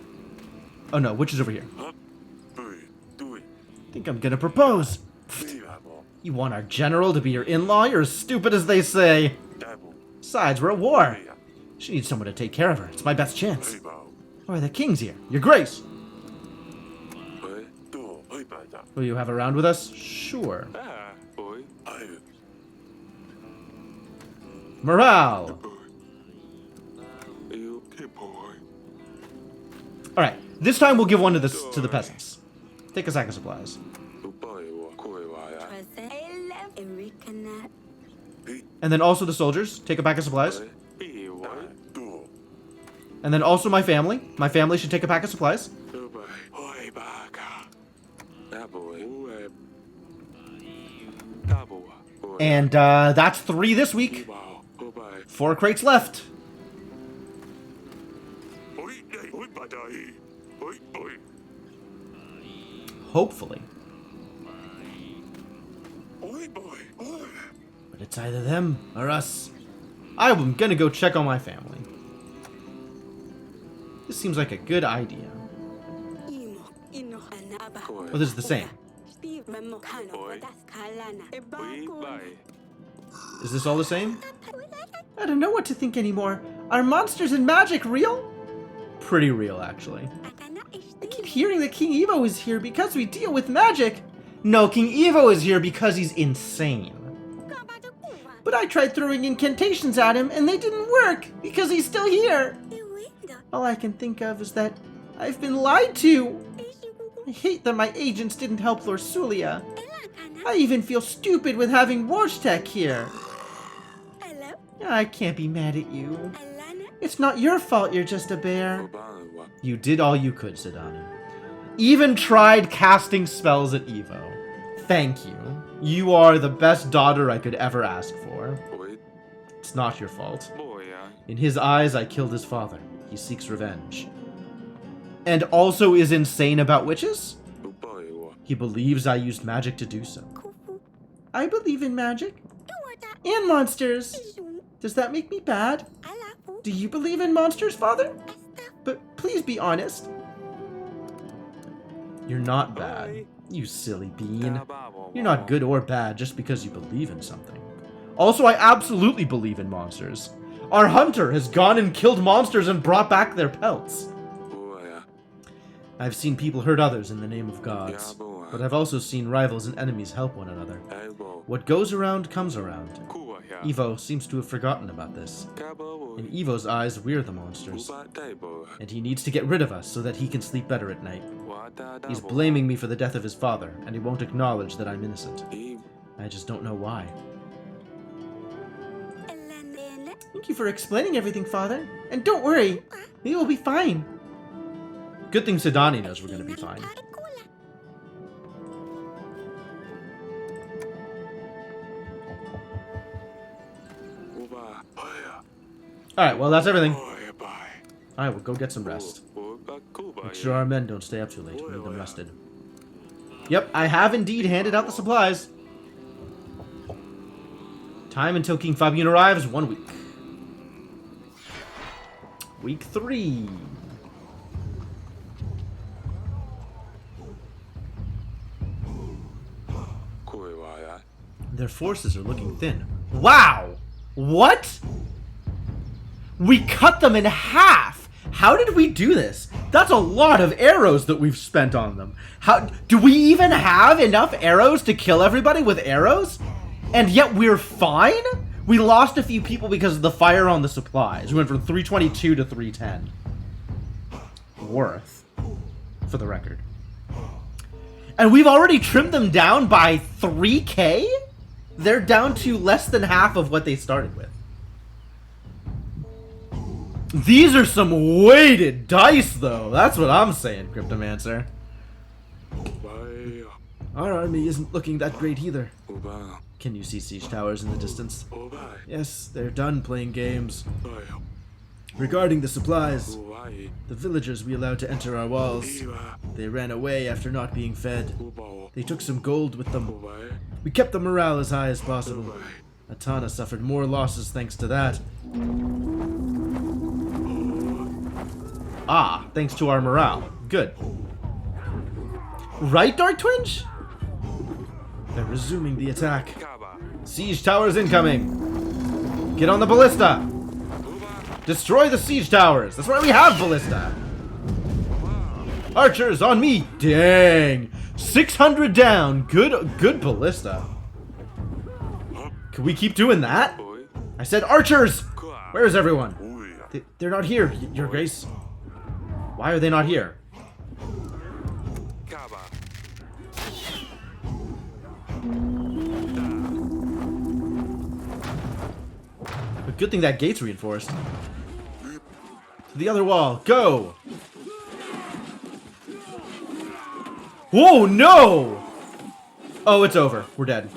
Oh no, witch is over here. Think I'm gonna propose. You want our general to be your in-law? You're as stupid as they say. Besides, we're at war. She needs someone to take care of her. It's my best chance. Why, the king's here. Your Grace. Will you have a round with us? Sure. Ah, boy. I. Morale! You keep boy. Alright, this time we'll give one to the peasants. Take a sack of supplies. And then also the soldiers. Take a pack of supplies. And then also my family. My family should take a pack of supplies. And that's 3 this week. 4 crates left. Hopefully. But it's either them or us. I'm gonna go check on my family. This seems like a good idea. Oh, this is the same. Is this all the same? I don't know what to think anymore. Are monsters and magic real? Pretty real, actually. I keep hearing that King Evo is here because we deal with magic. No, King Evo is here because he's insane. But I tried throwing incantations at him and they didn't work because he's still here. All I can think of is that I've been lied to. I hate that my agents didn't help Lord Sulia. I even feel stupid with having Warstech here. I can't be mad at you. It's not your fault you're just a bear. You did all you could, Sidani. Even tried casting spells at Evo. Thank you. You are the best daughter I could ever ask for. It's not your fault. In his eyes, I killed his father. He seeks revenge. And also is insane about witches? He believes I used magic to do so. I believe in magic. And monsters. Does that make me bad? Do you believe in monsters, father? But please be honest. You're not bad, you silly bean. You're not good or bad just because you believe in something. Also, I absolutely believe in monsters. Our hunter has gone and killed monsters and brought back their pelts. I've seen people hurt others in the name of gods, but I've also seen rivals and enemies help one another. What goes around comes around. Evo seems to have forgotten about this. In Evo's eyes, we're the monsters. And he needs to get rid of us so that he can sleep better at night. He's blaming me for the death of his father, and he won't acknowledge that I'm innocent. I just don't know why. Thank you for explaining everything, father. And don't worry, we will be fine. Good thing Sidani knows we're gonna be fine. Alright, well that's everything. Alright, we'll go get some rest. Make sure our men don't stay up too late. We need them rested. Yep, I have indeed handed out the supplies. Time until King Fabian arrives, 1 week. Week 3. Their forces are looking thin. Wow! What? We cut them in half! How did we do this? That's a lot of arrows that we've spent on them. How do we even have enough arrows to kill everybody with arrows? And yet we're fine? We lost a few people because of the fire on the supplies. We went from 322 to 310. Worth, for the record. And we've already trimmed them down by 3k? They're down to less than half of what they started with. These are some weighted dice, though. That's what I'm saying, Cryptomancer. Our army isn't looking that great either. Can you see siege towers in the distance? Yes, they're done playing games. Regarding the supplies, the villagers we allowed to enter our walls, they ran away after not being fed. They took some gold with them. We kept the morale as high as possible. Atana suffered more losses thanks to that. Ah, thanks to our morale. Good. Right, Dark Twinge? They're resuming the attack. Siege towers incoming. Get on the ballista. Destroy the siege towers. That's why we have ballista. Archers on me. Dang. 600 down. Good ballista. Can we keep doing that? Oi. I said archers. Kwa. Where is everyone? Oi. They're not here, Your Grace. Why are they not here? Kaba. But good thing that gate's reinforced. To the other wall. Go! Whoa, no! Oh, it's over. We're dead.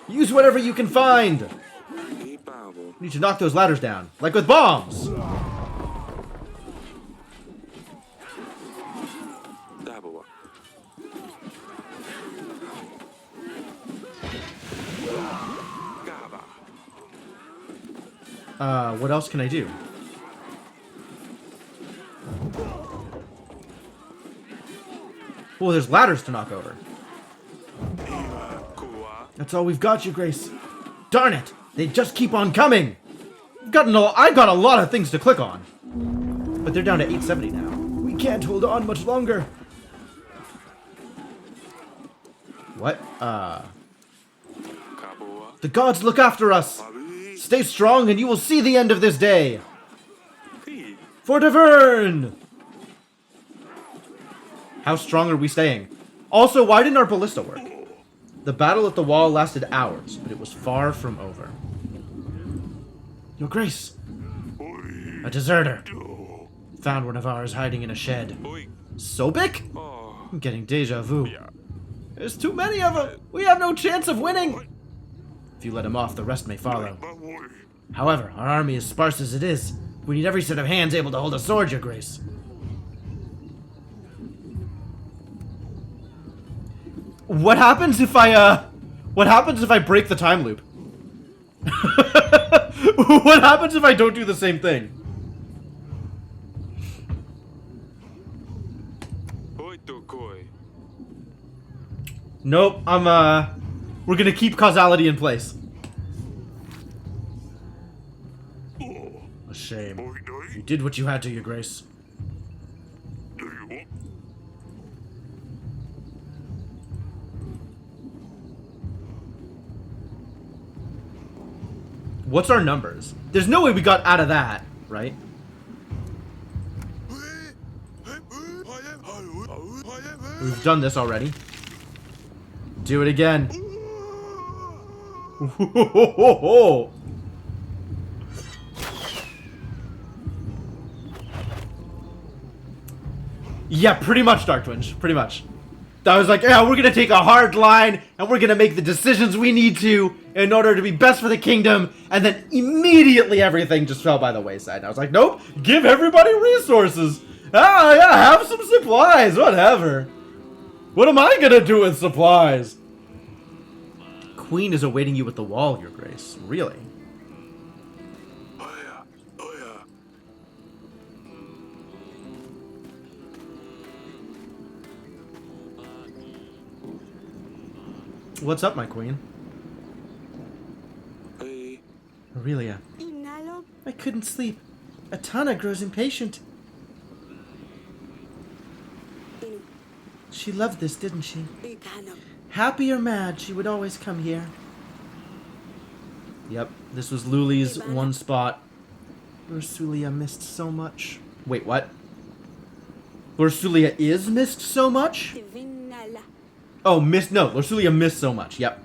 Use whatever you can find! Ibabo. We need to knock those ladders down. Like with bombs! Dabawa. Kaba. What else can I do? Oh, there's ladders to knock over. Kwa. That's all we've got, Your Grace. Darn it! They just keep on coming! I've got a lot of things to click on. But they're down to 870 now. We can't hold on much longer. What? Kabua. The gods look after us! Abi. Stay strong and you will see the end of this day! Hey. For Tavern! How strong are we staying? Also, why didn't our ballista work? The battle at the wall lasted hours, but it was far from over. Your Grace! A deserter! Found one of ours hiding in a shed. Oi. Sobek? Oh. I'm getting deja vu. Yeah. There's too many of them! We have no chance of winning! If you let him off, the rest may follow. However, our army is sparse as it is. We need every set of hands able to hold a sword, Your Grace. What happens if I break the time loop? What happens if I don't do the same thing? Oi to koi. Nope, we're gonna keep causality in place. A shame. You did what you had to, Your Grace. What's our numbers? There's no way we got out of that, right? We've done this already. Do it again. Yeah, pretty much, Dark Twinge. Pretty much. I was like, yeah, we're gonna take a hard line, and we're gonna make the decisions we need to in order to be best for the kingdom, and then immediately everything just fell by the wayside. And I was like, nope, give everybody resources. Ah, yeah, have some supplies, whatever. What am I gonna do with supplies? Queen is awaiting you at the wall, Your Grace. Really? Oya. Oya. What's up, my queen? Hey. Aurelia. Inalo. I couldn't sleep. Atana grows impatient. Inu. She loved this, didn't she? Ikano. Happy or mad, she would always come here. Yep, this was Luli's one spot. Lorsulia missed so much. Wait, what? Lorsulia is missed so much? Vinala. Oh, missed. No, Lorsulia missed so much. Yep.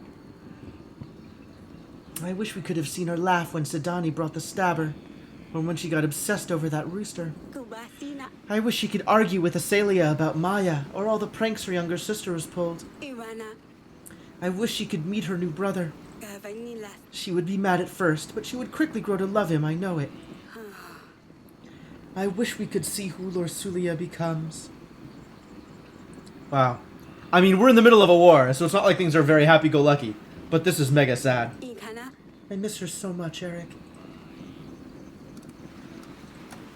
I wish we could have seen her laugh when Sidani brought the stabber, or when she got obsessed over that rooster. Kubasina. I wish she could argue with Asalia about Maya, or all the pranks her younger sister has pulled. Ivana. I wish she could meet her new brother. Kavanila. She would be mad at first, but she would quickly grow to love him, I know it. I wish we could see who Lorsulia becomes. Wow. I mean, we're in the middle of a war, so it's not like things are very happy-go-lucky. But this is mega sad. Ikana. I miss her so much, Eric.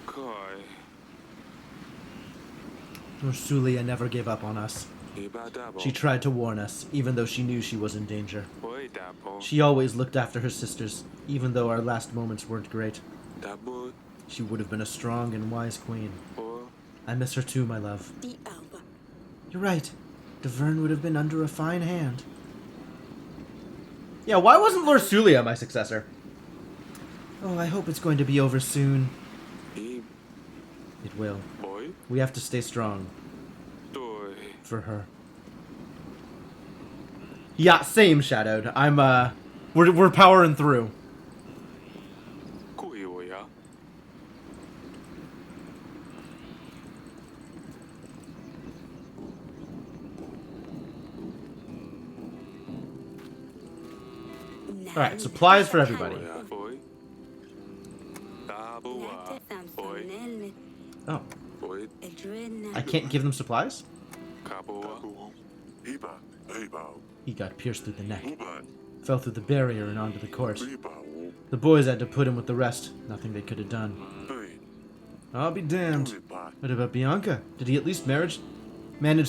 Koi. Lorsulia never gave up on us. Iba dabo. She tried to warn us, even though she knew she was in danger. Oi dabo. She always looked after her sisters, even though our last moments weren't great. Dabo. She would have been a strong and wise queen. O. I miss her too, my love. Di alba. You're right. Davern would have been under a fine hand. Yeah, why wasn't Lord Sulia my successor? Oh, I hope it's going to be over soon. E It will. boy We have to stay strong. doi For her. Yeah, same, Shadowed. I'm, we're powering through. kuivoja. Alright, supplies for everybody. Boja boy. Tabua boy Oh, boy I can't give them supplies? kabua. Iba, Iba, He got pierced through the neck, Uba, fell through the barrier and onto the court. Iba, The boys had to put him with the rest. Nothing they could have done. Ui, I'll be damned. Uiba, What about Bianca? Did he at least manage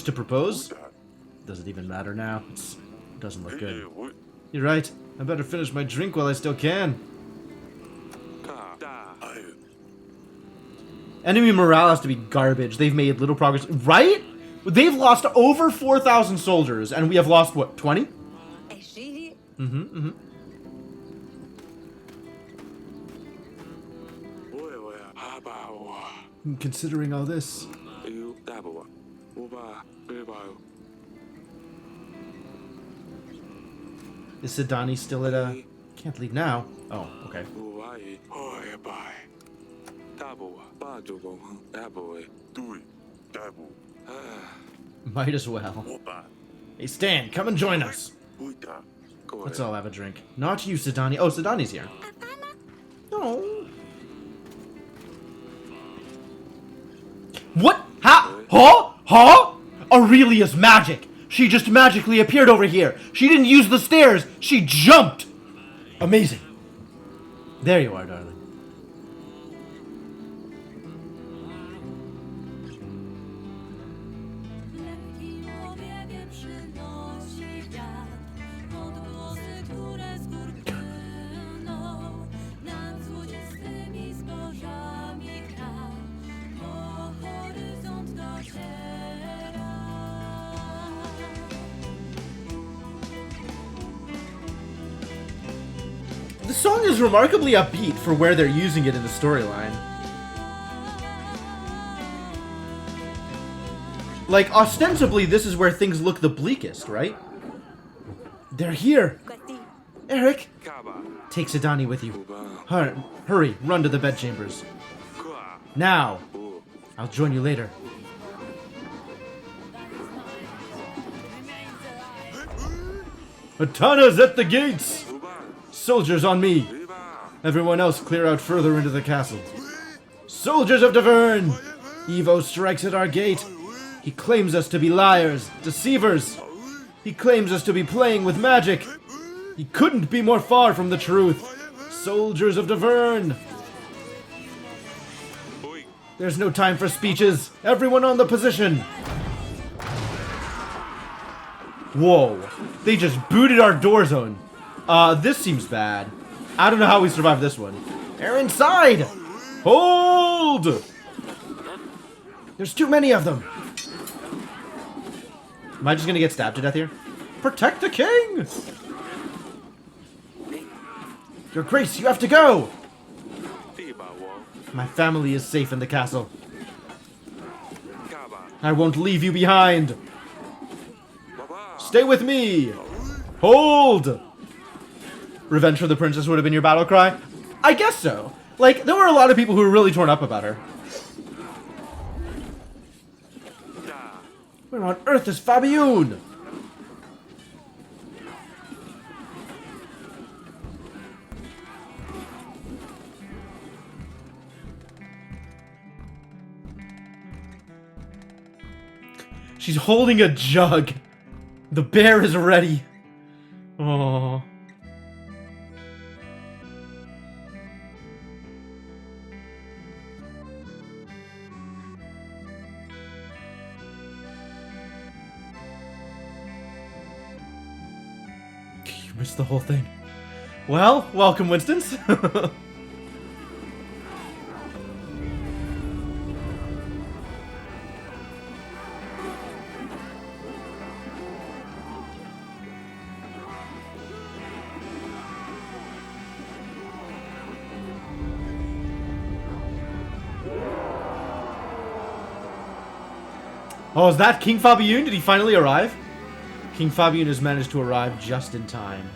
to propose? Uda, Does it even matter now? It doesn't look good. Ui, You're right. I better finish my drink while I still can. Ka da. Ai, Enemy morale has to be garbage. They've made little progress. Right? They've lost over 4,000 soldiers, and we have lost, what, 20? Oya habawa. Considering all this. You tabua. Uba biba. Is Sidani still at Can't leave now. Oh, okay. Uai. Oya bai. Tabua. Bajugo. Tabua. Tui, Tabu, Might as well. Oba, Hey, Stan, come and join us. Uita, Let's all have a drink. Not you, Sidani. Oh, Sidani's here. No. What? Ha? Huh? Huh? Aurelia's magic. She just magically appeared over here. She didn't use the stairs. She jumped. Amazing. There you are, darling. Lekki powiewie przynosi wiatr, odgłosy, które z gór płyną, nad złodziejstymi zbożami gra, po horyzont dociera. The song is remarkably upbeat for where they're using it in the storyline. Like, ostensibly, this is where things look the bleakest, right? They're here. Eric, Kaba. take Sidani with you. Uba. Hurry, run to the bedchambers. Kwa. Now. U. I'll join you later. Atana's at the gates! Uba. Soldiers on me! Biba. Everyone else clear out further into the castle. Soldiers of Davern! Evo strikes at our gate. He claims us to be liars, deceivers. He claims us to be playing with magic. He couldn't be more far from the truth. Soldiers of Davern! Oi. There's no time for speeches. Everyone on the position. Whoa. They just booted our door zone. This seems bad. I don't know how we survived this one. They're inside! Hold! There's too many of them. Am I just gonna get stabbed to death here? Protect the king! Your Grace, you have to go! Biba wo. My family is safe in the castle. Kaba. I won't leave you behind. Baba. Stay with me! Hold! Revenge for the princess would have been your battle cry? I guess so. Like, there were a lot of people who were really torn up about her. Da. Where on earth is Fabienne? She's holding a jug. The bear is ready. Oh. You missed the whole thing. Well, welcome, Winston's. Oh, is that King Fabian? Did he finally arrive? King Fabian has managed to arrive just in time,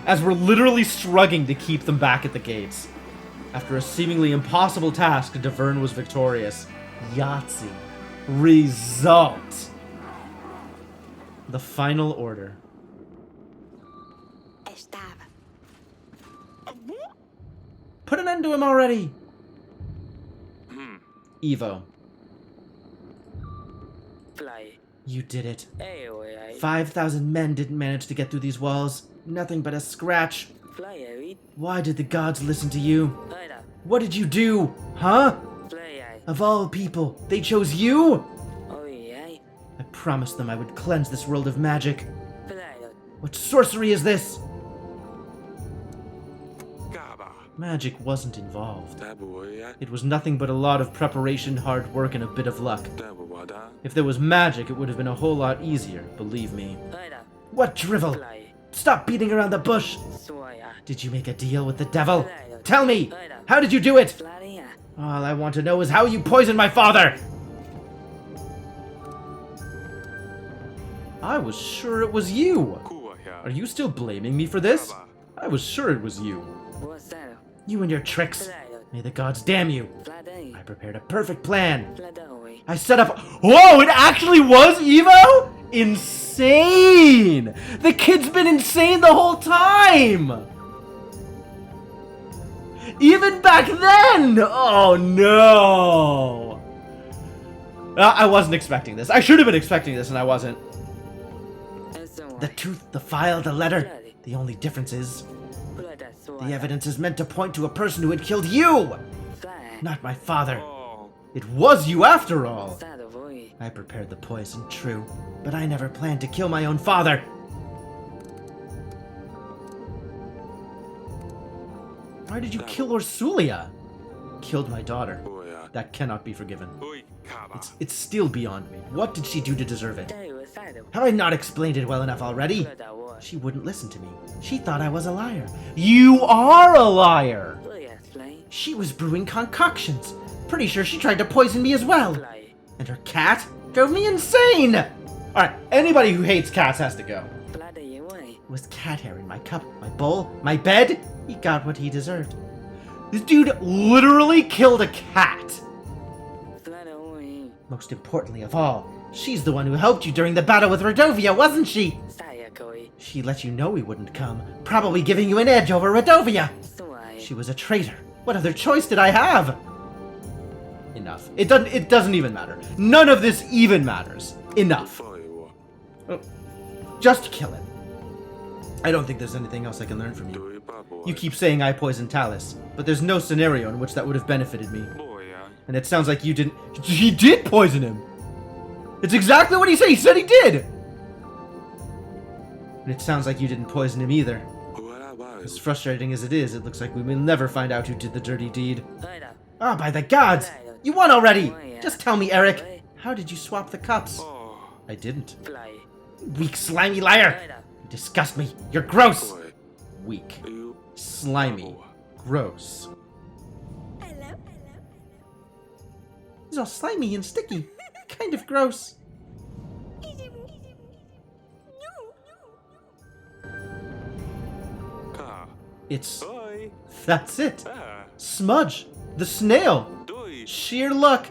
as we're literally struggling to keep them back at the gates. After a seemingly impossible task, Davern was victorious. Yahtzee. Result. The final order. Estava. Put an end to him already! Evo, Fly. you did it. Hey, oi, 5,000 men didn't manage to get through these walls. Nothing but a scratch. Fly, I. Why did the gods listen to you? Right. What did you do? Huh? Fly, I. Of all people, they chose you? Oh, yeah. I promised them I would cleanse this world of magic. Fly. What sorcery is this? Gaba. Magic wasn't involved. Dabuya. It was nothing but a lot of preparation, hard work, and a bit of luck. Dabuwada. If there was magic, it would have been a whole lot easier, believe me. Right. What drivel? Fly. Stop beating around the bush! Soya. Did you make a deal with the devil? Tell me! How did you do it? Fly. All I want to know is how you poisoned my father! I was sure it was you! Kuwaya. Are you still blaming me for this? I was sure it was you. What's that? You and your tricks. Fly. May the gods damn you. Fly. I prepared a perfect plan. Fly. I set up. Whoa! It actually was Evo? Insane! The kid's been insane the whole time! Even back then! Oh no! I wasn't expecting this. I should have been expecting this and I wasn't. The tooth, the file, the letter. The only difference is the evidence is meant to point to a person who had killed you! Not my father. Oh. It was you after all! Sad boy. I prepared the poison, true, but I never planned to kill my own father! Why did you kill Orsulia? Killed my daughter. Boya. That cannot be forgiven. Oi. Kaba. It's still beyond me. What did she do to deserve it? Day was sad. Have I not explained it well enough already? Fly. Was. She wouldn't listen to me. She thought I was a liar. You are a liar! Fly. She was brewing concoctions. Pretty sure she tried to poison me as well. Fly. And her cat drove me insane! Alright, anybody who hates cats has to go. Fly. The way. Was cat hair in my cup, my bowl, my bed? He got what he deserved. This dude literally killed a cat! Fly. Away. Most importantly of all, she's the one who helped you during the battle with Rodovia, wasn't she? Saya koi. She let you know we wouldn't come, probably giving you an edge over Rodovia. Soy. She was a traitor. What other choice did I have? Enough. It doesn't even matter. None of this even matters. Enough. Boya. Just kill him. I don't think there's anything else I can learn from you. Doi Baboy. You keep saying I poisoned Talus, but there's no scenario in which that would have benefited me. Boya. And it sounds like you didn't. He did poison him! It's exactly what he said! He said he did! And it sounds like you didn't poison him either. As frustrating as it is, it looks like we will never find out who did the dirty deed. Right. Ah, by the gods! You won already! Just tell me, Eric. How did you swap the cups? Oh. I didn't. Fly. Weak, slimy liar! Right. You disgust me. You're gross! Boy. Weak. You. Slimy. Gross. Hello. He's all slimy and sticky. Kind of gross. Ka. It's... Oi. That's it. Ah. Smudge. The snail. Doi. Sheer luck.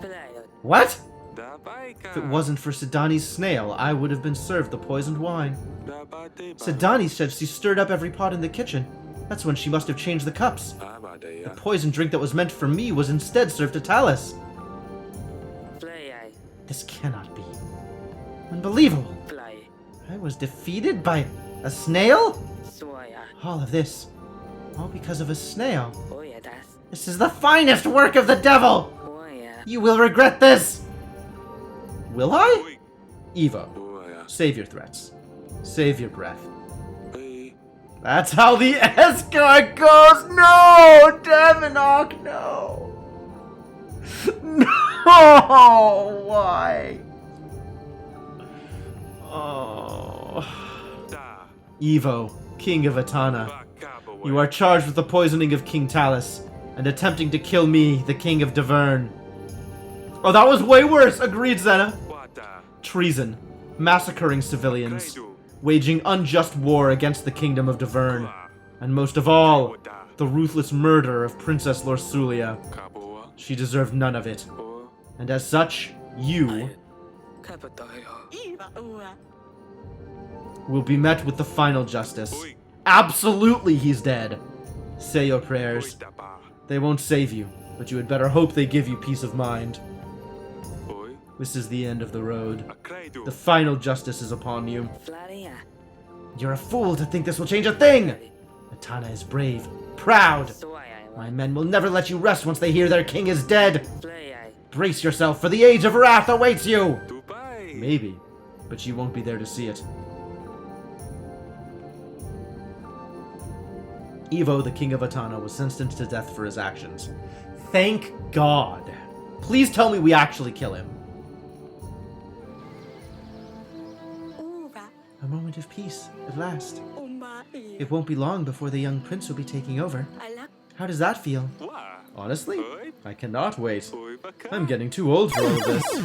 Fly. What? Dabaika. If it wasn't for Sidani's snail, I would have been served the poisoned wine. Dabate. Sidani said she stirred up every pot in the kitchen. That's when she must have changed the cups. The Abadeya. poison drink that was meant for me was instead served to Talus. Fly. This cannot be. Unbelievable. Fly. I was defeated by a snail? Soy. All of this. All because of a snail. Oh yeah, that's. This is the finest work of the devil! Oh yeah. You will regret this! Will I? Oi. Evo, Boya. save your threats. Save your breath. Oi. That's how the escort goes! No! Davenok, no! No! Why? Oh. Da. Evo, King of Atana, Bakaboy. you are charged with the poisoning of King Talus and attempting to kill me, the King of Davern. Oh, that was way worse! Agreed, Zena. Wada. treason, massacring civilians, Kaido. waging unjust war against the kingdom of Davern, and most of all, the ruthless murder of Princess Lorsulia. Kaboa. She deserved none of it, Or and as such, you Kapatayo. Iva ua. will be met with the final justice. Oi. Absolutely he's dead. Say your Oi prayers. Daba. They won't save you, but you had better hope they give you peace of mind. Oi. This is the end of the road. Akaido. The final justice is upon you. Flaria. You're a fool to think this will change a thing! Atana is brave, proud. Soya. My men will never let you rest once they hear their king is dead. Flaya. Brace yourself, for the age of wrath awaits you! Dubai. Maybe, but you won't be there to see it. Evo, the king of Atana, was sentenced to death for his actions. Thank God. Please tell me we actually kill him. Uva. A moment of peace, at last. Umba i. It won't be long before the young prince will be taking over. Alak. How does that feel? Wa. Honestly, Oi. I cannot wait. Oi Baka. I'm getting too old for all of this.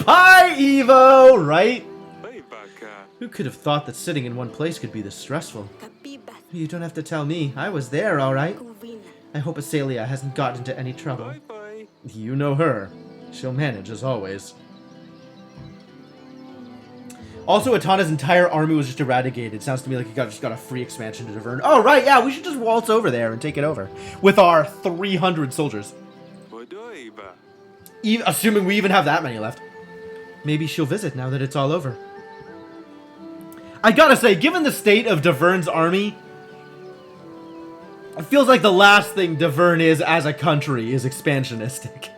Bye, Evo! Right? Oi Baka. Who could have thought that sitting in one place could be this stressful? Kapibat. You don't have to tell me. I was there, alright. Kuvina. I hope Asalia hasn't got into any trouble. Oi Bye. You know her. She'll manage, as always. Also, Atana's entire army was just eradicated. Sounds to me like he just got a free expansion to Davern. Oh, right, yeah, we should just waltz over there and take it over. With our 300 soldiers. Oi Doiba. Assuming we even have that many left. Maybe she'll visit now that it's all over. I gotta say, given the state of Davern's army, it feels like the last thing Davern is as a country is expansionistic.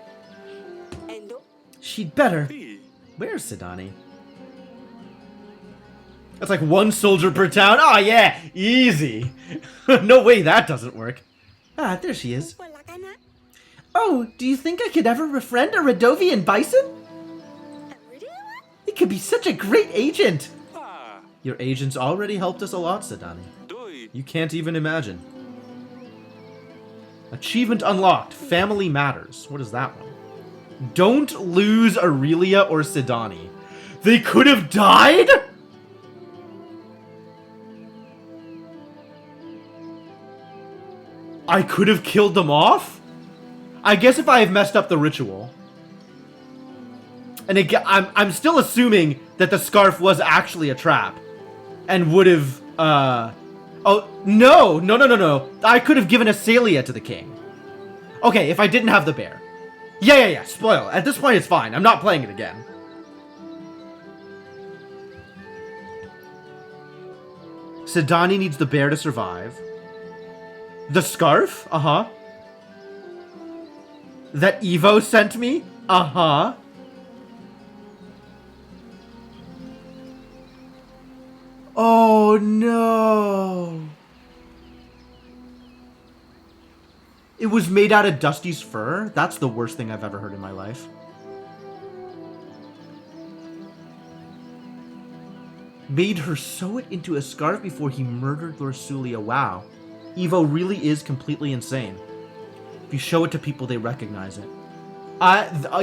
Endo. She'd better. Hey. Where's Sidani? That's like one soldier per town. Oh yeah, easy. No way that doesn't work. Ah, there she is. Walakana. Oh, do you think I could ever befriend a Radovian bison? He could be such a great agent. Ah. Your agents already helped us a lot, Sidani. Doi. You can't even imagine. Achievement unlocked. Family matters. What is that one? Don't lose Aurelia or Sidani. They could have died? I could have killed them off? I guess if I have messed up the ritual. And again, I'm still assuming that the scarf was actually a trap. And would have, Oh, no. I could have given Asalia to the king. Okay, if I didn't have the bear. Yeah. Spoil. At this point, it's fine. I'm not playing it again. Sidani needs the bear to survive. The scarf? Uh-huh. That Evo sent me? Uh-huh. Oh, no. It was made out of Dusty's fur? That's the worst thing I've ever heard in my life. Made her sew it into a scarf before he murdered Lorsulia. Wow. Evo really is completely insane. If you show it to people, they recognize it.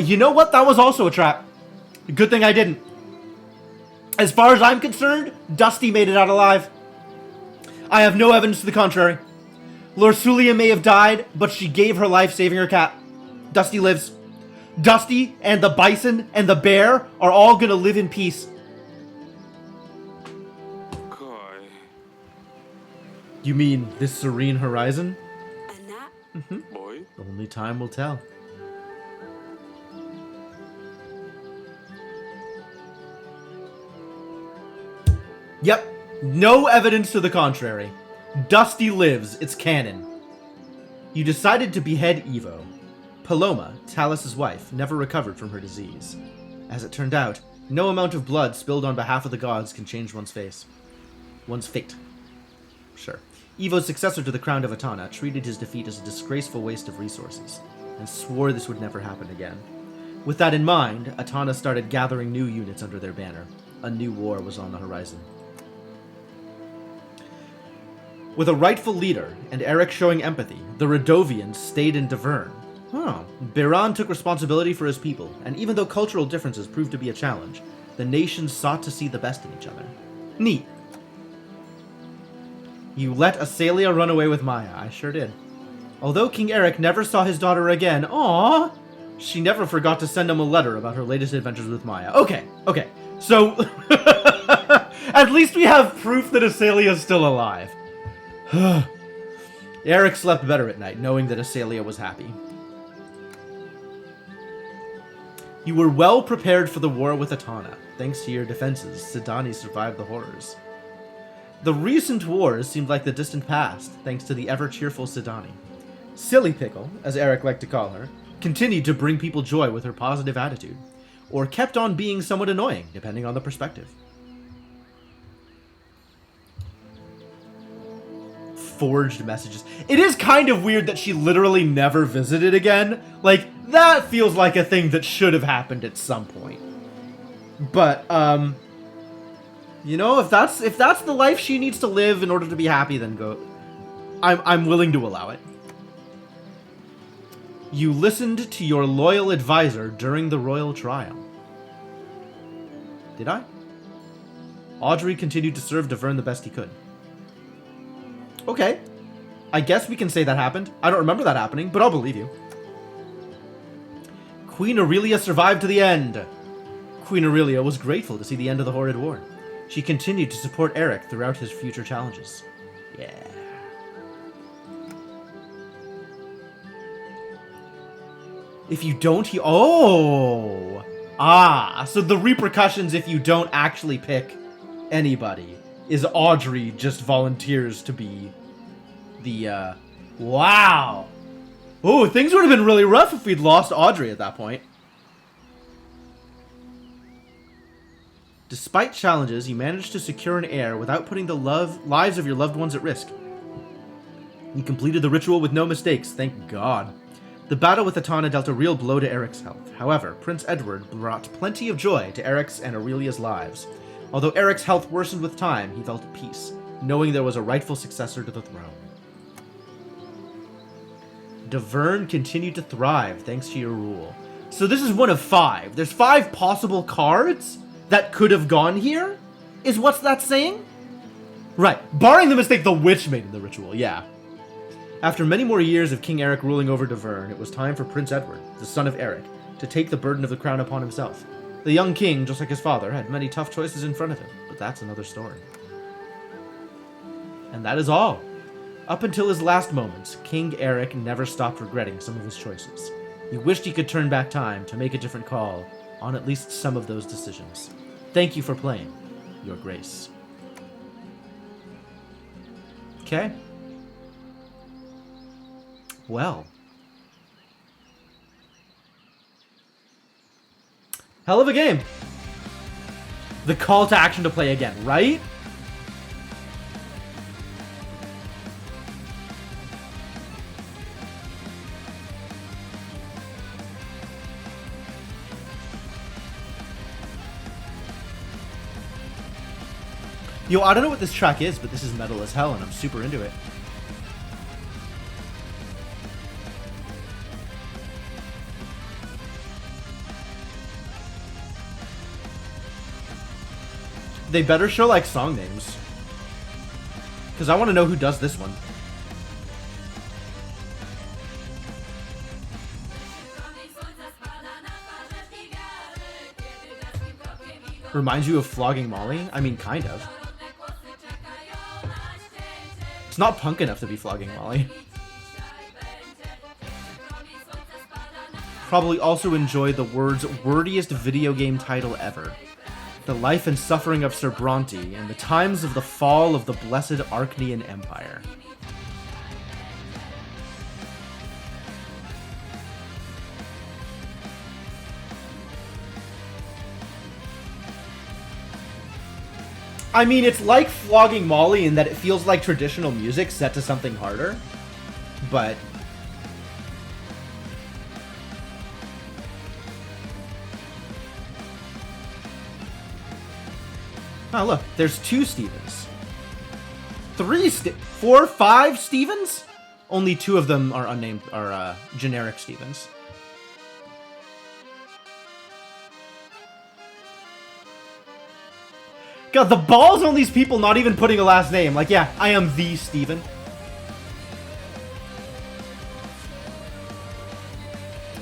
You know what? That was also a trap. Good thing I didn't. As far as I'm concerned, Dusty made it out alive. I have no evidence to the contrary. Lorsulia may have died, but she gave her life saving her cat. Dusty lives. Dusty and the bison and the bear are all gonna live in peace. Koi. You mean this serene horizon? Ana. Boy. Only time will tell. Yep, no evidence to the contrary. Dusty lives, it's canon. You decided to behead Evo. Paloma, Talus's wife, never recovered from her disease. As it turned out, no amount of blood spilled on behalf of the gods can change one's fate. Sure. Evo's successor to the crown of Atana treated his defeat as a disgraceful waste of resources, and swore this would never happen again. With that in mind, Atana started gathering new units under their banner. A new war was on the horizon. With a rightful leader, and Eric showing empathy, the Radovians stayed in Davern. Oh. Biran took responsibility for his people, and even though cultural differences proved to be a challenge, the nations sought to see the best in each other. Neat. You let Asalia run away with Maya. I sure did. Although King Eric never saw his daughter again, aww, she never forgot to send him a letter about her latest adventures with Maya. Okay. So, at least we have proof that Asalia is still alive. Eric slept better at night, knowing that Asalia was happy. You were well prepared for the war with Atana. Thanks to your defenses, Sidani survived the horrors. The recent wars seemed like the distant past, thanks to the ever-cheerful Sidani. Silly Pickle, as Eric liked to call her, continued to bring people joy with her positive attitude, or kept on being somewhat annoying, depending on the perspective. Forged messages. It is kind of weird that she literally never visited again. Like, that feels like a thing that should have happened at some point. But, you know, if that's the life she needs to live in order to be happy, then go. I'm willing to allow it. You listened to your loyal advisor during the royal trial. Did I? Audrey continued to serve Davern the best he could. Okay. I guess we can say that happened. I don't remember that happening, but I'll believe you. Queen Aurelia survived to the end. Queen Aurelia was grateful to see the end of the Horrid War. She continued to support Eric throughout his future challenges. Yeah. If you don't, oh! Ah, so the repercussions if you don't actually pick anybody is Audrey just volunteers to be the, wow! Oh, things would have been really rough if we'd lost Audrey at that point. Despite challenges, you managed to secure an heir without putting the lives of your loved ones at risk. You completed the ritual with no mistakes, thank God. The battle with Atana dealt a real blow to Eric's health. However, Prince Edward brought plenty of joy to Eric's and Aurelia's lives. Although Eric's health worsened with time, he felt at peace, knowing there was a rightful successor to the throne. Davern continued to thrive thanks to your rule. So this is one of 5. There's 5 possible cards that could have gone here? Is what's that saying? Right. Barring the mistake the witch made in the ritual, yeah. After many more years of King Eric ruling over Davern, it was time for Prince Edward, the son of Eric, to take the burden of the crown upon himself. The young king, just like his father, had many tough choices in front of him, but that's another story. And that is all. Up until his last moments, King Eric never stopped regretting some of his choices. He wished he could turn back time to make a different call on at least some of those decisions. Thank you for playing, Your Grace. Okay. Well. Hell of a game. The call to action to play again, right? Yo, I don't know what this track is, but this is metal as hell, and I'm super into it. They better show, like, song names. Because I want to know who does this one. Reminds you of Flogging Molly? I mean, kind of. It's not punk enough to be Flogging Molly. Probably also enjoy the world's wordiest video game title ever. The life and suffering of Sir Bronte and the times of the fall of the blessed Arknian Empire. I mean, it's like Flogging Molly in that it feels like traditional music set to something harder, but... Oh, look, there's 2 Stevens. 3 4, 5 Stevens? Only 2 of them are unnamed, are generic Stevens. God, the balls on these people not even putting a last name. Like, yeah, I am the Steven.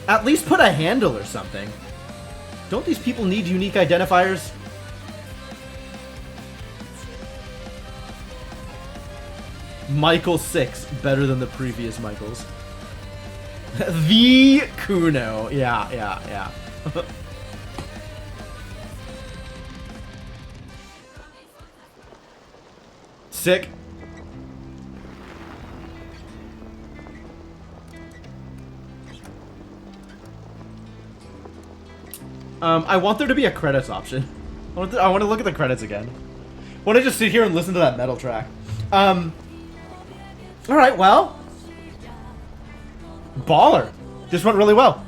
At least put a handle or something. Don't these people need unique identifiers? Michael 6, better than the previous Michaels. The Kuno. Yeah. Sick. I want there to be a credits option. I want to look at the credits again. I want to just sit here and listen to that metal track. Alright, well. Baller. This went really well.